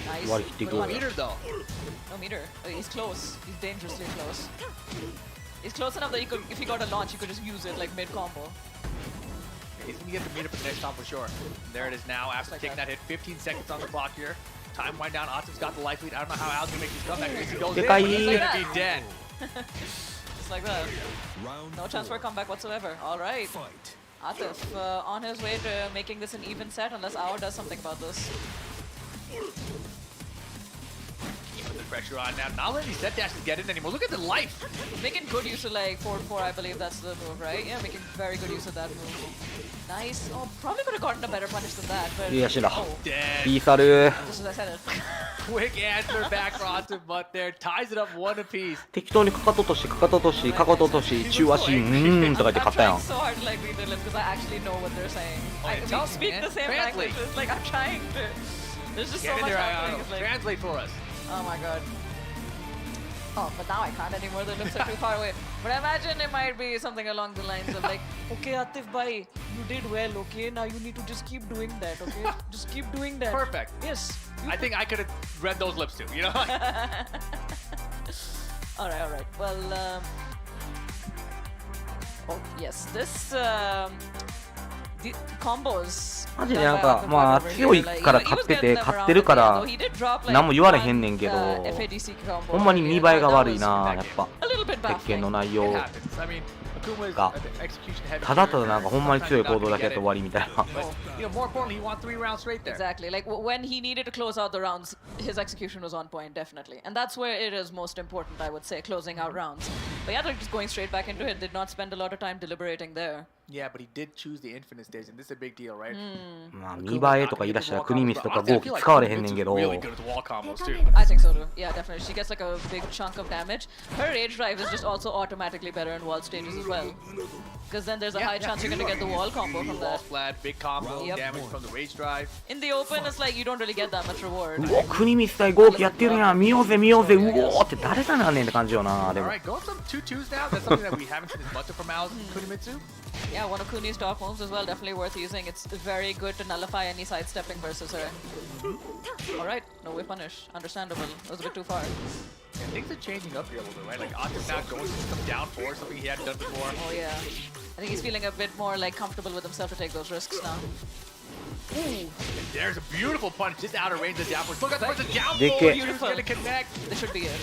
Nice. What Good No one. meter though. No meter. Oh, he's close. He's dangerously close. He's close enough that you could, if he got a launch, you could just use it like mid combo. He's gonna get the meter for the next time for sure. And there it is now after Like taking that. that hit. 15 seconds on the clock here. Time wind down. Atif's got the life lead. I don't know how Al's gonna make this comeback. If he goes in, Dekai. he's gonna be dead. Just like that. No chance for a comeback whatsoever. All right. Atif on his way to making this an even set unless Ao does something about this. Keeping the pressure on now. Not letting these set dashes get in anymore. Look at the life. He's making good use of like forward 4, I believe that's the move, right? Yeah, making very good use of that move. Nice. Oh, probably could have gotten a better punish than that, but... いい足だ Oh, いい猿 just as I said it. Quick answer back for Atif, but there ties it up one apiece. 適当にかかと落としかかと落としかかと落とし中足とか言って勝ったやん I'm trying so hard to like read their lips because I actually know what they're saying. Oh, yeah, We tell me, speak man. the same Translate. language. It's like I'm trying to... There's just Get so in much there, happening. It's like, translate for us. oh my god. Oh, but now I can't anymore. The lips are too far away. But I imagine it might be something along the lines of like, okay, Atif bhai, you did well, okay? Now you need to just keep doing that, okay? Just keep doing that. Perfect. Yes. I think I could have read those lips too, you know? All right. Well, oh yes, this the combos. マジでなんかまあ強いから勝ってて勝ってるから何も言われへんねんけどほんまに見栄えが悪いなやっぱ鉄拳の内容がただただなんかほんまに強い行動だけやって終わりみたいな You know, more importantly, he won 3 rounds straight there. Exactly. Like when he needed to close out the rounds, his execution was on point, definitely. And that's where it is most important, I would say, closing out rounds. But yeah, like just going straight back into it, did not spend a lot of time deliberating there. Yeah, but he did choose the infinite stage, and this is a big deal, right? まあ見栄えとか言い出したら国光とか豪気使われへんねんけど Really good with wall combos too. I think so too. Yeah, definitely. She gets like a big chunk of damage. Her rage drive is just also automatically better in wall stages as well. Because then there's a high chance you're going to get the wall combo from Wall that. splat, big combo, Yep. damage from the rage drive. In the open, it's like you don't really get that much reward. うお国光対豪気やってるやん見ようぜうおーって誰がなんねんって感じよなでも Alright, going some 2-2s now. That's something that we haven't seen as much of from Al Kunimitsu. Yeah, one of Kuni's top moves as well, definitely worth using. It's very good to nullify any sidestepping versus her. Alright, no way punish. Understandable. It was a bit too far. Yeah, things are changing up here a little bit, right? Like Atif now going to some down four, something he hadn't done before. Oh yeah. I think he's feeling a bit more like comfortable with himself to take those risks now. Ooh. And there's a beautiful punch just out of range of the downforce. Look at the downforce. Beautiful. Gonna connect. This should be it.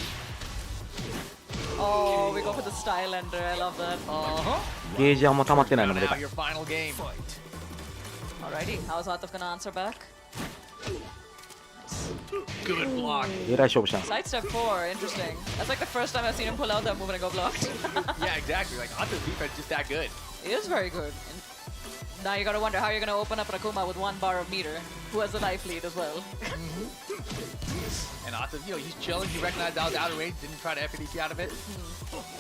Oh, we go for the style ender. I love that. Uh-huh. ゲージはあんま溜まってないのもでか Now い your final game. Alrighty, how's Atif gonna answer back? Good block. えらい勝負したな Sidestep 4, interesting. That's like the first time I've seen him pull out that move and go blocked. Yeah, exactly. Like Atif's defense is just that good. He is very good. And now you gotta wonder how you're gonna open up Rakuma with 1 bar of meter, who has the life lead as well. And Atif, you know, he's chilling. He recognized that was out of range. Didn't try to FADC out of it.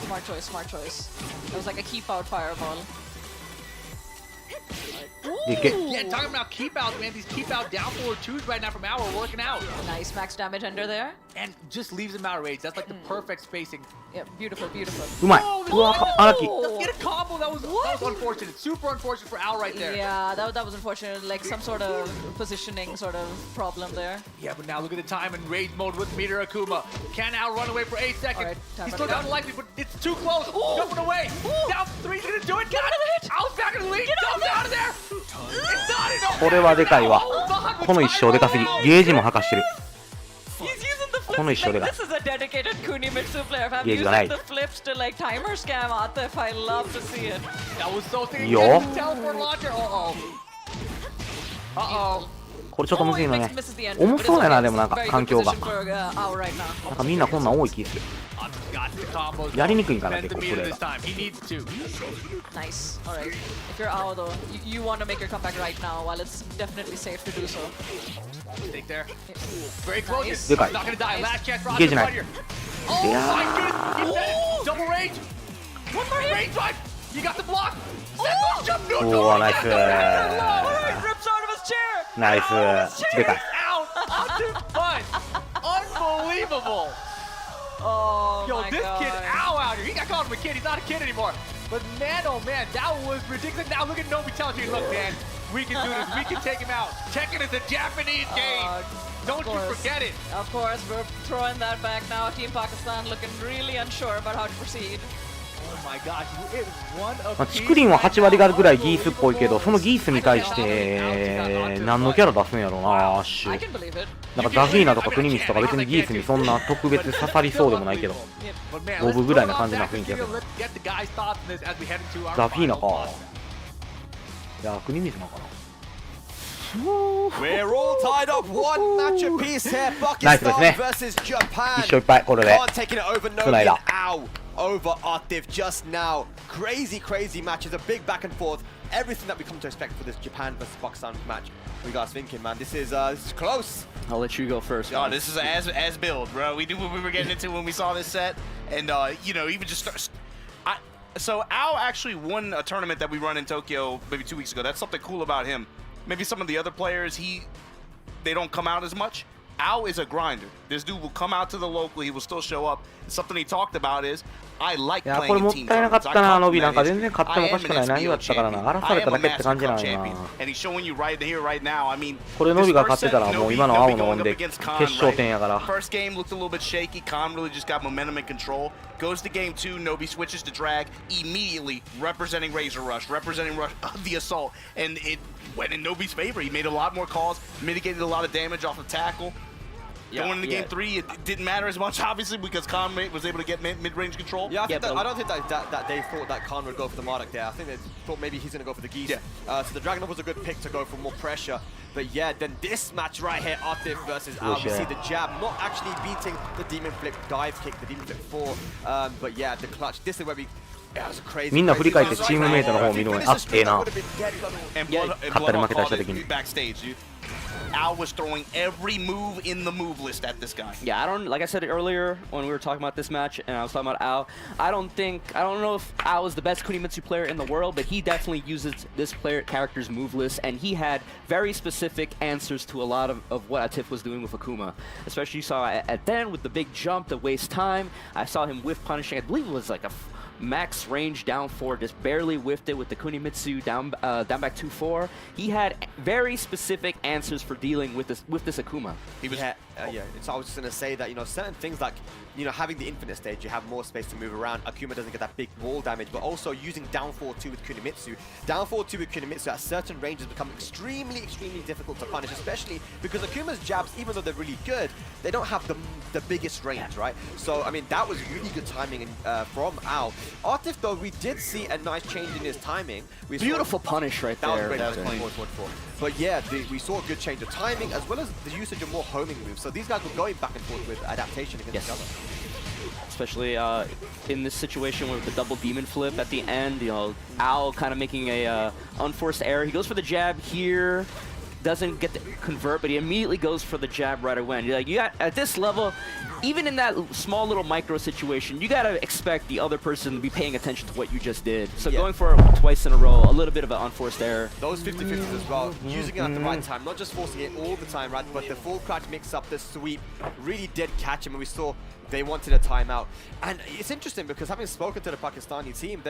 Smart choice, smart choice. That was like a keep out fireball. Yeah, talking about keep outs, man. These keep out down forward twos right now from Al are working out. Nice max damage ender there. And just leaves him out of range. That's like the perfect spacing. Yeah, beautiful, beautiful. うまい Oh, うわ荒木 let's get a combo. That was unfortunate. Super unfortunate for Al right there. Yeah, that was unfortunate. Like some sort of positioning sort of problem there. Yeah, but now look at the time in rage mode with Meter Akuma. Can Al run away for 8 seconds? Alright, time He's still running down likely, but it's too close. Jumping away. Down 3, he's gonna do it. Got it. Al's back in the lead. Jumps out of there. It's not enough. これはでかいわこの一生でかすぎゲージも吐かしてる He's using the この一生でかい This is a dedicated Kunimitsu player. If I'm ゲージがない using the flips to like timer scam Atif, I love to see it. That was so sick. いいよ Teleport launcher. Uh-oh. Uh-oh. これちょっとむずいのね Misses the end, 重 but it's そうやな okay. でもなんか Very 環 good 境が position for Ao right now. なんかみんなこんなん多い気する Got the combos. やりにくいんかな Bend 結 the 構プ meter レー this が time. He needs to. Nice. All right. If you're Ao though, you want to make your comeback right now while it's definitely safe to do so. Take there. Very close. Nice. De kai. Not gonna die. Last chance for Engage Oscar nai. right here. Oh Yeah. my goodness. He said it. Double range. One more hit. Range drive. You got the block. Set those jump お neutral. おナイス All right. Rips out of his chair. ナイスでかい Out. Optic punch. Unbelievable. Oh Yo, my this God. kid, Ow out here. He got called him a kid. He's not a kid anymore. But man, oh man, that was ridiculous. Now look at Nobi telling you, look, man, we can do this. We can take him out. Tekken is a Japanese game. Don't you forget it. Of course, we're throwing that back now. Team Pakistan looking really unsure about how to proceed. Oh my gosh, it was one of まあ、チクリンは8割があるぐらいギースっぽいけどそのギースに対して何のキャラ出すんやろうなアッシュ I can believe it. なんかザフィーナとかクニミスとか別にギースにそんな特別刺さりそうでもないけど五分ぐらいな感じな雰囲気やけどザフィーナかいやクニミスなのかな We're all tied up one match apiece here. ナイスです Pakistan ね versus Japan. 一勝いっぱいこれで Khan taking it over つない Nobi だ and Ao over Atif just now. Crazy, crazy matches. A big back and forth. Everything that we come to expect for this Japan versus Pakistan match. What you guys thinking, man? This is close. I'll let you go first. Oh, man. this is as build, bro. We knew what we were getting into when we saw this set, and you know, even just start. So Ao actually won a tournament that we run in Tokyo maybe 2 weeks ago. That's something cool about him. Maybe some of the other players, they don't come out as much. Ao is a grinder. This dude will come out to the local. He will still show up. Something he talked about is, I like いやこれ playing も in っ team たいなかっ tournaments. た I な come ノ from ビなん that か is, 全然勝っても I おか am し an くない内容だ SPO ったからな champion. 荒らさ I れた am だ a けって感 Master じな Cup のよな champion, and he's showing you right here, right now. I mean, これノビが勝ってたら this もう first 今の set, 青 Nobi のもん going で up 決 against Khan, 勝 right? 点やから First game looked a little bit shaky. Khan really just got momentum and control. Goes to game 2. Nobi switches to drag immediately, representing Razor Rush, representing the assault, and it went in Nobi's favor. He made a lot more calls, mitigated a lot of damage off of tackle. Going into game 3, it didn't matter as much, obviously, because Khan was able to get mid-range control. Yeah, I don't think that they thought that Khan would go for the Marduk there. I think they thought maybe he's going to go for the Geese. Yeah. So the Dragonov was a good pick to go for more pressure. But yeah, then this match right here, Atif versus Ao, we see the jab not actually beating the Demon Flip dive kick, the Demon Flip 4. But yeah, the clutch. This is where we... Yeah, it was crazy. みんな振り返ってチームメイトの方を見るのにあええな And Blood, and 勝ったり Blood 負けたり called した時に it backstage, dude. Al was throwing every move in the move list at this guy. Yeah, I don't, like I said earlier when we were talking about this match and I was talking about Ao, I don't know if Ao is the best Kunimitsu player in the world, but he definitely uses this character's move list, and he had very specific answers to a lot of what Atif was doing with Akuma. Especially you saw at then with the big jump to waste time. I saw him whiff punishing, I believe it was like a max range down 4, just barely whiffed it with the Kunimitsu down back 2-4. He had very specific answers for dealing with this Akuma. He was, yeah. So I was just gonna say that, you know, certain things like, you know, having the infinite stage, you have more space to move around. Akuma doesn't get that big wall damage, but also using down 4-2 with Kunimitsu. Down 4-2 with Kunimitsu at certain ranges become extremely, extremely difficult to punish, especially because Akuma's jabs, even though they're really good, they don't have the biggest range, right? So I mean, that was really good timing from Ao. Atif, though, we did see a nice change in his timing. We Beautiful punish right that there. Was great. That was 24-24. But yeah, we saw a good change of timing as well as the usage of more homing moves. So these guys were going back and forth with adaptation against each other. Especially in this situation with the double demon flip at the end, you know, Ao kind of making a unforced error. He goes for the jab here, doesn't get to convert, but he immediately goes for the jab right away. And you're like, you got at this level, even in that small little micro situation, you gotta expect the other person to be paying attention to what you just did. So going for it twice in a row, a little bit of an unforced error. Those 50-50s as well, using it at the right time, not just forcing it all the time, right? But the full crouch mix up, the sweep, really did catch him, and we saw they wanted a timeout. And it's interesting because having spoken to the Pakistani team,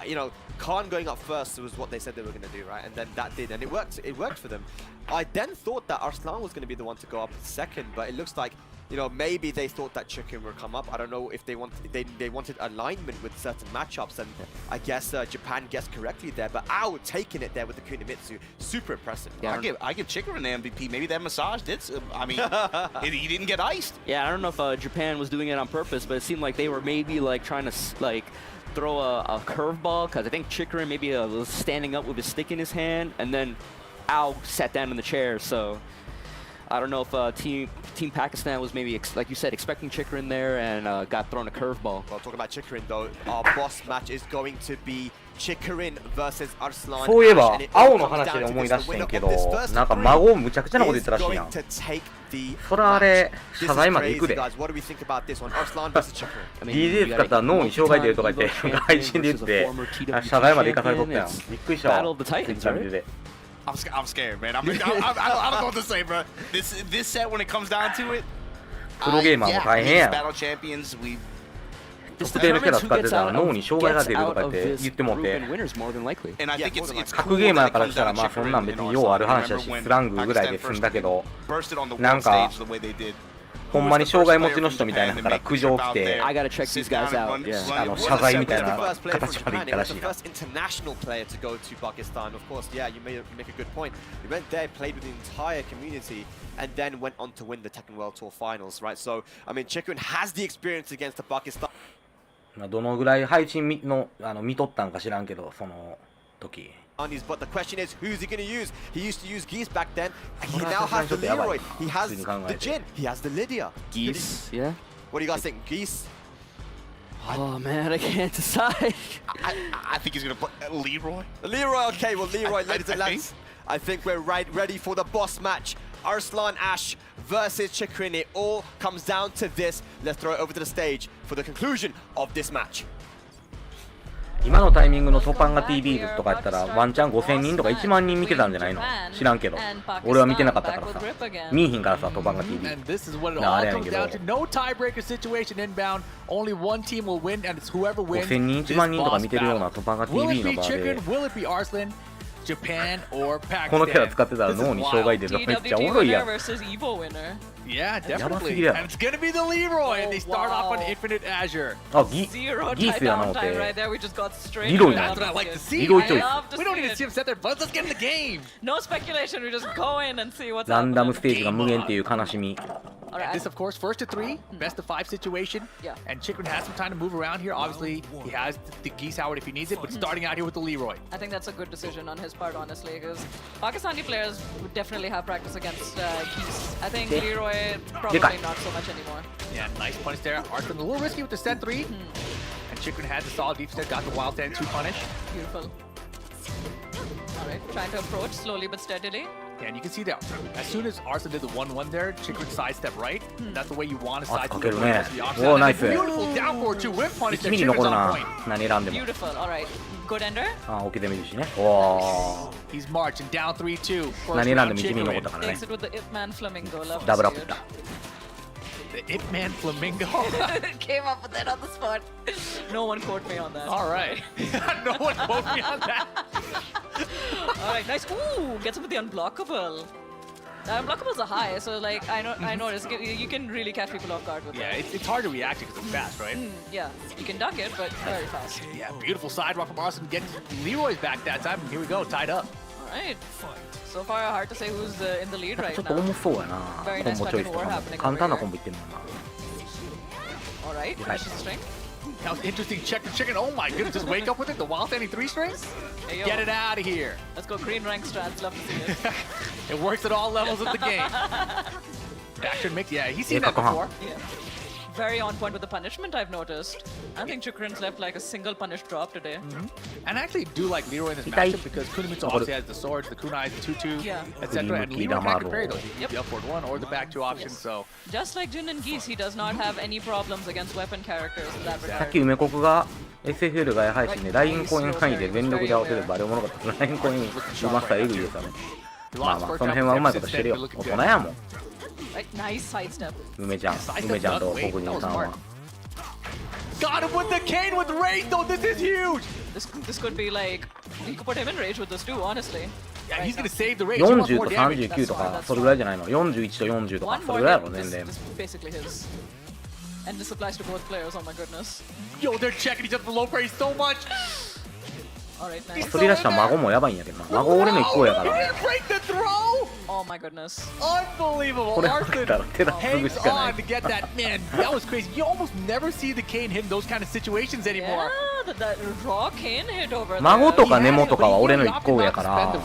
you know, Khan going up first was what they said they were going to do, right? And then that did, and it worked for them. I then thought that Arslan was going to be the one to go up second, but it looks like, you know, maybe they thought that Chicken would come up. I don't know if they wanted alignment with certain matchups, and I guess Japan guessed correctly there. But Ao taking it there with the Kunimitsu, super impressive. Yeah, I give Chicken an MVP. Maybe that massage did. I mean, he didn't get iced. Yeah, I don't know if Japan was doing it on purpose, but it seemed like they were maybe like trying to like throw a curveball, because I think Chikrin maybe was standing up with his stick in his hand, and then Ao sat down in the chair. So I don't know if Team Pakistan was maybe, like you said, expecting Chikrin there and got thrown a curveball. Well, talking about Chikrin though, our boss match is going to be Chikrin versus Arslan. そういえば青の話で思い出してんけど、なんか孫むちゃくちゃなこと言ったらしいやん。それあれ謝罪まで行くで。DJ 使ったら脳に障害出るとか言って配信で言って謝罪まで行かされとったやん。びっくりしたわ。I'm scared, man. I don't know what to say, bro. This set, when it comes down to it, プロゲーマーも大変やん。 battle champions, we 特定のキャラ使ってたら脳に障害が出るとか言ってもって、 and I think it's 格ゲーマーからしたらまあそんなん別にようある話だし、スラングぐらいで済んだけど、なんかほんまに障害持ちの人みたいなから苦情来て、謝罪みたいな形までいったらしいな。And then went on to win the Tekken World Tour Finals, right? So, I mean, Chikrin has the experience against the Pakistan. どのぐらい配信の見とったんか知らんけど、その時。But the question is, who's he going to use? He used to use Geese back then. He now has the Leroy. He has the Jin. He has the Lydia. Geese, yeah. What do you guys think? Geese? Oh man, I can't decide. I think he's going to put Leroy. Leroy, okay. Well, Leroy, ladies and lads, I think we're ready for the boss match. Arslan Ash versus Chikrin. It all comes down to this. Let's throw it over to the stage for the conclusion of this match. 今のタイミングのトパンガ TV とかやったらワンチャン5000人とか1万人見てたんじゃないの？知らんけど俺は見てなかったからさ、見えひんからさ、トパンガ TV なあれやねんけど、5000人1万人とか見てるようなトパンガ TV の場でJapan or Pakistan. このキャラ使ってたら脳に障害出るのめっちゃおもろいやん。 Yeah, definitely. And it's gonna be the Leroy, and they start off on Infinite Azure. あ、ギースやなのって。リロイな。That's what I like to see. We don't need to see him set their butts. Let's get in the game. No speculation. We just go in and see what's ランダムステージが無限っていう悲しみ。This, of course, first to 3, best of 5 situation. Yeah. And Chikrin has some time to move around here. Obviously, he has the Geese Howard if he needs it, but starting out here with the Leroy. I think that's a good decision on his part, honestly, because Pakistani players would definitely have practice against Geese. I think Leroy probably not so much anymore. Yeah, nice punish there. Arslan a little risky with the set 3. And Chikrin had the solid deep set, got the wild stand 2 punish. Beautiful. Alright, trying to approach slowly but steadily. Yeah, and you can see that as soon as Arslan did the 1-1 there, Chikrin sidestep right. That's the way you want to sidestep the offside. Oh, nice. Beautiful down forward 2 whip punish there. 1mm 残るな。 Chikrin's 何選んでも。 Beautiful. Alright. Good ender. あ、置きで見るしね。おー。 He's marching down 3-2. 何選んでも 1mm 残ったからね。 Takes it with the Ip Man Flamingo. Love ダブルアップだ。 The Ip Man Flamingo. Came up with that on the spot. No one quote me on that. All right. No one quote me on that. Alright, nice. Ooh, gets him with the unblockable. The unblockables are high, so like I noticed you can really catch people off guard with Yeah, that. it's hard to react to because it's fast, right? Yeah, you can duck it, but very fast. Yeah, beautiful sidewalk from Arslan. Getting Leroy's back that time. Here we go, tied up. Alright. So far, hard to say who's in the lead right ちょっと now. 重そうやな。 Very コン nice ボチョイ fucking スと war かも happening 簡 over 単な here. コンボいってんのな。 Alright, finishes the string. That was interesting. Check the chicken. Oh my goodness, just wake up with it. The wild standing 3 strings. Hey, yo. Get it out of here. Let's go green rank strats. Love to see it. It works at all levels of the game. Action mix. Yeah, he's seen that before. Yeah. Very on point with the punishment, I've noticed. I think Chikrin's left like a single punish drop today. And I actually do like Leroy in this matchup because Kunimitsu obviously has the swords, the kunais, the 2-2, Yeah. etc. And Leroy can parry those. You the upward 1 or the back 2 options. So Just like Jin and Geese, he does not have any problems against weapon characters in that さっ regard. き梅国が SFL 外配信でラインコイン範囲で全力で合わせればあれおもろかった。ラインコインうまさえぐいですよね。まあまあその辺はうまいことしてるよ。大人やもん。 Right, nice sidestep. 梅ちゃんと国人さんは。 got him with the cane with rage though. This is huge. This could be like, you could put him in rage with this too, honestly. Yeah, he's gonna save the rage. 40と39とかそれぐらいじゃないの。41と40とか One そ more れぐらいや hit, ろ全然。 this is basically his. And this applies to both players, oh my goodness. Yo, they're checking each other for low praise so much. Alright, nice. 取り出した孫もやばいんやけどな。孫俺の一個やから。 Break the throw! Oh my goodness. Unbelievable. これ負けたら手出すぐしかな Hangs い on to get that. Man, that was crazy. You almost never see the Kane hit in those kind of situations anymore. Yeah, that raw Kane hit over there. 孫とかネモとかは俺の一個上やから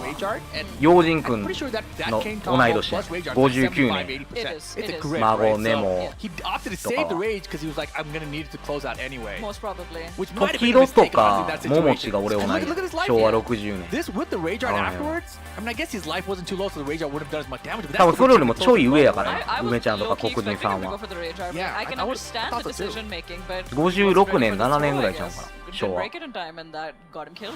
陽人君の同い年59年 It's a grip, 孫 right? ネモ He opted to とか save the は rage because he was like, I'm gonna need it to close out anyway. Most probably. Which might have 時 been a 々と mistake honestly in か that 桃地 situation. が俺同い Look at his life 昭和 here. 60年 This with the rage art あのね afterwards? I mean, I guess his life wasn't too low, so the rage art wouldn't have done as much damage. But 多分 that's それよりもちょい上やか I ら was 梅ちゃんとか low-key 黒人 expecting さ him ん to go は for the rage art. Yeah, I can I would- understand I the thought so too. decision making, but 56年7年ぐらいちゃうかな didn't 昭和 break it in time and that got him killed.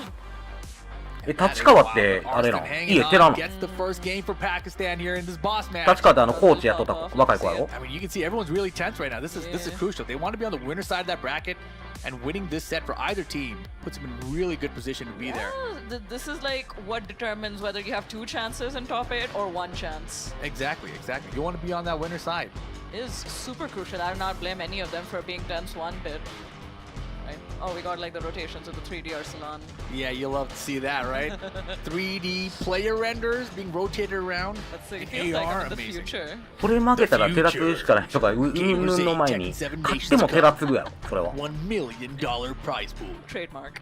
立川ってあれなの Arslan 家 hanging 寺 on, の gets the first game for Pakistan here in this boss match. 立川ってコーチやっとった若い子やろ I mean, you can see everyone's really tense right now. This is crucial. They want to be on the winner side of that bracket, and winning this set for either team puts them in really good position to be there. Yeah, this is like what determines whether you have 2 chances in top 8 or 1 chance. Exactly. You want to be on that winner side. It is super crucial. I do not blame any of them for being tense one bit. Right? Oh, we got like the rotations of the 3D Arsalan. Yeah, you love to see that, right? 3D player renders being rotated around. Let's see. It in feels like AR, I'm in the amazing. future. これ負けたら手立つしかないとかうんぬんの前に勝っても手立つぐやろそれは $1 million prize pool. Trademark.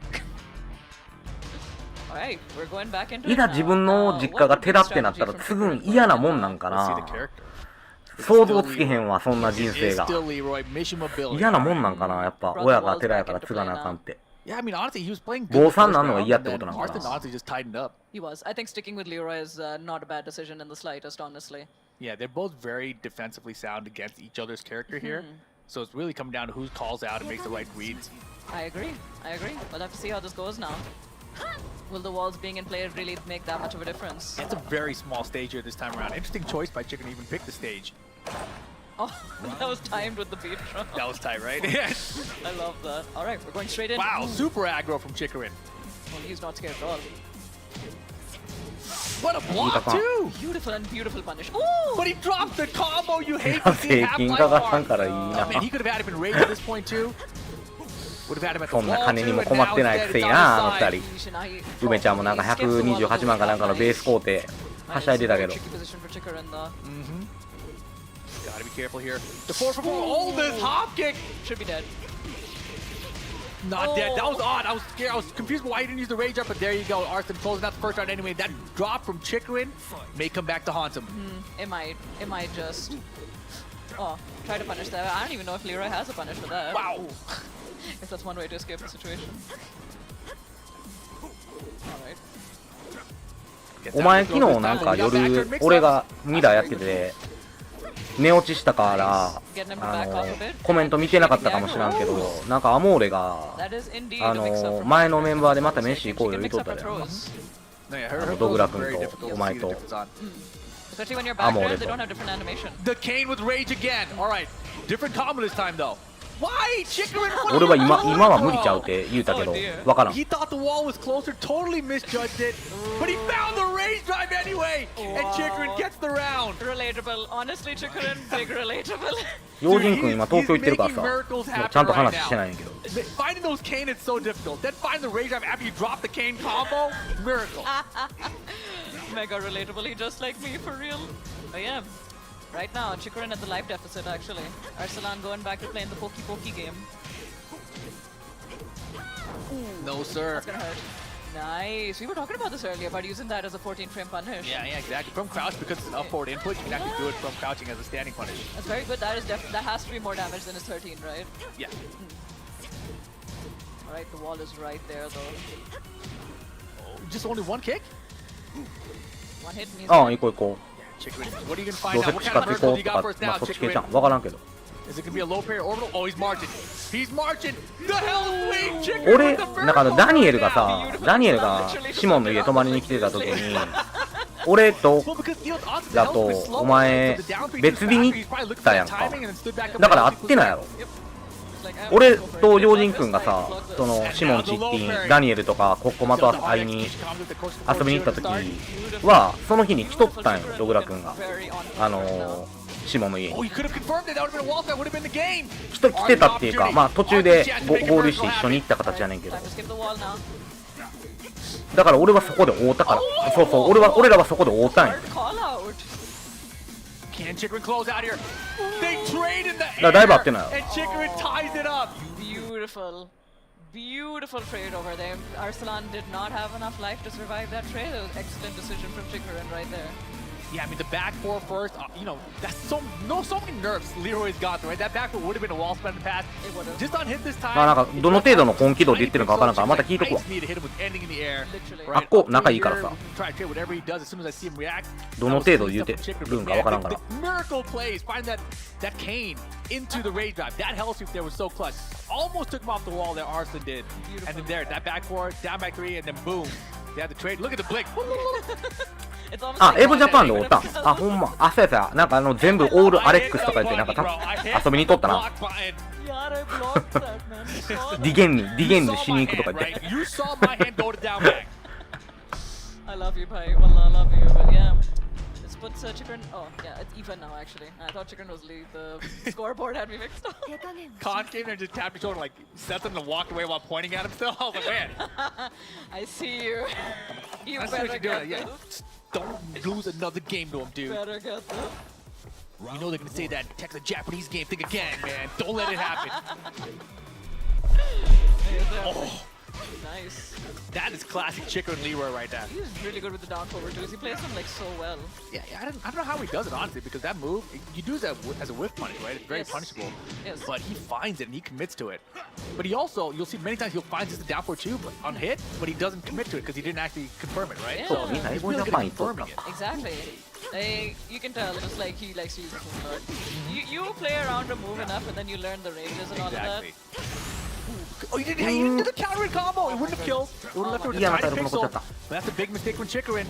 Alright, we're going back into いざ自分の実家が寺ってなったら継ぐん嫌なもんなんかな想像つけへんわそんな人生が Still Leroy, mission mobility. 嫌なもんなんかなやっぱ親が寺やから継がなあかんって Yeah, I mean, honestly, he was playing good 坊 the さん first なんのが round, 嫌っ and てこ then となんか Arslan な honestly just tightened up. He was. I think sticking with Leroy is not a bad decision in the slightest, honestly. Yeah, they're both very defensively sound against each other's character here. So it's really coming down to who calls out and makes the right reads. I agree. We'll have to see how this goes now. Will the walls being in play really make that much of a difference? It's a very small stage here this time around. Interesting choice by Chicken to even pick the stage. Oh, that was timed with the beat drum. That was tight, right? I love that. All right, we're going straight in. Wow, super aggro from Chikarin. Well, he's not scared at all. What a block, too! Beautiful punish. Ooh! But he dropped the combo you hate to see 金 half-life かかった bar. んからいいな Oh, man, he could have had him in rage at this point, too. Would have had him at the そんな wall, 金に too, も and 困 now ってない instead くせ it's に on なあの his 二 side. 人梅ちゃんもなんか128万かなんかのベース工程はしゃいでたけど Tricky position for Chikarin though. Gotta be careful here. The 4-for-4. Oh, this hop kick! Should be dead. Not dead. That was odd. I was scared. I was confused why he didn't use the rage up, but there you go. Arslan closing out the first round anyway. That drop from Chikarin may come back to haunt him. It might just. Oh, try to punish that. I don't even know if Leroy has a punish for that. Wow. If that's one way to escape the situation. Alright. お前昨日なんか夜俺がミラーやってて寝落ちしたからコメント見てなかったかもしらんけどなんかアモーレが前のメンバーでまた飯行こうよ言うとったでドグラ君とお前と Especially when you're ア back モー there, レ they と don't have different animation. The Kane with rage again. All right. Different combo this time, though. Why? Chikarin, 俺は今は無理ちゃうって言うたけどわからん He thought the wall was closer, totally misjudged it, but he found the rage drive anyway, and Chikarin gets the round. Relatable. Honestly, Chikarin, big relatable. 陽人君今東京行ってるからさちゃんと話してないんやけど Finding those Kane is so difficult. Then find the rage drive after you drop the Kane combo, miracle. Mega relatable. He just like me for real. I am. Right now, Chikarin at the life deficit actually. Arsalan going back to playing the Pokey game. No, sir. That's gonna hurt. Nice. We were talking about this earlier about using that as a 14-frame punish. Yeah, exactly. From crouch, because it's an up forward input, you can actually do it from crouching as a standing punish. That's very good. That has to be more damage than his 13, right? Yeah. Alright, the wall is right there though. Just only one kick? One hit and he's ああ行こう行こ Chikarin, what are you gonna うど find うせ out? What 近 kind of く行こ miracle う do you と got か for us ま now, あそっち系じゃ Chikarin? んわからんけど Is it gonna be a low parry orbital? Oh, he's marching. He's marching. The hell sweep, Chikarin 俺 with the なんか miracle. ダニエルがさダニエルがシモンの家泊まりに来てた時に俺とだとお前別日に行ったやんかだから会ってないやろ俺とヨージン君がさ、そのシモン、チッティン、ダニエルとかコッコマと会いに遊びに行った時はその日に来とったんよ、ログラ君がシモンの家に来てたっていうか、まあ途中で合流して一緒に行った形やねんけど、だから俺はそこで会うたから、そうそう、俺らはそこで会うたんよ。Can Chikrin close out here? They trade in the air, and Chikrin ties it up. Beautiful, beautiful trade over there. Arslan did not have enough life to survive that trade. It was an excellent decision from Chikrin right there. Yeah, I mean the back four first. You know, that's so many nerfs Leroy's got through. Right, that back four would have been a wall spread in the past. It would have. Just on hit this time. まあなんかどの程度の本気度で言ってるのかわからんからまた聞いとくわ。あっこ仲いいからさ。どの程度で言ってるんかわからんから。Miracle plays, find that cane into the rage drive. That hell sweep there was so clutch. Almost took him off the wall there. Arslan did. And then there, that back four, down back three, and then boom. They had the trade. Look at the blink. あ、エボジャパンでおったん。あ、ほんま。あ、そうやそうや。なんか全部オールアレックスとか言ってなんか遊びに行っとったな。ディゲンにしに行くとか言って。I love you, Pai. Wallah, I love you. But yeah, this puts Chikrin. Oh, yeah, it's even now actually. I thought Chikrin was lead. The scoreboard had me mixed up. Khan came there and just tapped his shoulder, like set them to walk away while pointing at him still. I was like, man. I see you. You That's better what you're get doing. this. Yeah. Don't lose another game to him, dude. Better get this. You know they're gonna say that text a Japanese game thing again, man. Don't let it happen. Oh. Nice. That is classic Chikrin Leroy right there. He's really good with the down forward too. He plays them like so well. Yeah, I don't know how he does it honestly, because that move, you do that as a whiff punish, right? It's very punishable. Yes. But he finds it and he commits to it. But he also, you'll see many times he'll find just the down forward too, but on hit, but he doesn't commit to it because he didn't actually confirm it, right? Yeah. So he's really good at confirming it. Exactly. You can tell just like he likes to use the footwork. You play around a move enough and then you learn the ranges and all of that. Oh, you didn't do the counter combo. It wouldn't have killed. It would have left her with a tiny pixel. But that's a big mistake from Chikrin.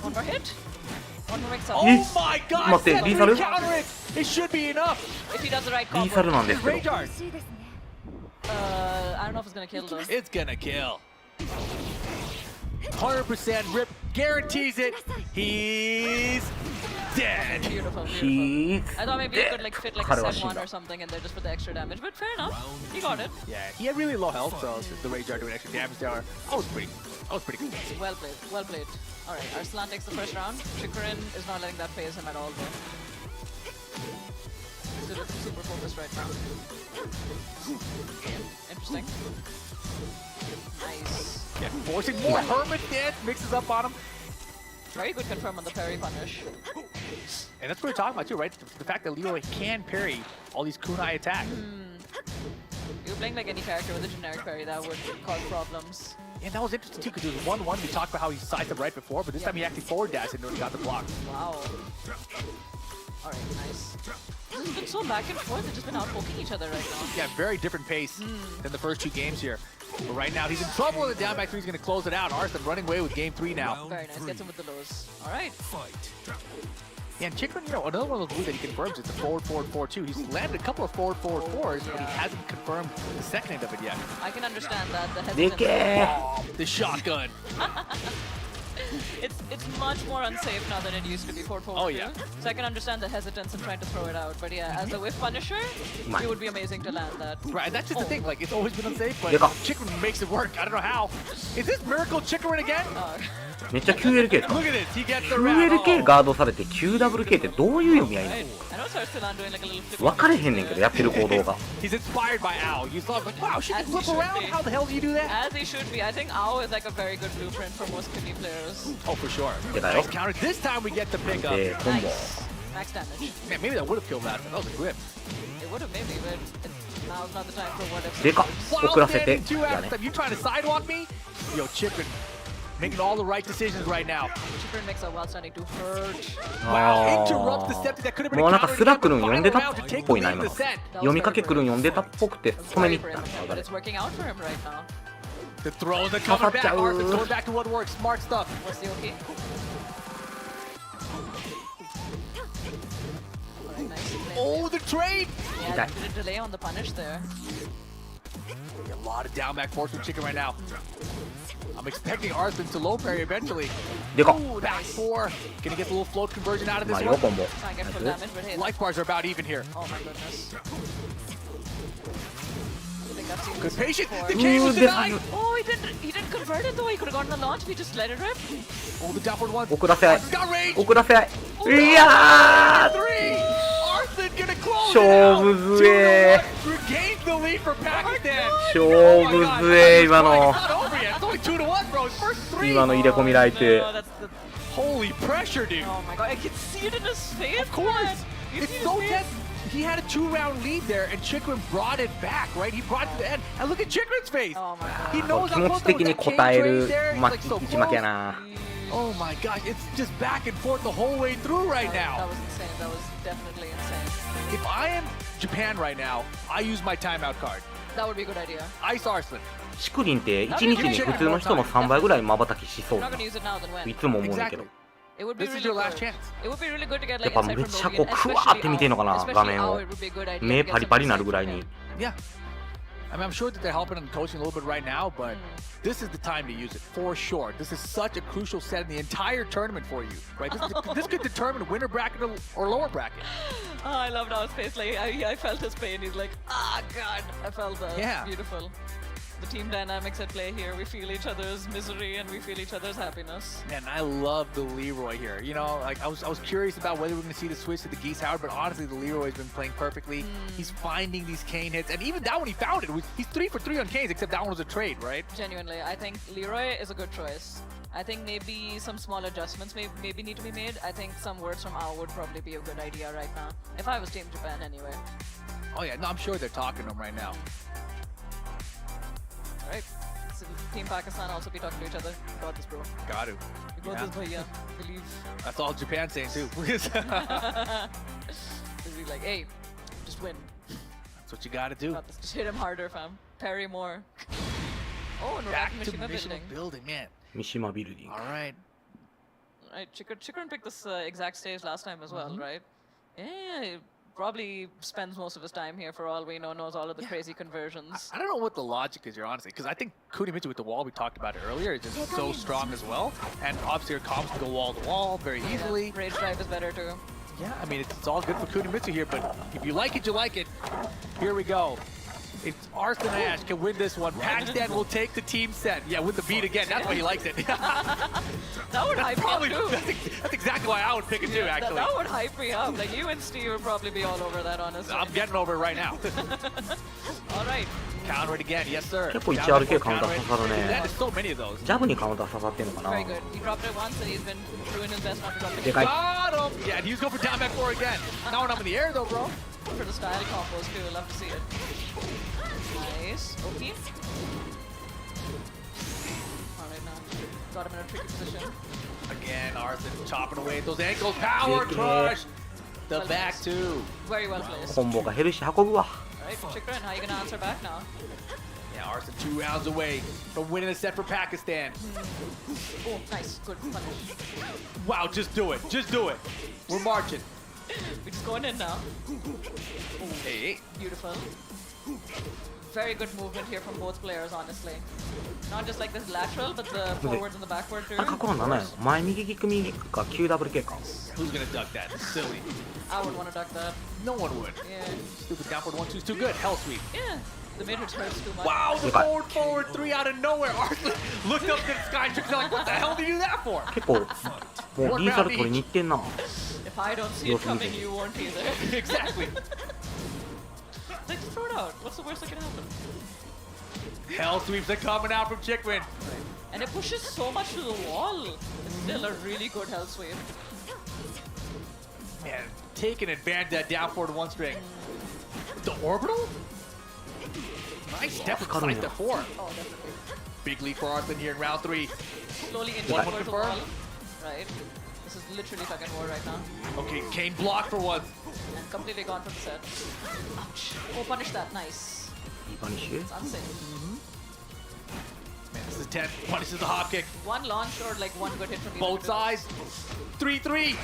One more hit. One more mix up. Oh my god! Counter it. It should be enough. If he does the right combo. リーサルなんですけど。I don't know if it's gonna kill though. It's gonna kill. 100% Rip guarantees it. He's dead. Beautiful, beautiful. I thought maybe you could like fit like a set one or something in there just for the extra damage, but fair enough. He got it. Yeah, he had really low health, so the Rage Jar doing extra damage there. I was pretty good. Well played, well played. Alright, Arslan takes the first round. Chikrin is not letting that phase him at all though. He's super focused right now. Interesting. Nice. Yeah, forcing more Hermit dance, mixes up on him. Very good confirm on the parry punish. And that's what we're talking about too, right? The fact that Leroy can parry all these kunai attacks. You're playing like any character with a generic parry, that would cause problems. And that was interesting too, because it was 1-1. We talked about how he sized up right before, but this time he actually forward dashed and got the block. Wow. Alright, nice. This has been so back and forth, they've just been out poking each other right now. Yeah, very different pace than the first two games here. But right now, he's in trouble with the down back three. He's going to close it out. Arslan running away with game 3 now. Very nice, gets him with the lows. Alright. Yeah, and Chikrin, you know, another one of those moves that he confirms is the forward 4-2. He's landed a couple of forward 4-4s, but he hasn't confirmed the second end of it yet. I can understand that. The hesitancy. The shotgun. It's much more unsafe now than it used to be for 4-4. Oh yeah. So I can understand the hesitance in trying to throw it out. But yeah, as a whiff punisher, it would be amazing to land that. Right, and that's just the thing. Like, it's always been unsafe, but Chikrin makes it work. I don't know how. Is this Miracle Chikrin again? めっちゃ QLK か。 Look at this. He gets the round. QLK ガードされて QWK ってどういう意味合いなの？ I know Arslan doing like a little flip. 分かれへんねんけどやってる行動が。He's inspired by Ao. You thought like, wow, she can flip around. How the hell do you do that? As he should be. I think Ao is like a very good blueprint for most Kuni players. Oh, for sure. Nice Nice counter. This time we get the pick up. Nice. Max damage. Man, maybe that would have killed that. That was a grip. It would have maybe, but now's not the time for what if. でかっ。遅らせて。 Two after time. You trying to sidewalk me? Yo, Chikrin making all the right decisions right now. Chikrin makes a wild standing to hurt. Wow, interrupts the step that could have been もう a なんか counter. スラクルン読んでたっぽいな今の。読みかけクルン読んでたっぽくて止めに行った。 But it's working out for him right now. The throws are coming back. Arslan going back to what works. Smart stuff. What's the okay? Oh, the trade. Yeah, a bit of delay on the punish there. A lot of down back force from Chicken right now. I'm expecting Arslan to low parry eventually. Ooh, back four. Gonna get the little float conversion out of this one. Try and get full damage, but hey, Life bars are about even here. oh my goodness. Good patient. The cage was denied. Oh, he didn't convert it though. He could have gotten the launch if he just let it rip. Oh, the downward one. 遅らせない Got range. 遅らせないいやー Three. Arslan gonna close it 勝 out. 負強え Regains the lead for Pakistan. 勝負強え今の It's not over yet. It's only 2-1, bro. His first three. 今の入れ込みライト Holy pressure, dude. Oh my god, I can see it in his face. Of course. Man. You It's see so his tense. face? He had a 2-round lead there, and Chikrin brought it back, right? He brought it to the end. And look at Chikrin's face. Oh my god. He knows 気 how 持 close ち that 的 was. に That 応え cage る right there. He's ま like so 打ち負けや close. な Oh my gosh, it's just back and forth the whole way through right That now. was insane. That was definitely insane. If I am Japan right now, I use my timeout card. That would be a good idea. Ice Arslan. シクリンって1日に普通の人の3倍ぐらい瞬きしそう We're だ not な gonna use it now, then when? いつも思うんだけど It would be This is really your last good. chance. It would be really good to get や like っぱ insight め from っちゃ Logan, こうクワーって見てんのかな especially 画面 Ao, を it would be a good idea 目 to get パリ some パリになる insight ぐらい from に him. Yeah. I mean, I'm sure that they're helping and coaching a little bit right now, but this is the time to use it for sure. This is such a crucial set in the entire tournament for you, right? This could determine winner bracket or lower bracket. Oh, I loved Ao's face. Like I felt his pain. He's like, ah, God. I felt that. Yeah. Beautiful. The team dynamics at play here. We feel each other's misery and we feel each other's happiness. Man, I love the Leroy here. You know, like I was curious about whether we're going to see the switch to the Geese Howard, but honestly, the Leroy's been playing perfectly. He's finding these cane hits, and even that one he found it. He's 3 for 3 on canes, except that one was a trade, right? Genuinely, I think Leroy is a good choice. I think maybe some small adjustments maybe need to be made. I think some words from Ao would probably be a good idea right now. If I was Team Japan anyway. Oh yeah, no, I'm sure they're talking to him right now. Right. So Team Pakistan also be talking to each other. You got this, bro. Got to. You got this, bhaiya. Believe. That's all Japan's saying too. Just be like, hey, just win. That's what you got to do. Got this. Just hit him harder, fam. Parry more. Oh, and we're Back back to in Mishima Mishima building. building, man. 三島ビルディング All right. Right, Chikrin picked this exact stage last time as well, right? Yeah, he probably spends most of his time here for all we know, knows all of the crazy conversions. I don't know what the logic is here, honestly, because I think Kunimitsu with the wall, we talked about it earlier, is just so strong as well. And obviously your comps can go wall to wall very easily. Rage drive is better too. Yeah, I mean, it's all good for Kunimitsu here, but if you like it, you like it. Here we go. It's Arslan Ash can win this one. Pakistan will take the team set. Yeah, with the beat again. That's why he likes it. That would hype probably, me up too. that's exactly why I would pick it too, actually. That would hype me up. Like you and Steve would probably be all over that, honestly. I'm getting over it right now. All right. Counter it again, yes sir. 結構 1RK カウンター刺さる That ね is so many of those. ジャブにカウンター刺さってんのかな Very good. He dropped it once and he's been doing his best not to drop it. でかい Got him! Yeah, and he was going for down back four again. Now when I'm in the air though, bro. For the style combos too, love to see it. Nice. Okay. Alright now. Got him in a tricky position. Again, Arslan chopping away at those ankles. Power crush! The back two. Very well placed. コンボが減るし運ぶわ Alright, Chikrin, how are you gonna answer back now? Yeah, Arslan 2 rounds away from winning the set for Pakistan. Oh, nice. Good punish. Wow, just do it. Just do it. We're marching. We're just going in now. Hey. Beautiful. Very good movement here from both players, honestly. Not just like this lateral, but the forwards and the backward too. あれ過去は何なんやろ前右キック右キックか QWK か Who's gonna duck that? Silly. I would want to duck that. No one would. Yeah. Stupid downward 1-2's too good. Hell sweep. Yeah. The mid hurts too much. Wow, the forward 3 out of nowhere. Arslan looked up to the sky and took like, what the hell did you do that for? 結構もうリーサル取りに行ってんな If I don't see it coming, you won't either. Exactly. Like, just throw it out. What's the worst that can happen? Hell sweeps are coming out from Chikrin. And it pushes so much to the wall. It's still a really good hell sweep. Man, taking advantage of that down forward 1 string. The orbital? Nice step inside the 4. Oh, definitely. Big lead for Arslan here in round 3. Slowly inching One towards the confirmed. wall. Right. This is literally tug and war right now. Okay, Kane blocked for 1. And completely gone from the set. Ouch. Oh, punish that. Nice. いいパニッシュ It's unsafe. Man, this is 10. Punishes the hop kick. One launch or like one good hit from either Both of them. sides. 3-3.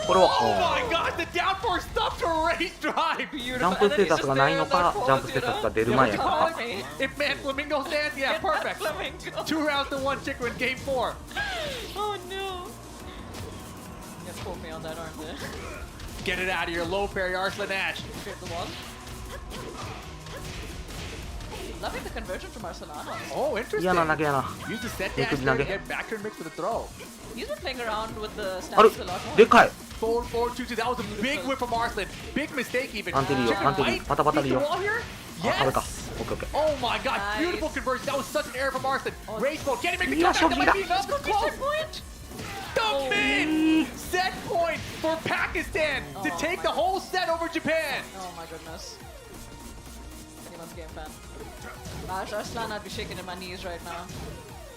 これは Oh my god, the down four stuff to race drive! ジャンプステータスがないのか、ジャンプステータスが出る前やから。 If man Flamingo stands, yeah, perfect. 2 rounds to 1 Chicker in game 4. Oh no. You quote me on that, aren't they? Get it out of here, low parry, Arslan Ash. Straight the wall. Loving the conversion from Arsenal. Oh, interesting. 嫌な投げやな。 Use the set 手 dash 首投 to げ。 get back turn mix for the throw. He's been playing around with the ある stance a lot more. でかい。 Forward, forward, 2-2. That was a big whip from Arslan. Big mistake even. アンテリーよ、 Chicken アンテリ might ー。パタパタリ use よ。 the wall here? あ、これか。 Yes. オッケーオッケー。 Oh my god, Nice. beautiful conversion. That was such an error from Arslan. Race mode. Can he make the Yeah, comeback? That might be Shogi, enough. Close. Point. The mid set point for Pakistan to take the whole set over Japan. Oh my goodness. Anyone's game fan. Arslan, I'd be shaking in my knees right now.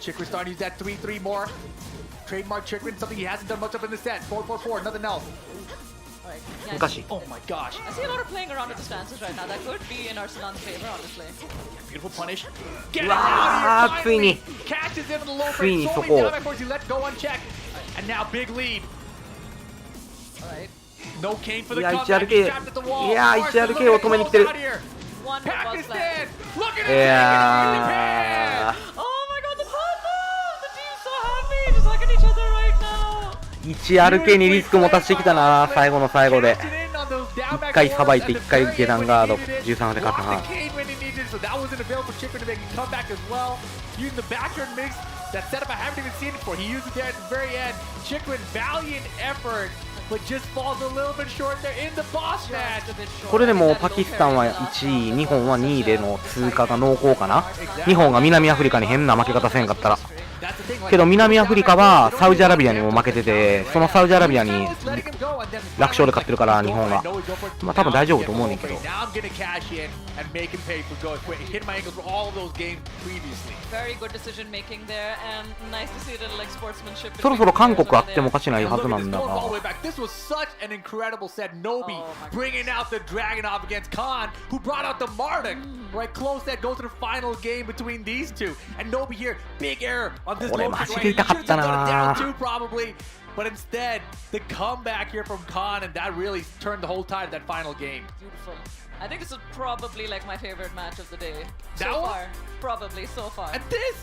Chikrin starting to use that 3-3 more. Trademark Chikrin, something he hasn't done much of in the set. 4-4-4, nothing else. Alright. Mukashi. Oh my gosh. I see a lot of playing around with the stances right now. That could be in Arsenal's favor, honestly. Beautiful punish. Get it うわ out ー of つい here に finally. Catches him in the low ついに frame. そ So こ many を down before he let go unchecked. And now big lead. Alright. No cane for the いや comeback. HRK He's trapped at the wall. いや Arslan HRK を止めに来てる looking to close out here. One more boss Pakistan left. looking い at や Japan. Oh my god, the purple! The team's so happy! Just hugging each other right now. 1RK にリスク持たせてきたな、最後の最後で。1回さばいて1回下段ガード、13で勝ったな。 So that wasn't available for Chikrin to make a comeback as well. Using the backyard mix, that setup I haven't even seen it before. He used it there at the very end. Chikrin, valiant effort, but just falls a little bit short there in the boss match. これでもうパキスタンは1位、日本は2位での通過が濃厚かな。日本が南アフリカに変な負け方せんかったら。けど南アフリカはサウジアラビアにも負けてて、そのサウジアラビアに楽勝で勝ってるから日本は。まあ多分大丈夫と思うねんけど。 Very good decision making there, and nice to see a little like sportsmanship. そろそろ韓国あってもおかしないはずなんだが。 This was such an incredible set. Nobi bringing out the Dragunov against Khan, who brought out the Marduk. Right, close set goes to the final game between these two. And Nobi here, big error on this low kick right here. He should have done it down two probably. But instead, the comeback here from Khan, and that really turned the whole tide of that final game. Beautiful. I think this is probably like my favorite match of the day. That so one? far. Probably so far. And this,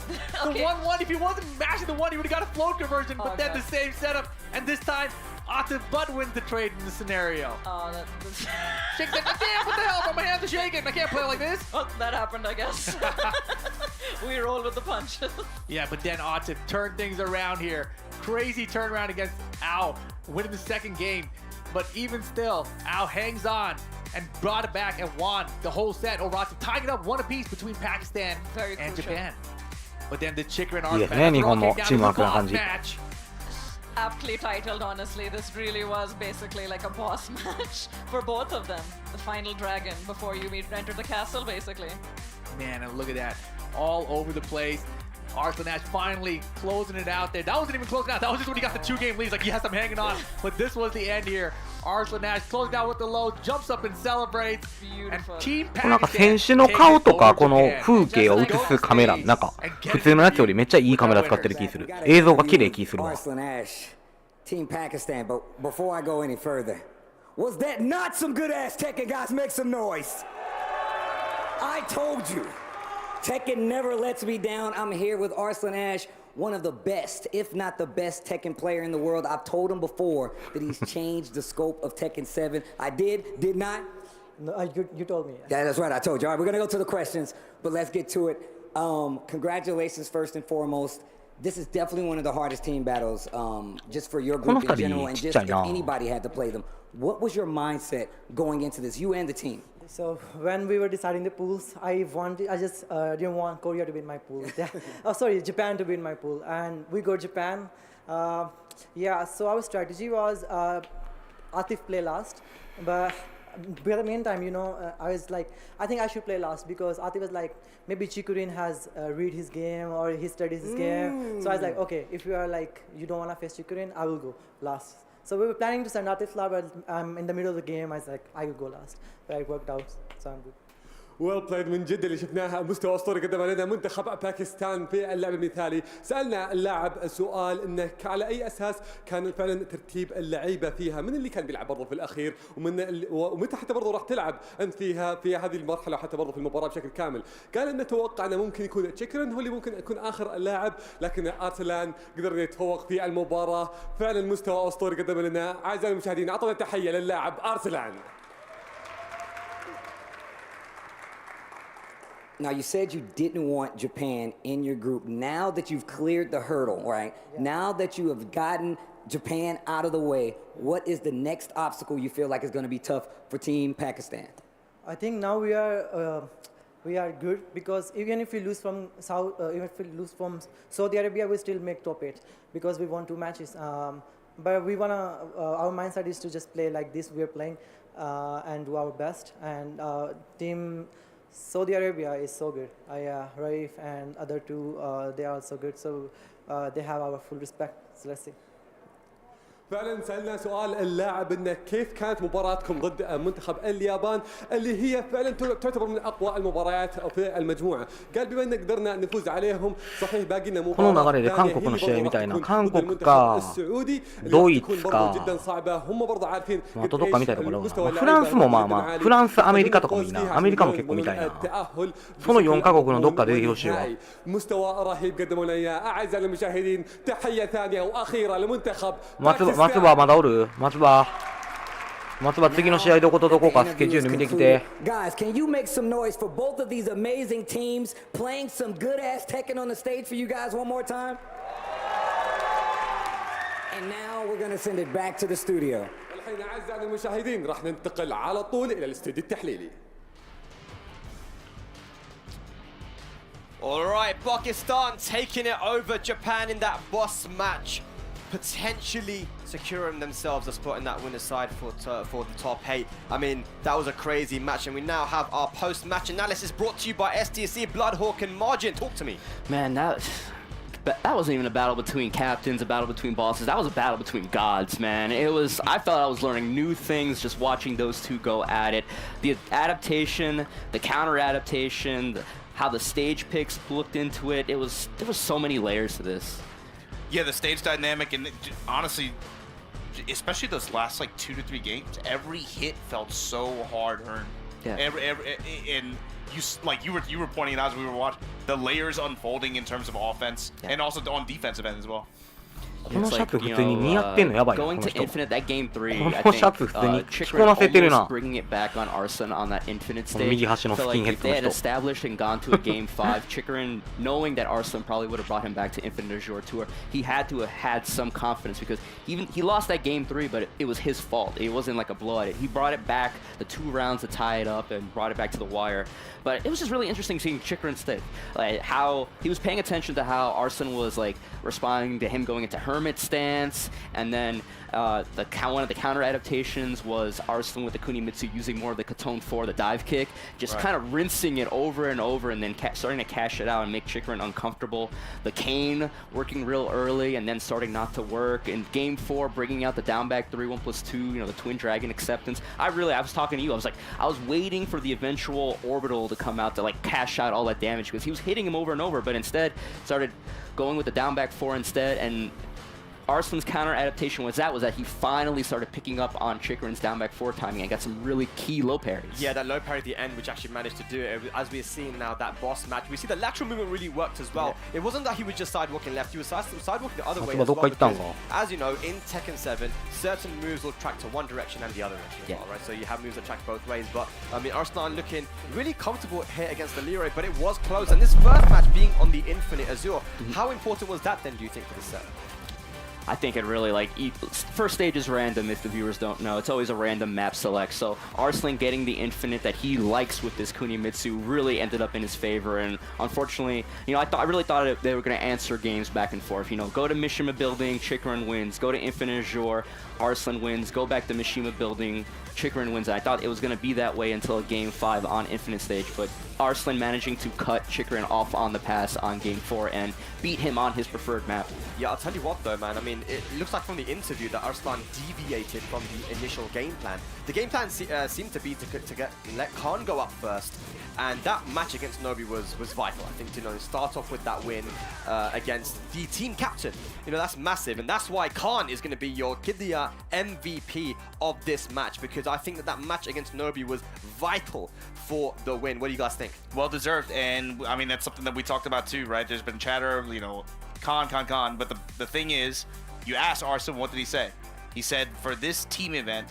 Okay. the 1-1, if he wasn't mashing the 1, he would have got a float conversion, but Oh, then God. the same setup. And this time, Atif Butt wins the trade in the scenario. Oh, that's... Shake that, I can't, what the hell, my hands are shaking, I can't play like this. Well, that happened, I guess. We roll with the punches. Yeah, but then Atif turned things around here. Crazy turnaround against Ao, winning the second game. But even still, Ao hangs on and brought it back and won the whole set over Atif, tying it up one apiece between Pakistan Very and crucial. Japan. But then the Chikrin いいですね、日本のチームワークな感じ。 match. Aptly titled, honestly. This really was basically like a boss match for both of them. The final dragon before you enter the castle, basically. Man, and look at that. All over the place. Arslan Ash finally closing it out there. That wasn't even closing out. That was just when he got the 2-game leads. Like, yes, I'm hanging on. But this was the end here. Arslan Ash closing out with the low, jumps up and celebrates. And Team なんか Pakistan 選手の顔とかこの風景を映すカメラ、なんか普通のやつよりめっちゃいいカメラ使ってる気する。映像が綺麗気するわ。 Arslan Ash, Team Pakistan. But before I go any further, was that not some good ass Tekken, guys? Make some noise. I told you, Tekken never lets me down. I'm here with Arslan Ash, one of the best, if not the best Tekken player in the world. I've told him before that he's changed the scope of Tekken 7. I did not? No, you told me. Yeah, that's right, I told you. All right, we're gonna go to the questions, but let's get to it. Congratulations first and foremost. This is definitely one of the hardest team battles, just for your group in general, and just if anybody had to play them. What was your mindset going into this, you and the team? So when we were deciding the pools, I just didn't want Korea to be in my pool. Japan to be in my pool, and we go Japan. Yeah, so our strategy was Atif play last, but at the meantime, I was like, I think I should play last because Atif was like, maybe Chikurin has read his game or he studies his game. So I was like, okay, if you are like, you don't want to face Chikurin, I will go last. So we were planning to send Atif last, but in the middle of the game, I was like, I will go last. But it worked out, so I'm good. ويل بلايد من جد اللي شفناها مستوى اسطوري قدمه لنا منتخب باكستان في اللعب المثالي. سالنا اللاعب سؤال انه على اي اساس كان فعلا ترتيب اللعيبه فيها، من اللي كان بيلعب برضه في الاخير ومتى حتى برضه راح تلعب انت فيها في هذه المرحله حتى برضه في المباراه بشكل كامل. قال انه توقع انه ممكن يكون تشيكرن هو اللي ممكن يكون اخر اللاعب، لكن ارسلان قدر يتفوق في المباراه. فعلا مستوى اسطوري قدمه لنا. اعزائي المشاهدين اعطونا تحيه للاعب ارسلان. Now, you said you didn't want Japan in your group. Now that you've cleared the hurdle, right? Yeah. Now that you have gotten Japan out of the way, what is the next obstacle you feel like is going to be tough for Team Pakistan? I think now we are good because even if we lose from Saudi Arabia, we still make top 8 because we won 2 matches. But we wanna our mindset is to just play like this. We are playing and do our best. And team Saudi Arabia is so good. Raif and other 2, they are also good. So they have our full respect. So let's see. فعلا سألنا سؤال اللاعب انه كيف كانت مباراتكم ضد منتخب اليابان اللي هي فعلا تعتبر من اقوى المباريات في المجموعه. قال بما ان قدرنا نفوز عليهم صحيح باقي لنا مباراه この流れで韓国の試合みたいな韓国かドイツかあとどっか見たいところフランスもまあまあフランスアメリカとかもいいな。アメリカも結構見たいな。その4カ国のどっか出てほしいわ。 مستوى رهيب قدموا لنا اياه. اعزائي المشاهدين تحيه ثانيه واخيره لمنتخب 松葉まだおる？松葉次の試合どことどこかスケジュール見てきて。 Guys, can you make some noise for both of these amazing teams playing some good ass Tekken on the stage for you guys one more time? And now we're going to send it back to the studio. الحين اعزائي المشاهدين راح ننتقل على طول الى الاستوديو التحليلي. All right, Pakistan taking it over Japan in that boss match, potentially securing themselves a spot in that winner's side for the top 8. I mean, that was a crazy match, and we now have our post-match analysis brought to you by STC, Bloodhawk and Margin. Talk to me. Man, that wasn't even a battle between captains, a battle between bosses. That was a battle between gods, man. I felt I was learning new things just watching those two go at it. The adaptation, the counter adaptation, how the stage picks looked into it. There was so many layers to this. Yeah, the stage dynamic, and honestly, especially those last like 2 to 3 games, every hit felt so hard-earned. Yeah. And you were pointing out as we were watching the layers unfolding in terms of offense and also on defensive end as well. It's like, going to Infinite, that game 3, I think Chikrin almost bringing it back on Arslan on that Infinite stage. I feel like if they had established and gone to a game 5, Chikrin, knowing that Arslan probably would have brought him back to Infinite Azure Tour, he had to have had some confidence because he lost that game 3, but it was his fault. It wasn't like a blowout. He brought it back the 2 rounds to tie it up and brought it back to the wire. But it was just really interesting seeing Chikrin stick, like how he was paying attention to how Arslan was like responding to him going into Hermit stance, and then one of the counter adaptations was Arslan with the Kunimitsu using more of the Katone 4, the dive kick, just kind of rinsing it over and over, and then starting to cash it out and make Chikrin uncomfortable. The Cane working real early and then starting not to work. In game 4, bringing out the down back 3-1+2, the Twin Dragon acceptance. I was talking to you. I was waiting for the eventual orbital to come out to like cash out all that damage because he was hitting him over and over, but instead started going with the down back 4 instead. And Arslan's counter adaptation was that he finally started picking up on Chikrin's down back 4 timing and got some really key low parries. Yeah, that low parry at the end, which actually managed to do it. As we're seeing now, that boss match, we see the lateral movement really worked as well. Yeah. It wasn't that he was just sidewalking left, he was sidewalking the other way as well. Because, as you know, in Tekken 7, certain moves will track to one direction and the other direction as well, right? So you have moves that track both ways. But I mean, Arslan looking really comfortable here against the Leroy, but it was close. And this first match being on the Infinite Azure, how important was that then, do you think, for the set? I think it really, first stage is random if the viewers don't know. It's always a random map select. So Arslan getting the Infinite that he likes with this Kunimitsu really ended up in his favor. And unfortunately, I really thought they were going to answer games back and forth. Go to Mishima Building, Chikrin wins. Go to Infinite Azure, Arslan wins. Go back to Mishima Building, Chikrin wins. And I thought it was going to be that way until game 5 on Infinite stage. But Arslan managing to cut Chikrin off on the pass on game 4 and beat him on his preferred map. Yeah, I'll tell you what though, man. I mean, it looks like from the interview that Arslan deviated from the initial game plan. The game plan seemed to be to let Khan go up first, And that match against Nobi was vital. I think to start off with that win against the team captain, that's massive, and that's why Khan is going to be your Kidia MVP of this match, because I think that match against Nobi was vital for the win. What do you guys think? Well deserved, and I mean that's something that we talked about too, right? There's been chatter, Khan, but the thing is, you asked Arsene, what did he say? He said for this team event,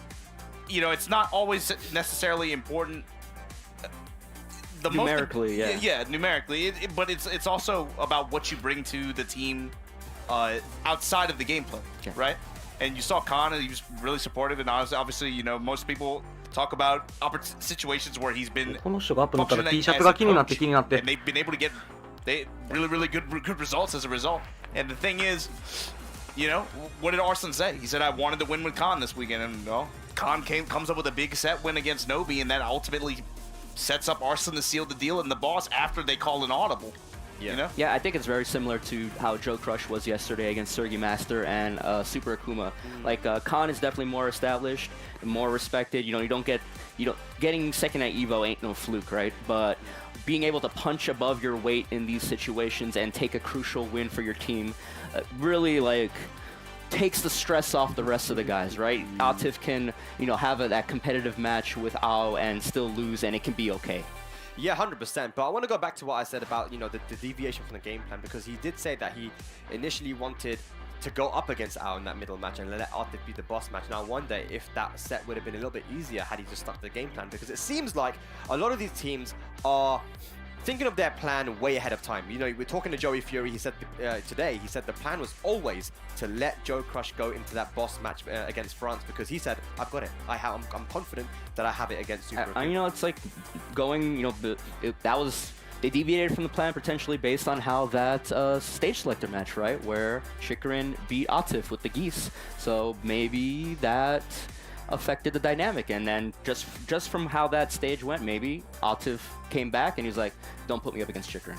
it's not always necessarily important. Numerically, numerically, but it's also about what you bring to the team outside of the gameplay, right? And you saw Khan, he was really supportive, and obviously, most people talk about situations where he's been functioning as a coach, and they've been able to get really good results as a result. And the thing is, what did Arsene say? He said, I wanted to win with Khan this weekend, and Khan comes up with a big set win against Nobi, and that ultimately sets up Arsene to seal the deal and the boss after they call an audible. Yeah, I think it's very similar to how Joe Crush was yesterday against Sergi Master and Super Akuma. Khan is definitely more established, more respected. Getting second at Evo ain't no fluke, right? But being able to punch above your weight in these situations and take a crucial win for your team really takes the stress off the rest of the guys, right? Atif can, have that competitive match with Ao and still lose, and it can be okay. Yeah, 100%. But I want to go back to what I said about, the deviation from the game plan, because he did say that he initially wanted to go up against Ao in that middle match and let Atif be the boss match. And I wonder if that set would have been a little bit easier had he just stuck to the game plan, because it seems like a lot of these teams are thinking of their plan way ahead of time. We're talking to Joey Fury. He said today, the plan was always to let Joe Crush go into that boss match against France, because he said, I've got it. I'm confident that I have it against Super. It's like going, they deviated from the plan potentially based on how that stage selector match, right? Where Shikarin beat Atif with the geese. So maybe that affected the dynamic, and then just from how that stage went, maybe Atif came back and he was like, don't put me up against Shikarin.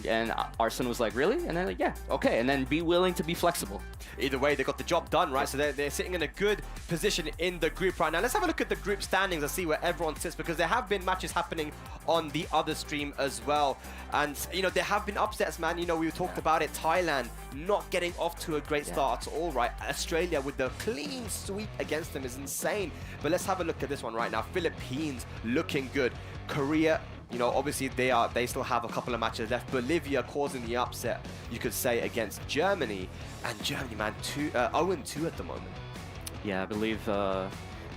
And Arsene was like, really? And then yeah, okay, and then be willing to be flexible. Either way, they got the job done, right? So they're sitting in a good position in the group right now. Let's have a look at the group standings and see where everyone sits, because there have been matches happening on the other stream as well. And there have been upsets, man. We talked about it. Thailand not getting off to a great start at all, right? Australia with the clean sweep against them is insane. But let's have a look at this one right now. Philippines looking good. Korea, obviously they still have a couple of matches left. Bolivia causing the upset, you could say, against Germany. And Germany, man, 0-2 at the moment. Yeah, I believe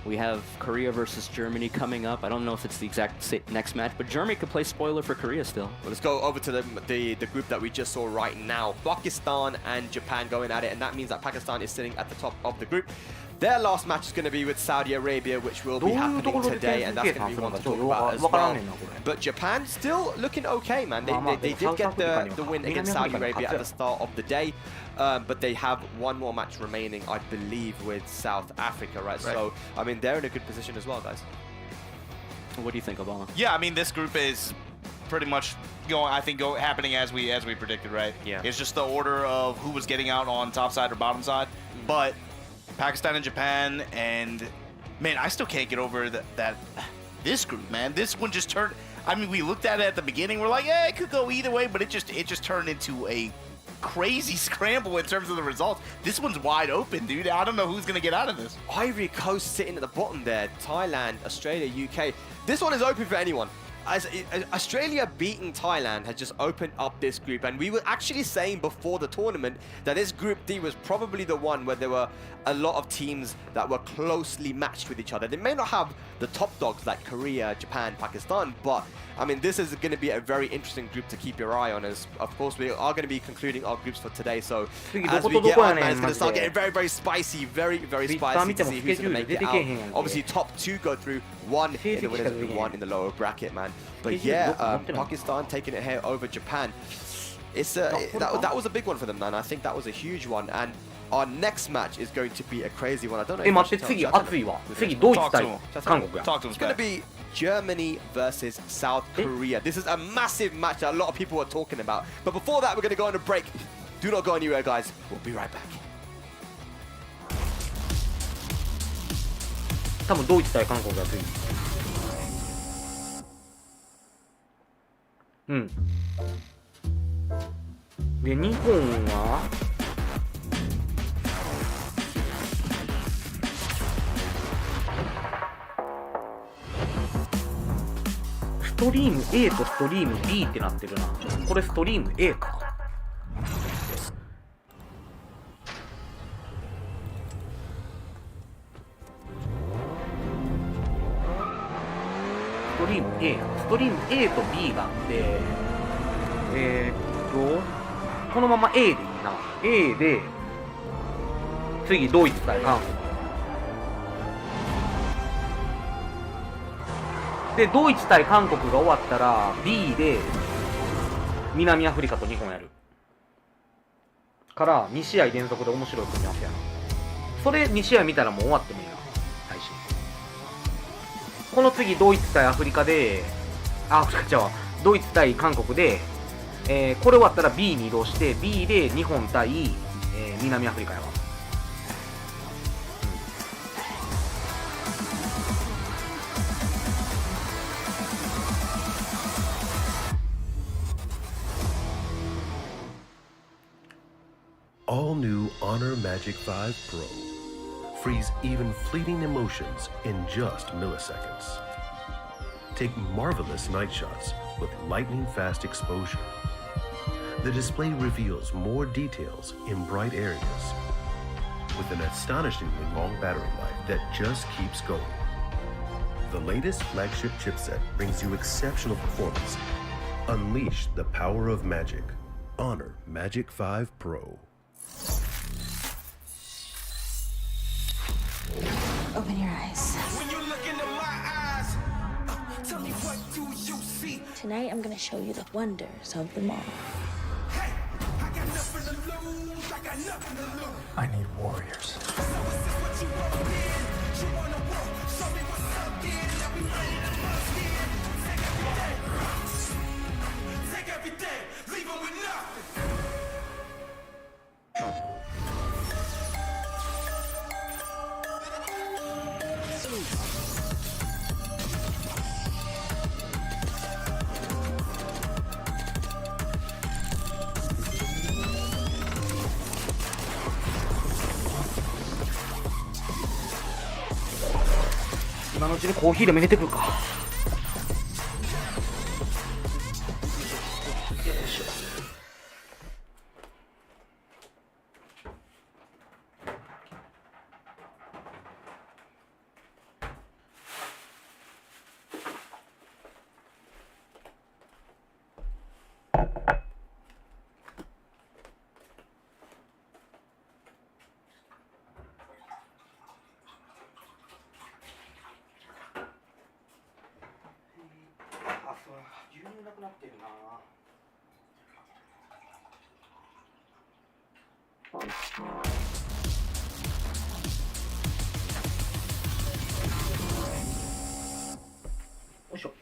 we have Korea versus Germany coming up. I don't know if it's the exact next match, but Germany could play spoiler for Korea still. Well, let's go over to the group that we just saw right now. Pakistan and Japan going at it, and that means that Pakistan is sitting at the top of the group. Their last match is going to be with Saudi Arabia, which will be happening today, and that's going to be one to talk about as well. But Japan still looking okay, man. They did get the win against Saudi Arabia at the start of the day, but they have one more match remaining, I believe, with South Africa, right? So, I mean, they're in a good position as well, guys. What do you think, Obama? Yeah, I mean, this group is pretty much happening as we predicted, right? Yeah. It's just the order of who was getting out on top side or bottom side, but Pakistan and Japan, and man, I still can't get over that this group, man. This one just turned. I mean, we looked at it at the beginning. We're like, yeah, it could go either way, but it just turned into a crazy scramble in terms of the results. This one's wide open, dude. I don't know who's gonna get out of this. Ivory Coast sitting at the bottom there. Thailand, Australia, UK. This one is open for anyone. As Australia beating Thailand has just opened up this group, and we were actually saying before the tournament that this Group D was probably the one where there were a lot of teams that were closely matched with each other. They may not have the top dogs like Korea, Japan, Pakistan, but I mean, this is going to be a very interesting group to keep your eye on, as of course we are going to be concluding our groups for today. So as we get on, man, it's going to start getting very spicy, very spicy to see who's going to make it out. Obviously, top two go through, one in the winners and one in the lower bracket, man. But yeah, Pakistan taking it here over Japan. It's that was a big one for them, man. I think that was a huge one, and our next match is going to be a crazy one. I don't know. It's going to be Germany versus South Korea. This is a massive match that a lot of people are talking about. But before that, we're going to go on a break. Do not go anywhere, guys. We'll be right back. 多分ドイツ対韓国が次。うん。で、日本はストリーム A とストリーム B ってなってるな。これストリーム A か。ストリーム A ストリーム A と B があってこのまま A でいいな。 A で次ドイツ対韓国で、ドイツ対韓国が終わったら B で南アフリカと日本やるから2試合連続で面白い組み合わせやな。それ2試合見たらもう終わってもいいな、配信。この次ドイツ対アフリカでドイツ対韓国で、これ終わったら B に移動して B で日本対、南アフリカやわ。All new Honor Magic 5 Pro. Freeze even fleeting emotions in just milliseconds. Take marvelous night shots with lightning fast exposure. The display reveals more details in bright areas with an astonishingly long battery life that just keeps going. The latest flagship chipset brings you exceptional performance. Unleash the power of magic. Honor Magic 5 Pro. Open your eyes. When you look into my eyes, tell me what do you see? Tonight I'm gonna show you the wonders of the mall. Hey, I got nothing to lose. I got nothing to lose. I need warriors. So is this what you want in? You wanna walk? Show me what's up in. Now we ready to bust in. Take every day, leave 'em with nothing. Now 今のうちにコーヒーでも入れてくるか。よいしょ。牛乳なくなってるな。よいしょ。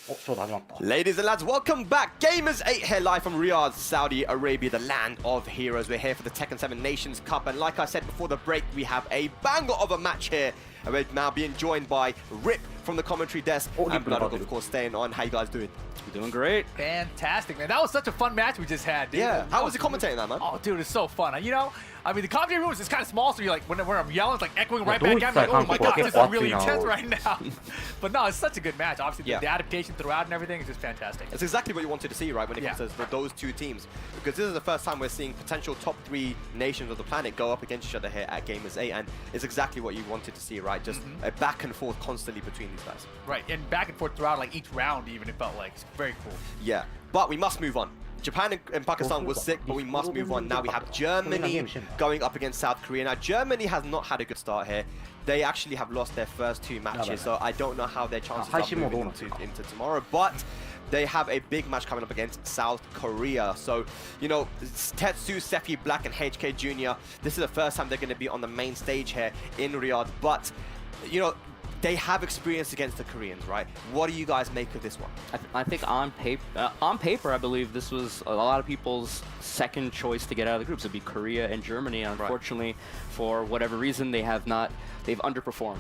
お、ちょうど始まった。 Ladies and lads, welcome back. Gamers 8 here live from Riyadh, Saudi Arabia, the land of heroes. We're here for the Tekken 7 Nations Cup, and like I said before the break, we have a banger of a match here. And we're now being joined by Rip from the commentary desk, and Blood, of course, staying on. How you guys doing? You're doing great. Fantastic, man. That was such a fun match we just had, dude. Yeah. How was the commentating that, man? Oh, dude, it's so fun. You know, I mean, the commentary room is kind of small, so you're like, when I'm yelling, it's like echoing right back at me. Like, oh my god, this is really intense right now. But no, it's such a good match. Obviously, the adaptation throughout and everything is just fantastic. It's exactly what you wanted to see, right, when it comes to those two teams. Because this is the first time we're seeing potential top 3 nations of the planet go up against each other here at Gamers 8, and it's exactly what you wanted to see, right? Just a back and forth constantly between these guys. Right, and back and forth throughout, like each round even, it felt like. It's very cool. Yeah, but we must move on. Japan and Pakistan was sick, but we must move on. Now we have Germany going up against South Korea. Now, Germany has not had a good start here. They actually have lost their first 2 matches, so I don't know how their chances are moving into tomorrow. But they have a big match coming up against South Korea. So, you know, Tetsu, Sephi Black, and HK Jr., this is the first time they're going to be on the main stage here in Riyadh. But, you know, they have experience against the Koreans, right? What do you guys make of this one? I think on paper, I believe this was a lot of people's second choice to get out of the groups. It'd be Korea and Germany. And unfortunately, for whatever reason, they've underperformed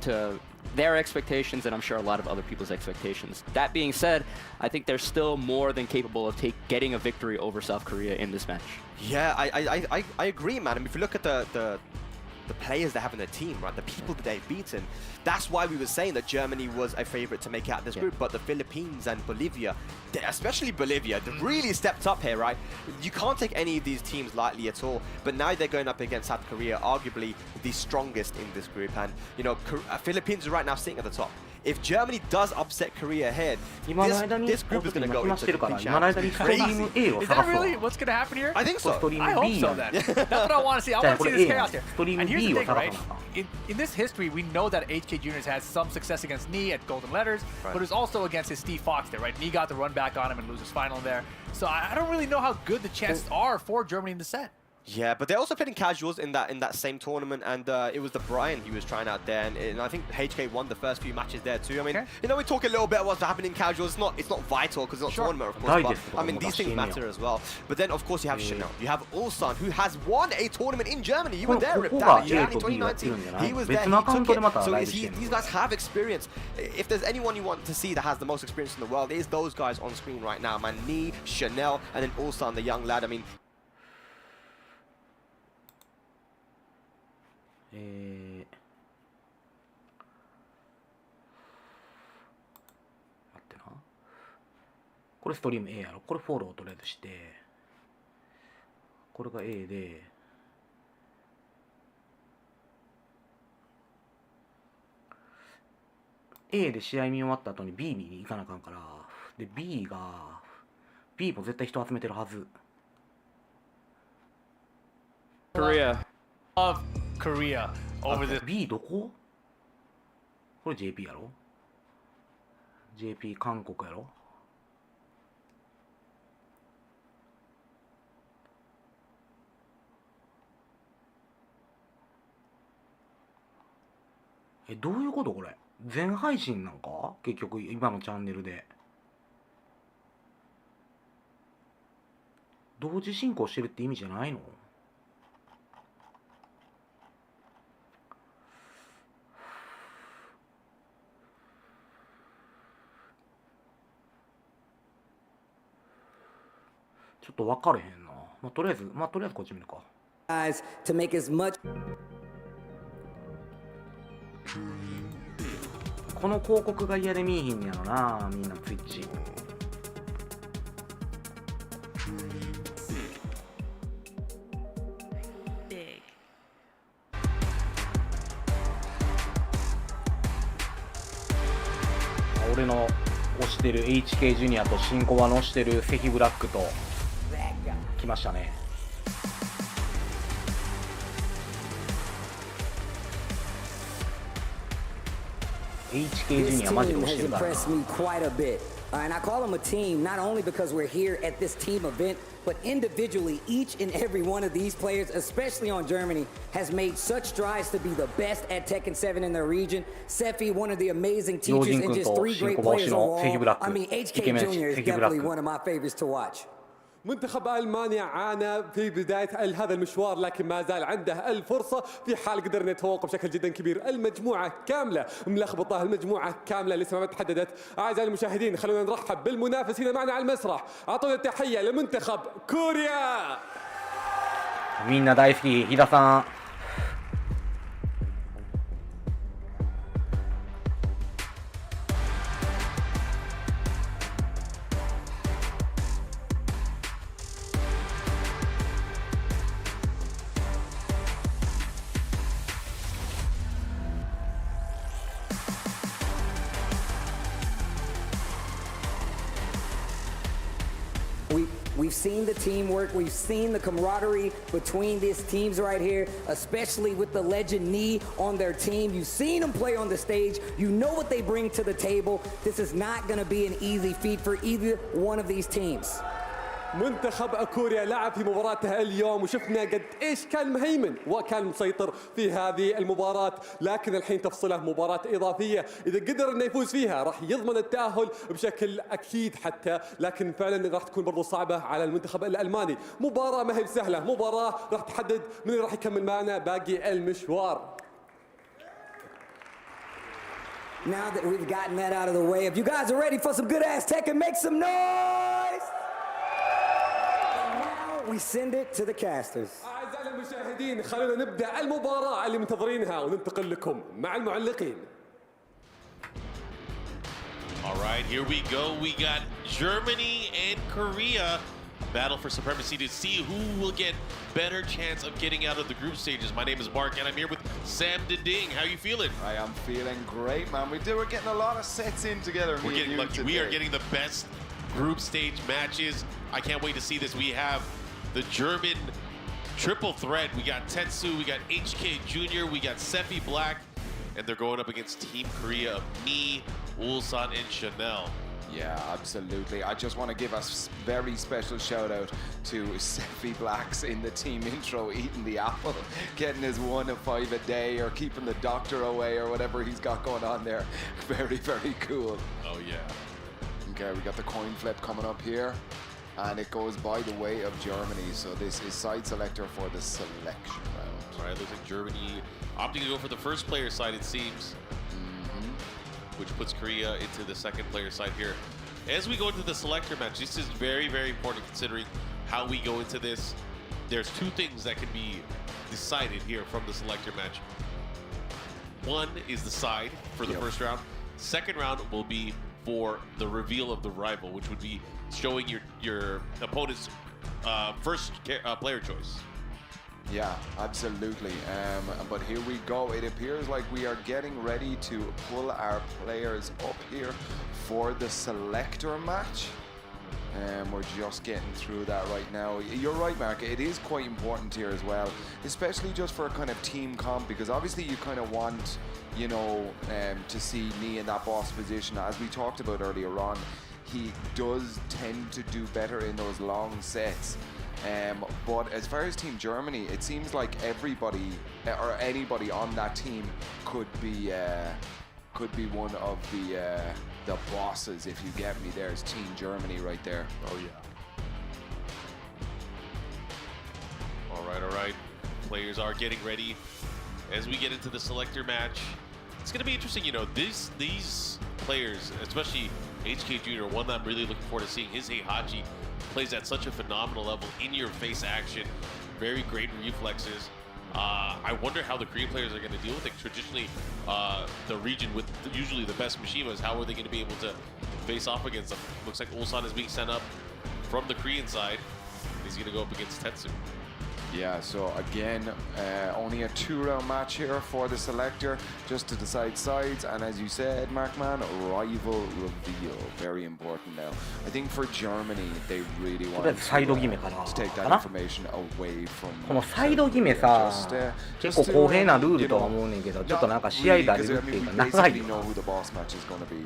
to their expectations, and I'm sure a lot of other people's expectations. That being said, I think they're still more than capable of getting a victory over South Korea in this match. Yeah, I agree, man. I mean, if you look at the players they have in their team, right, the people that they've beaten, that's why we were saying that Germany was a favorite to make it out of this group. But the Philippines and Bolivia, especially Bolivia, they really stepped up here, right? You can't take any of these teams lightly at all. But now they're going up against South Korea, arguably the strongest in this group. And, you know, Philippines are right now sitting at the top. If Germany does upset Korea ahead, this group is going to go into complete shambles. Crazy. Is that really what's going to happen here? I think so. I hope so then. That's what I want to see. I want to see this chaos here. And here's the thing, right? In this history, we know that HK Jr. has had some success against Knee at Golden Letters, but it was also against his Steve Fox there, right? Knee got the run back on him and lose his final there. So I don't really know how good the chances are for Germany in the set. Yeah, but they also played in casuals in that same tournament, and it was the Brian he was trying out there, and I think HK won the first few matches there too. I mean, you know, we talk a little bit about what's happening in casuals. It's not vital because it's not a tournament, of course. But I mean, these things matter as well. But then, of course, you have Chanel. You have Ulsan, who has won a tournament in Germany. You were there, Rip Down, in 2019. He was there. He took it. So these guys have experience. If there's anyone you want to see that has the most experience in the world, it is those guys on screen right now, man. Knee, Chanel, and then Ulsan, the young lad. I mean. 待ってな、これストリーム A やろ。これフォローとりあえずして、これが A で、A で試合見終わった後に B に行かなあかんから、で B も絶対人集めてるはず。Korea. Of Korea over this. B どこ？これ JP やろ？ JP 韓国やろ？どういうことこれ？全配信なんか？結局今のチャンネルで。同時進行してるって意味じゃないの？ちょっと分かれへんな。まあ、とりあえずこっち見るか。Guys, to make as much この広告が嫌で見えひんねやろな、みんなツイッチ。俺の推してる HK ジュニアと新コバの推してるセヒブラックと来ましたね。HK ジュニアマジで推してるからな。And I call them a team not only because we're here at this team event, but individually, each and every one of these players, especially on Germany, has made such strides to be the best at Tekken 7 in their region. Sefi, one of the amazing teachers, and just 3 great players overall. I mean, HK Jr. is definitely one of my favorites to watch. منتخب ألمانيا عانى في بداية هذا المشوار، لكن ما زال عنده الفرصة في حال قدر نتفوق بشكل جدا كبير. المجموعة كاملة ملخبطة، المجموعة كاملة لسه ما تحددت. أعزائي المشاهدين، خلونا نرحب بالمنافسين معنا على المسرح. أعطونا التحية لمنتخب كوريا. みんな大好き、飛田さん。We've seen the teamwork, we've seen the camaraderie between these teams right here, especially with the legend Knee on their team. You've seen them play on the stage, you know what they bring to the table. This is not going to be an easy feat for either one of these teams. منتخب كوريا لعب في مباراته اليوم وشفنا قد ايش كان مهيمن وكان مسيطر في هذه المباراة، لكن الحين تفصله مباراة إضافية إذا قدر انه يفوز فيها راح يضمن التأهل بشكل أكيد حتى، لكن فعلا راح تكون برضو صعبة على المنتخب الألماني. مباراة ما هي بسهلة، مباراة راح تحدد من راح يكمل معنا باقي المشوار. Now that we've gotten that out of the way, if you guys are ready for some good ass tech, and make some noise! And now we send it to the casters. أعزائي المشاهدين خلونا نبدأ المباراة اللي منتظرينها وننتقل لكم مع المعلقين. All right, here we go. We got Germany and Korea. Battle for supremacy to see who will get better chance of getting out of the group stages. My name is Mark, and I'm here with Sam Ding. How you feeling? I am feeling great, man. We're getting a lot of sets in together. We're getting lucky. We are getting the best group stage matches. I can't wait to see this. We have the German triple threat. We got Tetsu, we got HK Jr., we got Sephi Black, and they're going up against Team Korea of me, Ulsan, and Chanel. Yeah, absolutely. I just want to give a very special shout out to Sephi Blacks in the team intro, eating the apple, getting his 1 of 5 a day, or keeping the doctor away, or whatever he's got going on there. Very, very cool. Oh, yeah. Okay, we got the coin flip coming up here, and it goes by the way of Germany. So this is side selector for the selection round. All right, looks like Germany opting to go for the first player side, it seems. Which puts Korea into the second player side here. As we go into the selector match, this is very, very important considering how we go into this. There's two things that can be decided here from the selector match. One is the side for the first round. Second round will be for the reveal of the rival, which would be showing your opponent's first player choice. Yeah, absolutely. But here we go. It appears like we are getting ready to pull our players up here for the selector match. We're just getting through that right now. You're right, Mark. It is quite important here as well, especially just for a kind of team comp, because obviously you kind of want, you know, to see me in that boss position. As we talked about earlier on, he does tend to do better in those long sets. But as far as Team Germany, it seems like everybody or anybody on that team could be one of the bosses, if you get me. There's Team Germany right there. Oh yeah. All right. Players are getting ready as we get into the selector match. It's going to be interesting, you know. These players, especially HK Jr., one that I'm really looking forward to seeing. His Heihachi plays at such a phenomenal level, in-your-face action, very great reflexes. I wonder how the Korean players are going to deal with it. Traditionally, the region with usually the best Mishimas, how are they going to be able to face off against them? Looks like Ulsan is being sent up from the Korean side. He's going to go up against Tetsu. Yeah, so again, only a 2-round match here for the selector, just to decide sides. And as you said, Markman, rival reveal, very important now. I think for Germany, they really want to take that information away from このサイド決めさ、結構公平なルールとは思うねんけど、ちょっとなんか試合が出るっていうか長いよ。い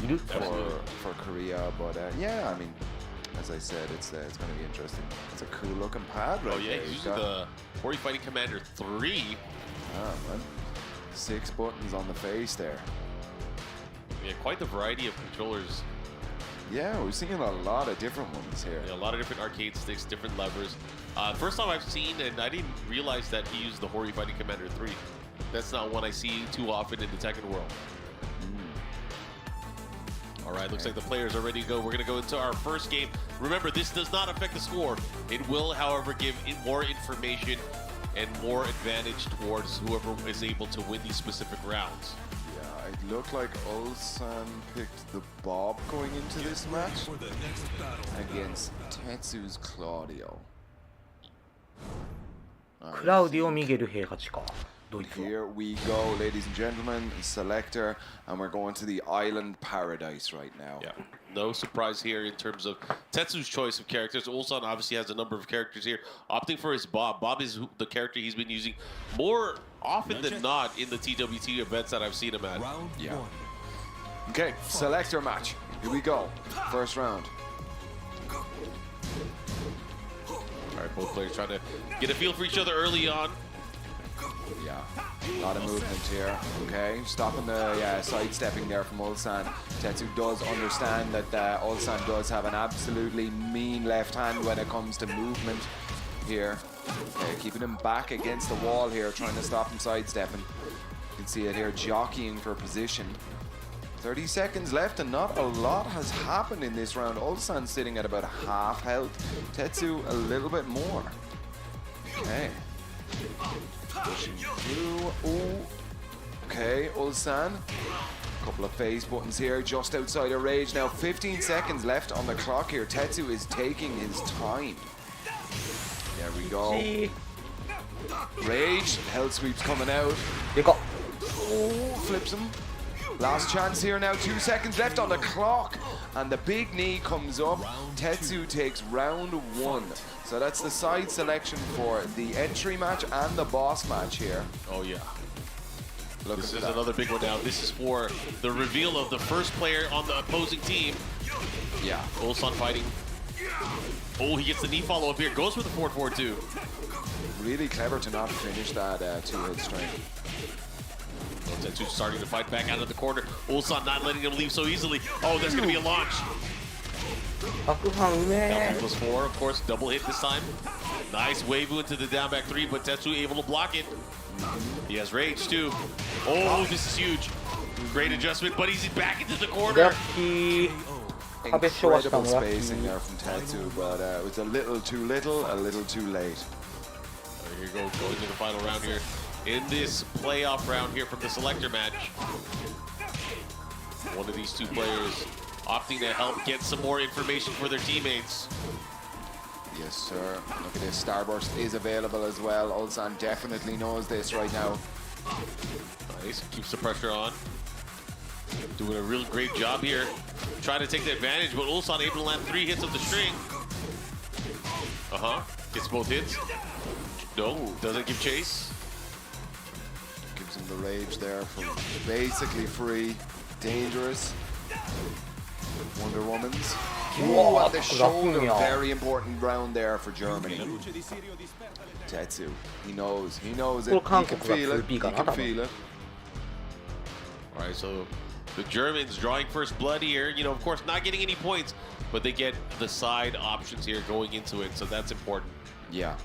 る。 for Korea, but yeah, I mean, as I said, it's going to be interesting. It's a cool looking pad right there. He's using the Hori Fighting Commander 3. Ah, man. 6 buttons on the face there. Yeah, quite the variety of controllers. Yeah, we're seeing a lot of different ones here. Yeah, a lot of different arcade sticks, different levers. First time I've seen, and I didn't realize that he used the Hori Fighting Commander 3. That's not one I see too often in the Tekken world. All right, looks like the players are ready to go. We're going to go into our first game. Remember, this does not affect the score. It will, however, give more information and more advantage towards whoever is able to win these specific rounds. Yeah, it looked like Ulsan picked the Bob going into this match against Tetsu's Claudio. Claudio Miguel Heihachiか。 Here we go, ladies and gentlemen, selector, and we're going to the island paradise right now. Yeah, no surprise here in terms of Tetsu's choice of characters. Ulsan obviously has a number of characters here, opting for his Bob. Bob is the character he's been using more often than not in the TWT events that I've seen him at. Yeah. Okay, selector match. Here we go. First round. All right, both players trying to get a feel for each other early on. Yeah, a lot of movement here. Okay, stopping the sidestepping there from Ulsan. Tetsu does understand that Ulsan does have an absolutely mean left hand when it comes to movement here. Okay, keeping him back against the wall here, trying to stop him sidestepping. You can see it here, jockeying for position. 30 seconds left and not a lot has happened in this round. Ulsan sitting at about half health. Tetsu a little bit more. Okay. Pushing through. Ooh. Okay, Ulsan. Couple of phase buttons here just outside of Rage. Now 15 seconds left on the clock here. Tetsu is taking his time. There we go. Rage. Hell sweeps coming out. Oh, flips him. Last chance here now, 2 seconds left on the clock. And the big knee comes up. Tetsu takes round 1. So that's the side selection for the entry match and the boss match here. Oh yeah. This is another big one now. This is for the reveal of the first player on the opposing team. Yeah. Ulsan fighting. Oh, he gets the knee follow-up here. Goes for the 4-4-2. Really clever to not finish that 2-hit string. Tetsu starting to fight back out of the corner. Ulsan not letting him leave so easily. Oh, that's going to be a launch. Down 3+4, of course, double hit this time. Nice wave into the down back 3, but Tetsu able to block it. He has rage too. Oh, this is huge. Great adjustment, but he's back into the corner. Incredible spacing there from Tetsu, but it was a little too little, a little too late. Here you go, going to the final round here. In this playoff round here from the selector match. One of these two players opting to help get some more information for their teammates. Yes, sir. Look at this. Starburst is available as well. Ulsan definitely knows this right now. Nice. Keeps the pressure on. Doing a real great job here. Trying to take the advantage, but Ulsan able to land 3 hits of the string. Gets both hits. No, doesn't give chase. Gives him the rage there from basically free. Dangerous. Wonder Woman's. Ooh, at the shoulder. Very important round there for Germany. Tetsu. He knows. He knows it. He can feel it. He can feel it. All right, so the Germans drawing first blood here. You know, of course, not getting any points, but they get the side options here going into it, so that's important. Yeah.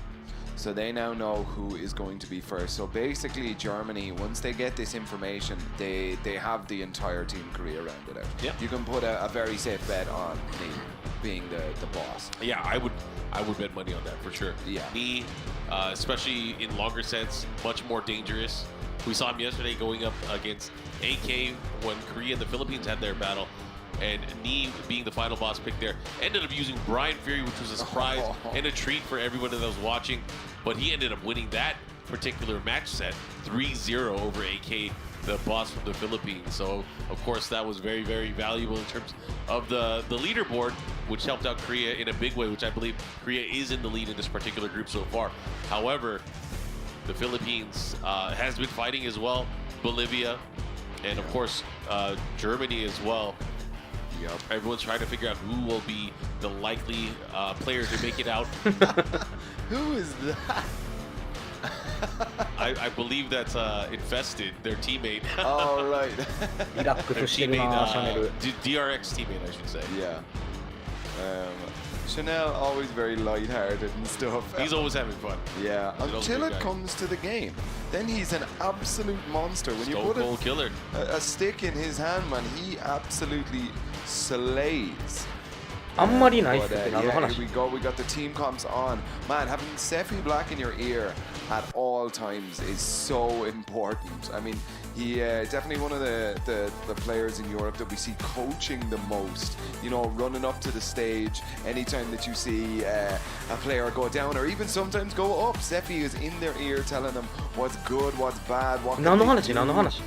So they now know who is going to be first. So basically, Germany, once they get this information, they have the entire Team Korea rounded out. Yeah. You can put a very safe bet on me being the boss. Yeah, I would bet money on that for sure. Yeah. Me, especially in longer sets, much more dangerous. We saw him yesterday going up against AK when Korea and the Philippines had their battle. And Nee, being the final boss pick there, ended up using Brian Fury, which was a surprise and a treat for everyone that was watching. But he ended up winning that particular match set 3-0 over AK, the boss from the Philippines. So, of course, that was very, very valuable in terms of the leaderboard, which helped out Korea in a big way, which I believe Korea is in the lead in this particular group so far. However, the Philippines has been fighting as well, Bolivia, and, of course, Germany as well. Yep. Everyone's trying to figure out who will be the likely player to make it out. Who is that? I believe that's Infested, their teammate. Oh, right. Their teammate, DRX teammate, I should say. Yeah. Chanel, always very light-hearted and stuff. He's always having fun. Yeah, until it comes to the game. Then he's an absolute monster. When Stone you put Cold Killer. A stick in his hand, man, he absolutely slays. But yeah, here we go. We got the team comps on. Man, having Sephi Black in your ear at all times is so important. I mean, he definitely one of the players in Europe that we see coaching the most. You know, running up to the stage anytime that you see a player go down or even sometimes go up. Sephi is in their ear telling them what's good, what's bad, what何の話何の話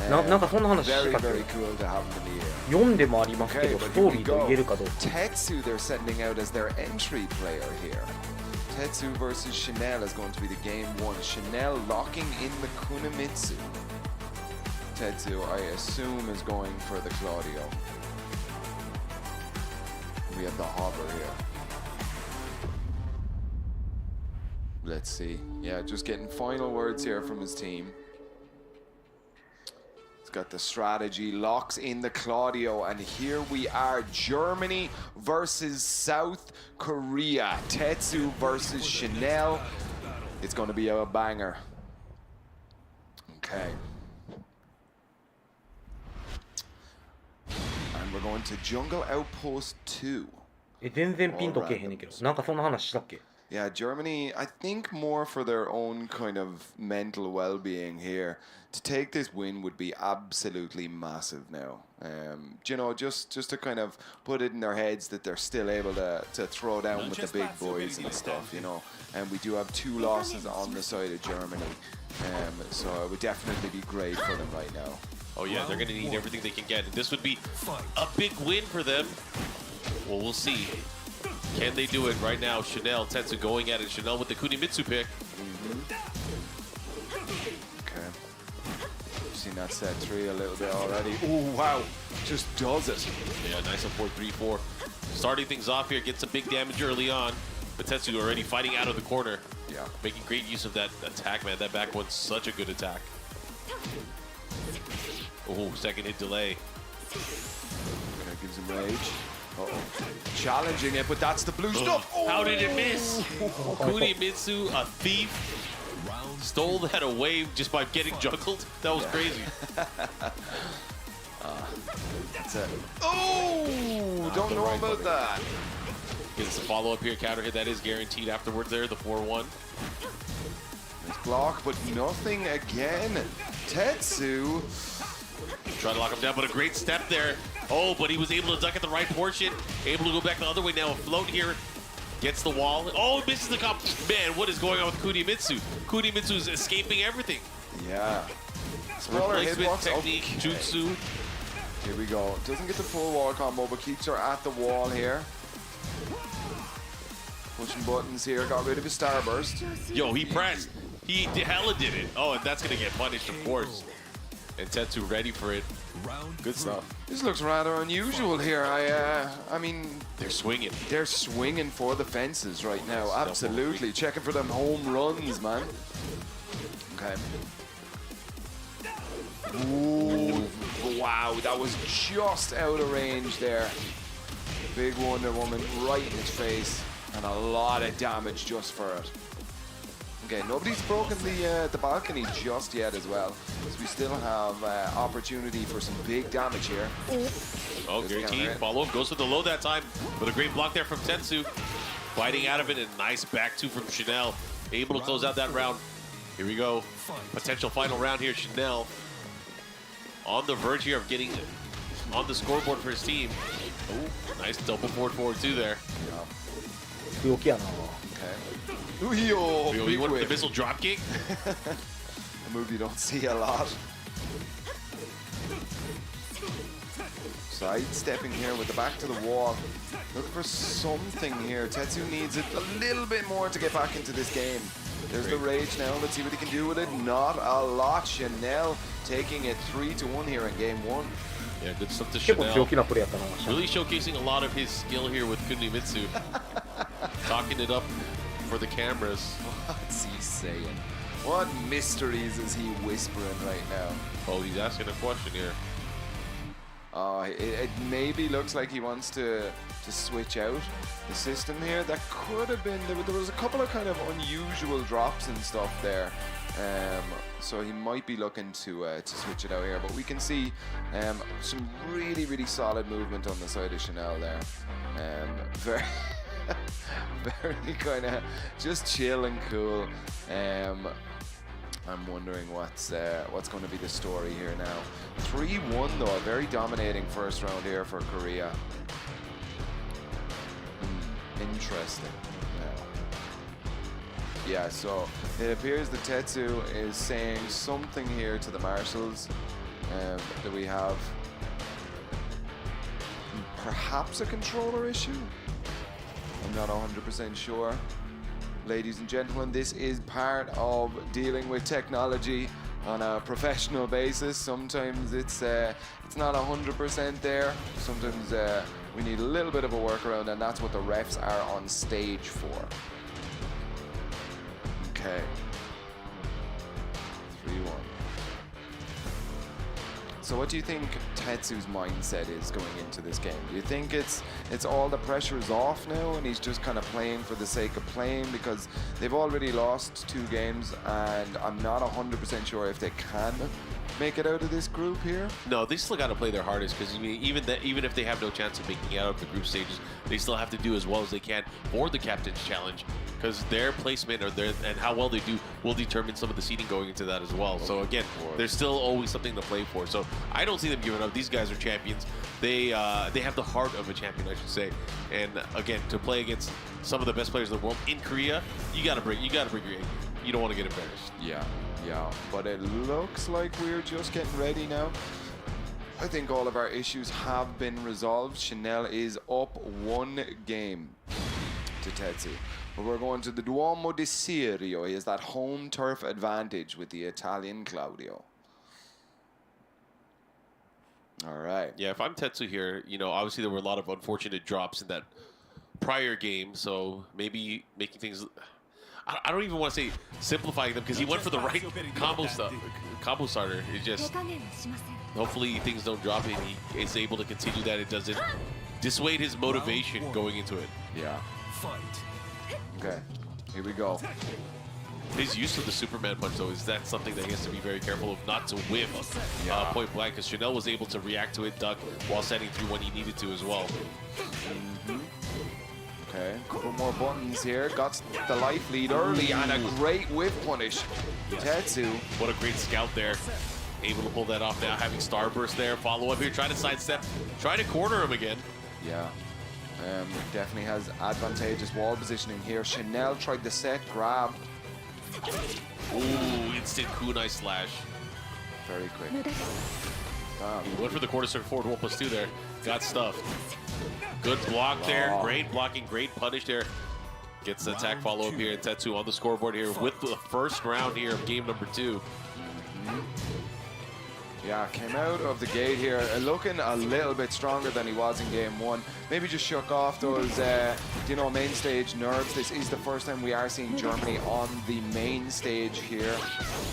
なんかそんな話してたっけ very cool to have him in the air. 読んでもありますけど、ストーリーと言えるかどうか。 Tetsu they're sending out as their entry player here. Tetsu versus Chanel is going to be the game 1. Chanel locking in the Kunimitsu. Tetsu, I assume, is going for the Claudio. We have the hover here. Let's see. Yeah, just getting final words here from his team. Got the strategy, locks in the Claudio, and here we are, Germany versus South Korea. Tetsu versus Chanel. It's going to be a banger. Okay. And we're going to Jungle Outpost 2. 全然ピンとけえへんねんけど。なんかそんな話したっけ? Yeah, Germany, I think more for their own kind of mental well-being here. To take this win would be absolutely massive now. You know, just to kind of put it in their heads that they're still able to throw down with the big boys and stuff, you know. And we do have 2 losses on the side of Germany. So it would definitely be great for them right now. Oh yeah, they're going to need everything they can get. And this would be a big win for them. Well, we'll see. Can they do it right now? Chanel, Tetsu going at it. Chanel with the Kunimitsu pick. Okay. We've seen that set 3 a little bit already. Oh, wow. Just does it. Yeah, nice on 4-3-4. Starting things off here, gets some big damage early on. But Tetsu already fighting out of the corner. Yeah. Making great use of that attack, man. That back one's such a good attack. Oh, second hit delay. Okay, gives him rage. Uh-oh. Challenging it, but that's the blue stuff. Oh. How did it miss? Kunimitsu, a thief, stole that away just by getting juggled. That was crazy. That's it. Oh, don't know about that. Gets a follow-up here, counter hit. That is guaranteed afterwards there, the 4-1. Nice block, but nothing again. Tetsu. Trying to lock him down, but a great step there. Oh, but he was able to duck at the right portion. Able to go back the other way now. Float here. Gets the wall. Oh, misses the comp. Man, what is going on with Kunimitsu? Kunimitsu is escaping everything. Yeah. Smaller Replacement hitbox. technique, jutsu. Here we go. Doesn't get the full wall combo, but keeps her at the wall here. Pushing buttons here. Got rid of his starburst. Yo, he pressed. He hella did it. Oh, and that's going to get punished, of course. And Tetsu ready for it. Good stuff. This looks rather unusual here. I mean, they're swinging. They're swinging for the fences right now. Absolutely. Checking for them home runs, man. Okay. Ooh, wow, that was just out of range there. Big Wonder Woman right in his face. And a lot of damage just for it. Okay, nobody's broken the balcony just yet as well. So we still have opportunity for some big damage here. Oh, guaranteed. Follow-up goes for the low that time. With a great block there from Tetsu. Fighting out of it, and a nice back two from Chanel. Able to close out that round. Here we go. Potential final round here. Chanel on the verge here of getting on the scoreboard for his team. Oh, nice double forward 4-2 there. Okay. Yo, you want the missile dropkick? A move you don't see a lot. Sidestepping here with the back to the wall. Looking for something here. Tetsu needs it a little bit more to get back into this game. There's the rage now. Let's see what he can do with it. Not a lot. Chanel taking it 3-1 here in game 1. Yeah, good stuff to Chanel. Really showcasing a lot of his skill here with Kunimitsu. Talking it up for the cameras. What's he saying? What mysteries is he whispering right now? Oh, he's asking a question here. It maybe looks like he wants to switch out the system here. That could have been, there was a couple of kind of unusual drops and stuff there. So he might be looking to switch it out here. But we can see some really, really solid movement on the side of Chanel there. Very... very kind of just chill and cool. I'm wondering what's going to be the story here now. 3-1 though, a very dominating first round here for Korea. Interesting. Yeah, so it appears that Tetsu is saying something here to the marshals that we have perhaps a controller issue. I'm not 100% sure. Ladies and gentlemen, this is part of dealing with technology on a professional basis. Sometimes it's not 100% there. Sometimes we need a little bit of a workaround, and that's what the refs are on stage for. Okay. 3-1. So what do you think Tetsu's mindset is going into this game? Do you think it's all the pressure is off now and he's just kind of playing for the sake of playing, because they've already lost 2 games and I'm not 100% sure if they can make it out of this group here? No, they still got to play their hardest because even if they have no chance of making it out of the group stages, they still have to do as well as they can for the Captain's Challenge because their placement and how well they do will determine some of the seeding going into that as well. So again, there's still always something to play for. So I don't see them giving up. These guys are champions. They have the heart of a champion, I should say. And again, to play against some of the best players in the world in Korea, you gotta bring your A. You don't want to get embarrassed. Yeah, but it looks like we're just getting ready now. I think all of our issues have been resolved. Chanel is up 1 game to Tetsu. But we're going to the Duomo di Sirio. He has that home turf advantage with the Italian Claudio. All right. Yeah, if I'm Tetsu here, obviously there were a lot of unfortunate drops in that prior game, so maybe making things... I don't even want to say simplifying them because he went for the right combo starter. It's just hopefully things don't drop and he is able to continue that. It doesn't dissuade his motivation going into it. Yeah. Okay, here we go. His use of the Superman punch, though, is that something that he has to be very careful of not to whiff point blank, because Chanel was able to react to it, duck, while setting through when he needed to as well. Okay, a couple more buttons here. Got the life lead early and a great whip punish. Tetsu. What a great scout there. Able to pull that off now, having Starburst there. Follow up here, try to sidestep, try to corner him again. Yeah. Definitely has advantageous wall positioning here. Chanel tried the set grab. Ooh, instant kunai slash. Very quick. He went for the quarter circle forward 1+2 there. Got stuffed. Good block there. Great blocking, great punish there. Gets the attack follow up here. And Tetsu on the scoreboard here with the first round here of game number 2. Yeah, came out of the gate here looking a little bit stronger than he was in game 1. Maybe just shook off those, main stage nerves. This is the first time we are seeing Germany on the main stage here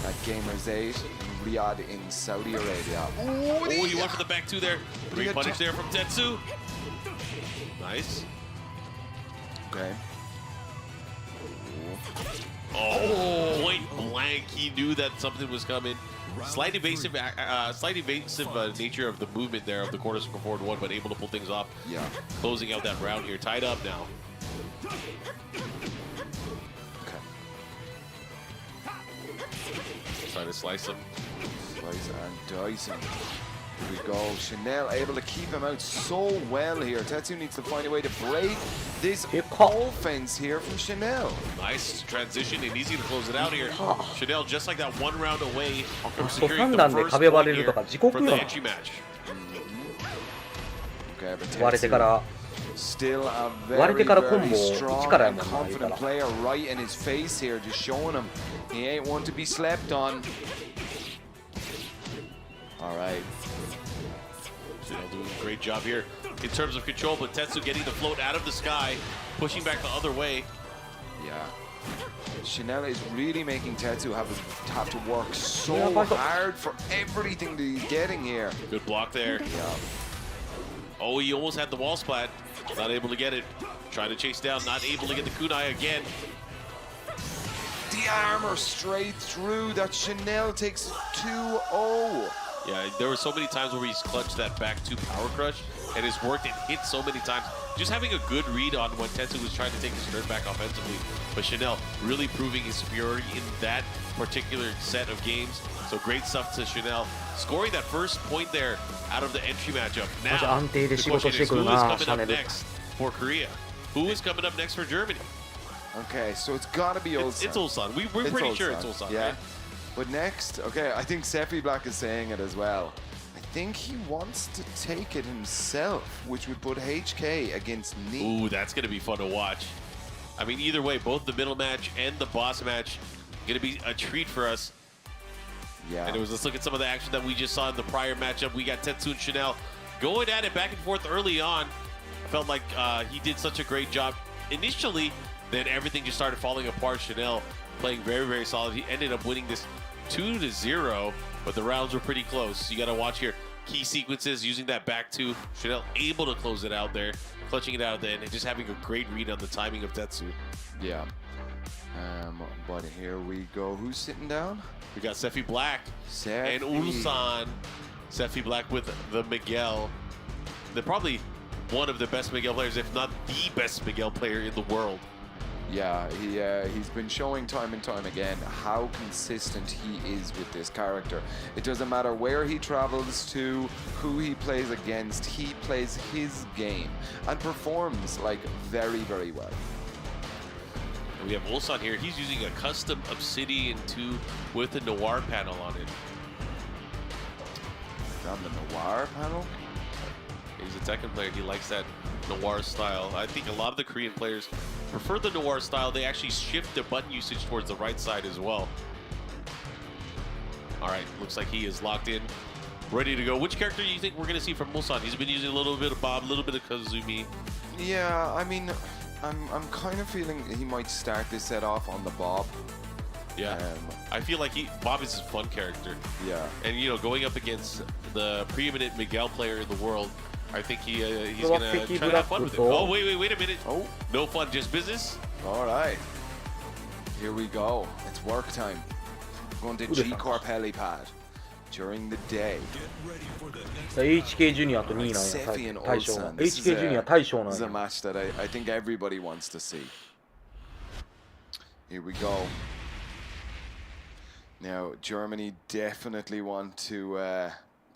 at Gamers 8 in Riyadh in Saudi Arabia. Oh, he went for the back 2 there. Great punish there from Tetsu. Nice. Okay. Oh, point blank. He knew that something was coming. Slight evasive nature of the movement there of the quarter circle forward 1, but able to pull things off. Yeah. Closing out that round here. Tied up now. Okay. Try to slice him. Slice and dice him. Here we go. Chanel able to keep him out so well here. Tetsu needs to find a way to break this offense here from Chanel. Nice transition and easy to close it out here. Chanel just like that 1 round away from securing the first point here for the entry match. Okay, but Tetsu still a very, very strong and confident player right in his face here, just showing him he ain't one to be slept on. All right. Chanel doing a great job here in terms of control, but Tetsu getting the float out of the sky, pushing back the other way. Yeah. Chanel is really making Tetsu have to work so hard for everything that he's getting here. Good block there. Yeah. Oh, he almost had the wall splat. Not able to get it. Trying to chase down, not able to get the kunai again. The armor straight through. That Chanel takes 2-0. Yeah, there were so many times where he's clutched that back 2 power crush, and it's worked and hit so many times. Just having a good read on when Tetsu was trying to take his turn back offensively. But Chanel really proving his superiority in that particular set of games. So great stuff to Chanel. Scoring that first point there out of the entry matchup. Now, the question is, who is coming up next for Korea? Who is coming up next for Germany? Okay, so it's gotta be Ulsan. It's Ulsan. We're pretty sure it's Ulsan, yeah. Right? But next, okay, I think Sephi Black is saying it as well. I think he wants to take it himself, which would put HK against Ni. Ooh, that's going to be fun to watch. I mean, either way, both the middle match and the boss match going to be a treat for us. Yeah. And let's look at some of the action that we just saw in the prior matchup. We got Tetsu and Chanel going at it back and forth early on. I felt like he did such a great job initially, then everything just started falling apart. Chanel playing very, very solid. He ended up winning this 2-0, but the rounds were pretty close. You got to watch here. Key sequences using that back 2. Chanel able to close it out there, clutching it out at the end, and just having a great read on the timing of Tetsu. Yeah. But here we go. Who's sitting down? We got Sephi Black Sephi. and Ulsan. Sephi Black with the Miguel. They're probably one of the best Miguel players, if not the best Miguel player in the world. Yeah, he's been showing time and time again how consistent he is with this character. It doesn't matter where he travels to, who he plays against, he plays his game and performs like very, very well. We have Ulsan here. He's using a custom Obsidian 2 with a Noir panel on it. On the Noir panel? He's a Tekken player. He likes that Noir style. I think a lot of the Korean players prefer the Noir style. They actually shift their button usage towards the right side as well. All right, looks like he is locked in, ready to go. Which character do you think we're going to see from Ulsan? He's been using a little bit of Bob, a little bit of Kazumi. Yeah, I mean, I'm kind of feeling he might start this set off on the Bob. Yeah, I feel like Bob is a fun character. Yeah. And, you know, going up against the preeminent Miguel player in the world, I think he's going to try to have fun with it. Oh, wait a minute. Oh. No fun, just business? All right. Here we go. It's work time. Going to G Corp helipad during the day. HK ジュニアと2位なんや Sephi and 大将 Ulsan. HK ジュニア大将なん This is a や match that I think everybody wants to see. Here we go. Now, Germany definitely want to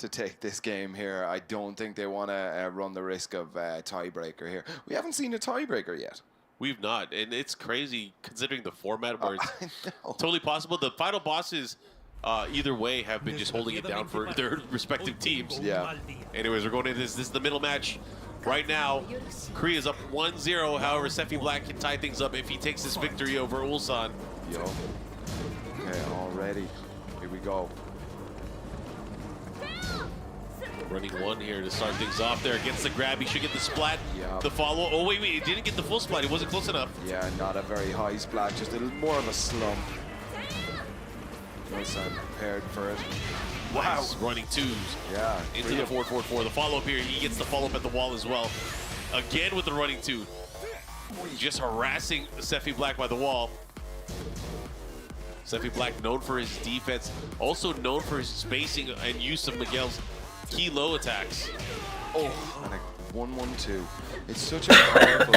take this game here. I don't think they want to run the risk of tiebreaker here. We haven't seen a tiebreaker yet. We've not, and it's crazy considering the format where it's totally possible. The final bosses, either way, have been just holding it down for their respective teams. Yeah. Anyways, we're going into this. This is the middle match. Right now, Korea's up 1-0. However, Sephi Black can tie things up if he takes this victory over Ulsan. Yo. Okay, already. Here we go. Running one here to start things off there. Against the grab, he should get the splat. Yeah. The follow. Oh, wait, he didn't get the full splat. He wasn't close enough. Yeah, not a very high splat, just a little more of a slump. Ulsan prepared for it. Wow. Nice running twos. Yeah. Into the 4-4-4. The follow-up here, he gets the follow-up at the wall as well. Again with the running two. Just harassing Sephi Black by the wall. Sephi Black known for his defense, also known for his spacing and use of Miguel's key low attacks. Oh, and a 1-1-2. It's such a powerful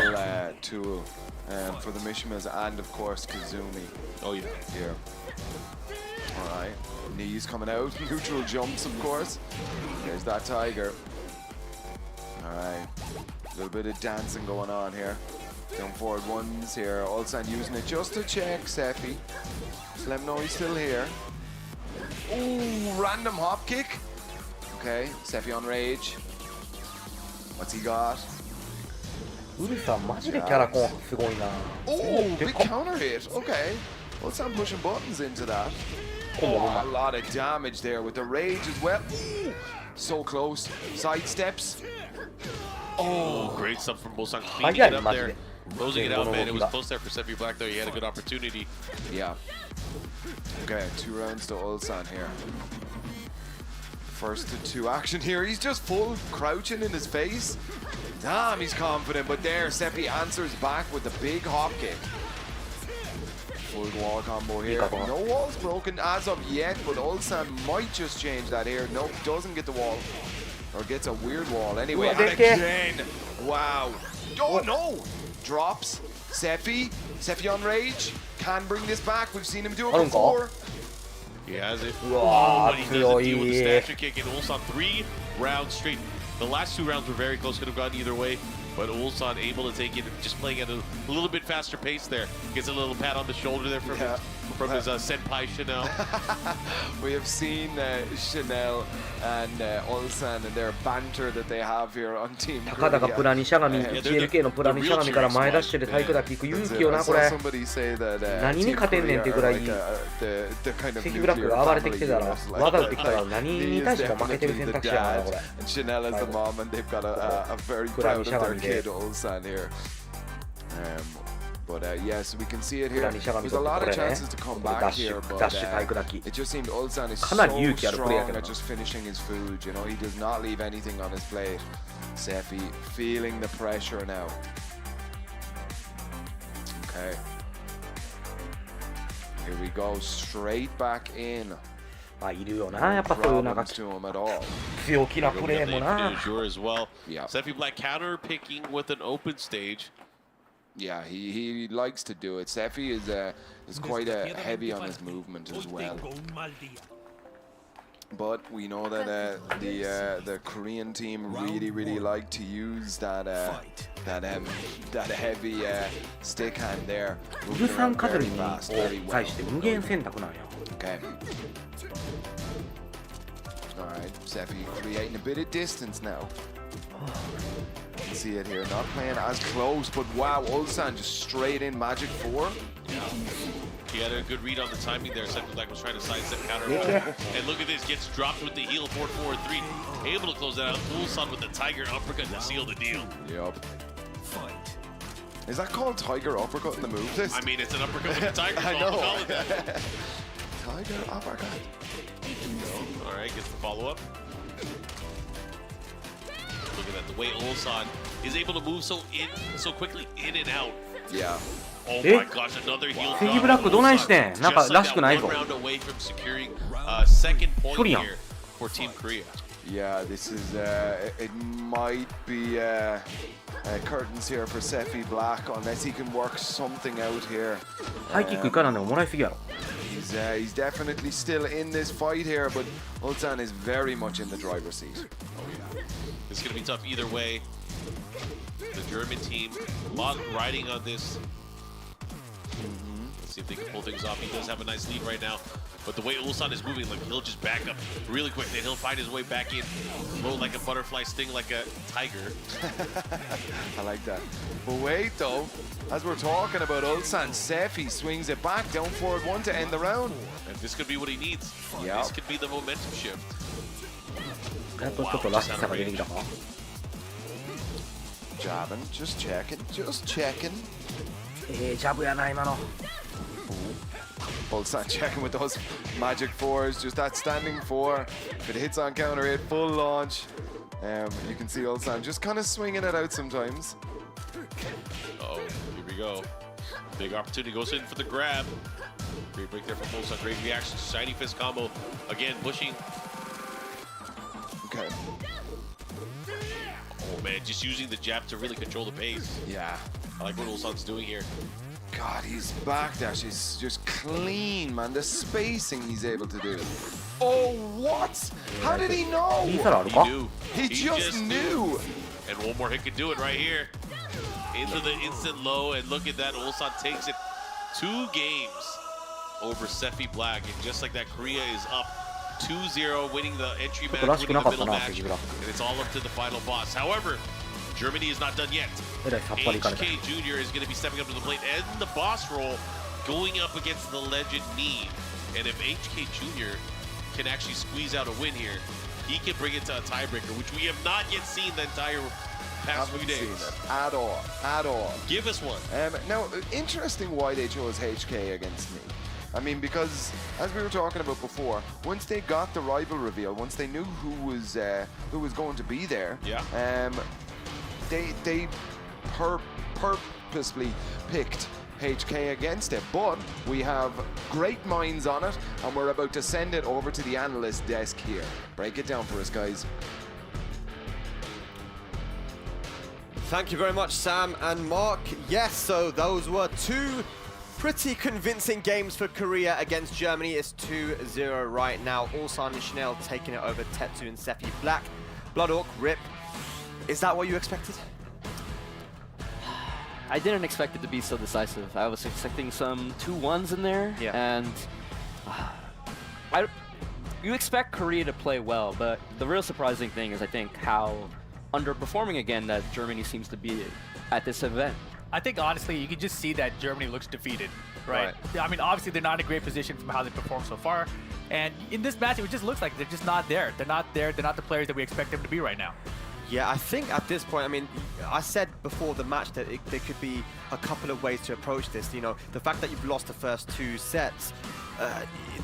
tool for the Mishimas and, of course, Kazumi. Oh, yeah. Here. All right. Knees coming out. Neutral jumps, of course. There's that Tiger. All right. A little bit of dancing going on here. Down forward ones here. Ulsan using it just to check Sephi. Just let him know he's still here. Ooh, random hop kick. Okay, Sephi on rage. What's he got? ウルさんマジでキャラコンすごいな Oh, big counter hit. Okay. Ulsan pushing buttons into that. Oh, a lot of damage there with the rage as well. Ooh, so close. Side steps. Oh, great stuff from Ulsan cleaning it up there. Closing it out, man. It was close there for Sephi Black, though. He had a good opportunity. Yeah. Okay, 2 rounds to Ulsan here. First to 2 action here. He's just full crouching in his face. Damn, he's confident. But there, Sephi answers back with the big hop kick. Full wall combo here. No walls broken as of yet, but Ulsan might just change that here. Nope, doesn't get the wall. Or gets a weird wall. Anyway, and again. Wow. Oh, no. Drops. Sephi on rage. Can bring this back. We've seen him do it before. He has it. Oh, but he doesn't deal with the snatcher kick. And Ulsan 3 rounds straight. The last 2 rounds were very close. Could have gone either way. But Ulsan able to take it, just playing at a little bit faster pace there. Gets a little pat on the shoulder there from his senpai Chanel. We have seen Chanel and Ulsan and their banter that they have here on Team Korea. たかだかプラにしゃがみ TNK のプラにしゃがみから前ダッシュで体育だけ行く勇気よなこれ何に勝てんねんっていうぐらいセキブラックが暴れてきてたら技打ってきたら何に対しても負けてる選択肢やなこれ Chanel is the mom and they've got a very proud of their kid Ulsan here. But yes, we can see it here. There's a lot of chances to come back here, but it just seemed Ulsan is so strong at just finishing his food. You know, he does not leave anything on his plate. Sephi feeling the pressure now. Okay. Here we go, straight back in. まあいるよな、やっぱそういうなんか to him at all. 強気なプレーもな。 as well. Sefi Black counter picking with an open stage. Yeah, he likes to do it. Sefi is quite heavy on his movement as well. But we know that the Korean team really like to use that heavy stick hand there. ウルサンカズリに対して無限選択なんや。 Okay. All right, Sefi creating a bit of distance now. You can see it here, not playing as close, but wow, Ulsan just straight in Magic 4. He had a good read on the timing there. Sefi Black was trying to sidestep counter. And look at this, gets dropped with the heel 4-4-3. Able to close that out. Ulsan with the Tiger uppercut to seal the deal. Yep. Is that called Tiger uppercut in the move list? I mean, it's an uppercut with the Tiger. I know. Call it that. Tiger uppercut. All right, gets the follow-up. Look at that, the way Ulsan is able to move so quickly in and out. Yeah. Oh my gosh, another heel. セギブラックどないしてん？なんからしくないぞ。 One round away from securing second point here for Team Korea. Yeah, this is it might be curtains here for Sefi Black unless he can work something out here. ハイキックいかなんでももらいすぎやろ。 He's definitely still in this fight here, but Ulsan is very much in the driver's seat. It's going to be tough either way. The German team, a lot riding on this. Let's see if they can pull things off. He does have a nice lead right now. But the way Ulsan is moving, like he'll just back up really quick. Then he'll find his way back in, low like a butterfly, sting like a tiger. I like that. But wait though, as we're talking about Ulsan, Sefi swings it back, down forward one to end the round. And this could be what he needs. Yep. This could be the momentum shift. やっとちょっとらしさが出てきたか。 Jabbing, just checking. ジャブやな今の。 Ulsan checking with those magic fours, just that standing four. If it hits on counter hit, full launch. You can see Ulsan just kind of swinging it out sometimes. Oh, here we go. Big opportunity goes in for the grab. Great break there from Ulsan. Great reaction. Shiny fist combo. Again, pushing. Okay. Oh man, just using the jab to really control the pace. Yeah. I like what Ulsan's doing here. God, his backdash is just clean, man. The spacing he's able to do. Oh, what? How did he know? He knew. He just knew. And one more hit could do it right here. Into the instant low, and look at that. Ulsan takes it 2 games over Sefi Black. And just like that, Korea is up 2-0, winning the entry match, winning the middle match. And it's all up to the final boss. However, Germany is not done yet. HK Jr. is going to be stepping up to the plate and the boss role, going up against the legend Knee. And if HK Jr. can actually squeeze out a win here, he can bring it to a tiebreaker, which we have not yet seen the entire past few days. Seen it at all. Give us one. Now, interesting why they chose HK against me. I mean, because as we were talking about before, once they got the rival reveal, once they knew who was going to be there, they purposely picked HK against it. But we have great minds on it, and we're about to send it over to the analyst desk here. Break it down for us, guys. Thank you very much, Sam and Mark. Yes, so those were 2 pretty convincing games for Korea against Germany. It's 2-0 right now. Ulsan and Chanel taking it over Tetsu and Sefi Black. Blood Orc, Rip. Is that what you expected? I didn't expect it to be so decisive. I was expecting some 2-1s in there, and you expect Korea to play well, but the real surprising thing is I think how underperforming again that Germany seems to be at this event. I think honestly, you can just see that Germany looks defeated, right? I mean, obviously they're not in a great position from how they performed so far, and in this match, it just looks like they're just not there. They're not there. They're not the players that we expect them to be right now. Yeah, I think at this point, I mean, I said before the match that they could be a couple of ways to approach this. You know, the fact that you've lost the first 2 sets,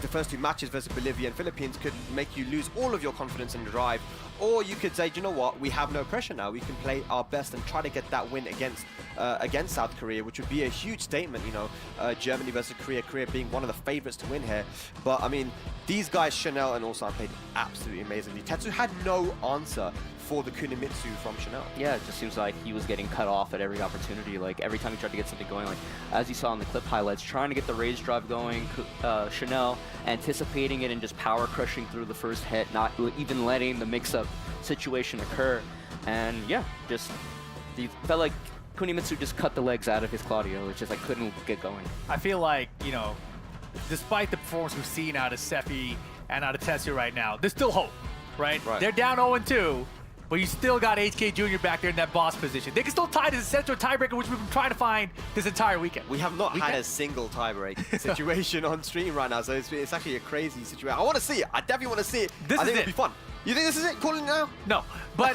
the first 2 matches versus Bolivia and Philippines could make you lose all of your confidence and drive. Or you could say, do you know what, we have no pressure now. We can play our best and try to get that win against South Korea, which would be a huge statement, you know, Germany versus Korea, Korea being one of the favorites to win here. But I mean, these guys, Chanel and Ulsan, played absolutely amazingly. Tetsu had no answer for the Kunimitsu from Chanel. Yeah, it just seems like he was getting cut off at every opportunity. Like every time he tried to get something going, like as you saw in the clip highlights, trying to get the raise drive going, Chanel anticipating it and just power crushing through the first hit, not even letting the mix-up situation occur. And yeah, just felt like Kunimitsu just cut the legs out of his Claudio. It's just like couldn't get going. I feel like, you know, despite the performance we've seen out of Seppi and out of Tetsu right now, there's still hope, right? They're down 0-2. But you still got HK Jr. back there in that boss position. They can still tie this central tiebreaker, which we've been trying to find this entire weekend. We have not had a single tiebreak situation on stream right now, so it's actually a crazy situation. I want to see it. I definitely want to see it. I think it'll be fun. You think this is it? Calling it now? No, but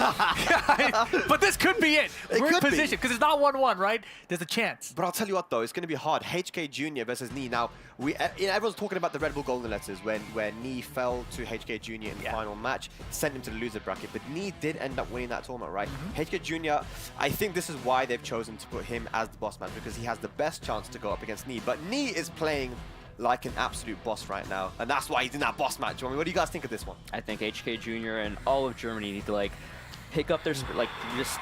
but this could be it. We're in position because it's not 1-1, right? There's a chance. But I'll tell you what, though, it's going to be hard. HK Jr. versus Nii. Now, everyone's talking about the Red Bull Golden Letters where Nii fell to HK Jr. in the final match, sent him to the loser bracket. But Nii did end up winning that tournament, right? HK Jr., I think this is why they've chosen to put him as the boss man, because he has the best chance to go up against Nii. But Nii is playing like an absolute boss right now, and that's why he's in that boss match. I mean, what do you guys think of this one? I think HK Jr. and all of Germany need to like pick up their like just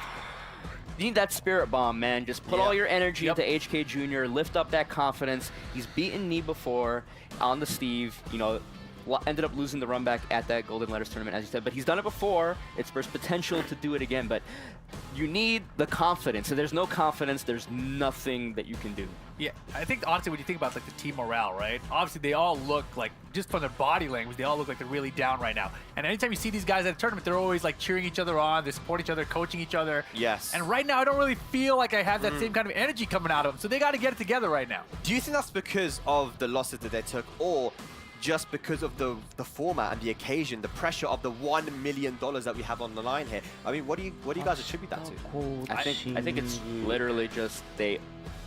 you need that spirit bomb, man. Just put all your energy into HK Jr. Lift up that confidence. He's beaten Nii before on the Steve. You know, ended up losing the run back at that Golden Letters tournament, as you said, but he's done it before. There's potential to do it again, but you need the confidence. If there's no confidence, there's nothing that you can do. Yeah, I think honestly when you think about like the team morale, right? Obviously they all look like, just from their body language, they all look like they're really down right now. And anytime you see these guys at a tournament, they're always like cheering each other on, they support each other, coaching each other. Yes. And right now I don't really feel like I have that same kind of energy coming out of them, so they got to get it together right now. Do you think that's because of the losses that they took, or just because of the format and the occasion, the pressure of the $1 million that we have on the line here? I mean, what do you guys attribute that to? I think it's literally just they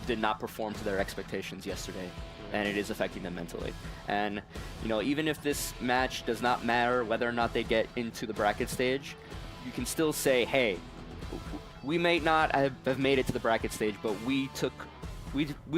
did not perform to their expectations yesterday, and it is affecting them mentally. And you know, even if this match does not matter whether or not they get into the bracket stage, you can still say, hey, we may not have made it to the bracket stage, but we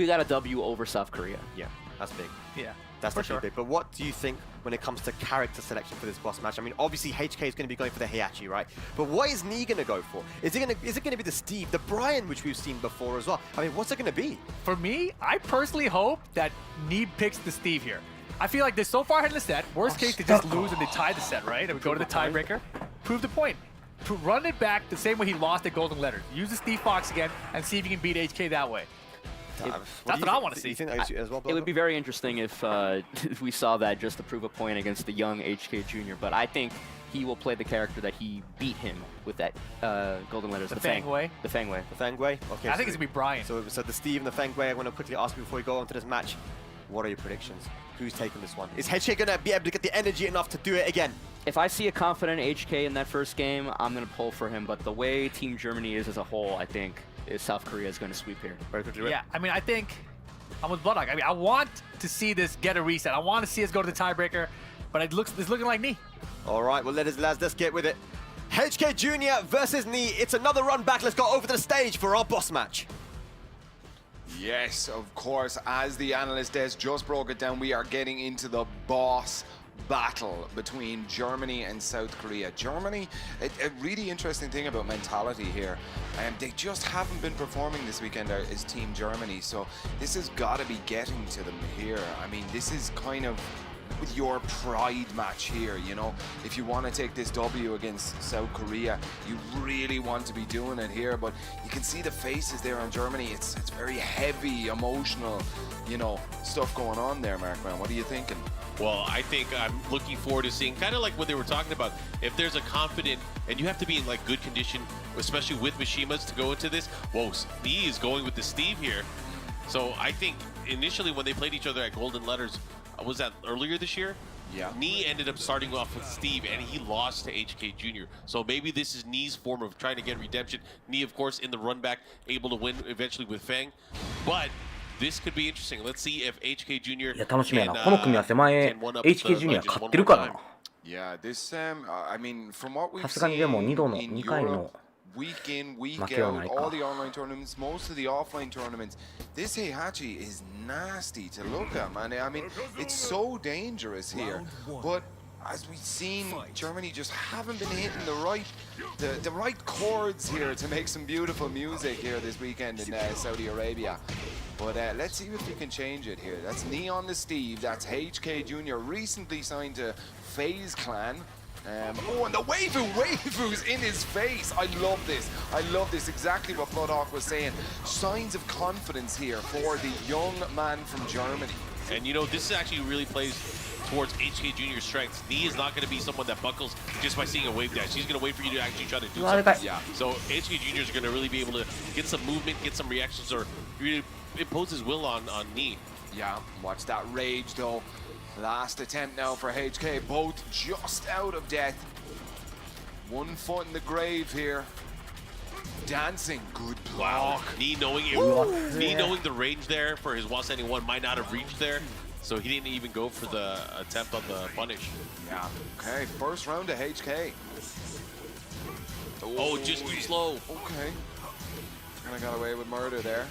got a W over South Korea. Yeah, that's big. Yeah. That's definitely big. But what do you think when it comes to character selection for this boss match? I mean, obviously HK is going to be going for the Heihachi, right? But what is Nii going to go for? Is it going to be the Steve, the Brian, which we've seen before as well? I mean, what's it going to be? For me, I personally hope that Nii picks the Steve here. I feel like they're so far ahead in the set. Worst case, they just lose and they tie the set, right? And we go to the tiebreaker. Prove the point. Run it back the same way he lost at Golden Letters. Use the Steve Fox again and see if you can beat HK that way. That's what I want to see. It would be very interesting if we saw that just to prove a point against the young HK Jr., but I think he will play the character that he beat him with that Golden Letters. The Fang Wei? The Fang Wei. The Fang Wei? Okay. I think it's going to be Brian. So the Steve and the Fang Wei, I want to quickly ask you before we go on to this match, what are your predictions? Who's taking this one? Is HK going to be able to get the energy enough to do it again? If I see a confident HK in that first game, I'm going to pull for him, but the way Team Germany is as a whole, I think South Korea is going to sweep here. Yeah, I mean, I think I'm with Bloodhawk. I mean, I want to see this get a reset. I want to see us go to the tiebreaker, but it's looking like Nii. All right, well, let's get with it. HK Jr. versus Nii. It's another run back. Let's go over to the stage for our boss match. Yes, of course. As the analyst Des just broke it down, we are getting into the boss battle between Germany and South Korea. Germany, a really interesting thing about mentality here, they just haven't been performing this weekend as Team Germany, so this has got to be getting to them here. I mean, this is kind of with your pride match here, you know. If you want to take this W against South Korea, you really want to be doing it here, but you can see the faces there on Germany. It's very heavy, emotional, you know, stuff going on there, Markman. What are you thinking? Well, I think I'm looking forward to seeing kind of like what they were talking about. If there's a confident, and you have to be in like good condition, especially with Mishimas to go into this. Whoa, Nii is going with the Steve here. So I think initially when they played each other at Golden Letters, was that earlier this year? Yeah. Knee ended up starting off with Steve, and he lost to HK Jr. So maybe this is Knee's form of trying to get redemption. Knee, of course, in the run back, able to win eventually with Fang. But this could be interesting. Let's see if HK Jr. いや楽しみやな。この組み合わせ前 HK ジュニア勝ってるからな。 Yeah, this I mean, from what we've さすがにでも2回の week in, week out, all the online tournaments, most of the offline tournaments, this Heihachi is nasty to look at, man. I mean, it's so dangerous here. But as we've seen, Germany just haven't been hitting the right chords here to make some beautiful music here this weekend in Saudi Arabia. But let's see if we can change it here. That's Knee on the Steve. That's HK Jr. recently signed to FaZe Clan. Oh, and the Waifu's in his face. I love this. I love this. Exactly what Bloodhawk was saying. Signs of confidence here for the young man from Germany. And you know, this actually really plays towards HK Jr.'s strengths. Knee is not going to be someone that buckles just by seeing a wave dash. He's going to wait for you to actually try to do something. Yeah. So HK Jr. is going to really be able to get some movement, get some reactions, or really impose his will on Knee. Yeah, watch that rage though. Last attempt now for HK, both just out of death. 1 foot in the grave here. Dancing, good block. Wow, Knee knowing the range there for his wall standing one might not have reached there, so he didn't even go for the attempt on the punish. Yeah, okay, first round to HK. Oh, just too slow. Okay. Kind of got away with murder there.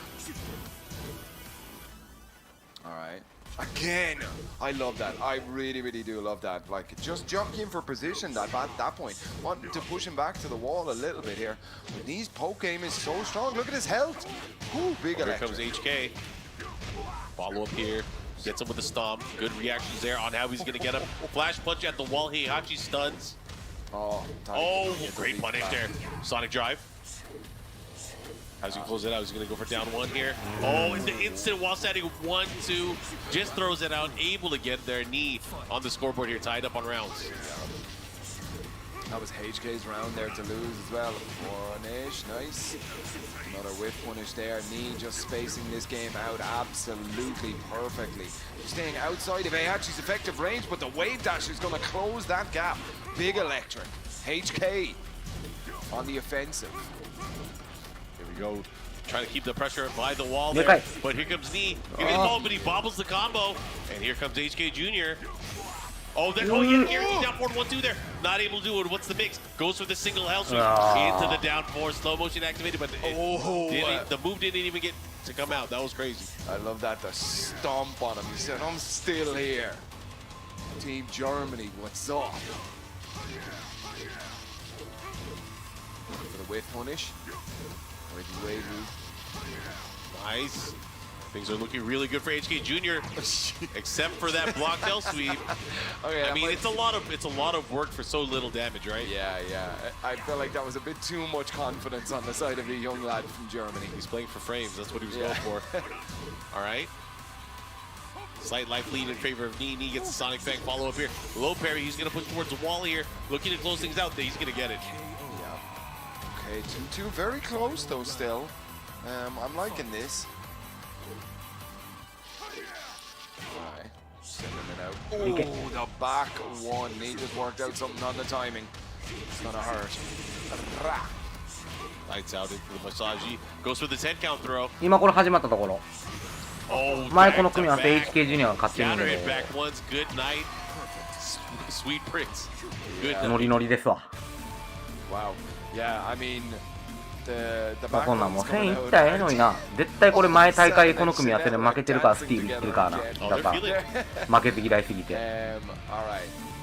All right. Again, I love that. I really, really do love that. Like, just jumping in for position at that point. Wanting to push him back to the wall a little bit here. But Knee's poke game is so strong. Look at his health. Ooh, big Here electric. comes HK. Follow up here. Gets him with the stomp. Good reactions there on how he's going to get him. Flash punch at the wall. Heihachi stuns. Oh, great punish there. Sonic drive. As he close it out, he's going to go for down one here. Oh, in the instant while standing 1-2, just throws it out, able to get their Knee on the scoreboard here, tied up on rounds. That was HK's round there to lose as well. Punish, nice. Another whiff punish there. Knee just spacing this game out absolutely perfectly. Staying outside of Heihachi's effective range, but the wave dash is going to close that gap. Big electric. HK on the offensive. Go, trying to keep the pressure by the wall there, but here comes Knee. Gonna get involved, but he bobbles the combo, and here comes HK Jr. Oh, then here he's down forward 1-2 there. Not able to do it. What's the mix? Goes for the single hell sweep into the down four, slow motion activated, but the move didn't even get to come out. That was crazy. I love that, the stomp on him. He said, I'm still here. Team Germany, what's up? For the whiff punish. Nice. Things are looking really good for HK Jr. except for that blocked hell sweep. Okay, I mean, it's a lot of work for so little damage, right? Yeah. I felt like that was a bit too much confidence on the side of the young lad from Germany. He's playing for frames. That's what he was going for. All right. Slight life lead in favor of Knee. Knee gets the Sonic Fang follow up here. Low parry. He's going to push towards the wall here. Looking to close things out. He's going to get it. Okay, 2-2, very close though still. I'm liking this. Alright, sending it out. Oh, the back one. He just worked out something on the timing. It's gonna hurt. Lights out into the Masaji. Goes for the 10 count throw. 今これ始まったところ。前この組み合わせ HK ジュニアが勝ってるんで。ノリノリですわ。Wow. Yeah, I mean, the こんなんもう1000いったらええのにな。絶対これ前大会この組み合わせで負けてるからスティーブいってるからな。だから負けず嫌いすぎて。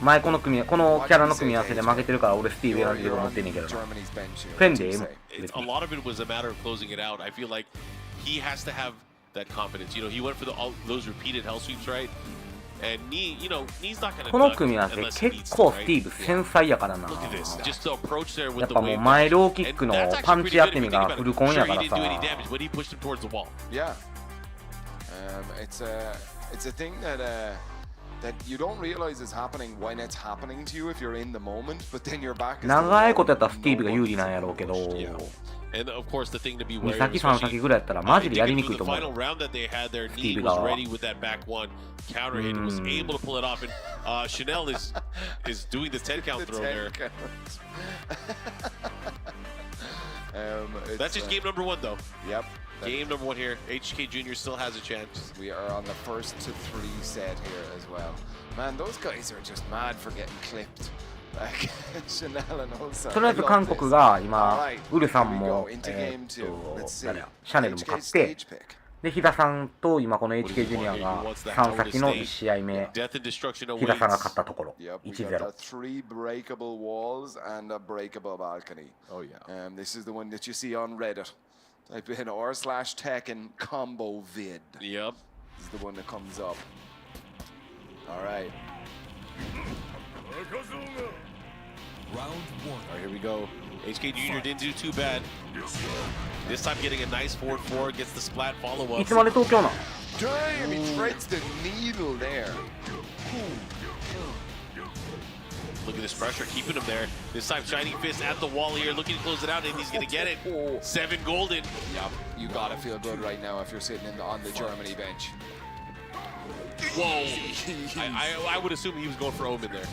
前このキャラの組み合わせで負けてるから俺スティーブ選んでると思ってんねんけどな。フェンでええもん。A lot of it was a matter of closing it out. I feel like he has to have that confidence. You know, he went for all those repeated hell sweeps, right? And Knee, you know, Knee's not gonna この組み合わせ結構スティーブ繊細やからな。Look at this. Just the approach there with やっ the ぱもう wave 前ローキックのパンチやってみがフルコンやから Sure, he さ。 didn't do any damage, but he pushed him towards the wall. Yeah. It's a thing that you don't realize is happening when it's happening to you if you're in the moment, but then you're back. 長いことやったらスティーブが有利なんやろうけど。And of course, the thing to be 2 wary 先 of, 3先ぐらいやったらマジでやりにくい the と思う final round that they had there, スティー Knee ブ was 側は ready with that back one counter hit and was able to pull it off. And Chanel is doing the 10 count throw there. That's just game number 1 though. Yep. Game number 1 here. HK Jr. still has a chance. We are on the 1st to 3 set here as well. Man, those guys are just mad for getting clipped. Like Chanel and Olsen. とりあえず韓国が今ウルさんも誰やシャネルも勝ってでヒダさんと今この HK ジュニアが3先の1試合目ヒダさんが勝ったところ 1-0 3 breakable walls and a breakable balcony. Oh yeah. This is the one that you see on Reddit. Type in r/Tekken combo vid. Yep. This is the one that comes up. All right. Round 1. All right, here we go. HK Jr. didn't do too bad. This time getting a nice forward 4, gets the splat follow-up. いつまで東京な Damn, he threads the needle there. Look at this pressure, keeping him there. This time, Shining Fist at the wall here, looking to close it out, and he's going to get it. 7 golden. Yep, you got to feel good right now if you're sitting on the Germany bench. Whoa. I would assume he was going for Omen there.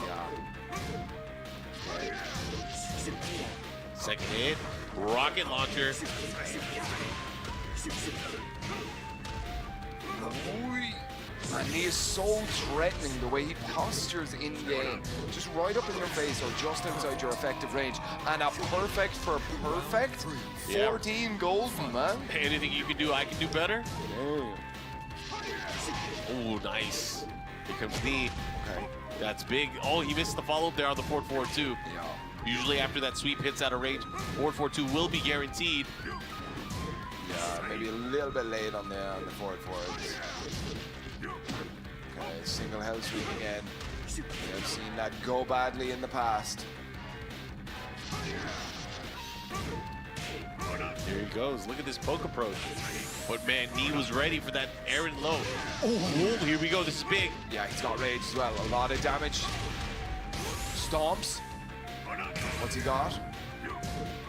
Yeah. Second hit, rocket launcher. And he is so threatening the way he postures in game. Just right up in your face or just outside your effective range. And a perfect for perfect. 14 golden, man. Anything you can do, I can do better. Oh, nice. Here comes Knee. Okay. That's big. Oh, he missed the follow-up there on the forward 4-2. Yeah. Usually after that sweep hits out of range, forward 4-2 will be guaranteed. Yeah, maybe a little bit late on the forward forwards. Okay, single hell sweep again. I've seen that go badly in the past. Here he goes. Look at this poke approach. But man, Knee was ready for that Aaron low. Oh, here we go. This is big. Yeah, he's got rage as well. A lot of damage. Stomps. What's he got?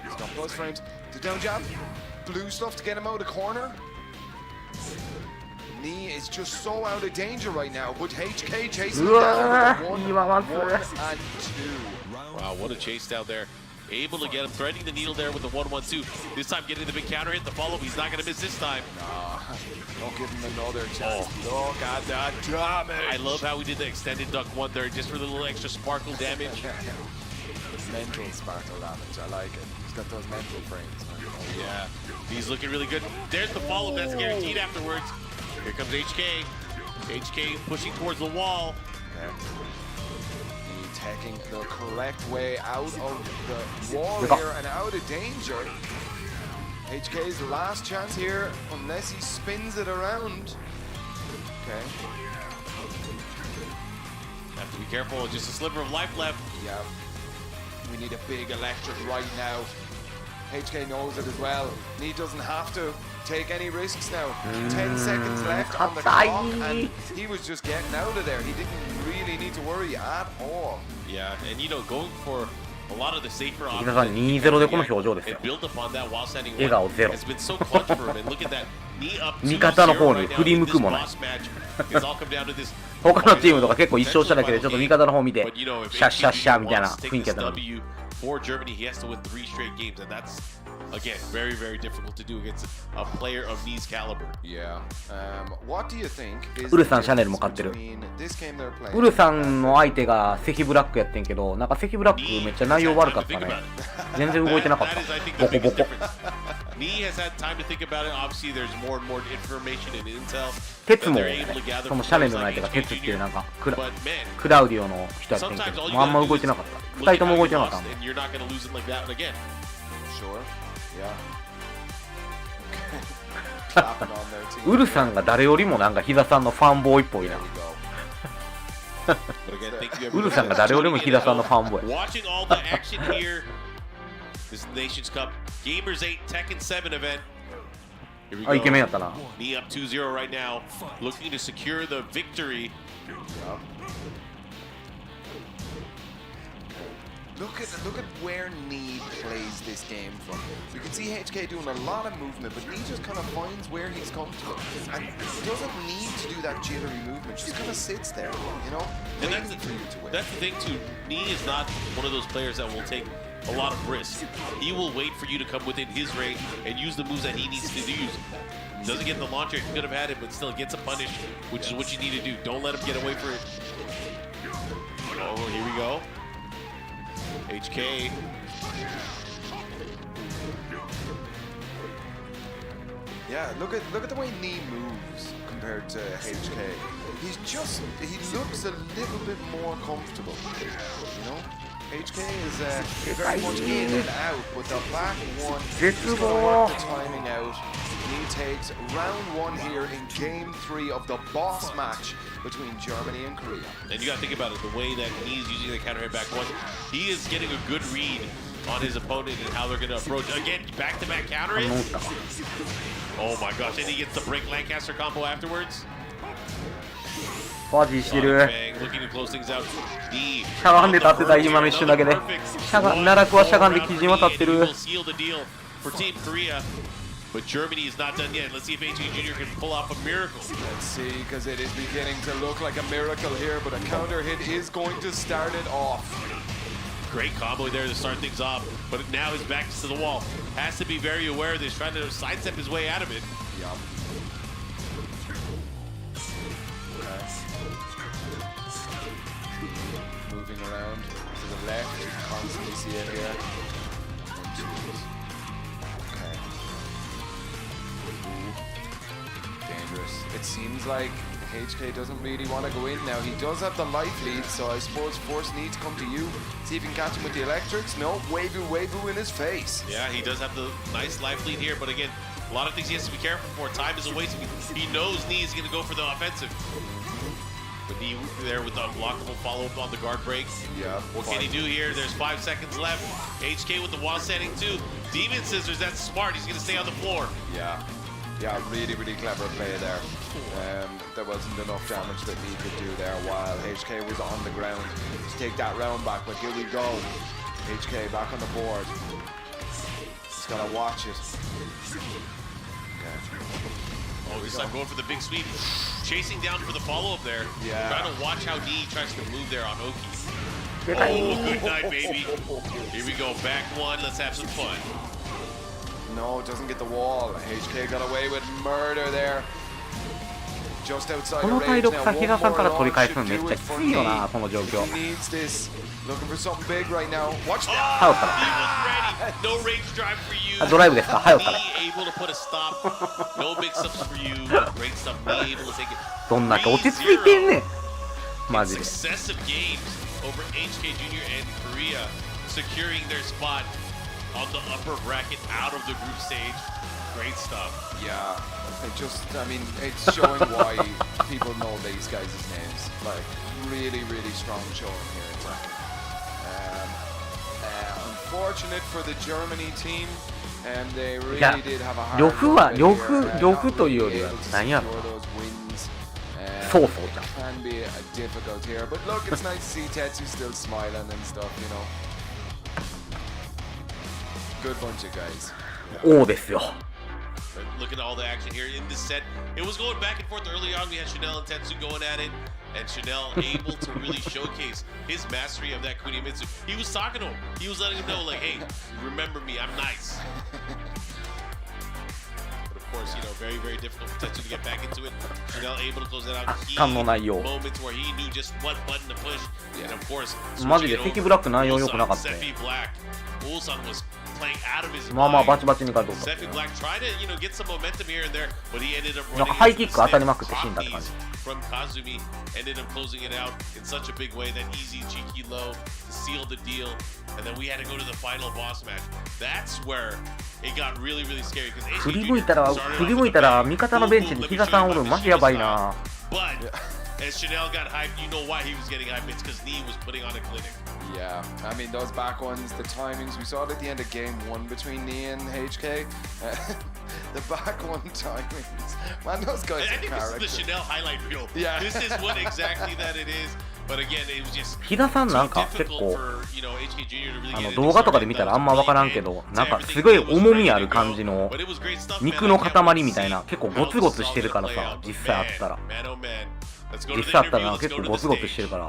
He's got plus frames. The down jab. Blue stuff to get him out of the corner. Knee is just so out of danger right now, but HK chasing him down with 1 and 2. Wow, what a chase down there. Able to get him, threading the needle there with the 1-1-2. This time getting the big counter hit, the follow-up. He's not going to miss this time. Nah, don't give him another chance. Look at that damage. I love how we did the extended duck 1 there, just for the little extra sparkle damage. Mental sparkle damage, I like it. He's got those mental frames. Yeah, he's looking really good. There's the follow-up, that's guaranteed afterwards. Here comes HK. HK pushing towards the wall. Okay. Taking the correct way out of the wall here and out of danger. HK's last chance here, unless he spins it around. Okay. Have to be careful, just a sliver of life left. Yeah. We need a big electric right now. HK knows it as well. Knee doesn't have to take any risks now. 10 seconds left on the clock, and he was just getting out of there. He didn't really need to worry at all. Yeah, and you know, going for a lot of the safer ヒダさん 2-0 でこの表情ですよ and build upon that while standing 笑顔ゼロ has been so clutch for him. And look at that, knee up 味方の方に 2-0 right now. 振り向くもない This boss match has all come down to this. 他のチームとか結構一勝しただけでちょっと味方の方見て But you know, if シャッシャッシャッみたいな wants to 雰囲 take 気やっ this たのに W for Germany, he has to win 3 straight games, and that's again very, very difficult to do against a player of Knee's caliber. Yeah. What do you think is ウルさんシャネルも勝ってる this game they're playing? ウルさんの相手が関ブラックやってんけどなんか関ブラックめっちゃ内容悪かったね全然動いてなかったボコボコ Knee has had time to think about it. Obviously, there's more and more information and intel 鉄も that they're able to gather その from シャネル players の相 like 手が HK 鉄っていうなんか But man, クラウディオの人やってんけどもうあんま動いてなかった2人とも動いてなかったもん and you're not going to lose it like that again. Sure. Yeah. ウルさんが誰よりもなんかヒダさんのファンボーイっぽいな But again, thank you ウルさんが誰よりもヒダさんのファンボーイ Watching all the action here. This Nations Cup Gamers 8 Tekken 7 event. Here we あイケメンや go. ったな Knee up 2-0 right now, looking to secure the victory. look at where Nee plays this game from. You can see HK doing a lot of movement, but Nee just kind of finds where he's comfortable and doesn't need to do that jittery movement. Just kind of sits there, you know. And that's the thing too. Nee is not one of those players that will take a lot of risk. He will wait for you to come within his range and use the moves that he needs to use. Doesn't get the launcher, he could have had it, but still gets a punish, which is what you need to do. Don't let him get away for it. Oh, here we go. HK. Yeah, look at the way Nee moves compared to HK. He looks a little bit more comfortable, you know? HK is very much in and out, but the back one is going to work the timing out. Nee takes round 1 here in game 3 of the boss match between Germany and Korea. And you got to think about it, the way that he's using the counter hit back one, he is getting a good read on his opponent and how they're going to approach. Again, back-to-back counter hits. Oh my gosh, and he gets the break Lancaster combo afterwards. バジしてる。 Looking to close things out. しゃがんで立ってた今の一瞬だけで。奈落はしゃがんで基準は立ってる。 For Team Korea, but Germany is not done yet. Let's see if HK Jr. can pull off a miracle. Let's see, because it is beginning to look like a miracle here, but a counter hit is going to start it off. Great combo there to start things off, but now his back is to the wall. Has to be very aware of this, trying to sidestep his way out of it. Yup. Moving around to the left, you can constantly see it here. Okay. Ooh. Dangerous. It seems like HK doesn't really want to go in now. He does have the life lead, so I suppose Force needs to come to you. See if you can catch him with the electrics. No, Weibu in his face. Yeah, he does have the nice life lead here, but again, a lot of things he has to be careful for. Time is a waste. He knows Nee is going to go for the offensive. But Nee there with the unblockable follow-up on the guard break. Yeah. What can he do here? There's 5 seconds left. HK with the wall standing too. Demon Scissors, that's smart. He's going to stay on the floor. Yeah. Yeah, really clever play there. There wasn't enough damage that Nee could do there while HK was on the ground. Let's take that round back, but here we go. HK back on the board. He's got to watch it. Okay. Oh, this time going for the big sweep. Chasing down for the follow-up there. Yeah. Trying to watch how Nee tries to move there on Oki. Oh, good night, baby. Here we go, back one. Let's have some fun. No, it doesn't get the wall. HK got away with murder there. Just outside この体力差、比嘉さんから取り返すのめっちゃきついよな、この状況。 Needs this. Looking for something big right now. Watch that. はよったら。 No range drive for you. あ、ドライブですか、はよったら。 Able to put a stop. No big stops for you. Great stuff. Nee able to take it. どんだけ落ち着いてんねん。マジで。 Successive games over HK Jr. and Korea, securing their spot on the upper bracket out of the group stage. Great stuff. Yeah, I mean, it's showing why people know these guys' names. Like, really strong showing here in Tekken. Unfortunate for the Germany team, and they really did have a hard 呂布というよりは何やろな。そうそうじゃん。 Can be difficult here, but look, it's nice to see Tetsu still smiling and stuff, you know. Good bunch of guys. 王ですよ。 Look at all the action here in this set. It was going back and forth early on. We had Chanel and Tetsu going at it, and Chanel able to really showcase his mastery of that Kunimitsu. He was talking to him. He was letting him know, like, hey, remember me, I'm nice. But of course, you know, very difficult for Tetsu to get back into it. Chanel able to close that out. Key moments where he knew just what button to push. And of course, マジで敵ブラック内容良くなかったよ。 Sephi Black. Ulsan was playing out of his まあまあバチバチに勝とうと。 Sephi Black tried to, you know, get some momentum here and there, but he ended up なんか running ハイキック当たりまくって死んだって感じ。 from Kazumi, ended up closing it out in such a big way, that easy cheeky low to seal the deal, and then we had to go to the final boss match. That's where it got really scary, because 振り向いたら味方のベンチに比嘉さんおる、マジやばいな。 But as Chanel got hyped, you know why he was getting hyped. It's because Nee was putting on a clinic. Yeah, I mean, those back ones, the timings, we saw it at the end of game 1 between Nee and HK. The back one timings. Man, those guys I are think characters. this is the Chanel highlight reel. Yeah. This is what exactly that it is. But again, it was just 飛田さんなんか結構動画とかで見たらあんま分からんけど、なんかすごい重みある感じの肉の塊みたいな、結構ゴツゴツしてるからさ、実際あったらなんか結構ゴツゴツしてるから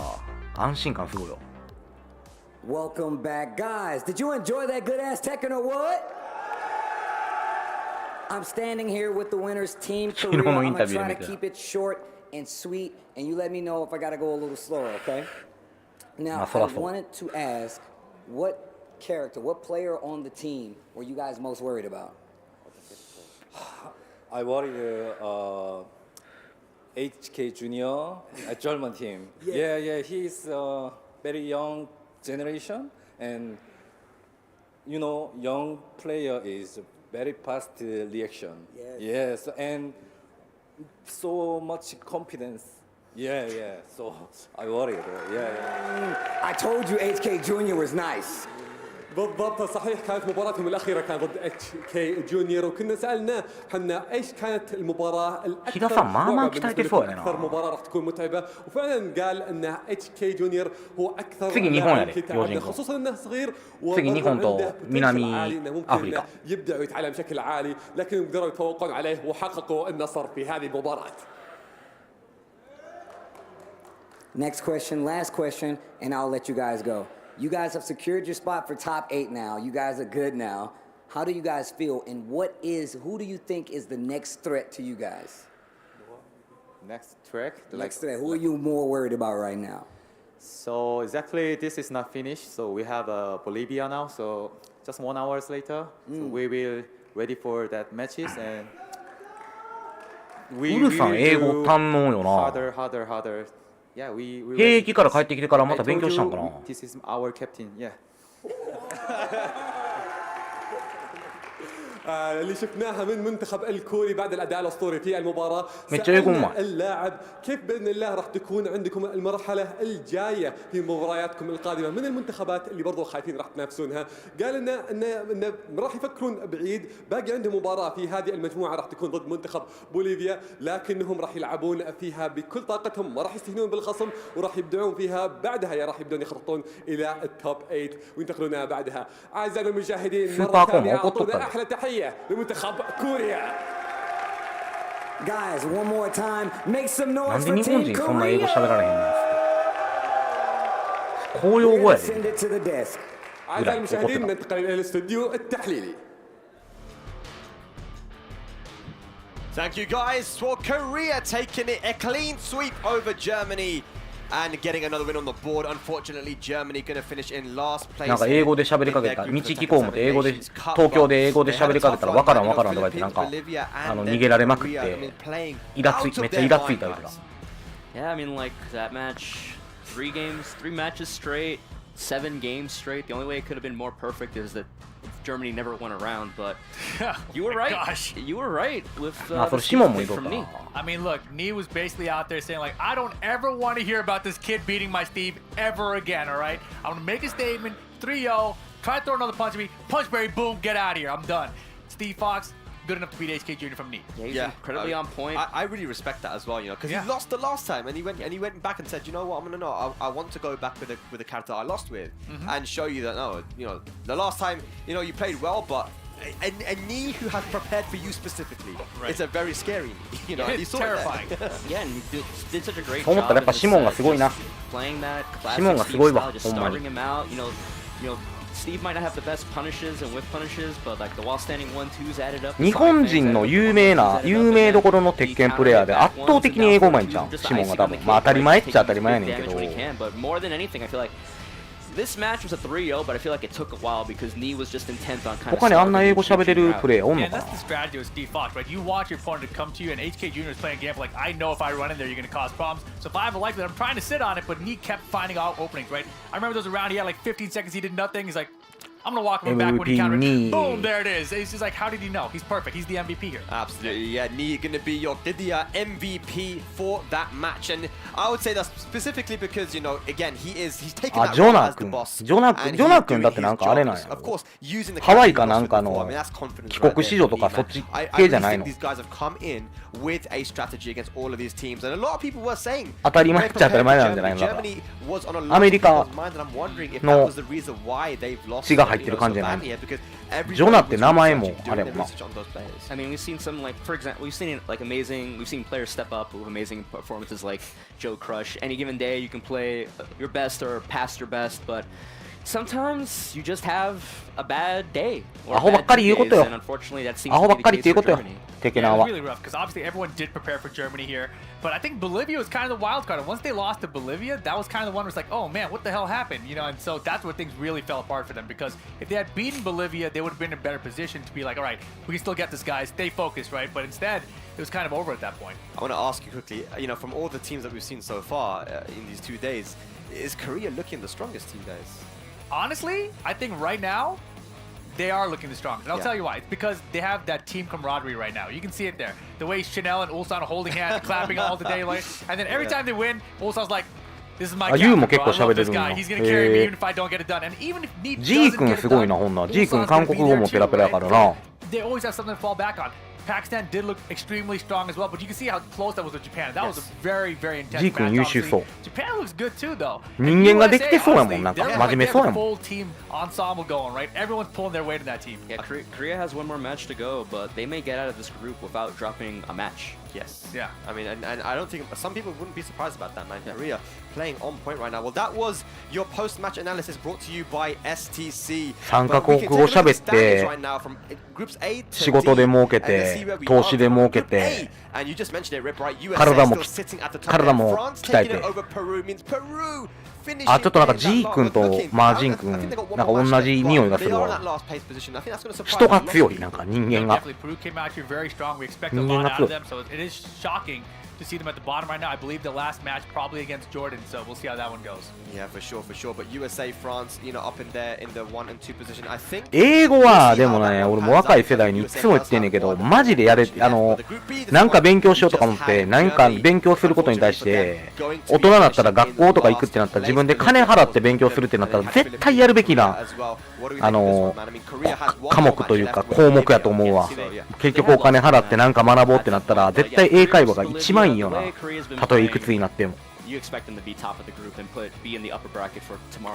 安心感すごいよ。 Welcome back, guys. Did you enjoy that good ass Tekken or what? I'm standing here with the winners team Korea. I'm gonna try to keep it short and sweet, and you let me know if I gotta go a little slower, okay? Now, I wanted to ask, what character, what player on the team were you guys most worried about? I worried HK Junior, a German team. Yeah, he's very young generation, and you know, young player is very fast reaction. Yes, and so much confidence. Yeah. So I worried. I told you HK Junior was nice. بالضبط صحيح. كانت مباراتهم الأخيرة كانت ضد اتش كي جونيور، وكنا سألناه حنا ايش كانت المباراة الأكثر أكثر مباراة راح تكون متعبة، وفعلا قال أن اتش كي جونيور هو أكثر لاعب تعبنا، خصوصا أنه صغير وعنده ممكن يبدع ويتعلم بشكل عالي، لكن قدروا يتفوقون عليه وحققوا النصر في هذه المباراة. Next question, last question, and I'll let you guys go. You guys have secured your spot for top 8 now. You guys are good now. How do you guys feel, and who do you think is the next threat to you guys? Next threat? Next threat. Who are you more worried about right now? So exactly, this is not finished. So we have Bolivia now. So just 1 hour later, so we will ready for that matches, and we will do harder. Yeah, we 兵役から帰ってきてからまた勉強したんかな。 This is our captain. Yeah. اللي شفناها من منتخب الكوري بعد الاداء الاسطوري في المباراه، اللاعب كيف باذن الله راح تكون عندكم المرحله الجايه في مبارياتكم القادمه من المنتخبات اللي برضو خايفين راح تنافسونها. قال ان راح يفكرون بعيد، باقي عندهم مباراه في هذه المجموعه راح تكون ضد منتخب بوليفيا، لكنهم راح يلعبون فيها بكل طاقتهم، ما راح يستهينون بالخصم وراح يبدعون فيها، بعدها راح يبدون يخططون الى التوب 8 وينتقلون بعدها. اعزائنا المشاهدين مره ثانيه اعطونا احلى تحيه لمنتخب كوريا. Guys, one more time, make some noise なんで for 日本 Team 人そんな英語 Korea. 喋られへんの？公用語やで。 Send it to the desk. أعزائي المشاهدين ننتقل إلى الاستوديو التحليلي. Thank you guys for Korea taking it a clean sweep over Germany and getting another win on the board. Unfortunately, Germany going to finish in last place. なんか英語で喋りかけた。道聞こう思って英語で東京で英語で喋りかけたらわからんとか言ってなんか逃げられまくってめっちゃイラついた言うた。 Yeah, I mean like that match, 3 matches straight, 7 games straight. The only way it could have been more perfect is that Germany never won a round, but you were right. Gosh. You were right with from me. I mean, look, Nee was basically out there saying like, I don't ever want to hear about this kid beating my Steve ever again, all right? I'm going to make a statement, 3-0, try to throw another punch at me, punch Barry, boom, get out of here, I'm done. Steve Fox, good enough to beat HK Jr. from Nee. Yeah, he's incredibly on point. I really respect that as well, you know, because he lost the last time, and he went back and said, you know what, I want to go back with the character I lost with, and show you that no, you know, the last time, you know, you played well, but a knee who has prepared for you specifically, it's a very scary knee, you know, it's terrifying. Yeah, and he did such a great そう思ったらやっぱシモンがすごいな。 playing that シモンがすごい classic わ、 Steve ほんま style, に。 just starving him out. You know, Steve might not have the best punishes and whip punishes, but like the wall standing 1-2s added up. 日本人の有名どころの鉄拳プレイヤーで圧倒的に英語うまいんちゃう？シモンが多分。まあ当たり前っちゃ当たり前やねんけど。 But more than anything, I feel like this match was a 3-0, but I feel like it took a while because Nee was just intent on kind of. 他にあんな英語喋れるプレイヤーおんの And かな？ that's the strategy with Steve Fox, right? You want your opponent to come to you, and HK Jr. is playing a game like, I know if I run in there, you're going to cause problems. So if I have a likelihood, I'm trying to sit on it, but Nee kept finding out openings, right? I remember there was a round he had like 15 seconds, he did nothing. He's like, I'm gonna walk him back when he countered. MVP Boom, there it is. It's just like, how did he know? He's perfect. He's the MVP here. Absolutely, yeah. Nee going to be your Didier MVP for that match, and I would say that specifically because, you know, again, he's taking that role as the boss. ジョナ君だってなんかあれなんやろ。ハワイかなんかの帰国子女とかそっち系じゃないの。 These guys have come in with a strategy against all of these teams, and a lot of people were saying 当たり前っちゃ当たり前なんじゃないの。 Germany was on a lot アメ of リカ people's mind, and I'm wondering if that の was the reason why they've lost 血が入ってる感じじゃない。 so badly here, because ジョナって名前も everybody was あれやもんな。 research on those players. I mean, we've seen some, like, for example, we've seen like amazing, we've seen players step up with amazing performances like Joe Crush. Any given day, you can play your best or past your best, but sometimes you just have a bad day. Or アホばっかり言うことよ。 and unfortunately, that seems アホ to ば be っか the りって case 言う for ことよ。 Germany. Yeah, テケナ it は was really rough because obviously everyone did prepare for Germany here, but I think Bolivia was kind of the wild card. And once they lost to Bolivia, that was kind of the one where it's like, oh man, what the hell happened? You know, and so that's where things really fell apart for them because if they had beaten Bolivia, they would have been in a better position to be like, all right, we can still get this, guys. Stay focused, right? But instead, it was kind of over at that point. I want to ask you quickly, you know, from all the teams that we've seen so far in these 2 days, is Korea looking the strongest to you guys? Honestly, I think right now, they are looking the strongest. And I'll tell you why. It's because they have that team camaraderie right now. You can see it there. The way Chanel and Ulsan are holding hands, clapping all the day. Like, and then every time they win, Ulsan's like, this is my captain, bro. I love this guy. He's going to carry me even if I don't get it done. And even if Neep doesn't get it done, Ulsan's going to be there too, right? They always have something to fall back on. Pakistan did look extremely strong as well, but you can see how close that was with Japan. That was a very, very intense match. Obviously. Japan looks good too, though. 人間ができてそうやもん。なんか They're 真 like 面目 they そう have や a もん。 full team ensemble going, right? Everyone's pulling their weight in that team. Yeah, Korea has one more match to go, but they may get out of this group without dropping a match. Yes. Yeah. I mean, and I don't think some people wouldn't be surprised about that, man. Korea playing on point right now. Well, that was your post-match analysis brought to you by STC. 3カ国語喋って仕事で儲けて投資で儲けて体も鍛えてあちょっとなんか G 君とマージン君なんか同じ匂いがするわ人が強いなんか人間が人間が強い to see them at the bottom right now. I believe the last match probably against Jordan, so we'll see how that one goes. Yeah, for sure. But USA, France, you know, up in there in the 1 and 2 position. I think. 英語はでもね、俺も若い世代にいつも言ってんねんけど、マジでやれなんか勉強しようとか思って、何か勉強することに対して、大人だったら学校とか行くってなったら、自分で金払って勉強するってなったら、絶対やるべきな科目というか項目やと思うわ。結局お金払って何か学ぼうってなったら、絶対英会話が一番いいよな。たとえいくつになっても。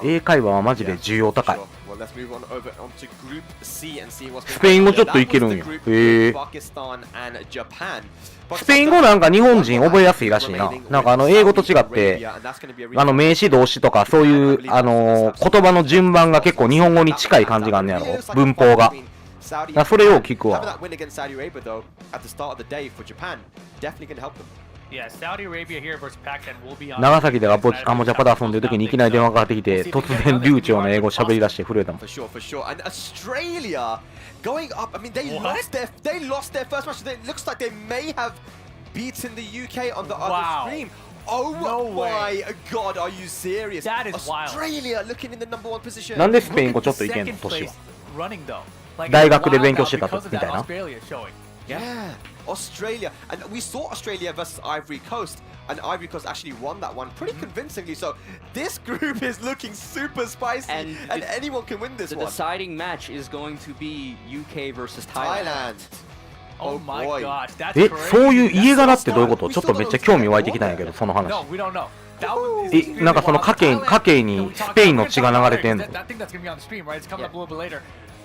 英会話はマジで需要高い。スペイン語ちょっといけるんよ。へえ。スペイン語なんか日本人覚えやすいらしいな。なんか英語と違って、名詞動詞とかそういう言葉の順番が結構日本語に近い感じがあんねやろ。文法が。それを聞くわ。長崎でアモジャパで遊んでる時にいきなり電話がかかってきて突然流暢な英語喋り出して震えたもん。Going up, I mean, they lost their first match. It looks like they may have beaten the UK on the other stream. Oh my god, are you serious? That is Australia looking in the number 1 position. なんでスペイン語ちょっといけんの年は。大学で勉強してたみたいな。Yeah, Australia. And we saw Australia versus Ivory Coast. And Ivory Coast actually won that one pretty convincingly. So this group is looking super spicy. And anyone can win this one. The deciding match is going to be UK versus Thailand. Oh my gosh, that's crazy. そういう家柄ってどういうこと？ちょっとめっちゃ興味湧いてきたんやけど、その話。No, we don't know. なんかその家系にスペインの血が流れてんの。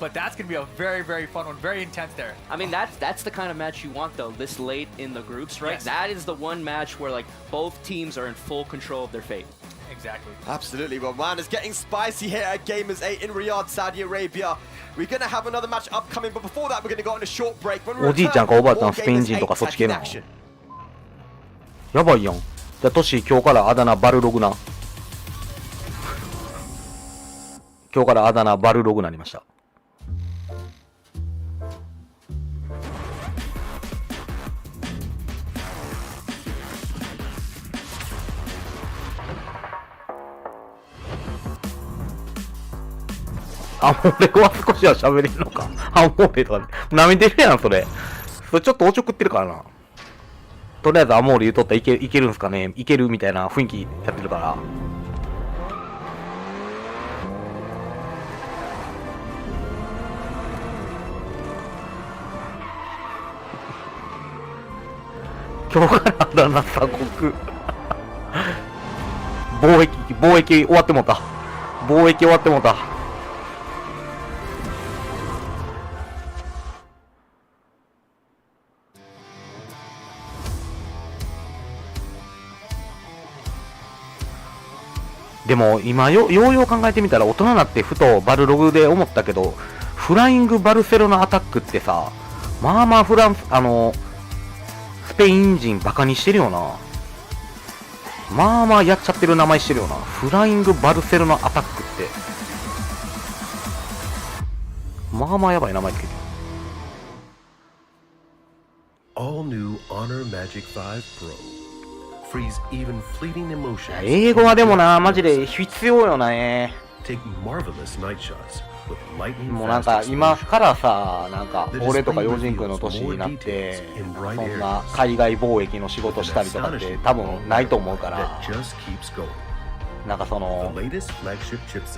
But that's going to be a very, very fun one, very intense there. I mean, that's the kind of match you want, though, this late in the groups, right? Yes. That is the one match where, like, both teams are in full control of their fate. Exactly. Absolutely. Well, man, it's getting spicy here at Gamers 8 in Riyadh, Saudi Arabia. We're going to have another match upcoming, but before that, we're going to go on a short break. おじいちゃんかおばあちゃんスペイン人とかそっち系なの。やばいやん。じゃあトシ今日からあだ名バルログな。今日からあだ名バルログなりました。アモーレは少しは喋れるのか。アモーレとか、舐めてるやん、それ。それちょっとおちょくってるからな。とりあえずアモーレ言うとったらいけるんすかね、いけるみたいな雰囲気やってるから。今日からあだ名鎖国貿易終わってもうた。貿易終わってもうた。でも今よう考えてみたら、大人になってふとバルログで思ったけど、フライングバルセロナアタックってさ、まあまあスペイン人バカにしてるよな。まあまあやっちゃってる名前してるよな。フライングバルセロナアタックって。まあまあやばい名前つけてる。All new Honor Magic 5 Pro. Freeze even fleeting emotions. 英語はでもな、マジで必要よね。Take marvelous night shots with lightning もうなんか今からさ、なんか俺とか洋人君の年になってそんな海外貿易の仕事したりとかって多分ないと思うから、なんかその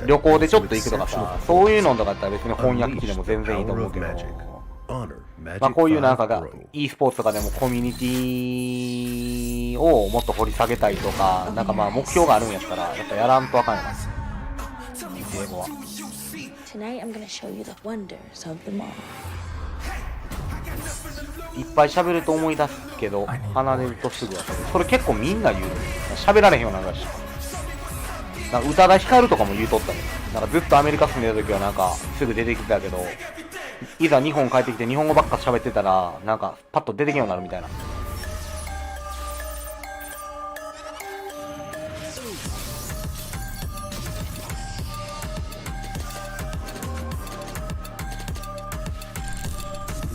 旅行でちょっと行くとかさ、そういうのとかだったら別に翻訳機でも全然いいと思うけど、まあこういうなんかが e スポーツとかでもコミュニティをもっと掘り下げたいとか、なんかまあ目標があるんやったらやっぱやらんとあかんよな、英語は。Tonight I'm gonna show you the wonders of the mall. いっぱい喋ると思い出すけど離れるとすぐはそれ結構みんな言う。喋られへんような話。なんか宇多田ヒカルとかも言うとったね。なんかずっとアメリカ住んでた時はなんかすぐ出てきてたけど、いざ日本帰ってきて日本語ばっか喋ってたらなんかパッと出てけんようになるみたいな。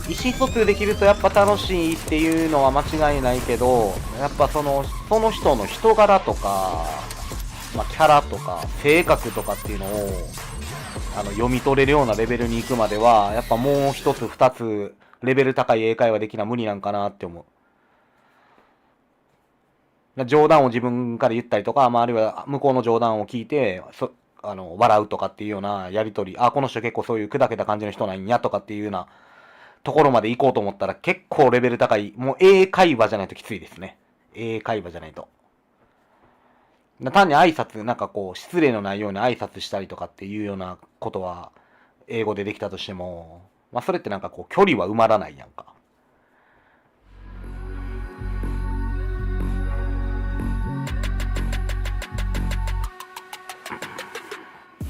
意思疎通できるとやっぱ楽しいっていうのは間違いないけど、やっぱその人の人柄とか、まあ、キャラとか性格とかっていうのを読み取れるようなレベルに行くまではやっぱもう一つ二つレベル高い英会話できな無理なんかなって思う。冗談を自分から言ったりとか、まあ、あるいは向こうの冗談を聞いて笑うとかっていうようなやり取り、この人結構そういう砕けた感じの人なんやとかっていうようなところまで行こうと思ったら結構レベル高い、もう英会話じゃないときついですね。英会話じゃないと。単に挨拶、なんかこう失礼のないように挨拶したりとかっていうようなことは英語でできたとしても、まあそれってなんかこう距離は埋まらないやんか。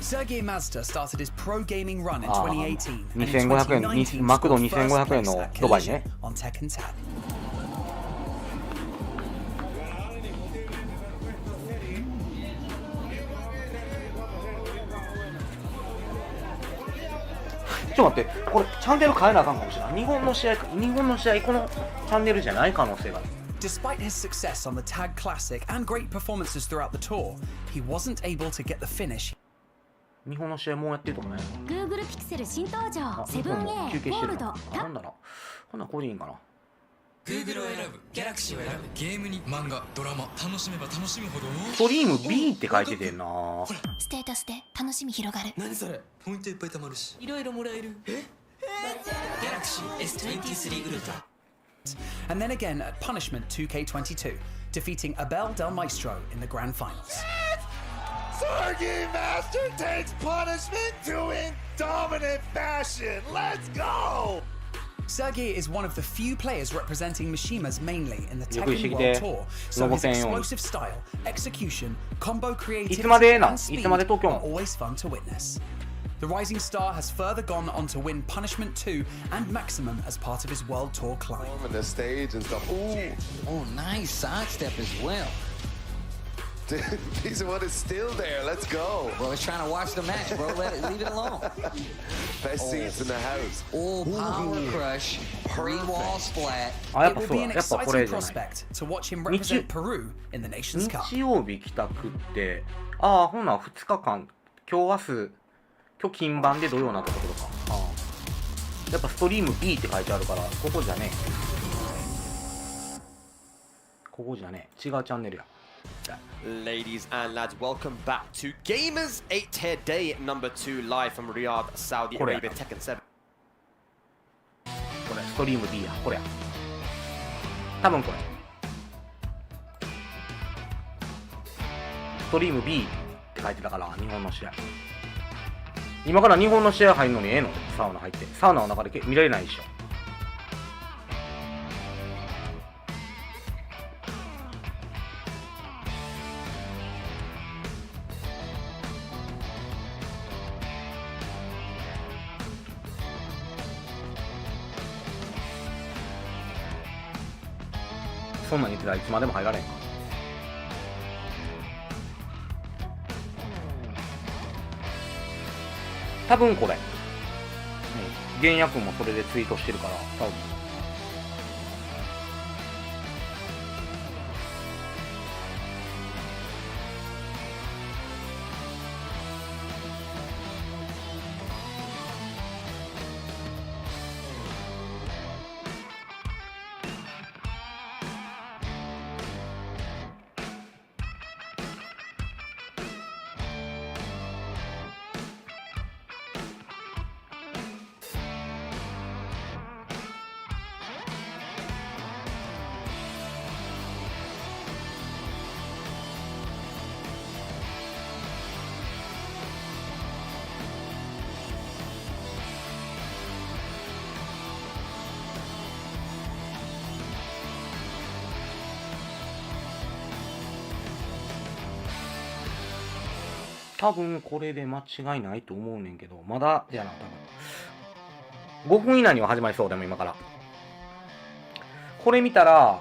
Sergei Mazda started his pro gaming run in 2018. 2500円、マクド2500円のドバイね。On Tekken Tag. ちょっと待って、これチャンネル変えなあかんかもしれない。日本の試合このチャンネルじゃない可能性がある。Despite his success on the Tag Classic and great performances throughout the tour, he wasn't able to get the finish. 日本の試合もうやってるとかね。 Google Pixel 新登場 7A ゴールドなんだろう、こんなんこれでいいんかな。 Google を選ぶ、ギャラクシーを選ぶ、ゲームに漫画、ドラマ、楽しめば楽しむほどストリーム B って書いててんな。ほらステータスで楽しみ広がる。何それ、ポイントいっぱい貯まるしいろいろもらえる。ギャラクシー S23 グループ。 And then again at Punishment 2K22, defeating Abel Del Maestro in the grand finals. Sergey Master takes punishment to in dominant fashion. Let's go! Sergey is one of the few players representing Mishima's mainly in the Tekken World Tour, so his explosive style, execution, combo creativity, and speed are always fun to witness. The rising star has further gone on to win Punishment 2 and Maximum as part of his World Tour climb. On the stage and stuff. Ooh. Oh, nice sidestep as well. Piece of wood is still there. Let's go. Bro, it's trying to watch the match, bro. Leave it alone. Best seats in the house. Oh, power crush. Three-wall splat. It will be an exciting prospect to watch him represent Peru in the Nations Cup. 日曜日帰宅って、ほな2日間、今日今日金版で土曜になったところか。やっぱストリーム B って書いてあるから、ここじゃねえ。ここじゃねえ。違うチャンネルや。Ladies and lads, welcome back to Gamers 8 Tier Day number 2 live from Riyadh, Saudi Arabia, Tekken 7. これ、ストリーム B や。これや。多分これ。ストリーム B って書いてたから、日本の試合。今から日本の試合入るのにええの？サウナ入って。サウナの中で見られないでしょ。そんなん言ってたらいつまでも入られんか。多分これ。原野君もそれでツイートしてるから、多分。多分これで間違いないと思うねんけど、まだやな、多分。5分以内には始まりそう、でも今から。これ見たら、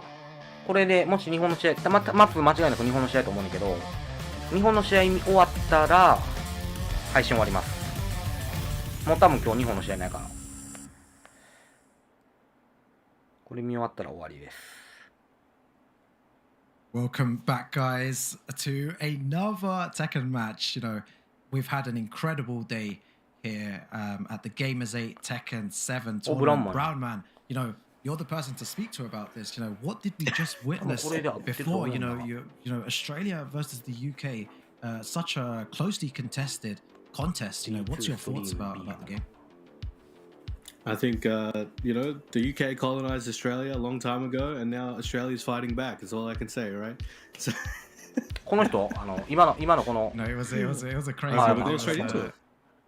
これでもし日本の試合、まず間違いなく日本の試合と思うねんけど、日本の試合終わったら、配信終わります。もう多分今日日本の試合ないから。これ見終わったら終わりです。Welcome back, guys, to another Tekken match. You know, we've had an incredible day here at the Gamers 8 Tekken 7 tournament. Brown man, you know, you're the person to speak to about this. You know, what did we just witness before? You know, Australia versus the UK, such a closely contested contest. You know, what's your thoughts about the game? I think, you know, the UK colonized Australia a long time ago, and now Australia's fighting back. That's all I can say, right? So この人、今のこの、No, it was a crazy. We'll go straight into it.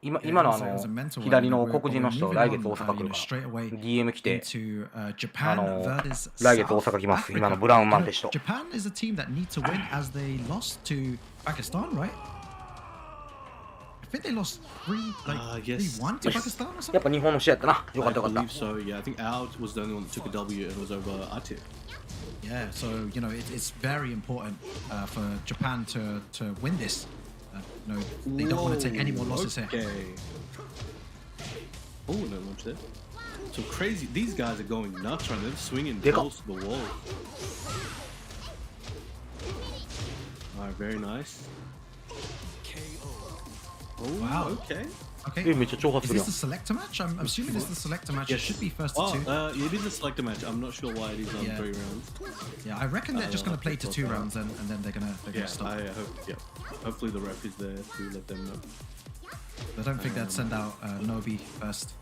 今の左の黒人の人、来月大阪来るから、DM 来て、来月大阪来ます。今のブラウンマンって人。Japan is a team that need to win as they lost to Pakistan, right? I think they lost 3-1 to Pakistan or something. やっぱ日本の試合やったな。よかったよかった。I believe so, yeah. I think ours was the only one that took a W and was over Atif. Yeah, so, you know, it's very important for Japan to win this. You know, they don't want to take any more losses here. Oh, no launch there. So crazy. These guys are going nuts right now. They're swinging balls to the wall. Alright, very nice. Oh, wow. Okay. Okay. Is this the selector match? I'm assuming this is the selector match. It should be first to two. It is a selector match. I'm not sure why it is on 3 rounds. Yeah, I reckon they're just going to play to 2 rounds and then they're gonna stop. I hope. Hopefully the ref is there to let them know. I don't think they'd send out Nobi first.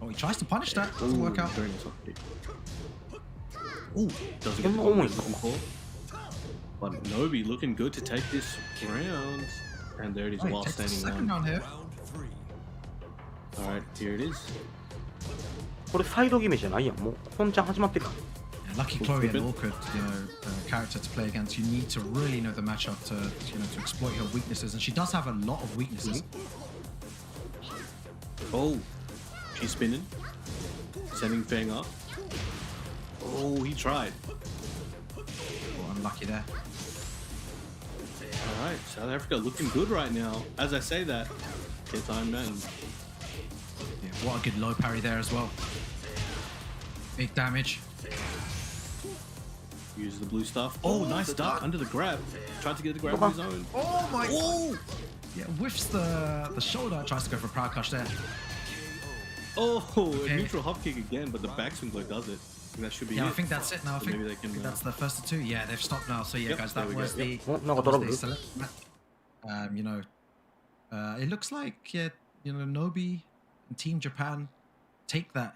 Oh, he tries to punish that. Doesn't work out. Very nice. Ooh, doesn't get the But Nobi looking good to take this round. And there it is, while standing second round here. Alright, here it is. これサイド決めじゃないやん。もう本ちゃん始まってる。Lucky Chloe and awkward, you know, character to play against. You need to really know the matchup to, you know, to exploit her weaknesses, and she does have a lot of weaknesses. Oh, she's spinning, sending Fang up. Oh, he tried. Oh, unlucky there. All right, South Africa looking good right now. As I say that, it's Iron Man. Yeah, what a good low parry there as well. Big damage. Uses the blue stuff. Oh, nice duck under the grab. Tried to get the grab on his own. Oh my! Oh! Yeah, whiffs the shoulder. Tries to go for a proud crush there. Oh, a neutral hop kick again, but the backswing blow does it. I think that should be it. I think that's it now. I think maybe they can, that's the first of two. Yeah, they've stopped now. So yeah, guys, that was the, select match. You know, it looks like Nobi and Team Japan take that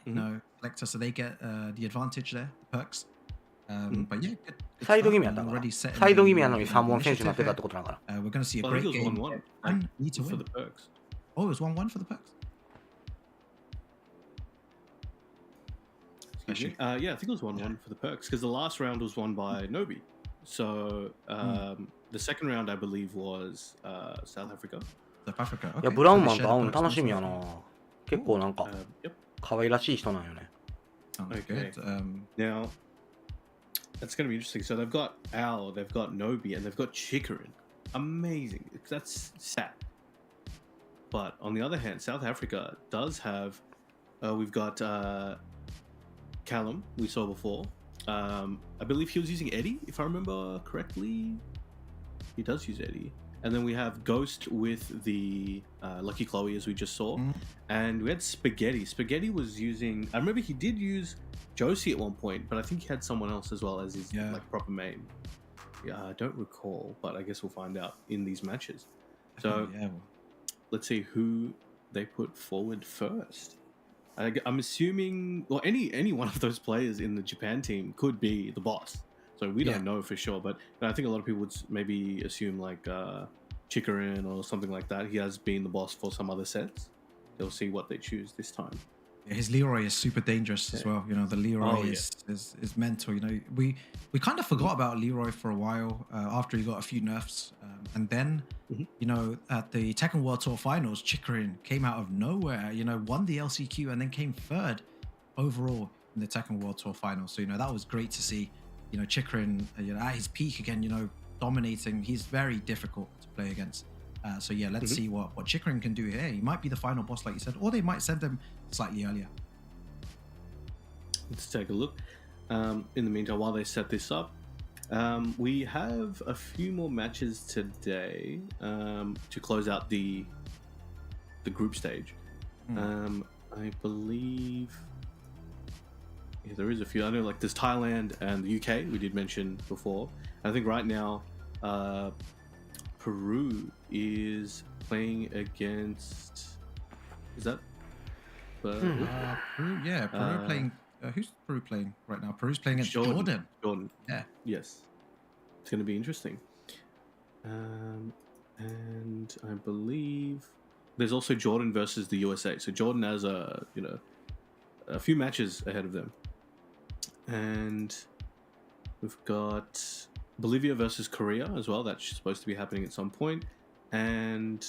selector, so they get the advantage there, perks. But yeah, good サイド気味やったからサイド気味やのに3本選手になってたってことだから We're going to see a great game. 1-1 need to win. Oh, it was 1-1 for the perks. Yeah, I think it was 1-1 for the perks because the last round was won by Nobi. So the second round, I believe, was South Africa. South Africa. いやブラウンマンと会うの楽しみやな結構なんか可愛らしい人なんよね Okay. Now, that's going to be interesting. So they've got Al, they've got Nobi, and they've got Chikarin. Amazing. That's sad. But on the other hand, South Africa does have... we've got Callum, we saw before. I believe he was using Eddie, if I remember correctly. He does use Eddie. And then we have Ghost with the Lucky Chloe, as we just saw. And we had Spaghetti. Spaghetti was using... I remember he did use Josie at one point, but I think he had someone else as well as his like proper main. Yeah, I don't recall, but I guess we'll find out in these matches. So let's see who they put forward first. I'm assuming, well, any one of those players in the Japan team could be the boss. So we don't know for sure, but I think a lot of people would maybe assume like Chikarin or something like that. He has been the boss for some other sets. They'll see what they choose this time. Yeah, his Leroy is super dangerous as well. You know, the Leroy is mental. You know, we kind of forgot about Leroy for a while after he got a few nerfs. And then, you know, at the Tekken World Tour Finals, Chikarin came out of nowhere, you know, won the LCQ and then came third overall in the Tekken World Tour Finals. So, you know, that was great to see. You know, Chikarin, you know, at his peak again, you know, dominating. He's very difficult to play against. So yeah, let's see what Chikarin can do here. He might be the final boss, like you said, or they might send him slightly earlier. Let's take a look. In the meantime, while they set this up, we have a few more matches today to close out the group stage. I believe there is a few. I know like there's Thailand and the UK we did mention before. I think right now Peru is playing against... Is that... Peru, yeah. Peru playing... who's Peru playing right now? Peru's playing against Jordan. Jordan. Yeah. Yes. It's going to be interesting. And I believe there's also Jordan versus the USA. So Jordan has a few matches ahead of them. And we've got Bolivia versus Korea as well. That's supposed to be happening at some point. And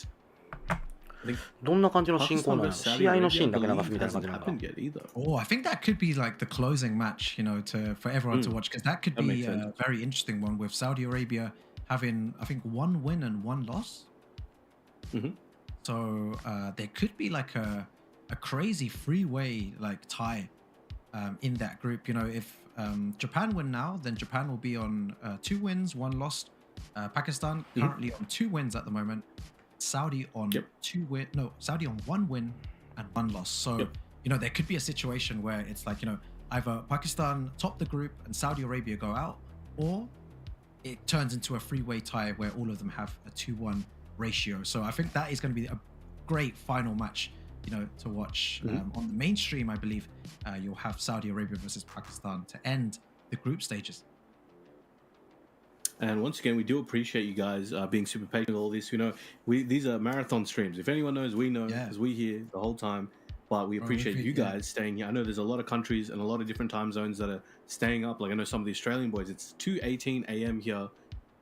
I think どんな感じの進行なの？試合のシーンだけ流すみたいな感じなのか。 Oh, I think that could be like the closing match, you know, for everyone to watch, because that could be a very interesting one with Saudi Arabia having, I think, 1 win and 1 loss. So there could be like a crazy three-way like tie in that group. You know, if Japan win now, then Japan will be on 2 wins, 1 loss. Pakistan currently on 2 wins at the moment. Saudi on Saudi on 1 win and 1 loss. So you know, there could be a situation where it's like, you know, either Pakistan top the group and Saudi Arabia go out, or it turns into a 3-way tie where all of them have a 2-1 ratio. So I think that is going to be a great final match, you know, to watch on the mainstream. I believe you'll have Saudi Arabia versus Pakistan to end the group stages. And once again, we do appreciate you guys being super patient with all this. You know, these are marathon streams. If anyone knows, we know, because we're here the whole time. But we appreciate you guys staying here. I know there's a lot of countries and a lot of different time zones that are staying up. Like I know some of the Australian boys, it's 2:18 a.m. here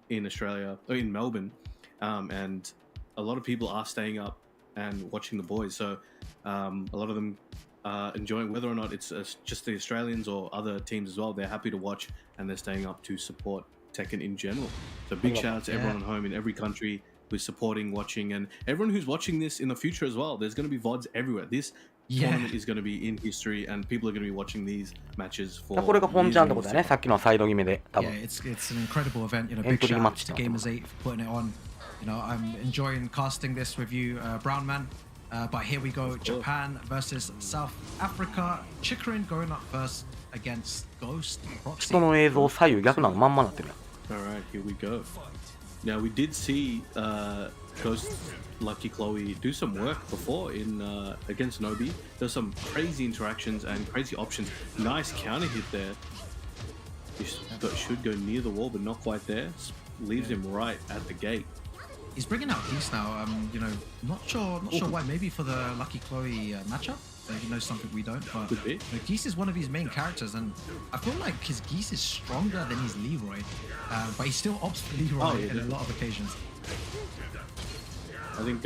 in Australia, or in Melbourne. And a lot of people are staying up and watching the boys. So a lot of them are enjoying, whether or not it's just the Australians or other teams as well. They're happy to watch and they're staying up to support Tekken in general. So big shout out to everyone at home in every country who's supporting, watching, and everyone who's watching this in the future as well. There's going to be VODs everywhere. This tournament is going to be in history, and people are going to be watching these matches for. これがポンちゃんってことだね。さっきのサイド決めで多分。 Yeah, it's an incredible event. You know, big shout out to Gamers8 for putting it on. You know, I'm enjoying casting this with you, Brown Man. But here we go, Japan versus South Africa. Chikarin going up first against Ghost. 人の映像左右逆なのまんまなってる。Alright, here we go. Now we did see Ghost Lucky Chloe do some work before in against Nobi. There's some crazy interactions and crazy options. Nice counter hit there. Should go near the wall, but not quite there. Leaves him right at the gate. He's bringing out Geese now. You know, not sure why. Maybe for the Lucky Chloe matchup. He knows something we don't. But you know, Geese is one of his main characters, and I feel like his Geese is stronger than his Leroy. But he still opts for Leroy in a lot of occasions. I think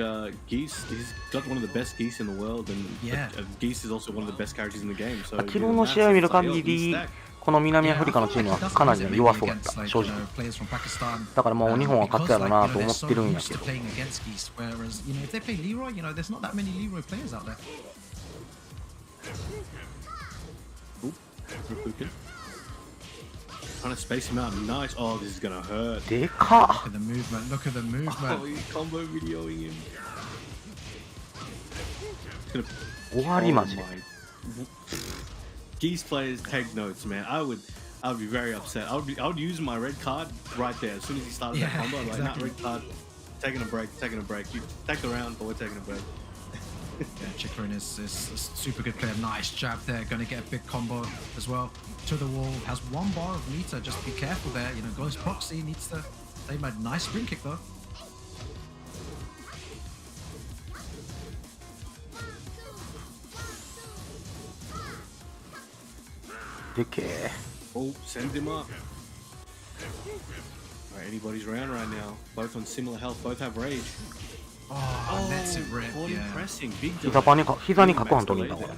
Geese, he's got one of the best Geese in the world, and Geese is also one of the best characters in the game. So 昨日の試合を見る限り、この南アフリカのチームはかなり弱そうだった、正直。だからもう日本は勝つやろなと思ってるんやけど。Trying to space him out. Nice. Oh, this is gonna hurt. でかっ。Look at the movement. Look at the movement. Oh, he's combo videoing him. 終わりマジで。Geese players take notes, man. I would be very upset. I would use my red card right there as soon as he started that combo. Like that red card, taking a break. You take the round, but we're taking a break. Yeah, Chikarin is a super good player. Nice jab there. Going to get a big combo as well. To the wall. Has 1 bar of meter. Just be careful there. You know, Ghost Proxy needs to save a nice spring kick though. Oh, send him up. Alright, anybody's round right now. Both on similar health. Both have rage. Oh, that's it, rip. Yeah. Pressing. Big 膝に角半取りにいったこれ。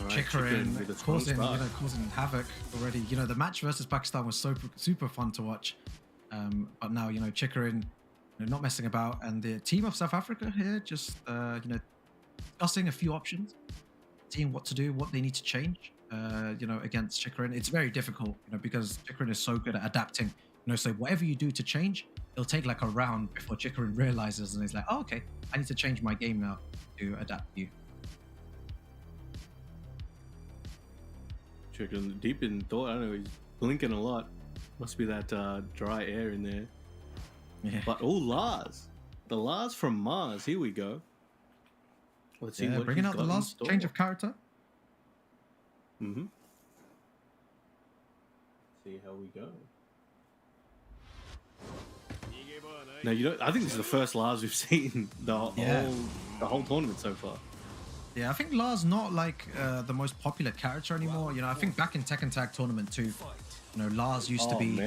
Chikarin causing havoc already. You know, the match versus Pakistan was super fun to watch. But now, you know, Chikarin, you know, not messing about, and the team of South Africa here just you know, discussing a few options, seeing what to do, what they need to change. You know, against Chikarin, it's very difficult, you know, because Chikarin is so good at adapting. You know, so whatever you do to change, it'll take like a round before Chikarin realizes, and he's like, oh, okay, I need to change my game now to adapt to you. Chikarin deep in thought. I don't know, he's blinking a lot. Must be that dry air in there. Yeah. But oh, Lars. The Lars from Mars. Here we go. Let's see what bringing out the last change of character. Mm-hmm. See how we go. Now, you know, I think this is the first Lars we've seen the whole tournament so far. Yeah, I think Lars not like the most popular character anymore. You know, I think back in Tekken Tag Tournament 2, you know, Lars used to be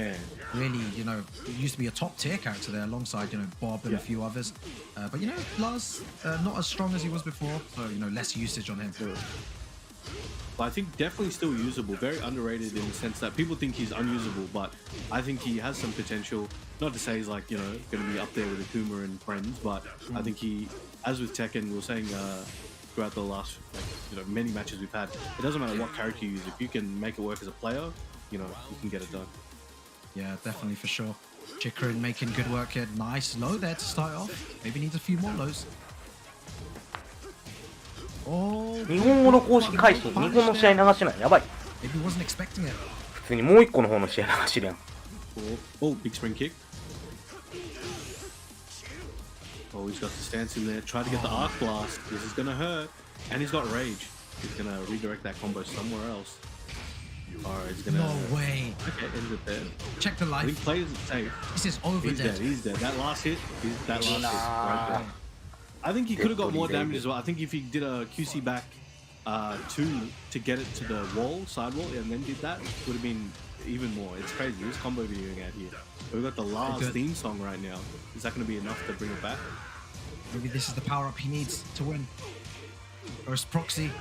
really, you know, used to be a top tier character there alongside, you know, Bob and a few others. But, you know, Lars not as strong as he was before, so, you know, less usage on him. But I think definitely still usable, very underrated in the sense that people think he's unusable, but I think he has some potential. Not to say he's like, you know, going to be up there with Akuma and friends, but I think he, as with Tekken, we were saying throughout the last, like, you know, many matches we've had, it doesn't matter what character you use. If you can make it work as a player, you know, you can get it done. Yeah, definitely for sure. Chikarin making good work here. Nice low there to start off. Maybe needs a few more lows. 日本語の公式配信、日本の試合流してない。やばい。普通にもう一個の方の試合流してるやん。Oh, big spring kick. Oh, he's got the stance in there. Try to get the arc blast. This is gonna hurt. And he's got rage. He's gonna redirect that combo somewhere else. Alright, he's gonna... No way. Okay, ends it there. Check the life. I think plays it safe. This is over. He's dead. He's dead. That last hit. That last hit right there. I think he could have got more damage as well. I think if he did a QC back 2 to get it to the wall, sidewall, and then did that, it would have been even more. It's crazy. He's combo videoing out here. We've got the last theme song right now. Is that going to be enough to bring it back? Maybe this is the power up he needs to win. First proxy.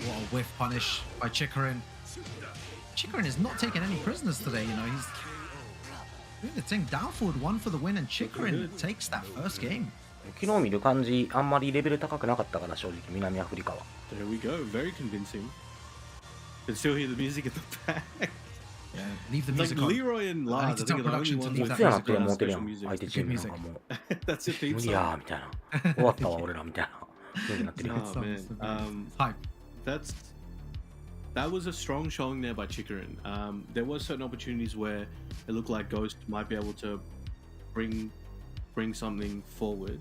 What a whiff punish by Chikarin. Chikarin is not taking any prisoners today, you know. The thing down forward 1 for the win, and Chikrin takes that first game. 昨日見る感じ、あんまりレベル高くなかったかな、正直、南アフリカは。There we go, very convincing. Can still hear the music in the back. Yeah, leave the Like music on. Leroy and Lars, I think are the only ones with いつやなって special 思ってるやん、 music. 相手チームなんかもう。 That's your theme 無理や song. ーみたいな。終わったわ、俺らみたいな。風になってるやん。 Oh man, that was a strong showing there by Chikrin. There were certain opportunities where it looked like Ghost might be able to bring something forward.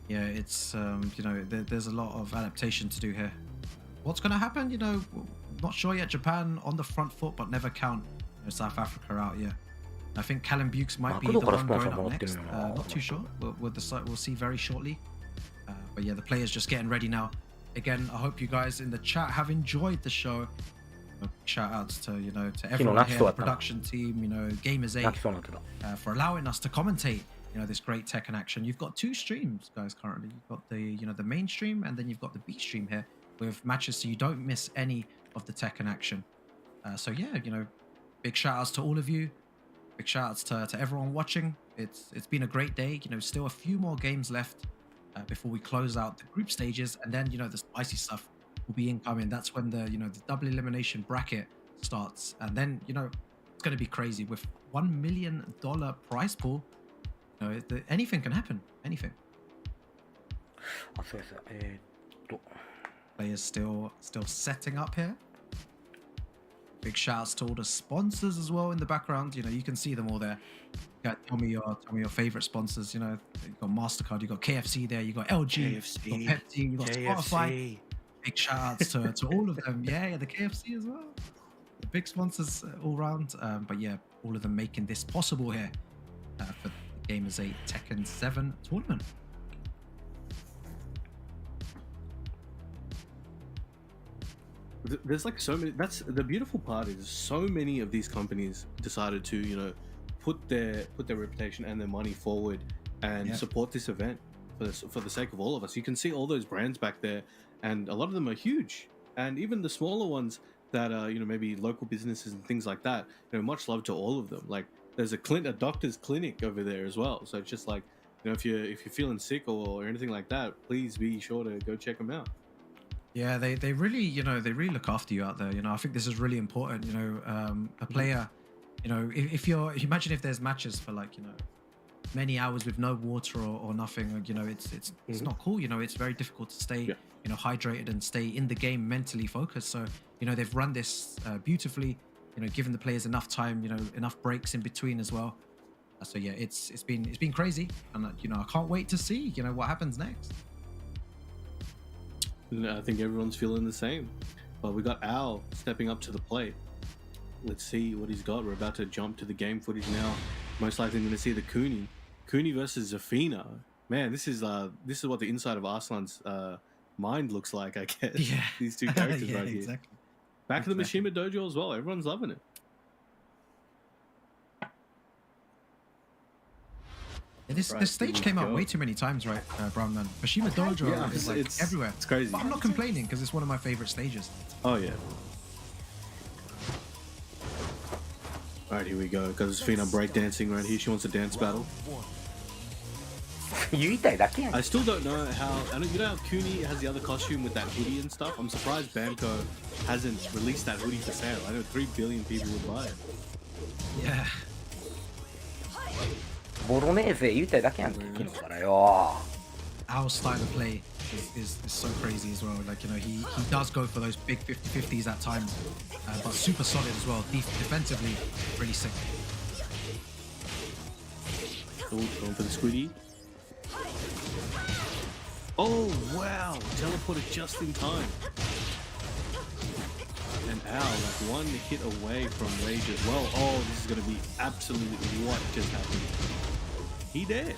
Yeah, it's you know, there's a lot of adaptation to do here. What's going to happen? You know, not sure yet. Japan on the front foot, but never count South Africa out. Yeah, I think Callum Bukes might be the one going up next. Not too sure. We'll see very shortly. But yeah, the players just getting ready now. Again, I hope you guys in the chat have enjoyed the show. Shout outs to to everyone here, the production team, Gamers 8, for allowing us to commentate this great Tekken action. You've got 2 streams, guys. Currently, you've got the the main stream, and then you've got the B stream here with matches, so you don't miss any of the Tekken action. So yeah, big shout outs to all of you. Big shout outs to everyone watching. It's been a great day. Still a few more games left before we close out the group stages, and then the spicy stuff will be incoming. That's when the the double elimination bracket starts, and then it's going to be crazy with $1 million prize pool. Anything can happen. Anything. Players still setting up here. Big shouts to all the sponsors as well in the background. You can see them all there. Tell me your favorite sponsors. You got MasterCard, you got KFC there, you got LG, you got Pepsi, you got Spotify. Big shout outs to all of them. Yeah, the KFC as well. The big sponsors all round. But yeah, all of them making this possible here for the Gamers 8 Tekken 7 tournament. There's like so many. That's the beautiful part, is so many of these companies decided to put their reputation and their money forward and support this event for the sake of all of us. You can see all those brands back there, and a lot of them are huge, and even the smaller ones that are maybe local businesses and things like that. Much love to all of them. Like there's a doctor's clinic over there as well. So it's just like if you're feeling sick or anything like that, please be sure to go check them out. Yeah, they really they really look after you out there. I think this is really important. A player, if you're imagine if there's matches for like many hours with no water or nothing. It's not cool. It's very difficult to stay hydrated and stay in the game mentally focused. So they've run this beautifully. Given the players enough time. Enough breaks in between as well. So yeah, it's been crazy, and I can't wait to see what happens next. I think everyone's feeling the same. But we got Al stepping up to the plate. Let's see what he's got. We're about to jump to the game footage now. Most likely going to see the Cooney versus Zafina. Man, this is what the inside of Arslan's mind looks like, I guess. Yeah. These 2 characters right here. Exactly. Back to the Mishima Dojo as well. Everyone's loving it. This stage came out way too many times, right, Brown Man? Mishima Dojo is like everywhere. It's crazy. But I'm not complaining because it's one of my favorite stages. Oh yeah. Alright, here we go. Got Zafina breakdancing right here. She wants a dance battle. I still don't know how. How Cooney has the other costume with that hoodie and stuff. I'm surprised Bamco hasn't released that hoodie for sale. I know 3 billion people would buy it. Yeah. ボロネーゼ言いたいだけやんけ、昨日からよ。Our style of play is so crazy as well. Like he does go for those big 50-50s at times, but super solid as well. Defensively, really sick. Going for the squiddy. Oh wow! Teleported just in time. And Al, like 1 hit away from Rage as well. Oh, this is gonna be absolutely what just happened. He dead.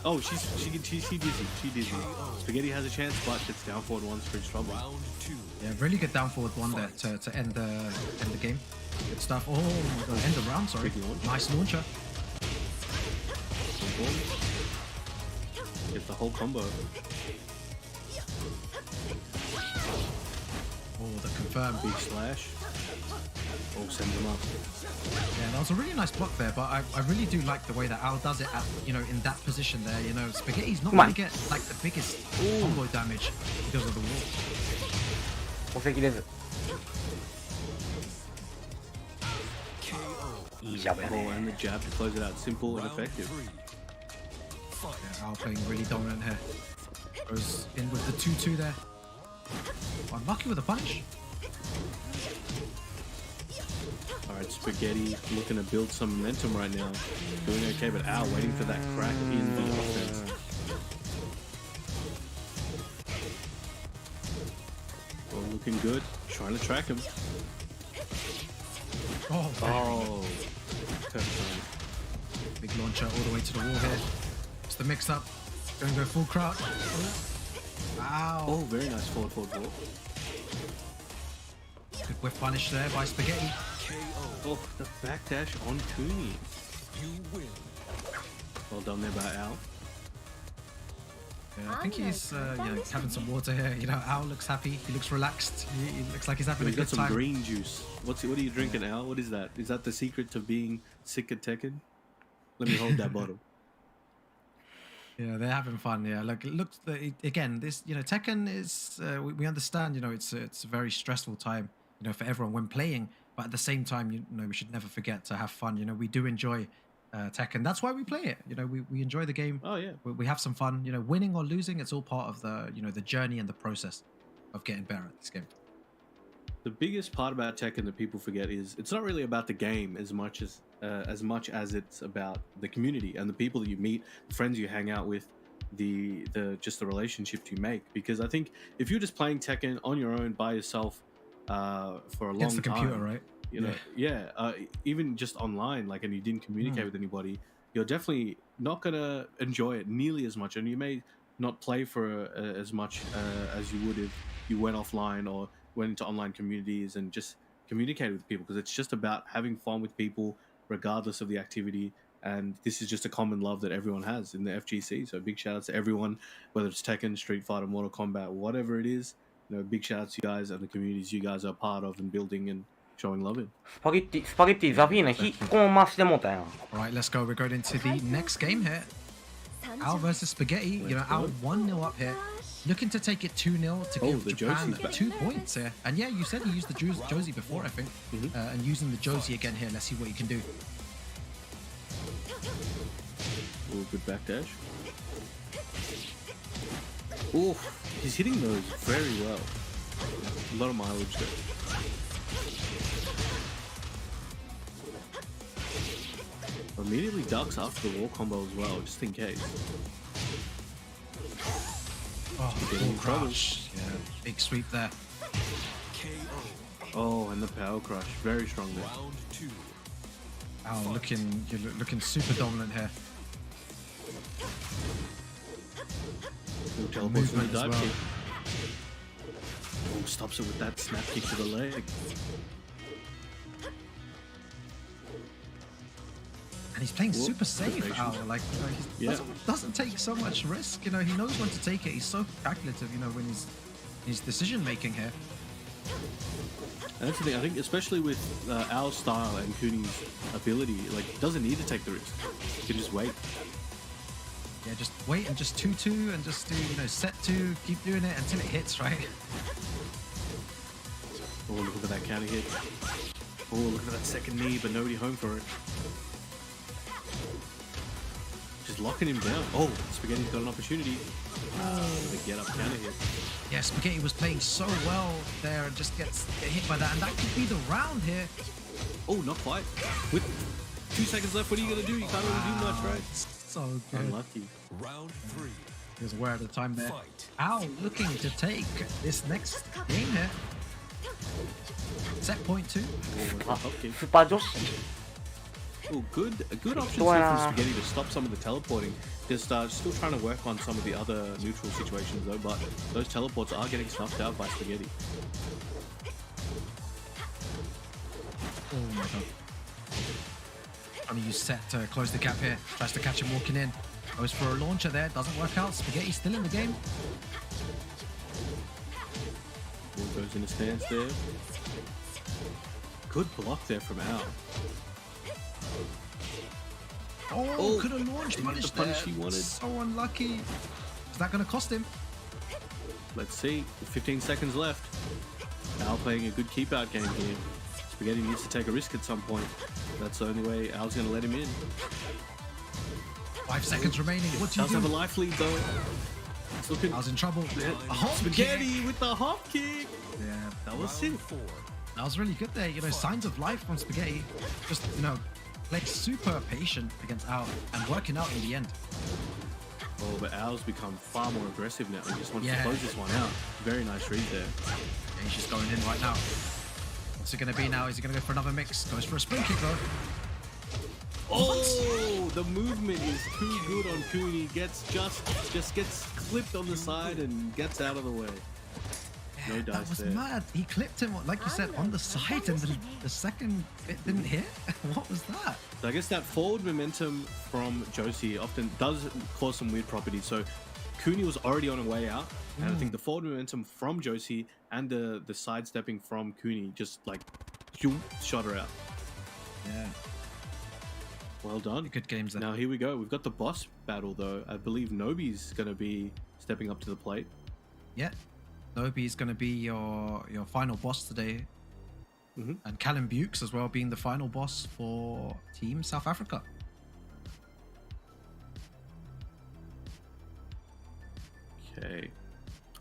Oh, she dizzy. She dizzy. Spaghetti has a chance, but it's down forward 1 for his trouble. Yeah, really good down forward 1 there to end the game. Good stuff. Oh my god, end the round. Sorry. Nice launcher. Get the whole combo. Oh, the confirmed big slash. Oh, send them up. Yeah, That was a really nice block there, but I really do like the way that Al does it at, you know, in that position there. You know, Spaghetti's not going to get like the biggest combo damage because of the wall. 防ぎれず。いいジャブやね。 and the jab to close it out, simple and effective. Yeah, Al playing really dominant here. Goes in with the 2-2 there. Unlucky with a punish. Alright, Spaghetti looking to build some momentum right now. Doing okay, but Al waiting for that crack in the offense. Oh, looking good. Trying to track him. Oh. Big launcher all the way to the wall here. It's the mix up. Going to go full crouch. Wow. Oh, very nice forward ball. Good whiff punish there by Spaghetti. Oh, the backdash on Cooney. Well done there by Al. Yeah, I think he's having some water here. You know, Al looks happy. He looks relaxed. He looks like he's having a good time. He's got some green juice. What are you drinking, Al? What is that? Is that the secret to being sick at Tekken? Let me hold that bottle. Yeah, they're having fun. Yeah, like it looks again. This, you know, Tekken is. We understand. You know, it's a very stressful time. You know, for everyone when playing. But at the same time, you know, we should never forget to have fun. You know, we do enjoy Tekken. That's why we play it. You know, we enjoy the game. Oh yeah. We have some fun. You know, winning or losing, it's all part of the, you know, the journey and the process of getting better at this game. The biggest part about Tekken that people forget is it's not really about the game as much as it's about the community and the people that you meet, the friends you hang out with, the relationships you make. Because I think if you're just playing Tekken on your own by yourself for a long time, the computer, right? You know, even just online, like, and you didn't communicate with anybody, you're definitely not gonna enjoy it nearly as much, and you may not play for as much as you would if you went offline or went into online communities and just communicated with people, because it's just about having fun with people regardless of the activity. And this is just a common love that everyone has in the FGC. So big shout outs to everyone, whether it's Tekken, Street Fighter, Mortal Kombat, whatever it is. You know, big shout outs to you guys and the communities you guys are part of and building and showing love in. Spaghetti, Zavina, Alright, let's go. We're going into the next game here. Al versus Spaghetti. You know, Al 1-0 up here. Looking to take it 2-0 to give Japan 2 points here. And yeah, you said he used the Josie before, I think. And using the Josie again here. Let's see what he can do. Oh, good backdash. Oh, he's hitting those very well. A lot of mileage there. Immediately ducks after the wall combo as well, just in case. Oh, full crush. Yeah, big sweep there. Oh, and the power crush, very strong there. Al looking super dominant here. Movement as well. Oh, stops it with that snap kick to the leg. And he's playing super safe, Al. Like, you know, he doesn't take so much risk. You know, he knows when to take it. He's so calculative, you know, when he's decision making here. And that's the thing, I think, especially with Al's style and Cooney's ability, like, doesn't need to take the risk. He can just wait. Yeah, just wait and just 2-2 and just do, you know, set 2, keep doing it until it hits, right? Oh, look at that counter hit. Oh, look at that second knee, but nobody home for it. Just locking him down. Oh, Spaghetti's got an opportunity. The get up counter hit. Yeah, Spaghetti was playing so well there and just gets hit by that, and that could be the round here. Oh, not quite. With 2 seconds left, what are you going to do? You can't really do much, right? So good. Unlucky. Round 3. He was aware of the time there. Al looking to take this next game here. Set point 2. Oh, a good option for Spaghetti to stop some of the teleporting. Just still trying to work on some of the other neutral situations though, but those teleports are getting snuffed out by Spaghetti. Oh my god. Trying to use set to close the gap here. Tries to catch him walking in. Goes for a launcher there. Doesn't work out. Spaghetti's still in the game. Ball goes in a stance there. Good block there from Al. Oh, could have launched the punish punish there. he wanted. So unlucky. Is that going to cost him? Let's see. 15 seconds left. Al playing a good keep out game here. Spaghetti needs to take a risk at some point. That's the only way Al's going to let him in. 5 seconds remaining. What do you Al's do? have a life lead though. It's looking. I was in trouble. A hop Spaghetti kick. with the hop kick. Yeah, That was sick. that was really good there. You know, signs of life from Spaghetti. Just, you know, played super patient against Al and working out in the end. Oh, but Al's become far more aggressive now. He just wants to Yeah. close this one out. Very nice read there. Yeah, he's just going in right now. What's it going to be now? Is he going to go for another mix? Goes for a spring kick though. Oh, the movement is too good on Cooney. Just gets clipped on the side and gets out of the way. No That dice was there. mad. He clipped him, like you said, on the side, and the second bit didn't hit. What was that? So I guess that forward momentum from Josie often does cause some weird properties. So Cooney was already on a way out, and I think the forward momentum from Josie and the sidestepping from Cooney just like shot her out. Yeah. Well done. Good games there. Now here we go. We've got the boss battle though. I believe Nobi's going to be stepping up to the plate. Yeah. Nobi is going to be your final boss today. And Callum Bukes as well being the final boss for Team South Africa. Okay.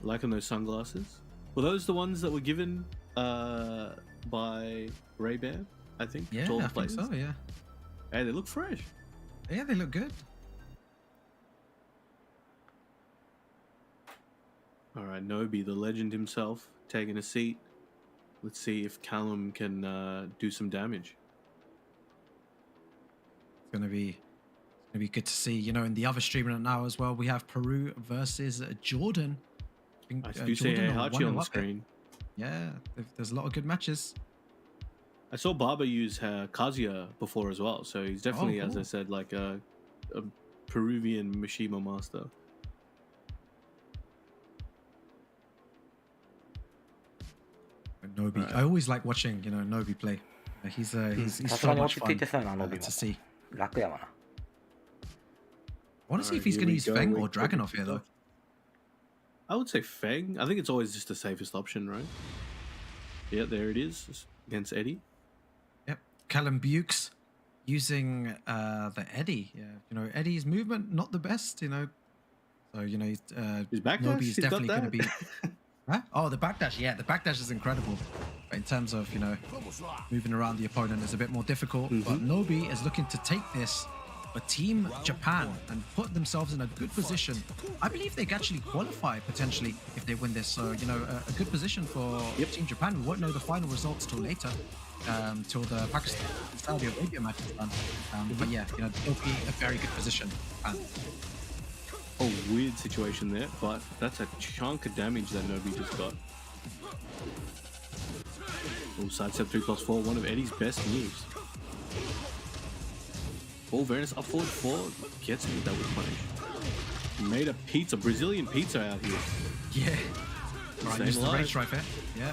Liking those sunglasses. Were those the ones that were given by Ray-Ban, I think? Yeah, to all the I think players? so, yeah. Hey, they look fresh. Yeah, they look good. All right, Nobi, the legend himself, taking a seat. Let's see if Callum can do some damage. It's gonna be good to see. You know, in the other streamer now as well, we have Peru versus Jordan. I do see Hachi on the screen. Yeah, there's a lot of good matches. I saw Barber use Kazuya before as well, so he's definitely, as I cool. said, like a Peruvian Mishima master. Nobi, I always like watching, you know, Nobi play. He's so さすがに much 落ち着い fun てそうやな、ノビ to も。 see. 楽やわな。I want to see if Alright, he's going to here we use go. Feng or Wait, Dragunov here, though. I would say Feng. I think it's always just the safest option, right? Yeah, there it is against Eddie. Yep. Callum Bukes using the Eddie. Yeah, you know, Eddie's movement not the best, you know. So, you know, His backdash, Nobi's he's got definitely going to be... that. Huh? Oh, the backdash. Yeah, the backdash is incredible. But in terms of, you know, moving around the opponent is a bit more difficult. But Nobi is looking to take this for Team Japan and put themselves in a good position. I believe they can actually qualify potentially if they win this. So, you know, a good position for Team Japan. We won't know the final results till later, till the Pakistan-Saudi Arabia match is done. But yeah, you know, they'll be a very good position. Oh, weird situation there, but that's a chunk of damage that Nobi just got. Oh, sidestep 3+4, one of Eddie's best moves. Oh, very nice up forward 4, gets him with that whip punish. Made a pizza, Brazilian pizza out here. Yeah. Right, use the rage stripe here. Yeah.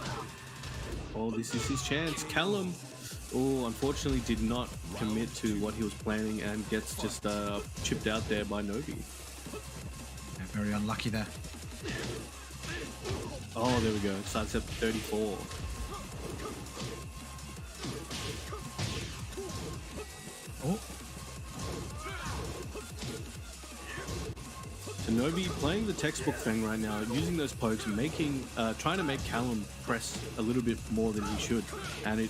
Oh, this is his chance. Callum, oh, unfortunately did not commit to what he was planning and gets just chipped out there by Nobi. Yeah, very unlucky there. Oh, there we go. Sidestep 34. Oh. So Nobi playing the textbook Feng right now, using those pokes, trying to make Callum press a little bit more than he should. And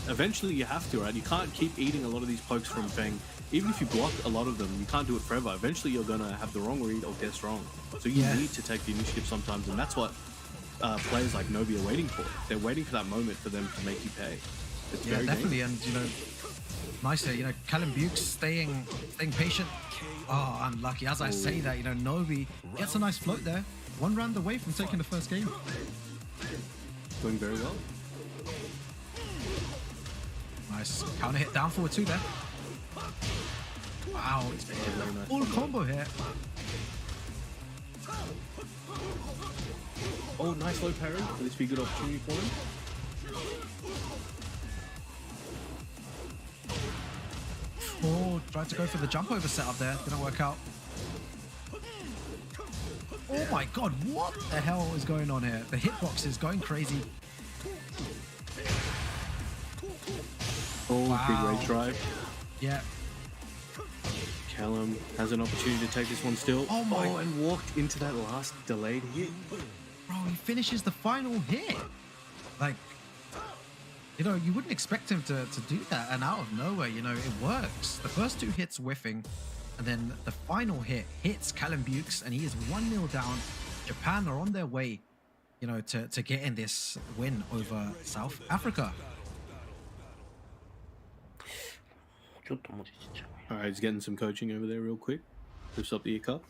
eventually you have to, right? You can't keep eating a lot of these pokes from Feng. Even if you block a lot of them, you can't do it forever. Eventually you're gonna have the wrong read or guess wrong. So you need to take the initiative sometimes, and that's what players like Nobi are waiting for. They're waiting for that moment for them to make you pay. It's Yeah, very definitely, dangerous. and you know, nice here. You know, Callum Bukes staying patient. Oh, unlucky. As I say that, you know, Nobi gets a nice float there. One round away from taking the first game. Doing very well. Nice counter hit down forward two there. Wow, it's a full combo here. Oh, nice low parry. Will this be a good opportunity for him? tried to go for the jump over setup there. Didn't work out. Oh my god, what the hell is going on here? The hitbox is going crazy. Oh, wow. big rage drive. Yeah. Callum has an opportunity to take this one still. Oh my. And walked into that last delayed hit. Bro, he finishes the final hit. Like, you know, you wouldn't expect him to do that, and out of nowhere, you know, it works. The first two hits whiffing, and then the final hit hits Callum Bukes, and he is 1-0 down. Japan are on their way, you know, to getting this win over South Africa. Alright, he's getting some coaching over there real quick. Lifts up the cup.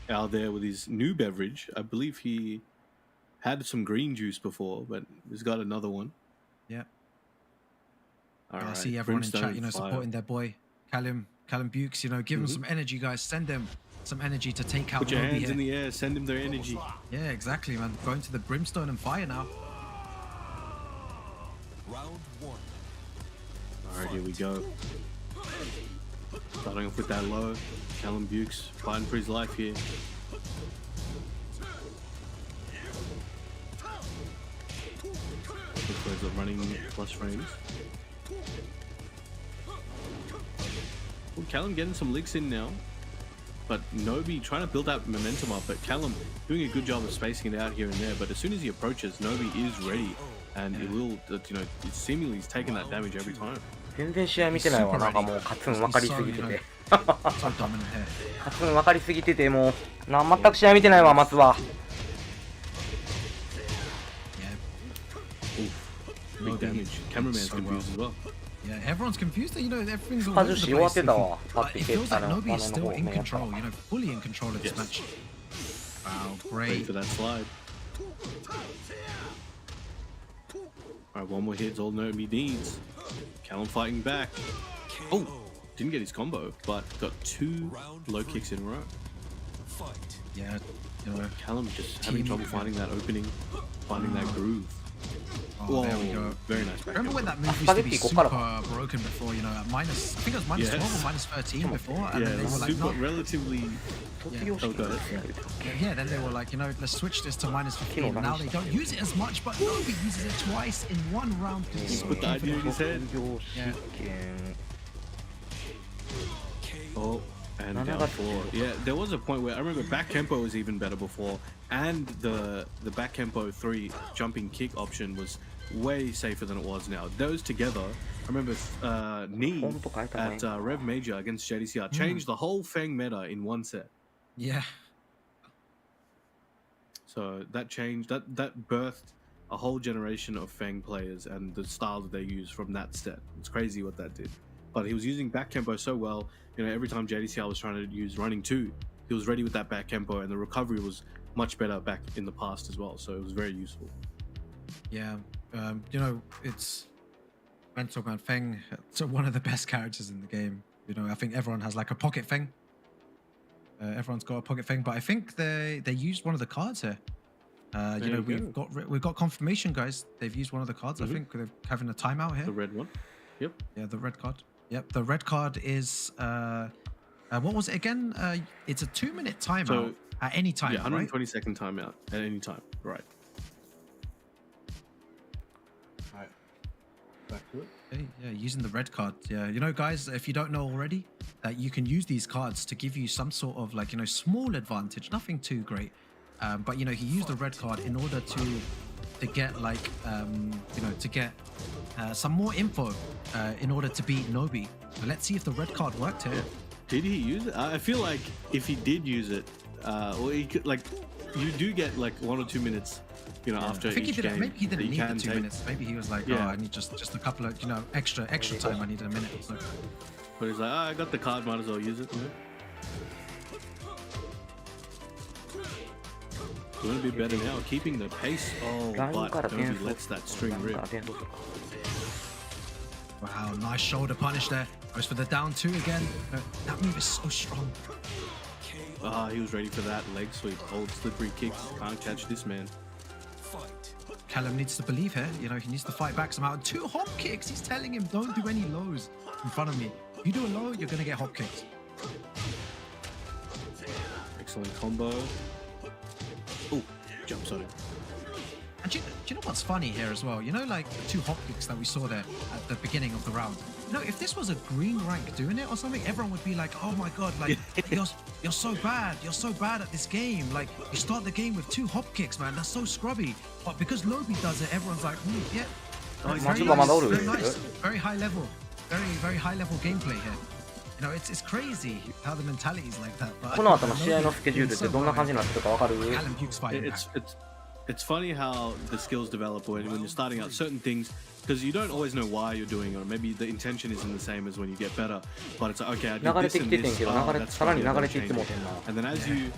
Out there with his new beverage. I believe he had some green juice before, but he's got another one. Yeah. Alright. I see everyone in chat, you know, supporting their boy Callum Bukes. You know, give him some energy, guys. Send them some energy to take out. Put your Nobi hands here. in the air. Send him their energy. Yeah, exactly, man. Going to the brimstone and fire now. Round one. Alright, here we go. Starting off with that low. Callum Bukes fighting for his life here. Looks like they're running plus frames. Well, Callum getting some licks in now. But Nobi trying to build that momentum up. But Callum doing a good job of spacing it out here and there. But as soon as he approaches, Nobi is ready. And it will, you know, seemingly he's taking that damage every time. 全然試合見てないわ。なんかもうカツン分かりすぎてて。カツン分かりすぎてて、もう全く試合見てないわ、松は。Big damage. Cameraman's confused as well. Yeah, everyone's confused. You know, everything's all 外 over し the 終わっ place. てたわ。 But it feels like Nobi is still in control. You know, fully in control of this match. Wow, Ready great. for that slide. Alright, one more hit's all Nobi needs. Callum fighting back. Oh, didn't get his combo, but got two low kicks in a row. Yeah, you know, Callum just having trouble finding that opening, finding that groove. Oh, there we go. Very nice. Remember when that move used to be super broken before, you know, at minus, I think it was minus 12 or minus 13 before, and then they were like, super no. relatively... Yeah. Oh, go ahead. Yeah, then they were like, you know, let's switch this to minus 15. Now they don't use it as much, but Nobi uses it twice in one round. Just put the idea in his head. Yeah. Oh, and down four. Yeah, there was a point where I remember back tempo was even better before, and the back tempo 3 jumping kick option was way safer than it was now. Those together, I remember Knee at Rev Major against JDCR changed the whole Feng meta in one set. Yeah. So that changed, that birthed a whole generation of Feng players and the style that they use from that set. It's crazy what that did. But he was using back tempo so well, you know, every time JDCR was trying to use running 2, he was ready with that back tempo, and the recovery was much better back in the past as well. So it was very useful. Yeah, you know, it's mental, man. Feng, so one of the best characters in the game. You know, I think everyone has like a pocket Feng. Everyone's got a pocket Feng, but I think they used one of the cards here. You know, we've got confirmation, guys. They've used one of the cards. I think they're having a timeout here. The red one. Yep. Yeah, the red card. Yep, the red card is what was it again? It's a 2-minute timeout So, at any time. Yeah, 120-second timeout at any time. Right. Alright. Back to it. Okay, yeah, using the red card. Yeah, you know, guys, if you don't know already, that you can use these cards to give you some sort of like, you know, small advantage, nothing too great. But you know, he used the red card in order to get like, you know, to get some more info in order to beat Nobi. So let's see if the red card worked here. Did he use it? I feel like if he did use it, well, he could, like, you do get like 1 or 2 minutes, you know, after I think each he didn't. game. Maybe he didn't need the 2 take. minutes. Maybe he was like, oh, I need just a couple of, you know, extra time. I need a minute or so. But he's like, oh, I got the card, might as well use it. A little bit better now, keeping the pace. Oh, but Nobi lets that string rip. Wow, nice shoulder punish there. Goes for the down 2 again. That move is so strong. Ah, he was ready for that leg sweep. Old slippery kicks. Can't catch this man. Callum needs to believe here. You know, he needs to fight back somehow. 2 hop kicks. He's telling him, don't do any lows in front of me. If you do a low, you're going to get hop kicks. Excellent combo. Oh, jump sorry. And do you know what's funny here as well? You know, like the 2 hop kicks that we saw there at the beginning of the round. You know, if this was a green rank doing it or something, everyone would be like, oh my god, like you're so bad. You're so bad at this game. Like you start the game with 2 hop kicks, man. That's so scrubby. But because Nobi does it, everyone's like, yeah. Very nice. Very high level. Very high level gameplay here. You know, it's crazy how the mentality is like that. But この後の試合のスケジュールってどんな感じになってるかわかる？ Callum Hughes fighting back. It's funny how the skills develop when you're starting out certain things, because you don't always know why you're doing it, or maybe the intention isn't the same as when you get better. But it's like, okay, I did this and this. That's funny, I'm gonna change it. And then as you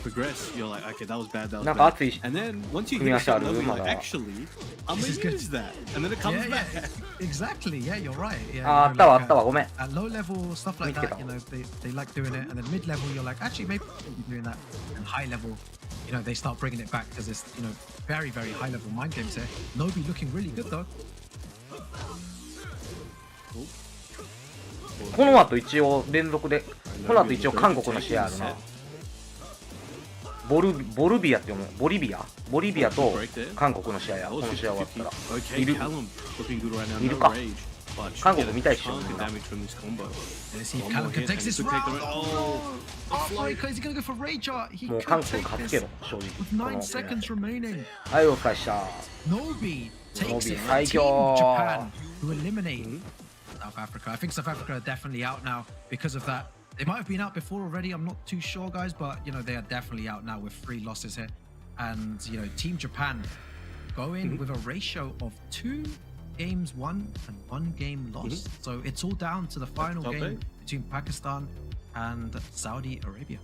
progress, you're like, okay, that was bad, that was bad. And then once you hit a certain level, you're like, actually, I'm gonna use that. And then it comes back. Exactly, yeah, you're right. Yeah, あったわあったわ、ごめん。 At low level, stuff like that, you know, they like doing it. And then mid level, you're like, actually, maybe doing that. And high level, you know, they start bringing it back because it's, you know, very high level mind games here. Nobi looking really good though. この後一応連続で、この後一応韓国の試合あるな。ボリビアって読む？ボリビアと韓国の試合や。この試合終わったら。いるか。韓国見たいっしょ。もう韓国勝つけど、正直。はい、お疲れっした。Nobi takes it from Team 最強。 Japan who eliminate South Africa. I think South Africa are definitely out now because of that. They might have been out before already. I'm not too sure, guys, but you know they are definitely out now with 3 losses here. And you know, Team Japan go in with a ratio of 2 games won and 1 game lost. So it's all down to the final game between Pakistan and Saudi Arabia.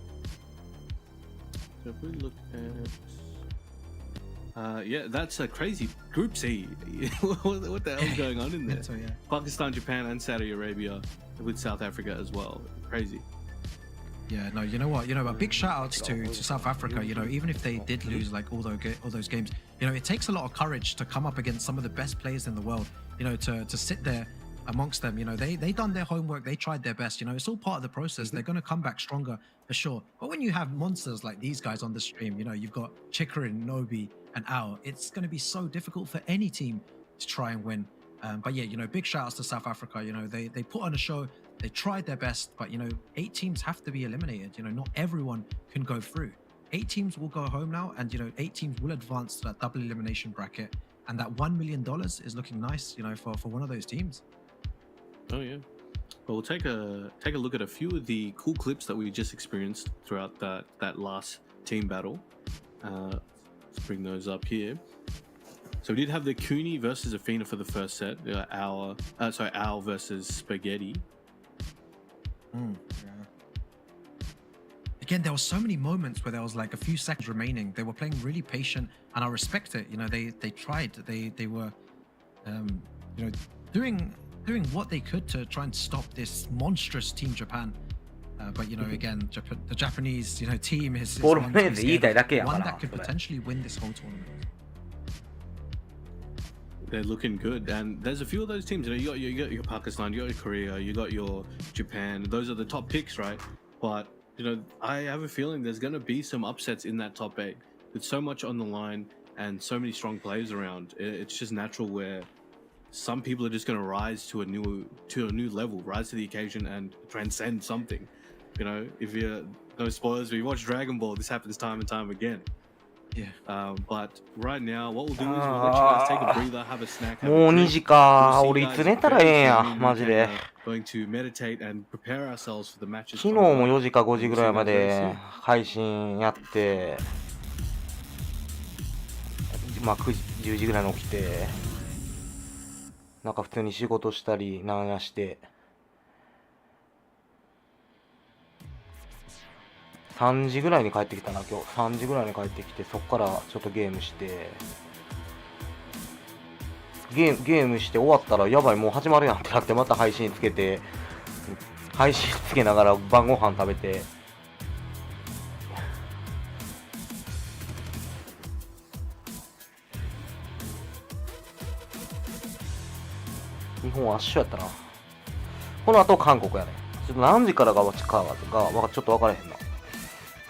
So if we look at, yeah, that's a crazy Group C. What the hell's going on in there? So, yeah. Pakistan, Japan, and Saudi Arabia with South Africa as well. Crazy. Yeah, no, you know what? You know, a big shout outs to South Africa. You know, even if they did lose like all those games, you know, it takes a lot of courage to come up against some of the best players in the world. You know, to sit there amongst them. You know, they done their homework. They tried their best. You know, it's all part of the process. They're going to come back stronger for sure. But when you have monsters like these guys on the stream, you know, you've got Chikarin, Nobi, and Ao. It's going to be so difficult for any team to try and win. But yeah, you know, big shout outs to South Africa. You know, they put on a show. They tried their best, but you know, 8 teams have to be eliminated. You know, not everyone can go through. 8 teams will go home now, and you know, 8 teams will advance to that double elimination bracket, and that $1 million is looking nice, you know, for one of those teams. Oh yeah. Well, we'll take a look at a few of the cool clips that we just experienced throughout that last team battle. Let's bring those up here. So we did have the Cooney versus Athena for the first set. Al versus Spaghetti. Yeah. Again, there were so many moments where there was like a few seconds remaining. They were playing really patient, and I respect it. You know, they tried. They were, you know, doing what they could to try and stop this monstrous Team Japan. But you know, again, the Japanese, you know, team is one that could potentially win this whole tournament. They're looking good, and there's a few of those teams. You know, you got your Pakistan, you got your Korea, you got your Japan. Those are the top picks, right? But you know, I have a feeling there's going to be some upsets in that top 8. With so much on the line and so many strong players around, it's just natural where some people are just going to rise to a new level, rise to the occasion, and transcend something. You know, if you're no spoilers, if you watch Dragon Ball, this happens time and time again. Yeah. But right now, what we'll do is we'll let you guys take a breather, have a snack. もう2時か。俺いつ寝たらええんや、マジで。Going to meditate and prepare ourselves for the matches. 昨日も4時か5時ぐらいまで配信やって、まあ9時10時ぐらいに起きて、なんか普通に仕事したりなんやして。3時ぐらいに帰ってきたな、今日。3時ぐらいに帰ってきて、そっからちょっとゲームして、ゲームして終わったら、やばい、もう始まるやんってなって、また配信つけて、配信つけながら晩ご飯食べて、日本は圧勝やったな。この後韓国やね。ちょっと何時からがちょっと分からへんな。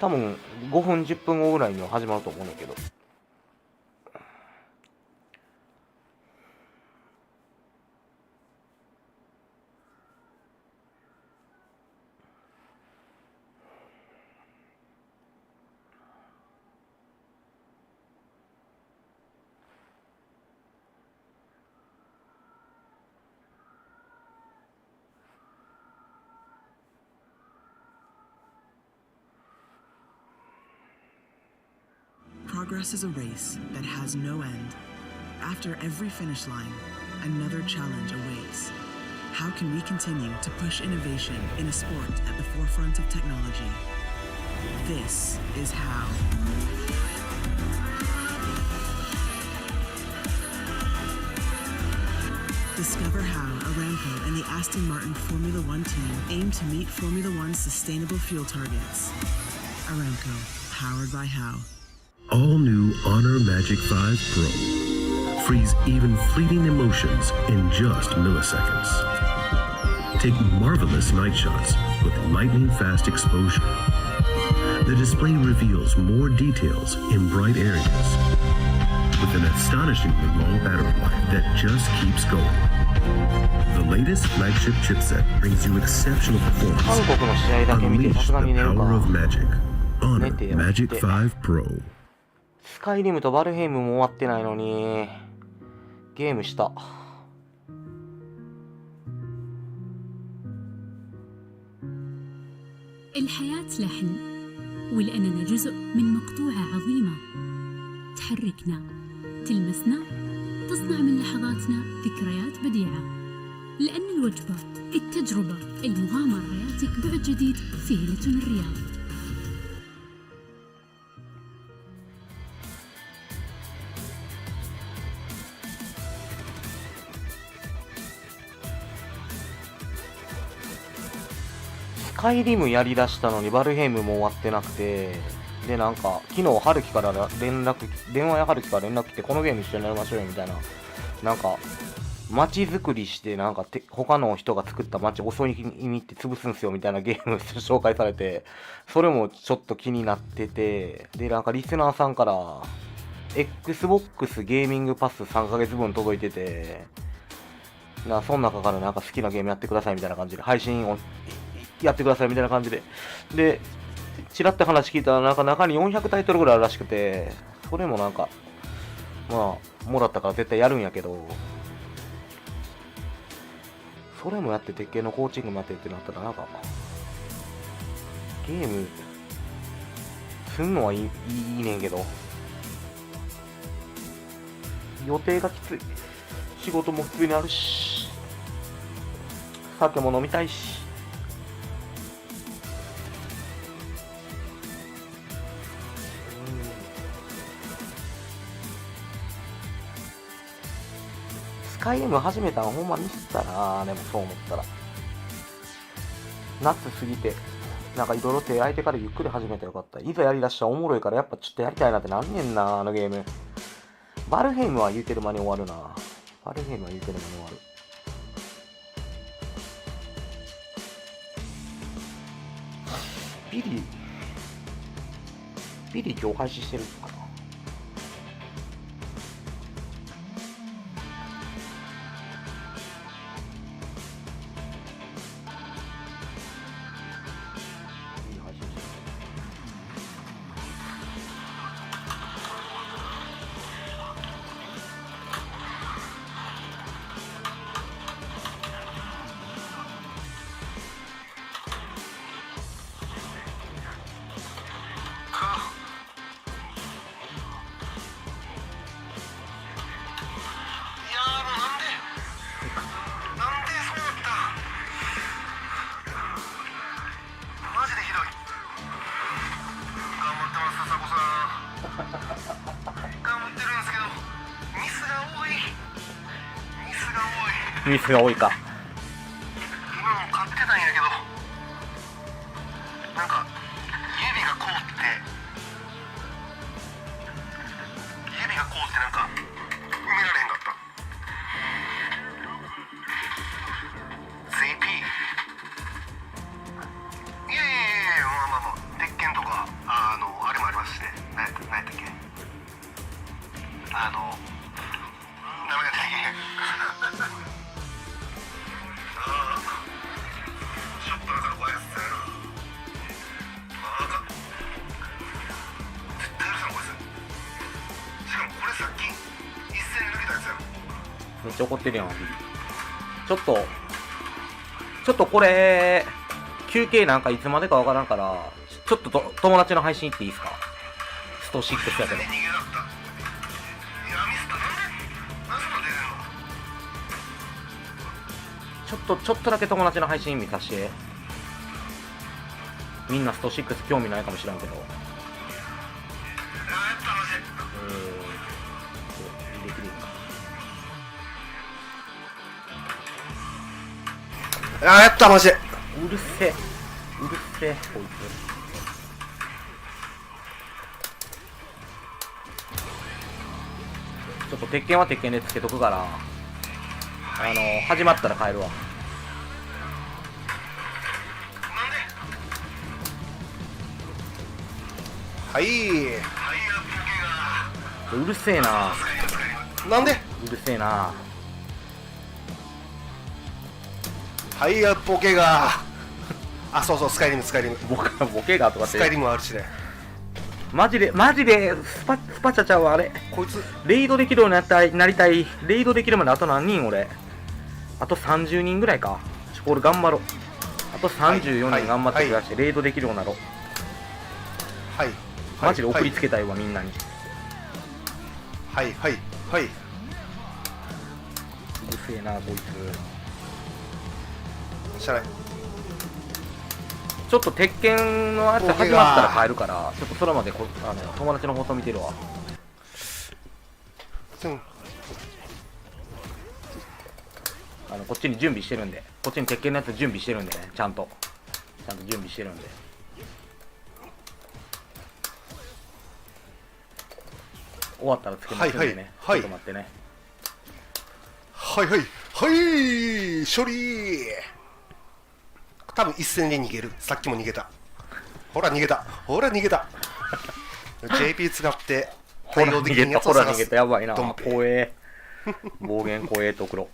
多分5分10分後ぐらいには始まると思うんだけど。Progress is a race that has no end. After every finish line, another challenge awaits. How can we continue to push innovation in a sport at the forefront of technology? This is how. Discover how Aramco and the Aston Martin Formula One team aim to meet Formula One's sustainable fuel targets. Aramco, powered by How. All new Honor Magic 5 Pro. Freeze even fleeting emotions in just milliseconds. Take marvelous night shots with lightning fast exposure. The display reveals more details in bright areas with an astonishingly long battery life that just keeps going. The latest flagship chipset brings you exceptional performance. Unleash the power of magic. Honor Magic 5 Pro. スカイリムとバルヘイムも終わってないのにゲームした。الحياة لحن والأننا جزء من مقطوعة عظيمة تحركنا تلمسنا تصنع من لحظاتنا ذكريات بديعة لأن الوجبة التجربة المغامرة يعطيك بعد جديد في هيلتون الرياض.スカイリムやりだしたのにバルヘイムも終わってなくて、でなんか昨日春樹から電話や春樹から連絡来てこのゲーム一緒にやりましょうよみたいな、なんか街作りしてなんか他の人が作った街襲いに行って潰すんすよみたいなゲーム紹介されて、それもちょっと気になってて、でなんかリスナーさんから Xbox ゲーミングパス3ヶ月分届いてて、その中からなんか好きなゲームやってくださいみたいな感じで配信をやってくださいみたいな感じで、でチラッと話聞いたらなんか中に400タイトルぐらいあるらしくて、それもなんかまあもらったから絶対やるんやけど、それもやって鉄拳のコーチングもやってってなったらなんかゲームすんのはいいねんけど予定がきつい。仕事も普通にあるし酒も飲みたいし。スカイリム始めたのほんまミスったな。でもそう思ったら夏過ぎてなんかいろいろ手空いてからゆっくり始めてよかった。いざやりだしたらおもろいからやっぱちょっとやりたいなってなんねんな、あのゲーム。バルヘイムは言うてる間に終わるな。バルヘイムは言うてる間に終わる。ビリ今日配信してるかな。ミスが多いか。今も勝ってたんやけど、なんか指が凍ってなんか埋められへんかった。ちゃ怒ってるやん。ちょっとこれ休憩なんかいつまでかわからんから、ちょっと友達の配信行っていいですか？スト6やけど。ちょっとだけ友達の配信見させて。みんなスト6興味ないかもしれんけど。できるか。やったマジで。うるせえこいつ。ちょっと鉄拳は鉄拳でつけとくから、始まったら帰るわ。はい。うるせえな。なんで？うるせえな。はいやボケが。あ、そうスカイリム。ボケがとかって。スカイリムあるしね。マジでスパチャちゃうわあれ。こいつレイドできるようになりたい。レイドできるまであと何人俺。あと30人ぐらいか。これ頑張ろう。あと34人頑張ってください。レイドできるようになろう。はい。マジで送りつけたいわみんなに。はい。うるせえなこいつ。しゃない。ちょっと鉄拳のやつ始まったら帰るから、ちょっとそれまで友達の放送見てるわ。こっちに準備してるんで、こっちに鉄拳のやつ準備してるんでね、ちゃんと準備してるんで。終わったらつけますんでね。ちょっと待ってね。はい処理。多分一戦で逃げる。さっきも逃げた。ほら逃げた JP 使って対応できるやつを探す。ほら逃げたやばいな。怖え。暴言怖えとくろ。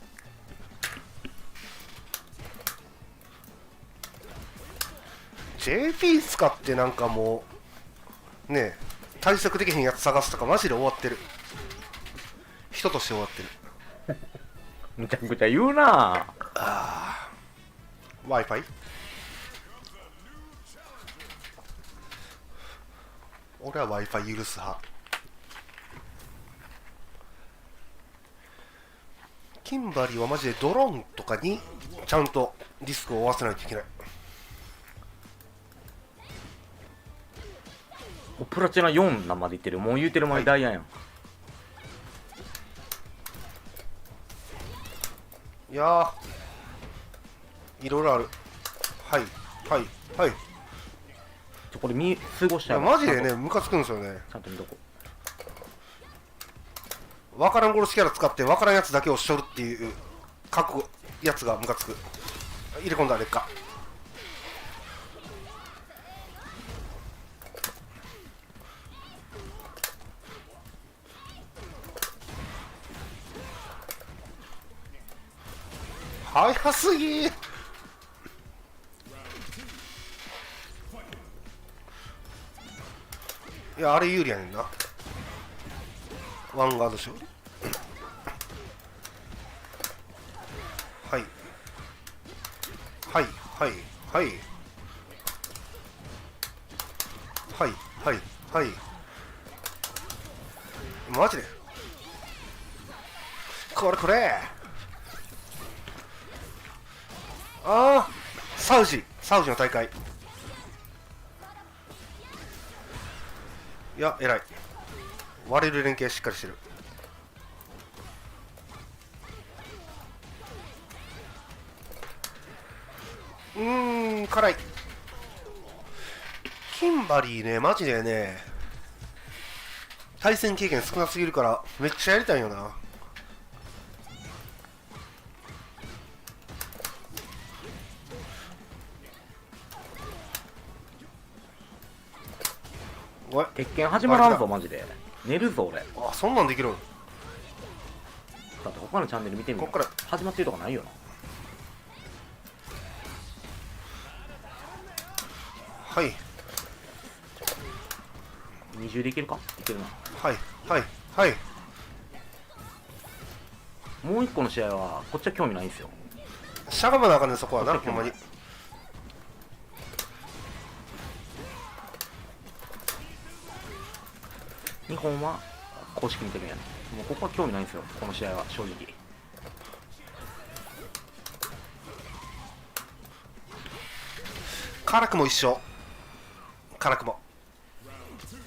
JP 使ってなんかもうねえ対策できへんやつ探すとかマジで終わってる。人として終わってる。むちゃくちゃ言うな。Wi-Fi？ 俺は Wi-Fi 許す派。キンバリーはマジでドローンとかにちゃんとディスクを追わせないといけない。プラチナ4までいってる。もう言うてる前にダイヤやん。いやーいろいろある。はいこれ過ごしちゃう。マジでねムカつくんですよね。ちゃんと見とこう。わからん殺しキャラ使ってわからんやつだけをしょるっていう書くやつがムカつく。入れ込んだ劣化。早すぎー。いやあれ有利やねんな。ワンガードしよう。はいマジでこれああサウジの大会。いや偉い。割れる連携しっかりしてる。辛い。キンバリーねマジでね対戦経験少なすぎるからめっちゃやりたいよな。鉄拳始まらんぞマジで。寝るぞ俺。あ、そんなんできるん。だって他のチャンネル見てみよう。始まってるとかないよな。はい20でいけるか。いけるな。はいもう一個の試合はこっちは興味ないんですよ。しゃがまなあかんね、そこはな、ほんまに。日本は公式見てるんやね。もうここは興味ないんですよ、この試合は正直。辛くも一緒。辛くも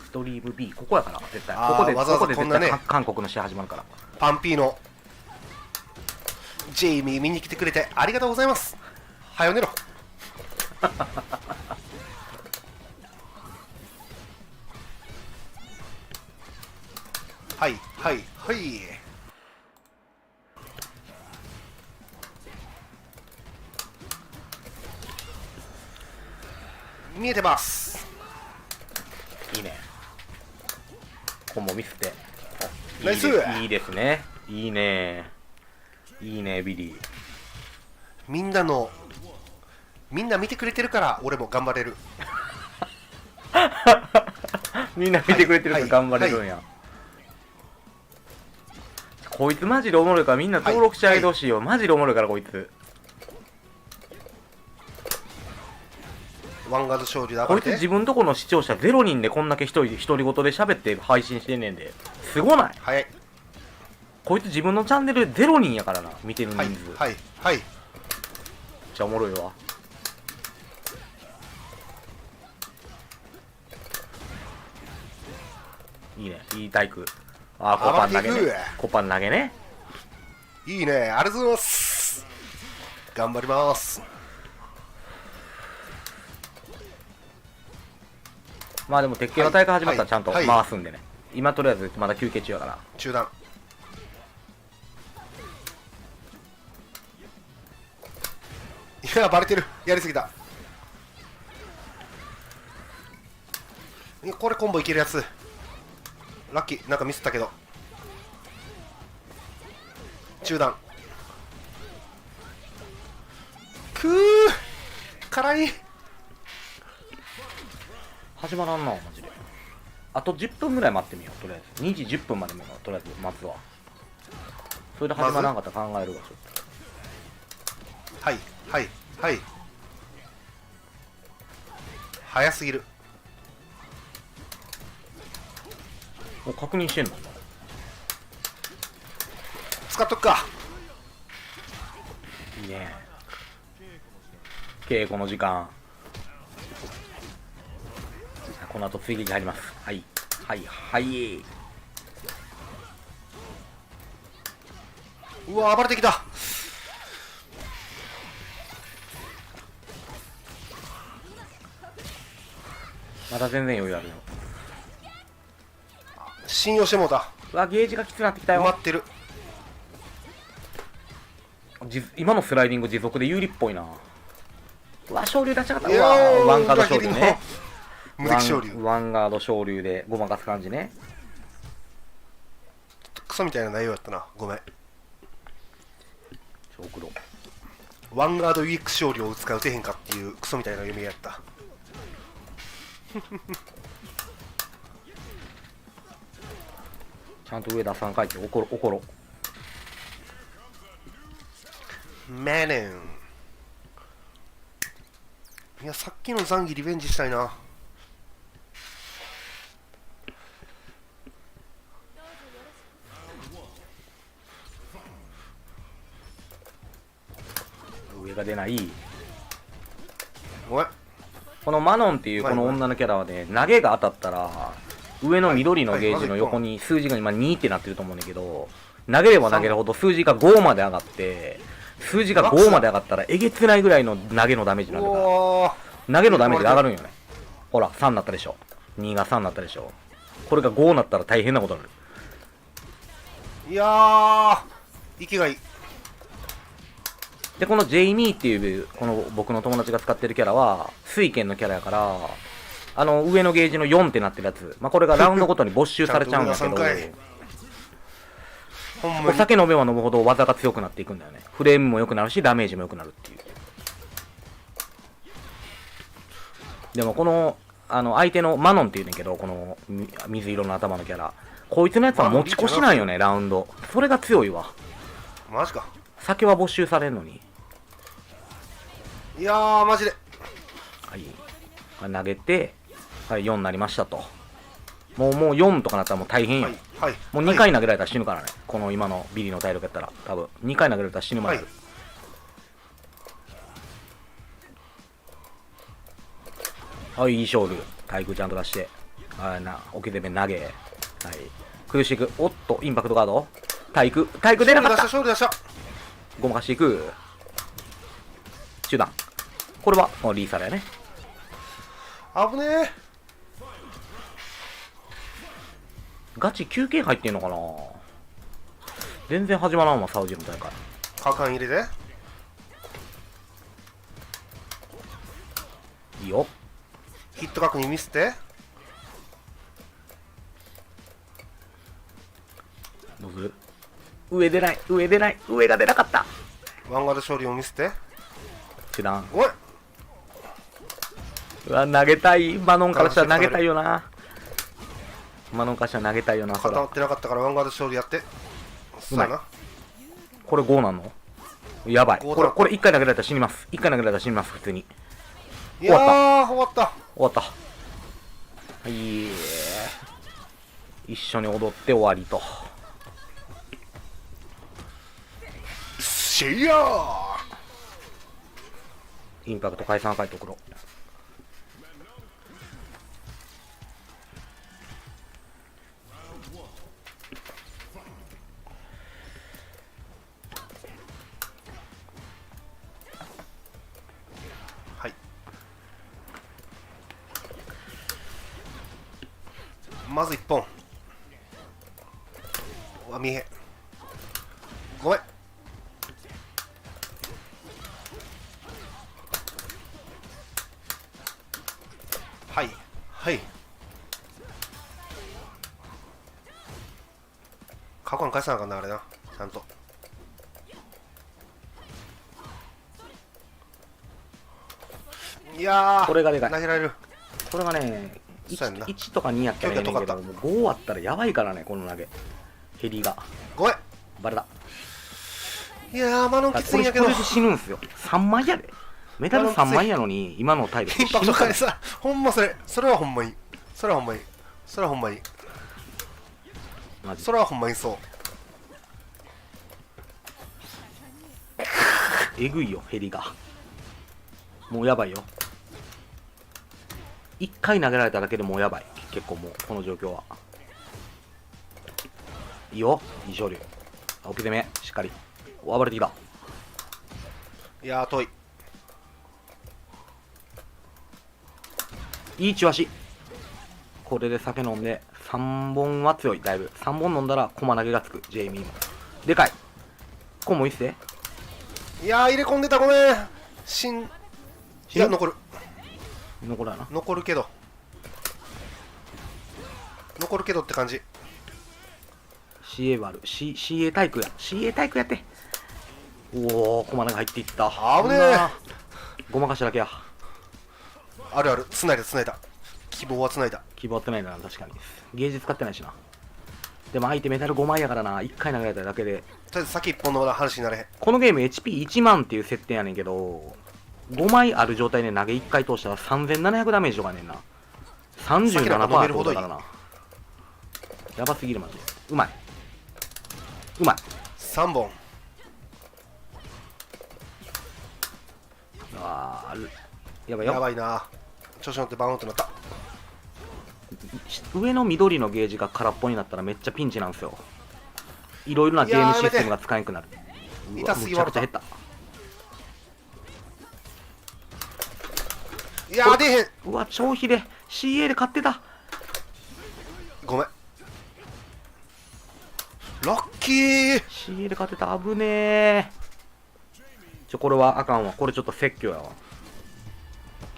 ストリーム B ここやから絶対。あーここでわざわざこんなねここで絶対韓国の試合始まるから。パンピーノジェイミー見に来てくれてありがとうございます。はよ寝ろ。はいはいはい。見えてます。いいね。コンボミスってナイス。いいですね。いいね。いいねビリー。みんな見てくれてるから俺も頑張れる。みんな見てくれてるから頑張れるんや。こいつマジでおもろいからみんな登録してあげてほしいよ。マジでおもろいからこいつ。ワンガード勝利だ。こいつ自分とこの視聴者0人でこんだけ独り言で喋って配信してんねんで。すごない？早い。こいつ自分のチャンネル0人やからな、見てる人数。はいはい。めっちゃおもろいわ。いいね、いい体育。あー、コパン投げね。コパン投げね。いいね、ありがとうございます。頑張ります。まあでも鉄拳の大会始まったらちゃんと回すんでね。今とりあえずまだ休憩中やから。中断。いやバレてる。やりすぎた。いやこれコンボいけるやつ。ラッキー。なんかミスったけど。中断。くー辛い。始まらんなマジで。あと10分ぐらい待ってみよう。とりあえず2時10分までもとりあえず待つわ。それで始まらんかったら考えるわ。ちょっとはいはいはい。早すぎる。もう確認してんの？使っとくか。いいね。稽古の時間。この後追撃入ります。はいはいはい。うわ暴れてきた。まだ全然余裕あるよ。信用してもうた。うわゲージがきつくなってきたよ。待ってる。今のスライディング持続で有利っぽいな。うわ昇竜出しちゃった。うわワンガード昇竜ね。無敵昇竜。ワンガード昇竜でごまかす感じね。クソみたいな内容やったな。ごめん。超黒。ワンガード UX 勝利を打つか打てへんかっていうクソみたいな夢やった。ちゃんと上出さんかいって怒ろ。メネン。いやさっきのザンギリベンジしたいな。上が出ない。おい。このマノンっていうこの女のキャラはね、投げが当たったら上の緑のゲージの横に数字が今2ってなってると思うんだけど、投げれば投げるほど数字が5まで上がって、数字が5まで上がったらえげつないぐらいの投げのダメージになるから、投げのダメージが上がるんよね。ほら3になったでしょ、2が3になったでしょ。これが5になったら大変なことになる。いやー息がいい。でこのジェイミーっていうこの僕の友達が使ってるキャラは水剣のキャラやから、上のゲージの4ってなってるやつ、まあ、これがラウンドごとに没収されちゃうんだけどお酒飲めば飲むほど技が強くなっていくんだよね。フレームも良くなるしダメージも良くなるっていう。でもこの相手のマノンっていうんだけど、この水色の頭のキャラ、こいつのやつは持ち越しなんよねラウンド。それが強いわ。マジか。酒は没収されんのに。いやーマジで。はい、投げて、はい、4になりましたと。もう4とかなったらもう大変よ。はいはい、もう2回投げられたら死ぬからね、この今のビリの体力やったら多分2回投げられたら死ぬまで、はい、いい勝負。体育ちゃんと出して、置き攻め投げ、はい、崩していく。おっとインパクトガード、体育出なかった。勝利出した。ごまかしていく。中断。これはもうリーサルやね。危ねえ。ガチ休憩入ってんのかな。全然始まらんわ、サウジの大会。果敢入れていいよ。ヒット確認見せて。どうする。上出ない、上が出なかった。ワンガード勝利を見せて。中断。おい、うわ、投げたい。マノンからしたら投げたいよな。マノンからしたら投げたいよな。固まってなかったからワンガード勝利やって。そうやな。これ5なんのやばい。これ1回投げられたら死にます。1回投げられたら死にます、普通に。いやー、終わった。はい、一緒に踊って終わりと。シェイヤー。インパクト解散赤いところ。はい。まず1本。うわ、見え。ごめん。はいはい。過去に返さなあかんな、あれな、ちゃんと。いやー、これがでかい。投げられる。これがね、1とか2やったらいいねんけど、もう5あったらやばいからね、この投げ。ヘリが。ごめん。バレた。いやー、マノンきついんやけど。これで死ぬんすよ。3枚やで。メダル3枚やのに、今の体力。インパクト返さ、ほんまそれはほんまに。それはほんまに。それはほんまに。それはほんまにそう。えぐいよ、ヘリが。もうやばいよ。1回投げられただけでもうやばい。結構もう、この状況は。いいよ、いい勝利。置き攻め、しっかり。暴れてきた。いやー、遠い。いい血足。これで酒飲んで、3本は強い、だいぶ。3本飲んだら、駒投げがつく、ジェイミーも。でかい。ここもいいっすね。いやー、入れ込んでた、ごめん。いや、残る。残るな。残るけどって感じ。CA はある。CA 体育や。CA 体育やって。おお、駒投げ入っていった。危ねえ。ごまかしただけや。あるある、つないだ。希望はつないだ。希望はつないだな、確かに。ゲージ使ってないしな。でも相手メダル5枚やからな、1回投げられただけで。とりあえず先1本の話になれへん。このゲーム HP1 万っていう設定やねんけど、5枚ある状態で投げ1回通したら3700ダメージとかねんな。37%ってことだからな。やばすぎるマジで。うまい。3本。あー、やばいよ。やばいな。調子乗ってバウンとなった。上の緑のゲージが空っぽになったらめっちゃピンチなんですよ。いろいろなゲームシステムが使えなくなる。痛すぎわ、めちゃくちゃ減った。いやー、出へん。うわ、超比で CA で勝ってた。ごめん。ラッキー。 CA で勝ってた。危ねえ。これはあかんわ。これちょっと説教やわ。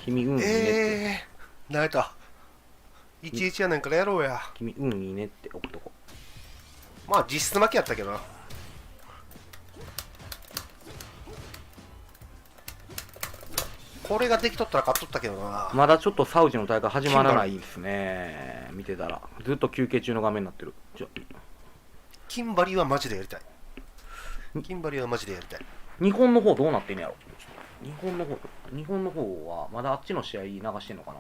君いいねって。慣れた。11やねんからやろうや。君いいねって置くとこ。まあ実質負けやったけどな。これができとったら勝っとったけどな。まだちょっとサウジの大会始まらないですね。見てたらずっと休憩中の画面になってる。キンバリーはマジでやりたい。キンバリーはマジでやりたい。日本の方どうなってんのやろ。日本の方はまだあっちの試合流してんのかな。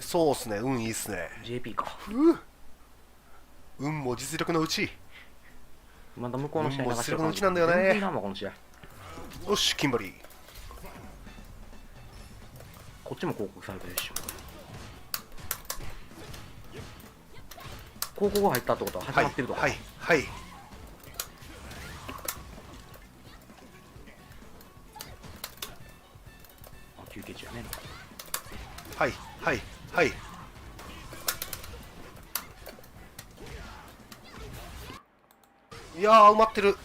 そうっすね、運いいっすね。 JP か。運も実力のうち。まだ向こうの試合流してる。実力のうちなんだよね。この試合。よし、キンバリー。こっちも広告されてるでしょ。広告が入ったってことは始まってると。はいはい。休憩中やね。はいはいはい。いやー埋まってる。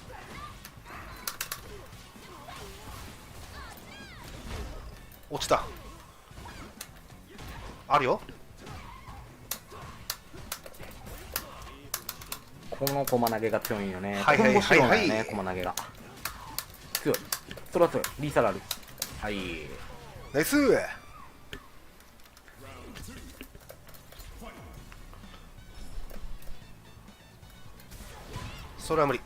落ちた。あるよ。この駒投げが強いよね。はいはいはいはい。ね、駒投げが強い。それは強い。リーサルある。はい。ナイス。それは無理。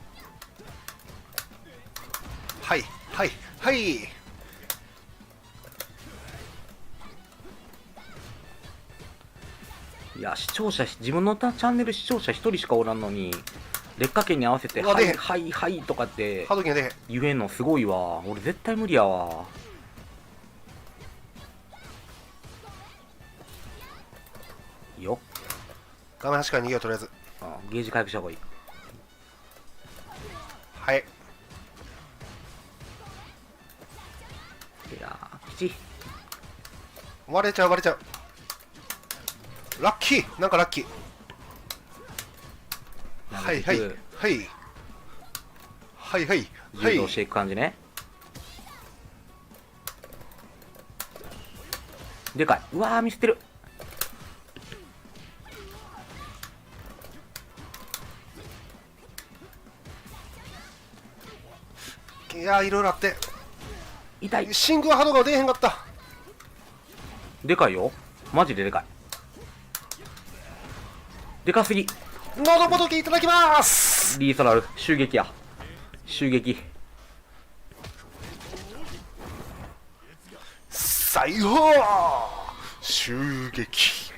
はいはいはい。いや、自分のチャンネル視聴者1人しかおらんのに劣化圏に合わせて「はいはいはい」とかって言えんのすごいわ。俺絶対無理やわ。いいよ。画面端から逃げよう。とりあえずゲージ回復した方がいい。はい。いやー、きち。割れちゃう割れちゃう。ラッキー。なんかラッキー。はいはいはいはいはいはい。誘導していく感じね。でかい。うわー、ミスってる。いやー、いろいろあって痛い。シングル波動が出えへんかった。でかいよ。マジででかい。でかすぎ。喉仏いただきます。リーサルある。襲撃や。襲撃。最後襲撃。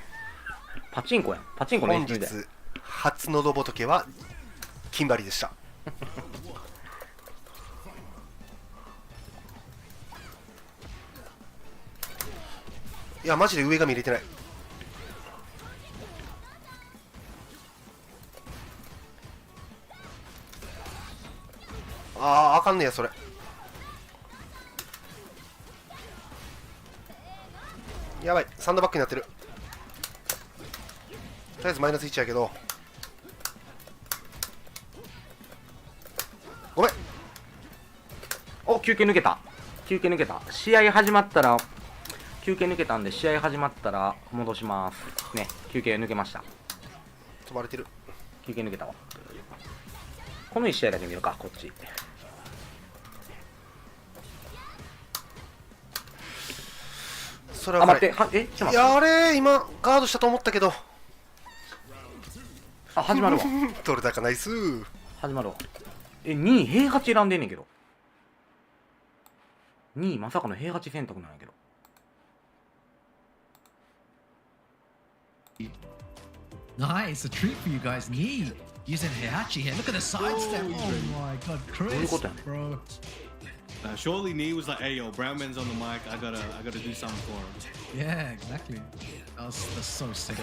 パチンコやん。パチンコの演出みたい。本日初喉仏はキンバリーでした。いやマジで上が見れてない。あかんねやそれ。やばい、サンドバッグになってる。とりあえずマイナス1やけどごめん。お、休憩抜けた。休憩抜けた。試合始まったら休憩抜けたんで、試合始まったら戻しますね。休憩抜けました。飛ばれてる。休憩抜けたわ。この1試合だけ見るか、こっち。それは待って、ちょっと待って。いやあれ今ガードしたと思ったけど。あ、始まるわ。取れたかナイス。始まるわ。2位平八選んでんねんけど。2位まさかの平八選択なんやけど。Nice, a treat for you guys. Knee using Heihachi here. Look at the sidestep. Oh my god, Chris, bro. Surely Nee was like, "Hey yo, Brown Man's on the mic. I gotta do something for him." Yeah, exactly. That's so sick.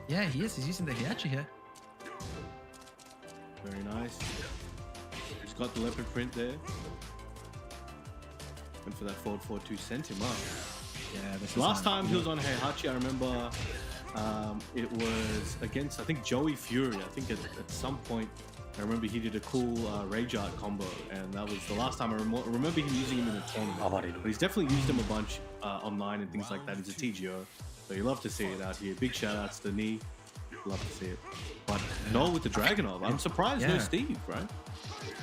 Yeah, he is. He's using the Heihachi here. Very nice. He's got the leopard print there. Went for that forward 4-2, sent him up. Yeah, this last time he was on Heihachi, I remember it was against, I think, Joey Fury. I think at some point, I remember he did a cool Rage Art combo, and that was the last time I remember him using him in a tournament. But he's definitely used him a bunch online and things like that. He's a TGO, so you love to see it out here. Big shout outs to Nee. Love to see it. But no with the Dragonov. I'm surprised no Steve, right?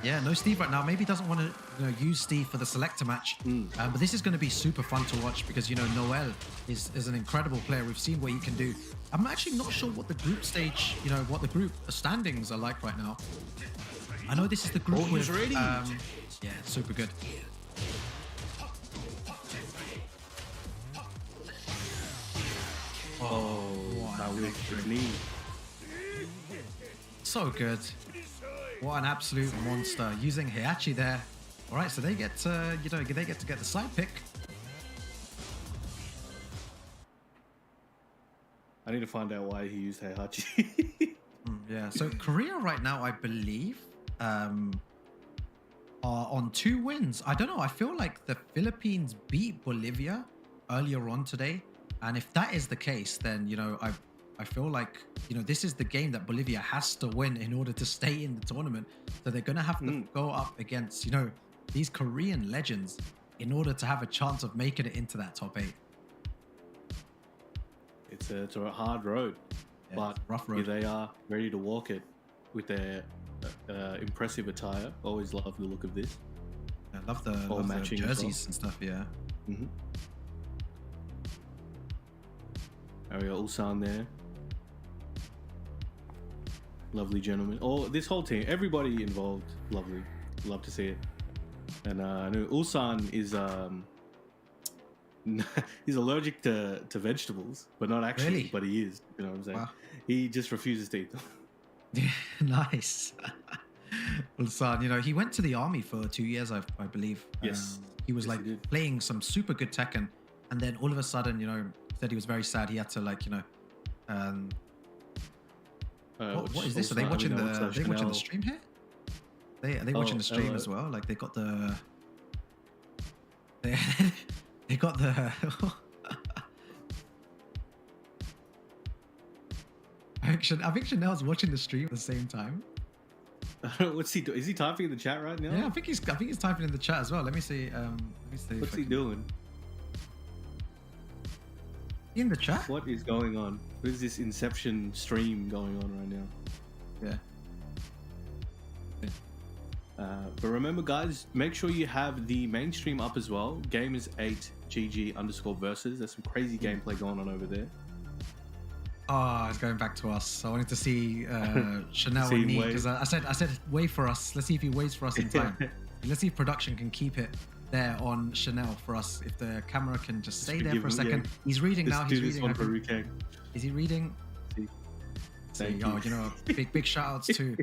Yeah, no Steve right now. Maybe doesn't want to use Steve for the selector match. But this is going to be super fun to watch because, Noel is an incredible player. We've seen what he can do. I'm actually not sure what the group stage, what the group standings are like right now. I know this is the group with... yeah, super good. That was clean. So good. What an absolute monster. Using Heihachi there. All right, so they get to, they get to get the side pick. I need to find out why he used Heihachi. Yeah, so Korea right now, I believe, are on 2 wins. I don't know. I feel like the Philippines beat Bolivia earlier on today. And if that is the case, then, I feel like, this is the game that Bolivia has to win in order to stay in the tournament. So they're going to have to go up against, these Korean legends in order to have a chance of making it into that top 8. It's a hard road, but rough road. Here they are ready to walk it with their impressive attire. Always love the look of this. I love the jerseys and stuff, yeah. We got Ulsan there. Lovely gentleman. This whole team, everybody involved, lovely. Love to see it. And I know Ulsan is he's allergic to vegetables, but not actually, Really? but he is. You know what I'm saying? Wow. He just refuses to eat them. Yeah, nice. Ulsan, he went to the army for 2 years, I believe. Yes. He was playing some super good Tekken, and then all of a sudden, said he was very sad. He had to what is this? Are they watching the stream here? Are they watching the stream as well? Like they got the they got the I think Chanel's watching the stream at the same time. What's he doing? Is he typing in the chat right now? Yeah, I think he's typing in the chat as well. Let me see. What's he doing? In the chat? What is going on? What is this Inception stream going on right now? Yeah. But remember, guys, make sure you have the main stream up as well. Gamers8GG_versus. There's some crazy gameplay going on over there. Oh, it's going back to us. I wanted to see Chanel and me because I said wait for us. Let's see if he waits for us in time. Let's see if production can keep it there on Chanel for us. If the camera can just stay there for a second. Yeah. He's reading now. He's reading. Is he reading? Thank you. Big shout outs to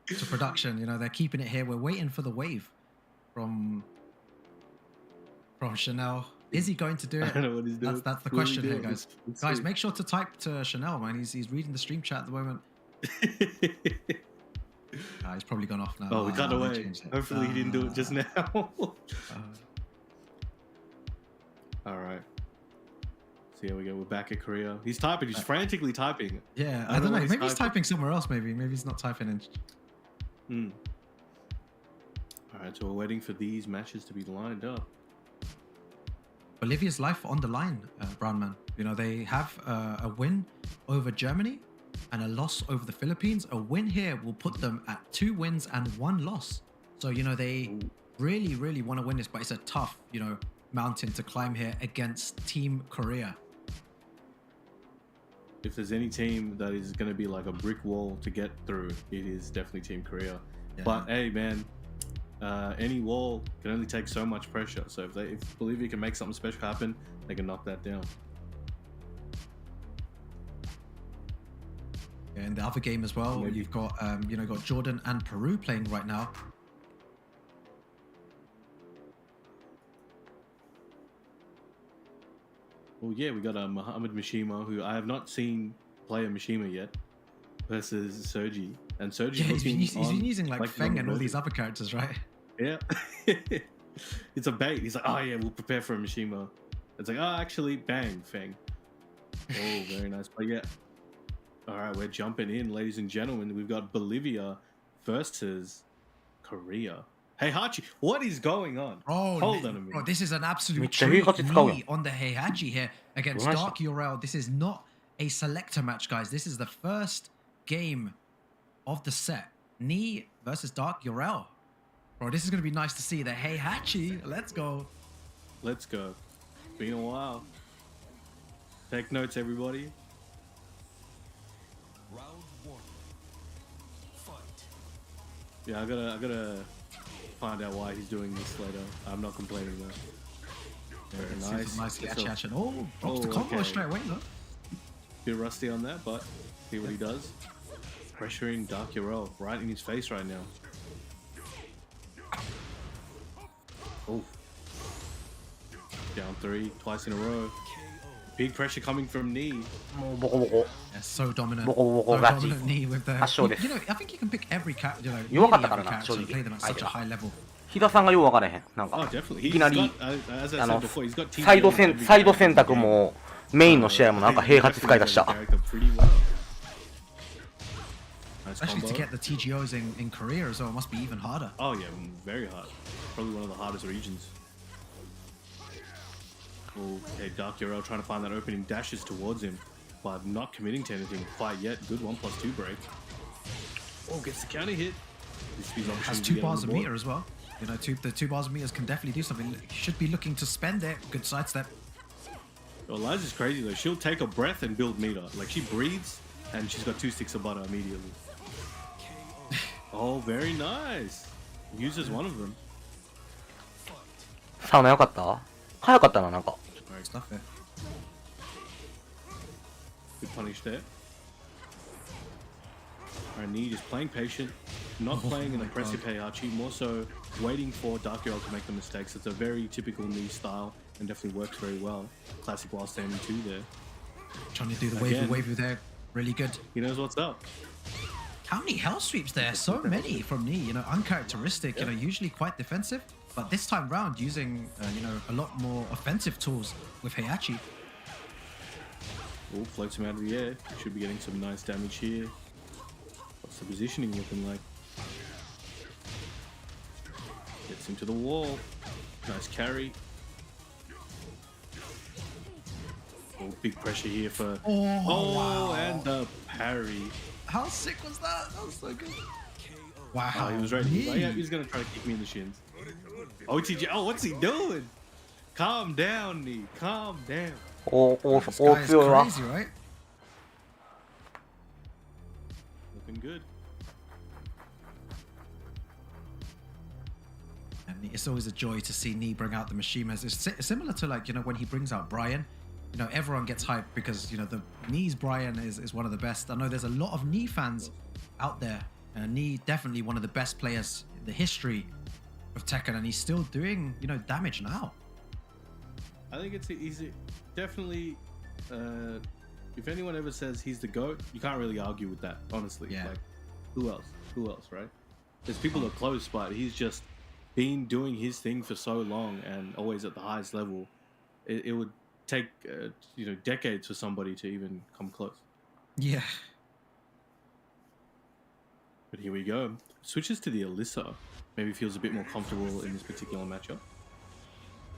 production. They're keeping it here. We're waiting for the wave from Chanel. Is he going to do it? I don't know what he's doing. That's the question here, guys. Guys, make sure to type to Chanel, man. He's reading the stream chat at the moment. He's probably gone off now. Oh, we got away. Hopefully he didn't do it just now. All right. So here we go. We're back at Korea. He's typing. He's frantically typing. Yeah, I don't know. Maybe he's typing somewhere else. Maybe he's not typing in. All right. So we're waiting for these matches to be lined up. Bolivia's life on the line, Brown Man. They have a win over Germany and a loss over the Philippines. A win here will put them at 2 wins and 1 loss. So, they really, really want to win this, but it's a tough, mountain to climb here against Team Korea. If there's any team that is going to be like a brick wall to get through, it is definitely Team Korea. Yeah. But hey, man, any wall can only take so much pressure. So if Bolivia can make something special happen, they can knock that down. Yeah, in the other game as well, you've got got Jordan and Peru playing right now. Well, yeah, we got Muhammad Mishima, who I have not seen play a Mishima yet, versus Sergi. And Sergi, he's been using like Feng and all these other characters, right? Yeah. It's a bait. He's like, oh yeah, we'll prepare for a Mishima. It's like, oh, actually, bang, Feng. Oh, very nice. But yeah. All right, we're jumping in, ladies and gentlemen. We've got Bolivia versus Korea. Heihachi, what is going on? Oh, hold on a minute. Bro, this is an absolute treat on the Heihachi here against Dark Urel. This is not a selector match, guys. This is the first game of the set. Ni versus Dark Urel. Bro, this is going to be nice to see the Heihachi. Let's go. Let's go. Been a while. Take notes, everybody. Round 1. Fight. Yeah, I gotta find out why he's doing this later. I'm not complaining though. Very nice. Nice action. Oh, drops the combo straight away though. Bit rusty on that, but see what he does. Pressuring Dark Urel right in his face right now. Oh. Down 3, twice in a row. Big pressure coming from knee. Yeah, so dominant. So dominant knee with the. You know, I think you can pick every character. You know, nearly every character and play them at such a high level. 飛田さんがよう分からへん。なんか、いきなり、サイド選択も、メインの試合もなんか平八使い出した。Especially to get the TGOs in Korea as well, it must be even harder. Oh yeah, very hard. Probably one of the hardest regions. Okay, Dark Urel trying to find that opening, dashes towards him, but not committing to anything quite yet. Good 1+2 break. Oh, gets the counter hit. Has 2 bars of meter as well. You know, the 2 bars of meters can definitely do something. Should be looking to spend it. Good sidestep. Well, Liza's crazy though. She'll take a breath and build meter. Like she breathes and she's got 2 sticks of butter immediately. Oh, very nice. Uses one of them. サウナ良かった？早かったな、なんか。Good punish there. Alright, Knee just playing patient, not playing an impressive Heihachi, more so waiting for Dark Urel to make the mistakes. It's a very typical Knee style and definitely works very well. Classic while standing 2 there. Trying to do the wavy there. Really good. He knows what's up. How many hell sweeps there? So many from Knee, you know, uncharacteristic, you know, usually quite defensive. But this time round, using, you know, a lot more offensive tools with Heihachi. Oh, floats him out of the air. Should be getting some nice damage here. What's the positioning looking like? Gets him to the wall. Nice carry. Oh, big pressure here for... wow. And the parry. How sick was that? That was so good. Wow. Oh, he was ready. Yeah, he's going to try to kick me in the shins. OTG, oh, what's he doing? Calm down, Knee. Calm down. Oh, this guy is crazy, right? Looking good. And it's always a joy to see Knee bring out the Mishimas. It's similar to, like, you know, when he brings out Brian. You know, everyone gets hyped because, you know, the Knee's Brian is one of the best. I know there's a lot of Knee fans out there. Knee definitely one of the best players in the history of Tekken, and he's still doing, you know, damage now. I think he's definitely, if anyone ever says he's the GOAT, you can't really argue with that, honestly. Yeah. Like, who else, right? There's people that are close, but he's just been doing his thing for so long and always at the highest level. It would take, you know, decades for somebody to even come close. Yeah. But here we go. Switches to the Alyssa. Maybe feels a bit more comfortable in this particular matchup.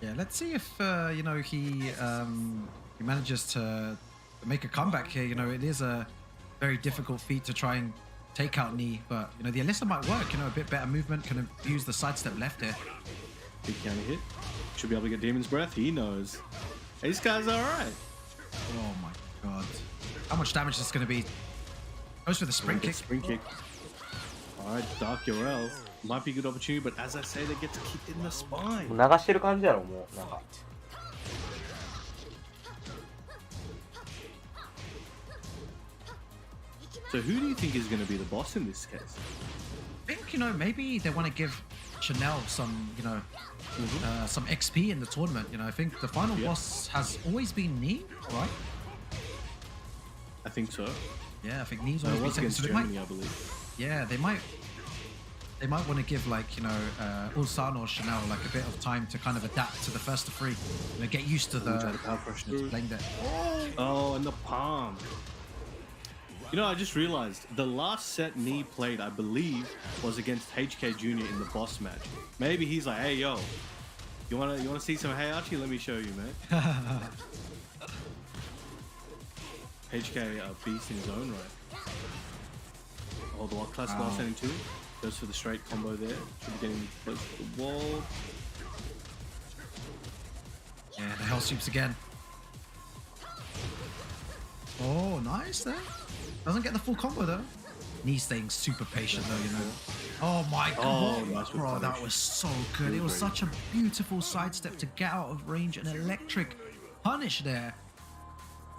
Yeah, let's see if you know, he manages to make a comeback here. You know, it is a very difficult feat to try and take out Knee, but you know, the Alyssa might work. You know, a bit better movement, can use the sidestep left here. Big counter hit. Should be able to get Demon's Breath. He knows. This guy's all right. Oh my god! How much damage is this going to be? Goes for the spring kick. Spring kick. All right, Dark Urel. Might be a good opportunity, but as I say, they get to kick in the spine. 流してる感じやろ、もう。なんか。So who do you think is going to be the boss in this case? I think, you know, maybe they want to give Chanel some, you know, some XP in the tournament. You know, I think the final boss has always been Knee, right? I think so. Yeah, I think Knee's always been against Germany, I believe. Yeah, they might want to give, like, you know, Ulsan or Chanel like a bit of time to kind of adapt to the first of 3. You know, get used to the playing that. Oh, and the palm. You know, I just realized the last set Knee played, I believe, was against HK Jr. in the boss match. Maybe he's like, hey, yo, you wanna see some Heihachi? Let me show you, man. HK beast in his own right. Oh, the classic while standing 2. Goes for the straight combo there. Should be getting close to the wall. Yeah, the hell sweeps again. Oh, nice there. Doesn't get the full combo though. Knee staying super patient though, you know. Oh my god, nice bro, that was so good. It was such a beautiful sidestep to get out of range, an electric punish there.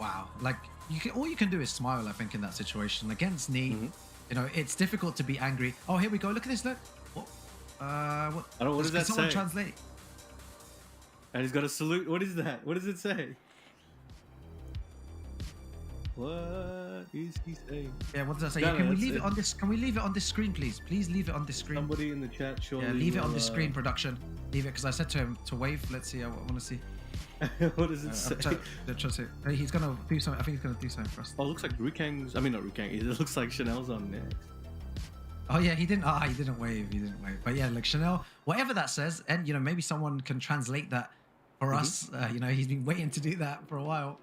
Wow, like all you can do is smile, I think, in that situation against knee. You know, it's difficult to be angry. Oh, here we go. Look at this. Look. What? What? I don't know. What does that say? Someone translate. And he's got a salute. What is that? What does it say? What is he saying? Yeah, what does that say? No, can we leave it on this? Can we leave it on this screen, please? Please leave it on this screen. Somebody in the chat, surely. Yeah, leave it on this screen, production. Leave it, because I said to him to wave. Let's see. I want to see. What does it say? He's gonna do something. I think he's gonna do something for us. Oh, it looks like Rukang's. I mean, not Rukang. It looks like Chanel's on next. Oh yeah, he didn't. He didn't wave. He didn't wave. But yeah, like Chanel, whatever that says, and you know, maybe someone can translate that for us. You know, he's been waiting to do that for a while.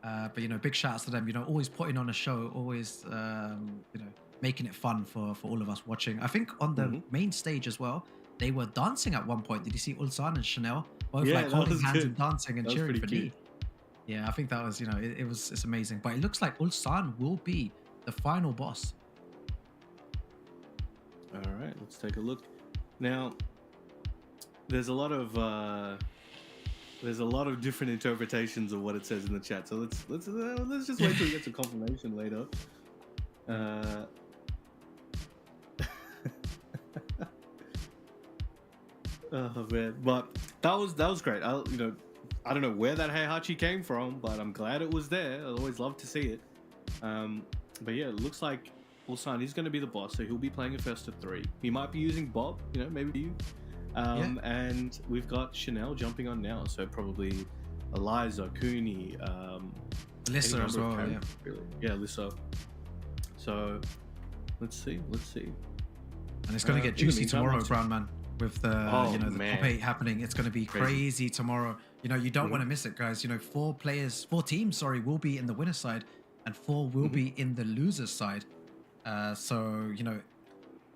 But you know, big shouts to them. You know, always putting on a show, always you know, making it fun for all of us watching. I think on the main stage as well, they were dancing at one point. Did you see Ulsan and Chanel both like holding hands and dancing and cheering for Lee? Yeah, I think that was, you know, it's amazing. But it looks like Ulsan will be the final boss. All right, let's take a look. Now, there's a lot of different interpretations of what it says in the chat. So let's just wait till we get to confirmation later. Oh man, but that was great. You know, I don't know where that Heihachi came from, but I'm glad it was there. I always love to see it. But yeah, it looks like Ulsan is going to be the boss, so he'll be playing a first of 3. He might be using Bob, you know, maybe you. And we've got Chanel jumping on now, so probably Eliza, Cooney, Lissa as well. Yeah, really. Yeah, Lissa. So let's see. And it's going to get juicy tomorrow, Brown Man. With the you know, the top 8 happening, it's going to be crazy tomorrow. You know, you don't want to miss it, guys. You know, 4 teams, will be in the winner's side, and 4 will be in the loser's side. So you know,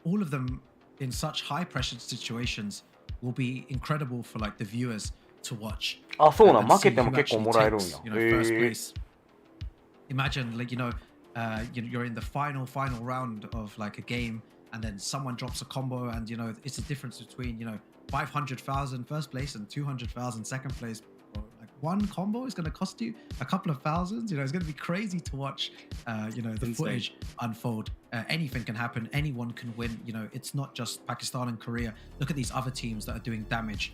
all of them in such high pressure situations will be incredible for like the viewers to watch. あ、そうなん。負けても結構もらえるんや。 You know, first place. Imagine, like, you know, you're in the final round of like a game, and then someone drops a combo, and you know, it's a difference between, you know, 500,000 first place and 200,000 second place. Like one combo is going to cost you a couple of thousands. You know, it's going to be crazy to watch. You know, the footage unfold. Anything can happen. Anyone can win. You know, it's not just Pakistan and Korea. Look at these other teams that are doing damage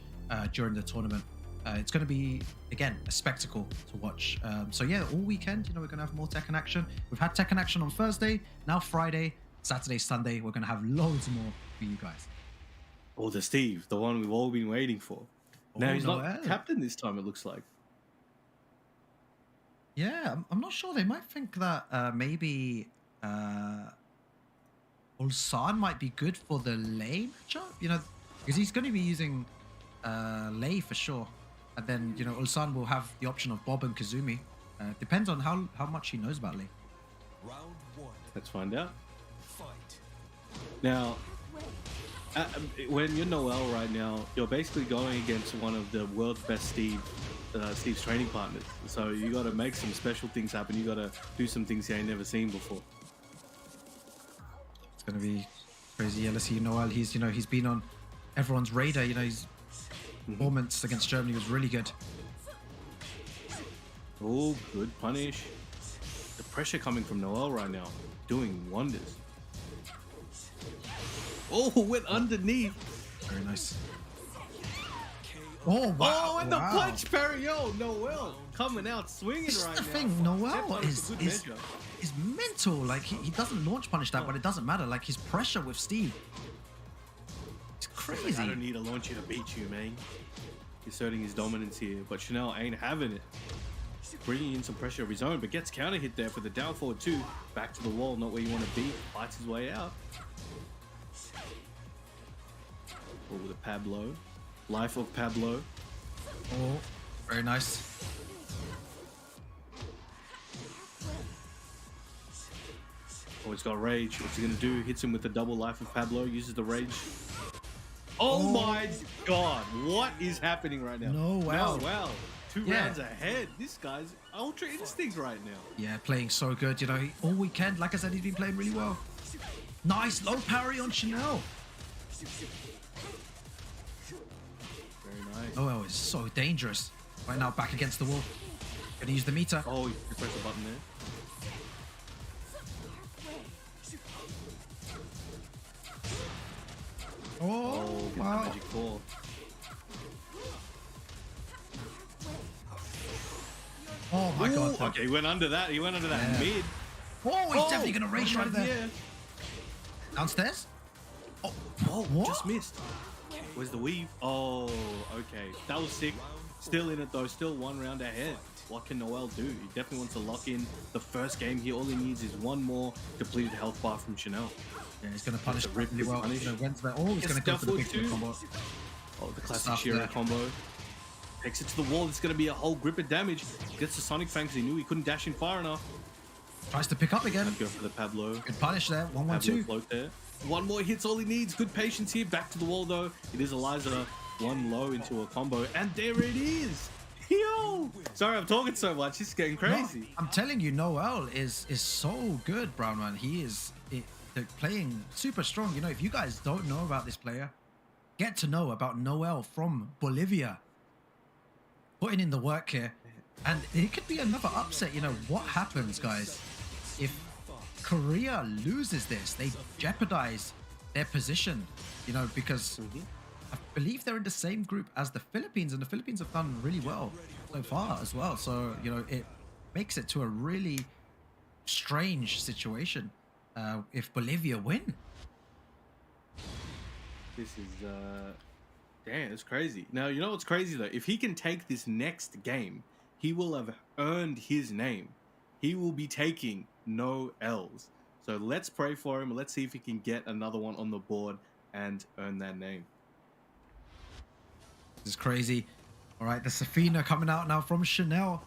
during the tournament. It's going to be, again, a spectacle to watch. So yeah, all weekend, you know, we're going to have more Tekken action. We've had Tekken action on Thursday, now Friday, Saturday, Sunday. We're going to have loads more for you guys. Oh, the Steve, the one we've all been waiting for. Now he's not captain this time, it looks like. Yeah, I'm not sure. They might think that maybe Ulsan might be good for the Lei matchup, you know, because he's going to be using Lei for sure. And then, you know, Ulsan will have the option of Bob and Kazumi. Depends on how much he knows about Lei. Round 1. Let's find out. Now, when you're Noel right now, you're basically going against one of the world's best Steve's training partners. So you got to make some special things happen. You got to do some things he ain't never seen before. It's gonna be crazy. Yeah, let's see Noel. He's, you know, he's been on everyone's radar. You know, his performance against Germany was really good. Oh, good punish. The pressure coming from Noel right now, doing wonders. Oh, went underneath. Very nice. Oh, wow. Oh, and the punch parry. Yo, Noel coming out swinging this right is the now. thing, Noel is mental. Like, he doesn't launch punish that, but it doesn't matter. Like, his pressure with Steve, it's crazy. Like, I don't need a launcher to beat you, man. He's asserting his dominance here, but Chanel ain't having it. Bringing in some pressure of his own, but gets counter hit there for the down forward 2. Back to the wall, not where you want to be. Fights his way out. With a Pablo. Life of Pablo. Oh, very nice. Oh, he's got rage. What's he gonna do? Hits him with the double life of Pablo. Uses the rage. Oh my god! What is happening right now? Noel. Noel. 2 rounds ahead. This guy's ultra instinct right now. Yeah, playing so good. You know, all weekend, like I said, he's been playing really well. Nice low parry on Chanel. Very nice. Noel is so dangerous. Right now, back against the wall. Gonna use the meter. Oh, you press the button there. Oh, get wow. the magic ball. Oh my god. Okay, he went under that. He went under that mid. Oh, he's definitely gonna rage right there. Yeah. Downstairs? Oh, what? Just missed. Where's the weave? Oh, okay. That was sick. Still in it though. Still 1 round ahead. What can Noel do? He definitely wants to lock in the first game here. All he needs is 1 more depleted health bar from Chanel. Yeah, he's gonna punish Rip really well. punish. You know, when's that? Oh, he's gonna go for the big combo. Oh, the classic Stuff Shira there. combo. Takes it to the wall. It's going to be a whole grip of damage. Gets the Sonic Fang because he knew he couldn't dash in far enough. Tries to pick up again. Go for the Pablo. Good punish there. 1-1-2. Float there. 1 more hits all he needs. Good patience here. Back to the wall though. It is Eliza. 1 low into a combo. And there it is. Yo! Sorry, I'm talking so much. This is getting crazy. No, I'm telling you, Noel is so good, Brown Man. He is they're playing super strong. You know, if you guys don't know about this player, get to know about Noel from Bolivia. Putting in the work here. And it could be another upset. You know, what happens, guys, if Korea loses this? They jeopardize their position, you know, because I believe they're in the same group as the Philippines, and the Philippines have done really well so far as well. So, you know, it makes it to a really strange situation if Bolivia win. This is, damn, it's crazy. Now, you know what's crazy though? If he can take this next game, he will have earned his name. He will be taking no L's. So let's pray for him. Let's see if he can get another one on the board and earn that name. This is crazy. All right, the Safina coming out now from Chanel.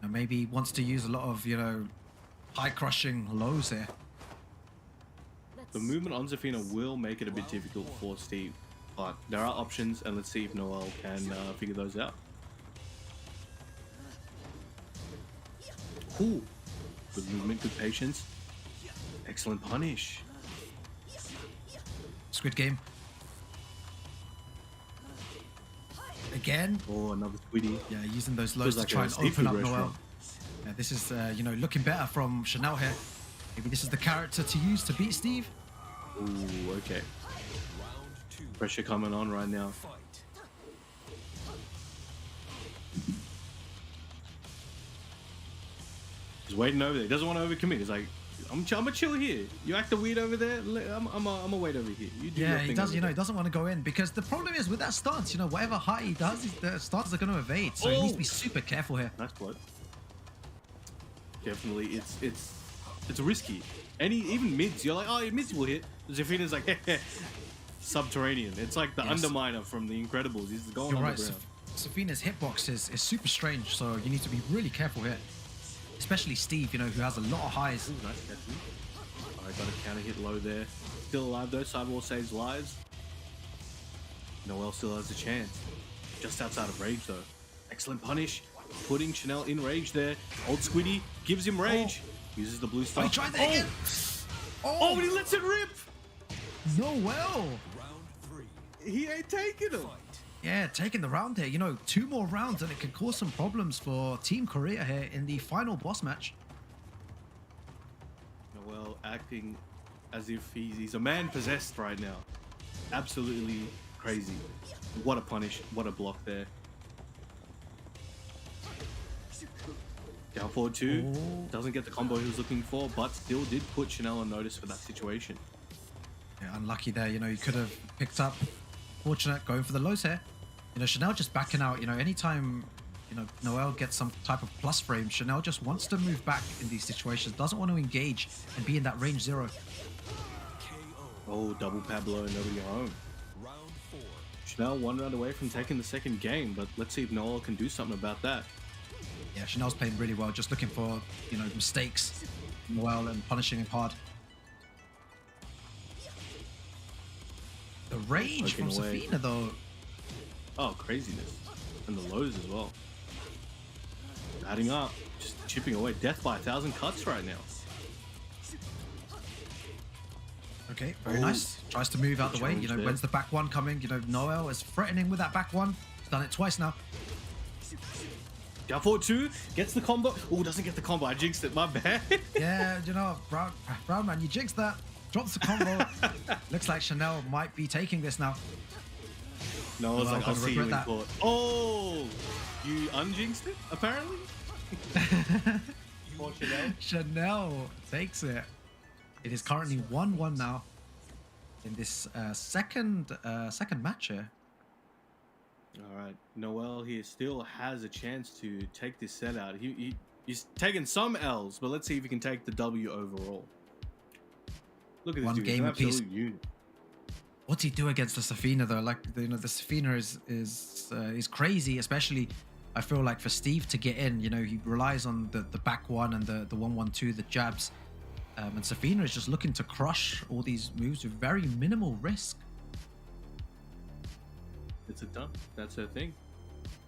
And maybe he wants to use a lot of, you know, high crushing lows here. The movement on Zafina will make it a bit difficult for Steve, but there are options, and let's see if Noel can figure those out. Cool. Good movement, good patience. Excellent punish. Squid Game. Again. Oh, another Squiddy. Yeah, using those lows Feels to try like and a open up seafood Noel. restaurant. Yeah, this is, you know, looking better from Chanel here. Maybe this is the character to use to beat Steve. Ooh, okay. Pressure coming on right now. He's waiting over there. He doesn't want to overcommit. He's like, I'm gonna chill here. You acting weird over there. I'm gonna wait over here. You do your Yeah, thing he does. over You know, there. he doesn't want to go in because the problem is with that stance. You know, whatever height he does, the stances are going to evade. So he needs to be super careful here. Nice blood. Definitely, it's risky. Even mids, you're like, oh, mids will hit. Zafina's like, subterranean. It's like the Underminer from The Incredibles. He's going You're on right. the ground. Safina's hitbox is super strange, so you need to be really careful here. Especially Steve, you know, who has a lot of highs. Ooh, nice catch. Alright, got a counter hit low there. Still alive though, sidewall saves lives. Noel still has a chance. Just outside of rage though. Excellent punish. Putting Chanel in rage there. Old Squiddy gives him rage. Uses the blue Oh, stuff. he tried that again. Oh, and he lets it rip! Noel! He ain't taking him. Yeah, taking the round here. You know, 2 more rounds and it could cause some problems for Team Korea here in the final boss match. Noel acting as if he's a man possessed right now. Absolutely crazy. What a punish. What a block there. Down forward 2. Doesn't get the combo he was looking for, but still did put Chanel on notice for that situation. Yeah, unlucky there. You know, he could have picked up. Fortunate, going for the lows here. You know, Chanel just backing out. You know, anytime, you know, Noel gets some type of plus frame, Chanel just wants to move back in these situations. Doesn't want to engage and be in that range 0. Oh, double Pablo, nobody home. Chanel 1 round away from taking the second game, but let's see if Noel can do something about that. Yeah, Chanel's playing really well. Just looking for, you know, mistakes, Noel, and punishing him hard. The range from Safina, though. Oh, craziness. And the lows as well. Adding up, just chipping away. Death by 1,000 cuts right now. Okay, very nice. Tries to move out the way. You know, when's the back one coming? You know, Noel is threatening with that back one. He's done it twice now. Down forward 2, gets the combo. Oh, doesn't get the combo. I jinxed it, my bad. Yeah, you know, Brown man, you jinxed that. Drops the combo. Looks like Chanel might be taking this now. No, I was like, I'll see you in court. Oh, you unjinxed it, apparently? For Chanel. Chanel takes it. It is currently 1-1 now in this second match here. All right, Noel here still has a chance to take this set out. He's taken some L's, but let's see if he can take the W overall. Look at this One dude, game apiece. unit. What's he do against the Safina though? Like, you know, the Safina is crazy, especially I feel like for Steve to get in. You know, he relies on the back one and the 1-1-2, the jabs. And Safina is just looking to crush all these moves with very minimal risk. It's a done. That's her thing.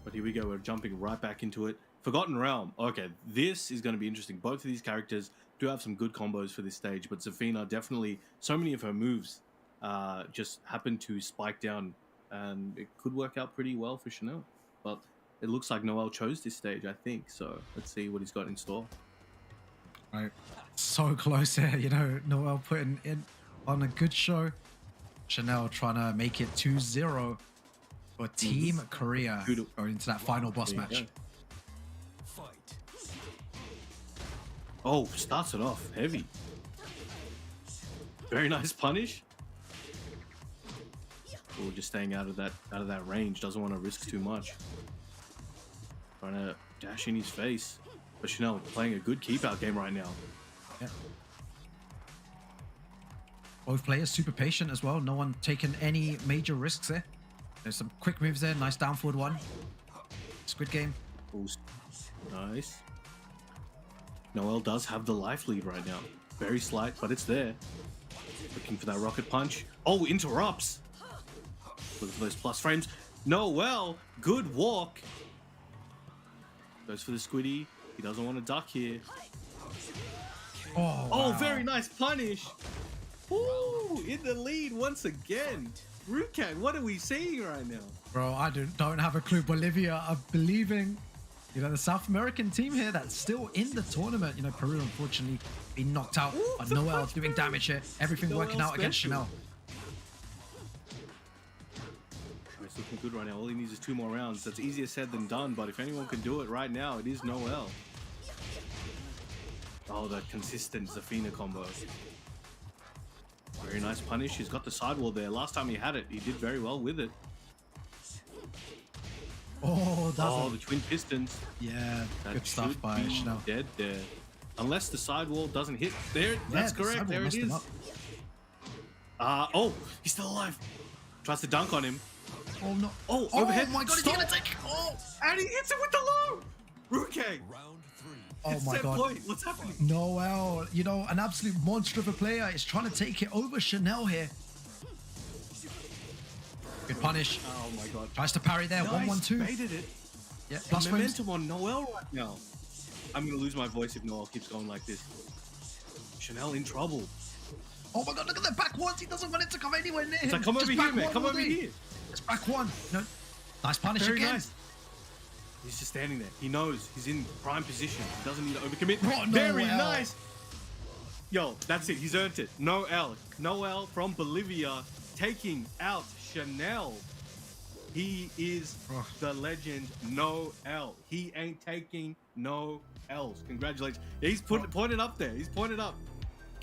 But here we go. We're jumping right back into it. Forgotten Realm. Okay, this is going to be interesting. Both of these characters do have some good combos for this stage, but Safina definitely, so many of her moves just happen to spike down, and it could work out pretty well for Chanel. But it looks like Noel chose this stage, I think. So let's see what he's got in store. Right, so close here. You know, Noel putting in on a good show. Chanel trying to make it 2-0 for Team Korea going into that final boss match. Oh, starts it off heavy. Very nice punish. Oh, just staying out of that range. Doesn't want to risk too much. Trying to dash in his face. But Chanel playing a good keep out game right now. Yeah. Both players super patient as well. No one taking any major risks there. There's some quick moves there. Nice down forward one. Squid Game. Ooh, nice. Noel does have the life lead right now. Very slight, but it's there. Looking for that rocket punch. Oh, interrupts. Looking for those plus frames. Noel, good walk. Goes for the squiddy. He doesn't want to duck here. Oh, wow. Wow. Very nice punish. Ooh, in the lead once again. Rukat, what are we seeing right now? Bro, I don't have a clue. Bolivia are believing, you know, the South American team here that's still in the tournament. You know, Peru unfortunately been knocked out, but Noel doing damage here. Everything working out against Chanel. It's looking good right now. All he needs is 2 more rounds. That's easier said than done, but if anyone can do it right now, it is Noel. Oh, that consistent Safina combo. Very nice punish. He's got the sidewall there. Last time he had it, he did very well with it. Oh, the twin pistons. Yeah, that good stuff by Chanel. Dead there. Unless the sidewall doesn't hit. There, that's correct. There it is. Oh, he's still alive. Tries to dunk on him. Oh no. Oh, Oh overhead. my god, he's gonna take it. Oh, and he hits it with the low. Ruke. oh my god. Point. What's happening? Noel, you know, an absolute monster of a player is trying to take it over Chanel here. Good punish. Oh my god. Tries to parry there. Nice. 1-1-2. Baited it. Yeah, The plus frames. momentum on Noel right now. I'm gonna lose my voice if Noel keeps going like this. Chanel in trouble. Oh my god, look at that back ones. He doesn't want it to come anywhere near him. It's like, come over Just here, back man. one Come all over day. here. It's back one. No. Nice punish Very again. nice. He's just standing there. He knows he's in prime position. He doesn't need to overcommit. Oh, Very Noel. nice. Yo, that's it. He's earned it. Noel. Noel from Bolivia taking out Chanel. He is the legend Noel. He ain't taking no L's. Congratulations. He's pointed up there. He's pointed up.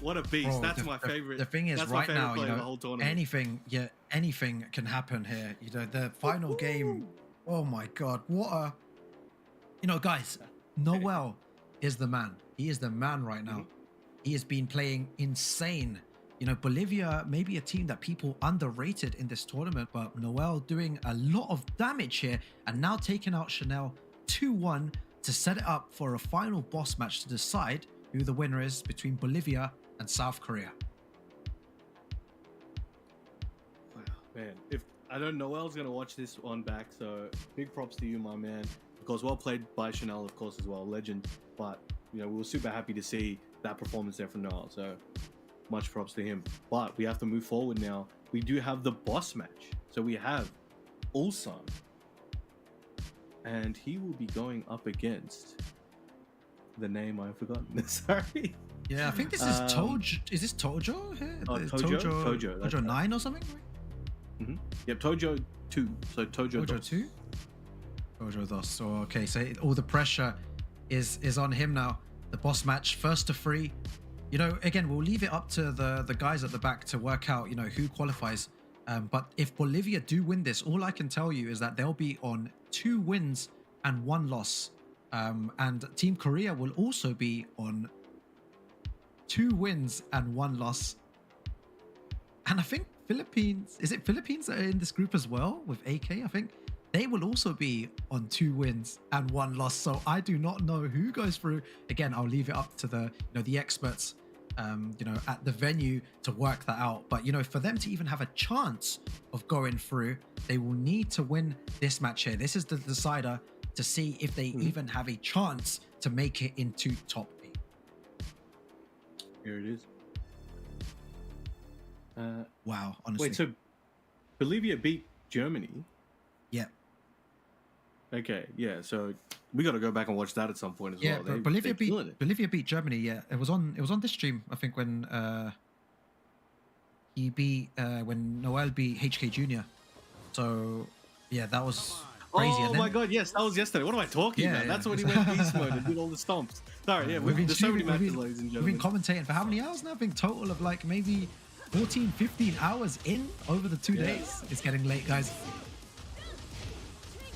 What a beast. Bro, That's my favorite. The thing is, that's right my favorite now, play you of the know, whole tournament. anything can happen here. You know, the final game. Oh my god, what a! You know, guys, Noel is the man. He is the man right now. He has been playing insane. You know, Bolivia may be a team that people underrated in this tournament, but Noel doing a lot of damage here and now taking out Chanel 2-1 to set it up for a final boss match to decide who the winner is between Bolivia and South Korea. Man, if I don't know, Noel's gonna watch this one back, so big props to you, my man. Of course, well played by Chanel, of course, as well, legend. But you know, we were super happy to see that performance there from Noel. So much props to him. But we have to move forward now. We do have the boss match. So we have Ulsan, and he will be going up against the name I've forgotten. Sorry. Yeah, I think this is Tojo. Is this Tojo here? Tojo. Tojo 9 or something? Mm-hmm. Yep, Tojo 2. So Tojo 2? Tojo dos. So, okay, so all the pressure is on him now. The boss match, first to 3. You know, again, we'll leave it up to the guys at the back to work out, you know, who qualifies. But if Bolivia do win this, all I can tell you is that they'll be on 2 wins and 1 loss. And Team Korea will also be on 2 wins and 1 loss. And I think Philippines that are in this group as well with AK, I think they will also be on 2 wins and 1 loss. So I do not know who goes through. Again, I'll leave it up to the experts at the venue to work that out. But for them to even have a chance of going through, they will need to win this match here. This is the decider to see if they even have a chance to make it into top 8. Here it is. Wow, honestly. Wait, so Bolivia beat Germany? Yeah. Okay, yeah. So we got to go back and watch that at some point as well. Yeah, but Bolivia beat Germany. Yeah, it was on this stream. I think when when Noel beat HK Junior. So yeah, that was crazy. Oh my god, yes, that was yesterday. What am I talking about? That's when he went beast mode and did all the stomps. Sorry, yeah, there's so many matches, ladies and gentlemen. We've been commentating for how many hours now? I think total of like maybe 14, 15 hours in over the 2 days. It's getting late, guys.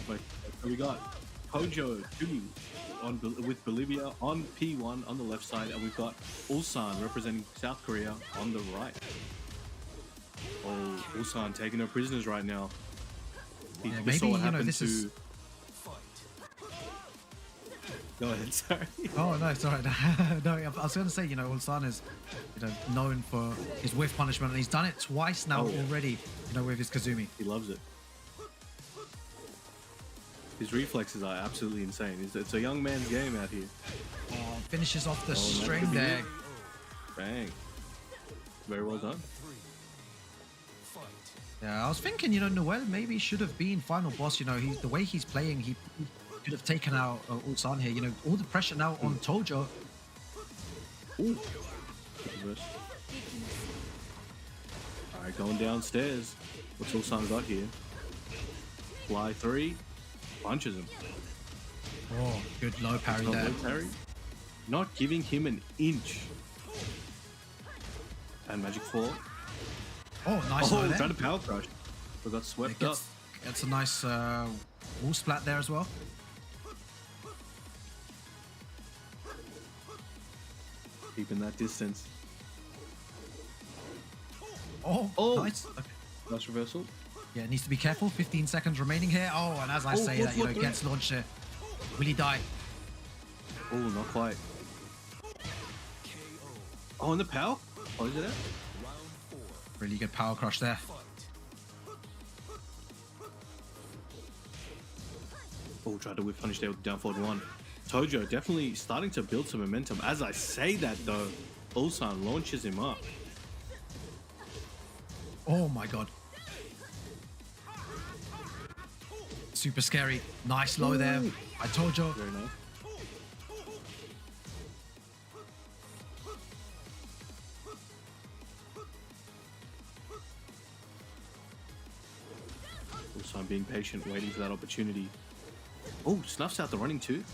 But we got Hojo 2 with Bolivia on P1 on the left side, and we've got Ulsan representing South Korea on the right. Oh, Ulsan taking no prisoners right now. Maybe this is. Go ahead, sorry. Oh no, sorry. No, I was going to say, Ulsan is, known for his whiff punishment, and he's done it twice now already, with his Kazumi. He loves it. His reflexes are absolutely insane. It's a young man's game out here. Oh, finishes off the string there. Bang. Very well done. Yeah, I was thinking, Noel maybe should have been final boss. The way he's playing, he could have taken out Ulsan here. All the pressure now on Tojo. Ooh. All right, going downstairs. What's Ulsan got here? Fly 3. Punches him. Oh, good low parry there. Low parry. Not giving him an inch. And Magic 4. Oh, nice. Oh, trying to power crush. But got swept up. That's a nice wall splat there as well. Keeping that distance. Oh, nice. Okay. Nice reversal. Yeah, needs to be careful. 15 seconds remaining here. Oh, and as I say that, gets launched here. Will he die? Oh, not quite. Oh, and the power? Oh, is it there? Really good power crush there. Oh, tried to whip punish there with down forward 1. Tojo definitely starting to build some momentum. As I say that though, Ulsan launches him up. Oh my god. Super scary. Nice low there. I told you. Very nice. Also, I'm being patient, waiting for that opportunity. Oh, snuffs out the running too.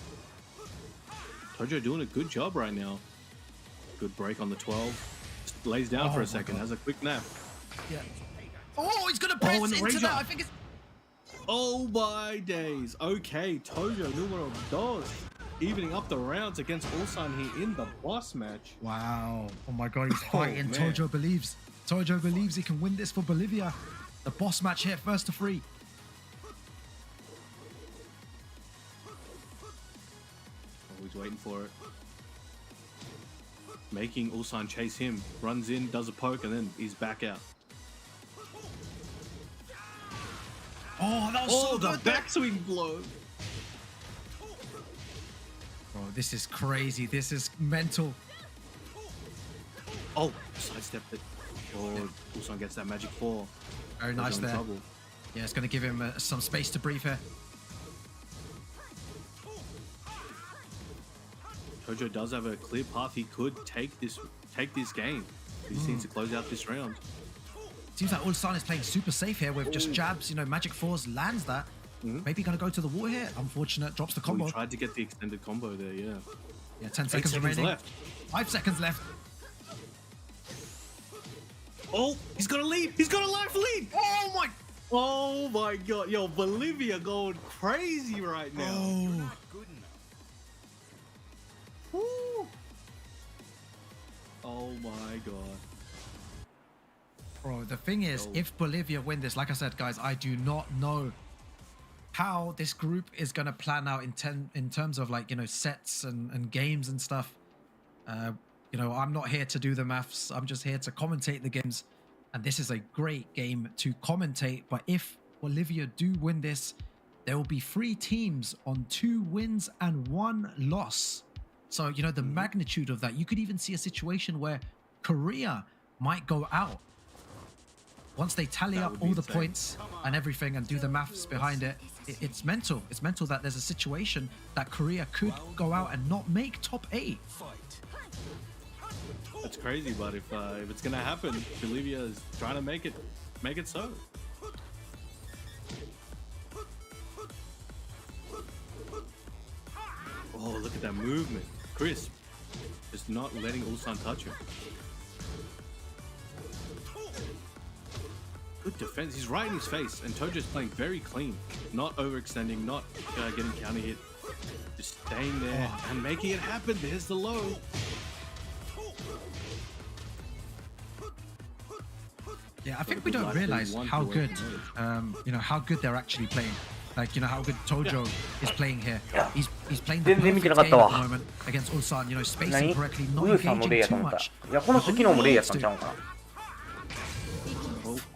Tojo doing a good job right now. Good break on the 12. Just lays down for a second, has a quick nap. Yeah. Oh, he's gonna press into that. I think it's. Oh my days. Okay, Tojo numero dos. Evening up the rounds against Ulsan here in the boss match. Wow. Oh my god, he's fighting. Tojo believes. Tojo believes he can win this for Bolivia. The boss match here, first to 3. Oh, he's waiting for it. Making Ulsan chase him. Runs in, does a poke, and then he's back out. Oh, that was so the good there. backswing blow. Bro, this is crazy. This is mental. Oh, sidestepped it. Oh, Ulsan gets that magic 4. Very nice there. Trouble. Yeah, it's going to give him some space to breathe here. Tojo does have a clear path. He could take this game. He just needs to close out this round. Seems like Ulsan is playing super safe here with just jabs. You know, magic 4s lands that. Maybe going to go to the wall here. Unfortunate, drops the combo. He tried to get the extended combo there, yeah. Yeah, 10 seconds remaining. Left. 5 seconds left. Oh, he's got a lead. He's got a life lead. Oh my god. Yo, Bolivia going crazy right now. Oh. Oh my god. Bro, the thing is, if Bolivia win this, like I said, guys, I do not know how this group is going to plan out in terms of, like, you know, sets and games and stuff. You know, I'm not here to do the maths. I'm just here to commentate the games. And this is a great game to commentate. But if Bolivia do win this, there will be 3 teams on 2 wins and 1 loss. So, you know, the magnitude of that. You could even see a situation where Korea might go out. Once they tally up all the points and everything and do the maths behind it, it's mental. It's mental that there's a situation that Korea could go out and not make top 8. That's crazy, but if it's gonna happen, Bolivia is trying to make it so. Oh, look at that movement, crisp. Just not letting Ulsan touch him. Good defense. He's right in his face, and Tojo's playing very clean, not overextending, not getting counter hit, just staying there and making it happen. There's the low. Yeah, I think we don't realize how good, you know, how good they're actually playing. Like, you know, how good Tojo is playing here. He's playing the perfect game at the moment against Ulsan. You know, spacing correctly, not engaging too much.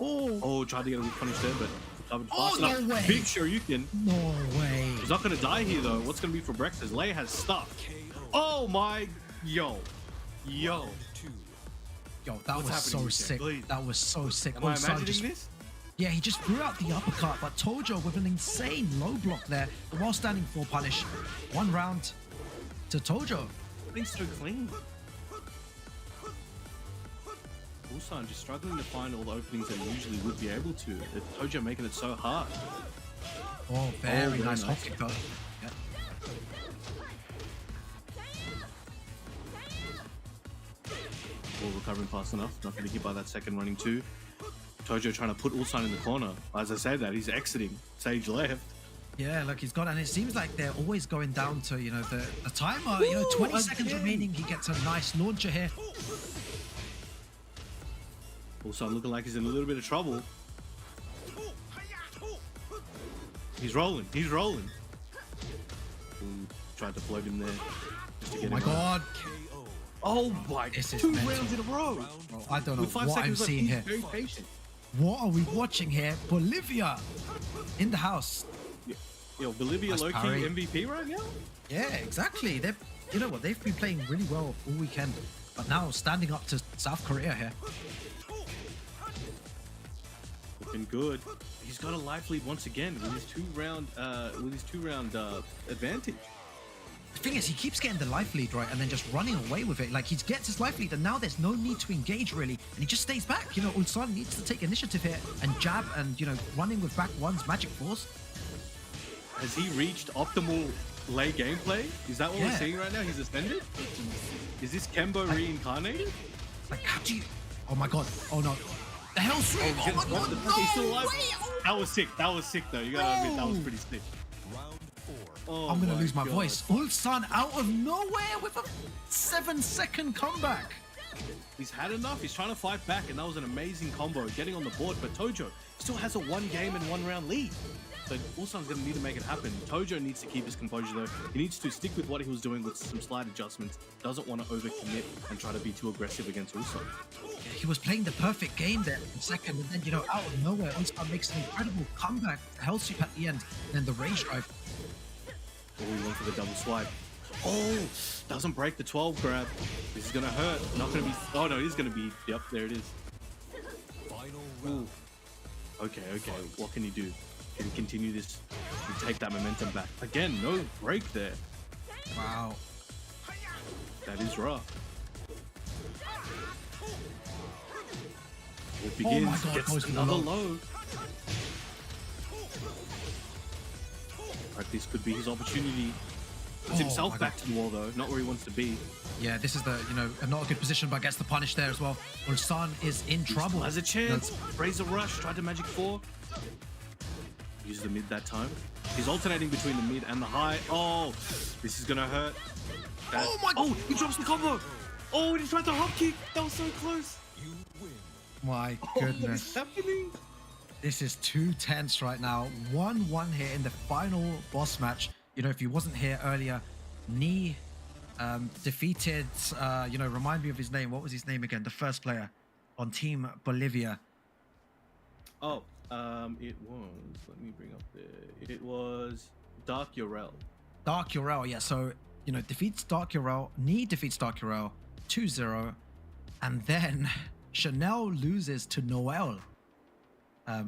Oh, tried to get a punish there, but no way. Big Shoryuken. No way. He's not gonna die here though. What's gonna be for breakfast? Lei has stuff. Oh my, yo, that was so sick. Please. That was so sick. Am I imagining this? Yeah, he just threw out the uppercut, but Tojo with an insane low block there while standing for punish. 1 round to Tojo. Playing so clean. Ulsan just struggling to find all the openings that he usually would be able to. Tojo making it so hard. Oh, very nice hop kick though. Yeah. Ball recovering fast enough, not getting hit by that second running 2. Tojo trying to put Ulsan in the corner. As I said that, he's exiting. Sage left. Yeah, look, he's got, and it seems like they're always going down to, you know, the timer. You know, 20 seconds remaining. He gets a nice launcher here. Ulsan looking like he's in a little bit of trouble. He's rolling. He's rolling. Ooh, tried to float him there. Just to get him God. Oh my, this is 2 mental. rounds in a row. Bro, I don't know With 5 what I'm seconds left, seeing he's here. very patient. What are we watching here? Bolivia in the house. Yo, Bolivia Nice low-key parry. MVP right now? Yeah, exactly. They've, you know what? They've been playing really well all weekend, but now standing up to South Korea here. Looking good. He's got a life lead once again with his 2-round advantage. The thing is, he keeps getting the life lead, right, and then just running away with it. Like, he gets his life lead, and now there's no need to engage, really, and he just stays back. You know, Ulsan needs to take initiative here and jab and, you know, running with back 1s, magic 4s. Has he reached optimal Lei gameplay? Is that what we're seeing right now? He's ascended? Is this Kembo reincarnated? Like, how do you... Oh, my God. Oh, no. The hell sweep! Oh, my God, no! He's still alive. That was sick. That was sick, though. You gotta admit, that was pretty sick. Oh, I'm gonna lose my voice. Ulsan out of nowhere with a 7-second comeback. He's had enough. He's trying to fight back, and that was an amazing combo, getting on the board. But Tojo still has a 1 game and 1 round lead. So Ulsan's going to need to make it happen. Tojo needs to keep his composure, though. He needs to stick with what he was doing with some slight adjustments. Doesn't want to overcommit and try to be too aggressive against Ulsan. He was playing the perfect game there in second, and then, you know, out of nowhere, Ulsan makes an incredible comeback, hell sweep at the end, and then the rage drive. Oh, he went for the double swipe. Oh, doesn't break the 12 grab. This is going to hurt. Not going to be... Oh, no, it is going to be... Yep, there it is. Ooh. Okay. What can he do? Can he continue this and take that momentum back? Again, no break there. Wow. That is rough. It begins. Oh my God, gets another low. Right, this could be his opportunity. Puts himself back to the wall, though. Not where he wants to be. Yeah, this is the, you know, not a good position, but gets the punish there as well. Ulsan is in trouble. Has a chance. Razor Rush, tried to Magic 4. Uses the mid that time. He's alternating between the mid and the high. Oh, this is gonna hurt. Oh my! Oh, he drops the combo. Oh, he tried the hop kick. That was so close. My What goodness. is happening? This is too tense right now. 1-1 here in the final boss match. You know, if he wasn't here earlier, Ni defeated, you know, remind me of his name. What was his name again? The first player on Team Bolivia. Oh, it was, let me bring up it was Dark Urel. Dark Urel, yeah. So, you know, defeats Dark Urel. Ni defeats Dark Urel 2-0. And then Chanel loses to Noel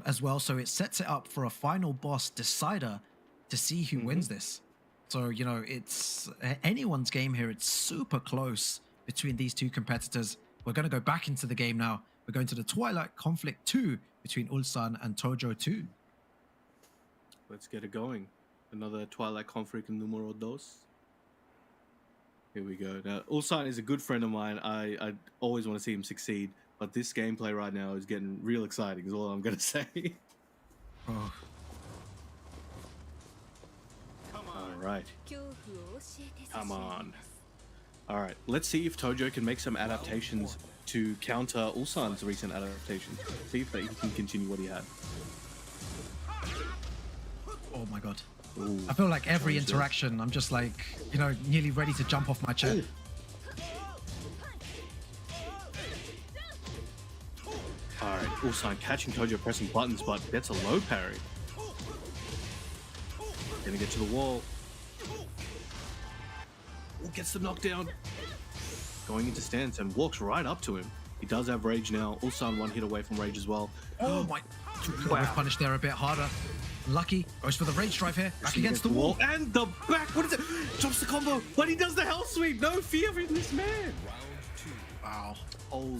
as well. So it sets it up for a final boss decider to see who wins this. So, you know, it's anyone's game here. It's super close between these two competitors. We're going to go back into the game now. We're going to the Twilight Conflict 2 between Ulsan and Tojo 2. Let's get it going. Another Twilight Conflict numero 2. Here we go. Now, Ulsan is a good friend of mine. I always want to see him succeed. But this gameplay right now is getting real exciting, is all I'm going to say. Oh. All right. Come on. All right. Let's see if Tojo can make some adaptations to counter Ulsan's recent adaptations. See if he can continue what he had. Oh my God. Ooh. I feel like every interaction, I'm just like, you know, nearly ready to jump off my chair. Ooh. All right, Ulsan catching Tojo pressing buttons, but gets a low parry. Gonna get to the wall. Ooh, gets the knockdown. Going into stance and walks right up to him. He does have rage now. Ulsan 1 hit away from rage as well. Oh my! Wow. Punished there a bit harder. Lucky goes for the rage drive here. Back against the wall. And the back. What is it? Drops the combo, but he does the hell sweep. No fear in this man. Wow. Holy.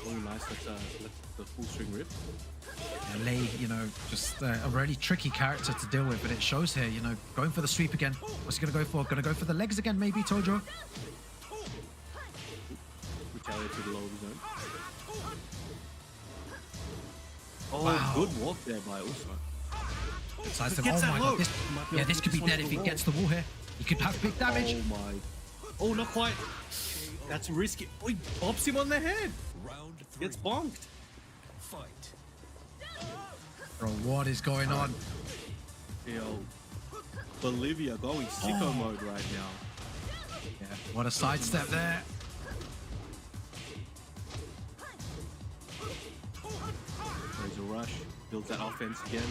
Oh, nice. Let's the full string rip. Yeah, Lei, you know, just a really tricky character to deal with, but it shows here, you know, going for the sweep again. What's he gonna go for? Gonna go for the legs again, maybe, Tojo? Retaliate to the low of his own. Oh, wow. Good walk there by Ulsan. Size him. Oh my God. This could be dead if he gets the wall here. He could have big damage. Oh my. Oh, not quite. That's risky. Oh, he bops him on the head. Gets bonked. Bro, what is going on? Yo, Bolivia going sicko mode right now. Yeah, what a sidestep there. There's a rush, builds that offense again.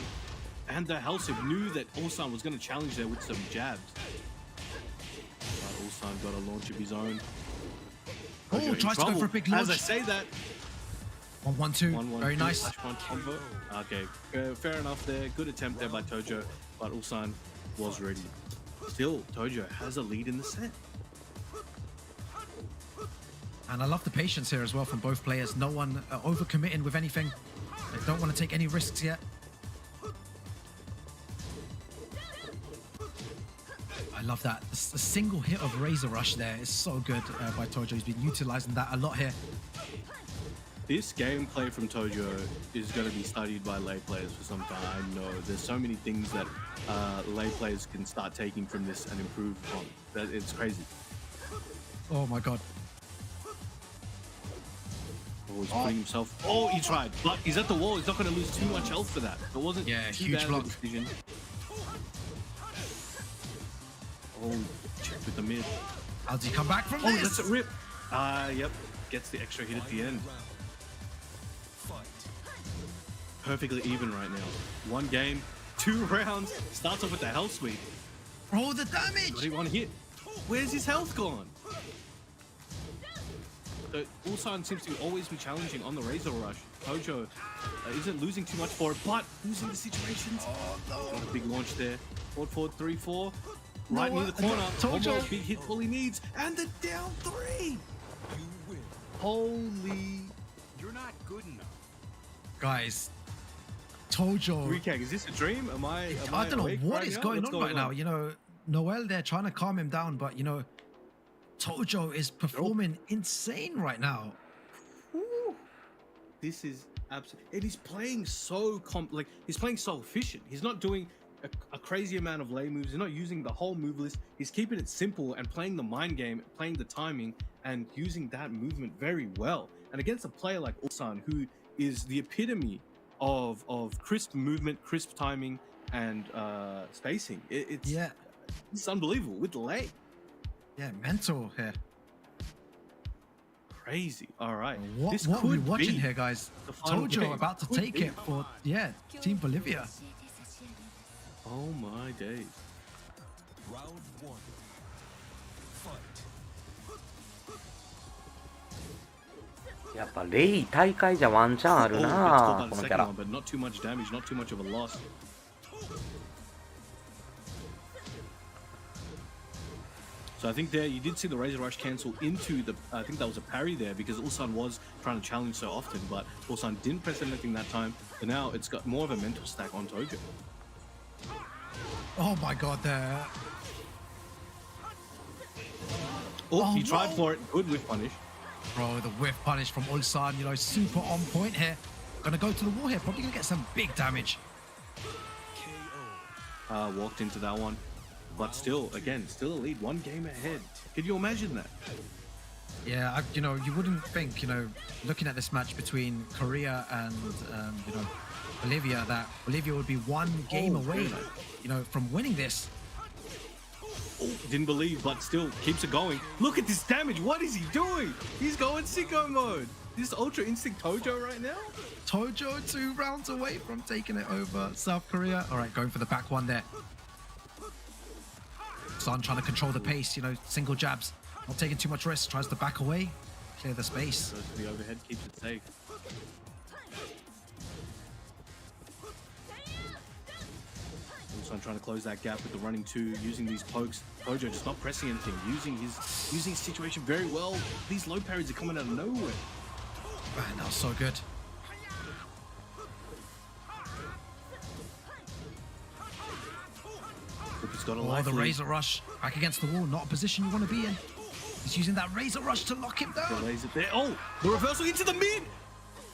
And the Helsip knew that Ulsan was going to challenge there with some jabs. But Ulsan got a launch of his own. Oh, tries to go for a big launch. As I say that. 1-1-2. Very nice. Combo. Okay, fair enough there. Good attempt there by Tojo, but Ulsan was ready. Still, Tojo has a lead in the set. And I love the patience here as well from both players. No one overcommitting with anything. They don't want to take any risks yet. I love that. A single hit of Razor Rush there is so good by Tojo. He's been utilizing that a lot here. This gameplay from Tojo is going to be studied by lay players for some time. I know there's so many things that lay players can start taking from this and improve on. It's crazy. Oh my god. Oh, he's putting himself. Oh, he tried, but he's at the wall. He's not going to lose too much health for that. It wasn't too huge bad block. of a decision. Oh, check with the mid. How does he come back from Oh, this? that's a rip. Yep. Gets the extra hit at the end. Perfectly even right now. 1 game, 2 rounds. Starts off with the health sweep. Roll the damage. 21 hit. Where's his health gone? So Ulsan seems to always be challenging on the Razor Rush. Tojo isn't losing too much for it, but losing the situations. Oh no! Got a big launch there. Forward 3-4. Right near the corner. Tojo. Big hit all he needs. And the down 3. Holy. You're not good enough. Guys, Tojo. Rikag, is this a dream? Am I don't know awake what right is now? going What's on right now. You know, Noel, they're trying to calm him down, but you know, Tojo is performing insane right now. Ooh. This is absolutely, and he's playing so he's playing so efficient. He's not doing a crazy amount of lay moves. He's not using the whole move list. He's keeping it simple and playing the mind game, playing the timing, and using that movement very well. And against a player like Ulsan, who is the epitome of crisp movement, crisp timing, and spacing, it's unbelievable with lay. Yeah, mental here. Crazy. All right. What are we watching here, guys? Tojo about to take it for Team Bolivia. Oh my days. Round 1. Fight. やっぱレイ大会じゃワンチャンあるなこのキャラ。 But not too much damage, not too much of a loss. So I think there you did see the Razor Rush cancel into the, I think that was a parry there because Ulsan was trying to challenge so often, but Ulsan didn't press anything that time. But now it's got more of a mental stack on Tojo. Oh my god, there. Oh, he tried for it. Good whiff punish. Bro, the whiff punish from Ulsan, you know, super on point here. Gonna go to the wall here, probably gonna get some big damage. Walked into that one. But still, again, still a lead, 1 game ahead. Can you imagine that? Yeah, you know, you wouldn't think, you know, looking at this match between Korea and, you know, Bolivia, that Bolivia would be 1 game away, you know, from winning this. Oh, didn't believe, but still keeps it going. Look at this damage. What is he doing? He's going sicko mode. This Ultra Instinct Tojo right now? Tojo 2 rounds away from taking it over South Korea. All right, going for the back one there. Son trying to control the pace, you know, single jabs, not taking too much risk, tries to back away, clear the space. Goes to the overhead, keeps it safe. Also, I'm trying to close that gap with the running 2, using these pokes. Tojo just not pressing anything, using his situation very well. These low parries are coming out of nowhere. Man, that was so good. He's got a the Razor Rush back against the wall, not a position you want to be in. He's using that Razor Rush to lock him down. Delays it there. Oh, the reversal into the mid.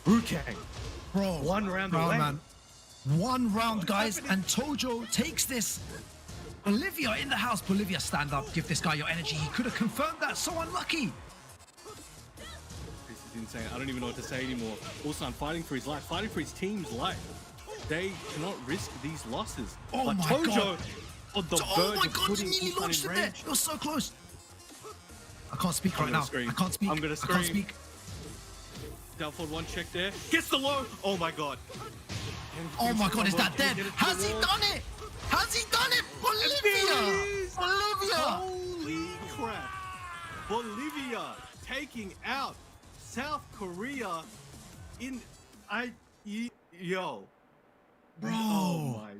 Rukang. Bro, 1 round away. Man. 1 round, guys, and Tojo takes this. Bolivia in the house. Bolivia, stand up. Give this guy your energy. He could have confirmed that. So unlucky. This is insane. I don't even know what to say anymore. Ulsan fighting for his life, fighting for his team's life. They cannot risk these losses. Oh but my Tojo god. On the Oh my of god, putting he nearly Ulsan launched in it there. range. You're so close. I can't speak right now. Scream. I can't speak. I'm gonna I scream. can't speak. Down forward 1 check there. Gets the low. Oh my god. Oh my god, is that dead? Has he done it? Has he done it? Bolivia! Bolivia! Holy crap. Bolivia taking out South Korea in yo. Bro. Oh my.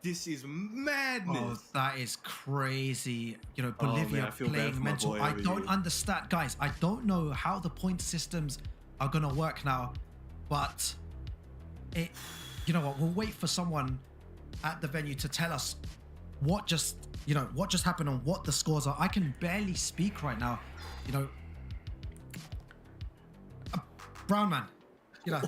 This is madness. Oh, that is crazy. You know, Bolivia man, I feel bad for playing my mental. boy I over don't here. understand. Guys, I don't know how the point systems are going to work now, but you know what? We'll wait for someone at the venue to tell us what just happened and what the scores are. I can barely speak right now. You know, Brown man. You know,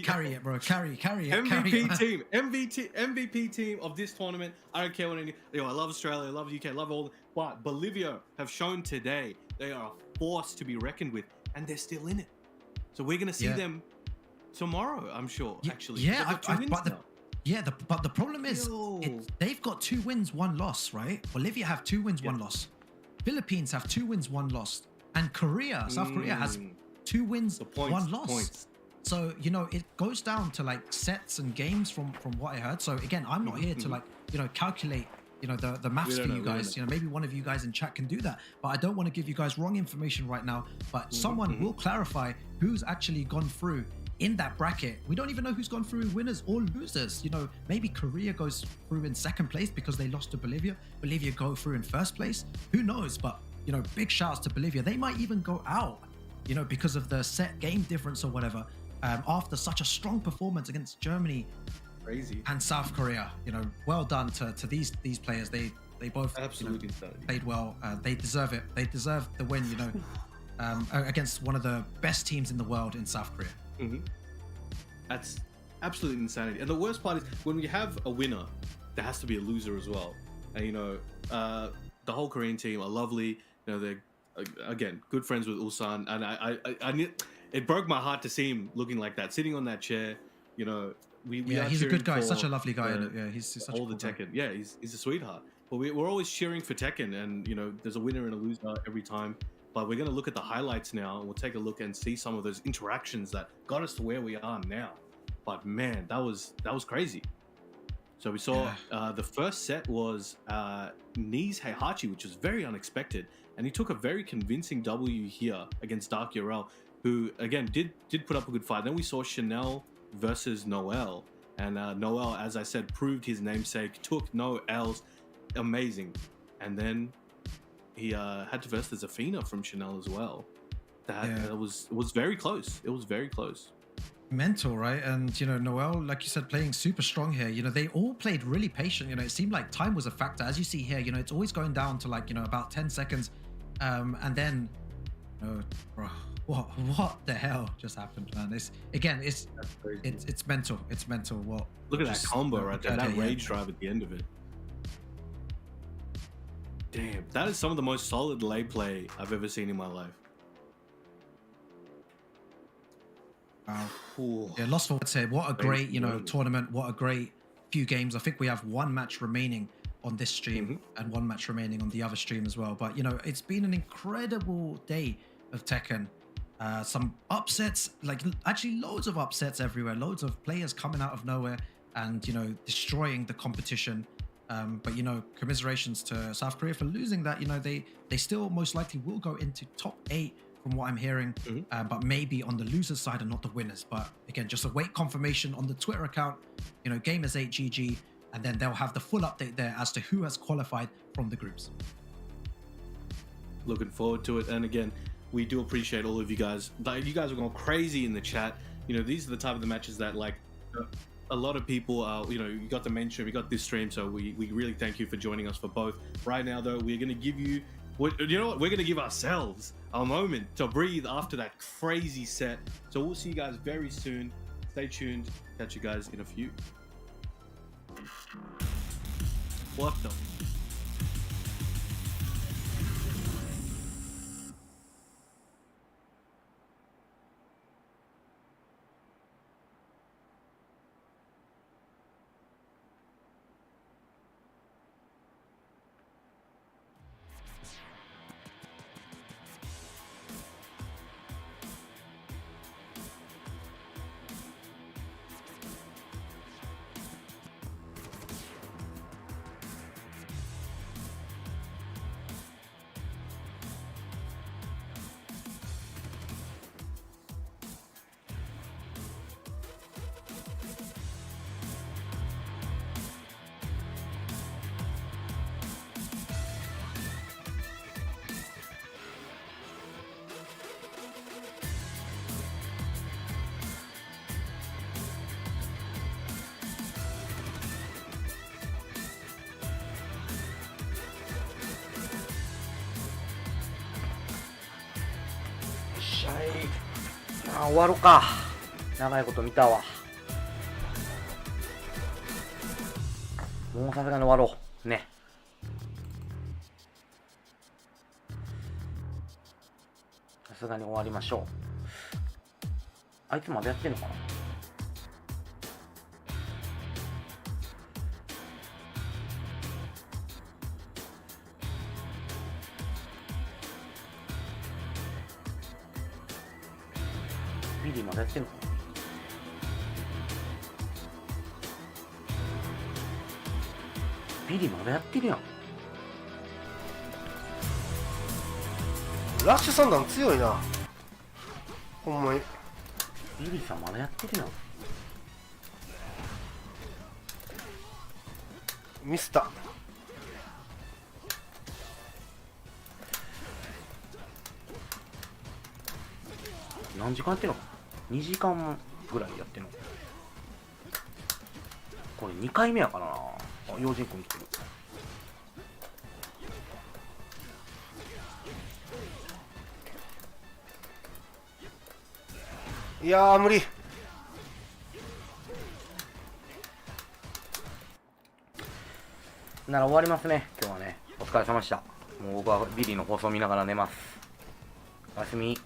carry it, bro. Carry it. MVP team, MVP team of this tournament. I don't care what any. You know, I love Australia, I love UK, I love all. But Bolivia have shown today they are a force to be reckoned with, and they're still in it. So we're gonna see them tomorrow, I'm sure. Actually, but the problem is they've got 2 wins, 1 loss, right? Bolivia have 2 wins, 1 loss. Philippines have 2 wins, 1 loss, and Korea, South Korea has 2 wins, 1 loss. So, you know, it goes down to like sets and games from what I heard. So again, I'm not here to like, you know, calculate, you know, the maths for you guys. You know, maybe one of you guys in chat can do that, but I don't want to give you guys wrong information right now. But someone will clarify who's actually gone through in that bracket. We don't even know who's gone through winners or losers. You know, maybe Korea goes through in 2nd place because they lost to Bolivia. Bolivia go through in 1st place. Who knows? But, you know, big shouts to Bolivia. They might even go out, you know, because of the set game difference or whatever. After such a strong performance against Germany and South Korea, you know, well done to these players. They both absolutely played well. They deserve it. They deserve the win, you know, against one of the best teams in the world in South Korea. That's absolute insanity. And the worst part is when we have a winner, there has to be a loser as well. And you know, the whole Korean team are lovely. You know, they're again good friends with Ulsan, and I it broke my heart to see him looking like that, sitting on that chair. You know, he's a good guy, such a lovely guy. He's such all a cool the Tekken. guy. Yeah, he's a sweetheart. But we're always cheering for Tekken, and you know, there's a winner and a loser every time. But we're going to look at the highlights now, and we'll take a look and see some of those interactions that got us to where we are now. But man, that was crazy. So we saw the first set was Knees Heihachi, which was very unexpected, and he took a very convincing W here against Dark Yorel, who again did put up a good fight. Then we saw Chanel versus Noel, and Noel, as I said, proved his namesake, took no L's, amazing. And then he had to verse the Zafina from Chanel as well. That was very close. It was very close. Mental, right? And you know, Noel, like you said, playing super strong here. You know, they all played really patient. You know, it seemed like time was a factor, as you see here. You know, it's always going down to like, you know, about 10 seconds, and then, you know, bro, what the hell just happened, man? It's mental. It's mental. What? Look at that combo right there. That rage drive at the end of it. Damn, that is some of the most solid lay play I've ever seen in my life. Wow. Yeah, Lost for Words here. What a great, you know, tournament. What a great few games. I think we have 1 match remaining on this stream and 1 match remaining on the other stream as well. But, you know, it's been an incredible day of Tekken. Some upsets, like actually loads of upsets everywhere. Loads of players coming out of nowhere and, you know, destroying the competition. But, you know, commiserations to South Korea for losing that. You know, they still most likely will go into top 8 from what I'm hearing, but maybe on the losers side and not the winners. But again, just await confirmation on the Twitter account, you know, Gamers8GG, and then they'll have the full update there as to who has qualified from the groups. Looking forward to it. And again, we do appreciate all of you guys. Like, you guys are going crazy in the chat. You know, these are the type of the matches that, like, a lot of people, you know, you got the main stream, you got this stream, so we really thank you for joining us for both. Right now, though, we're going to give you, you know what, we're going to give ourselves a moment to breathe after that crazy set. So we'll see you guys very soon. Stay tuned. Catch you guys in a few. What the? あ、終わろうか。長いこと見たわ。もうさすがに終わろうね。さすがに終わりましょう。あいつまだやってんのかな。ビリーまだやってんのかな。ビリーまだやってるやん。ラッシュサンダー強いな、ほんまに。ビリーさんまだやってるやん。ミスった。何時間やってんの？ 2 時間ぐらいやってんの。これ2回目やからな。あ、用心君来てる。いやー無理。なら終わりますね、今日はね。お疲れ様でした。もう僕はビリーの放送見ながら寝ます。おやすみ。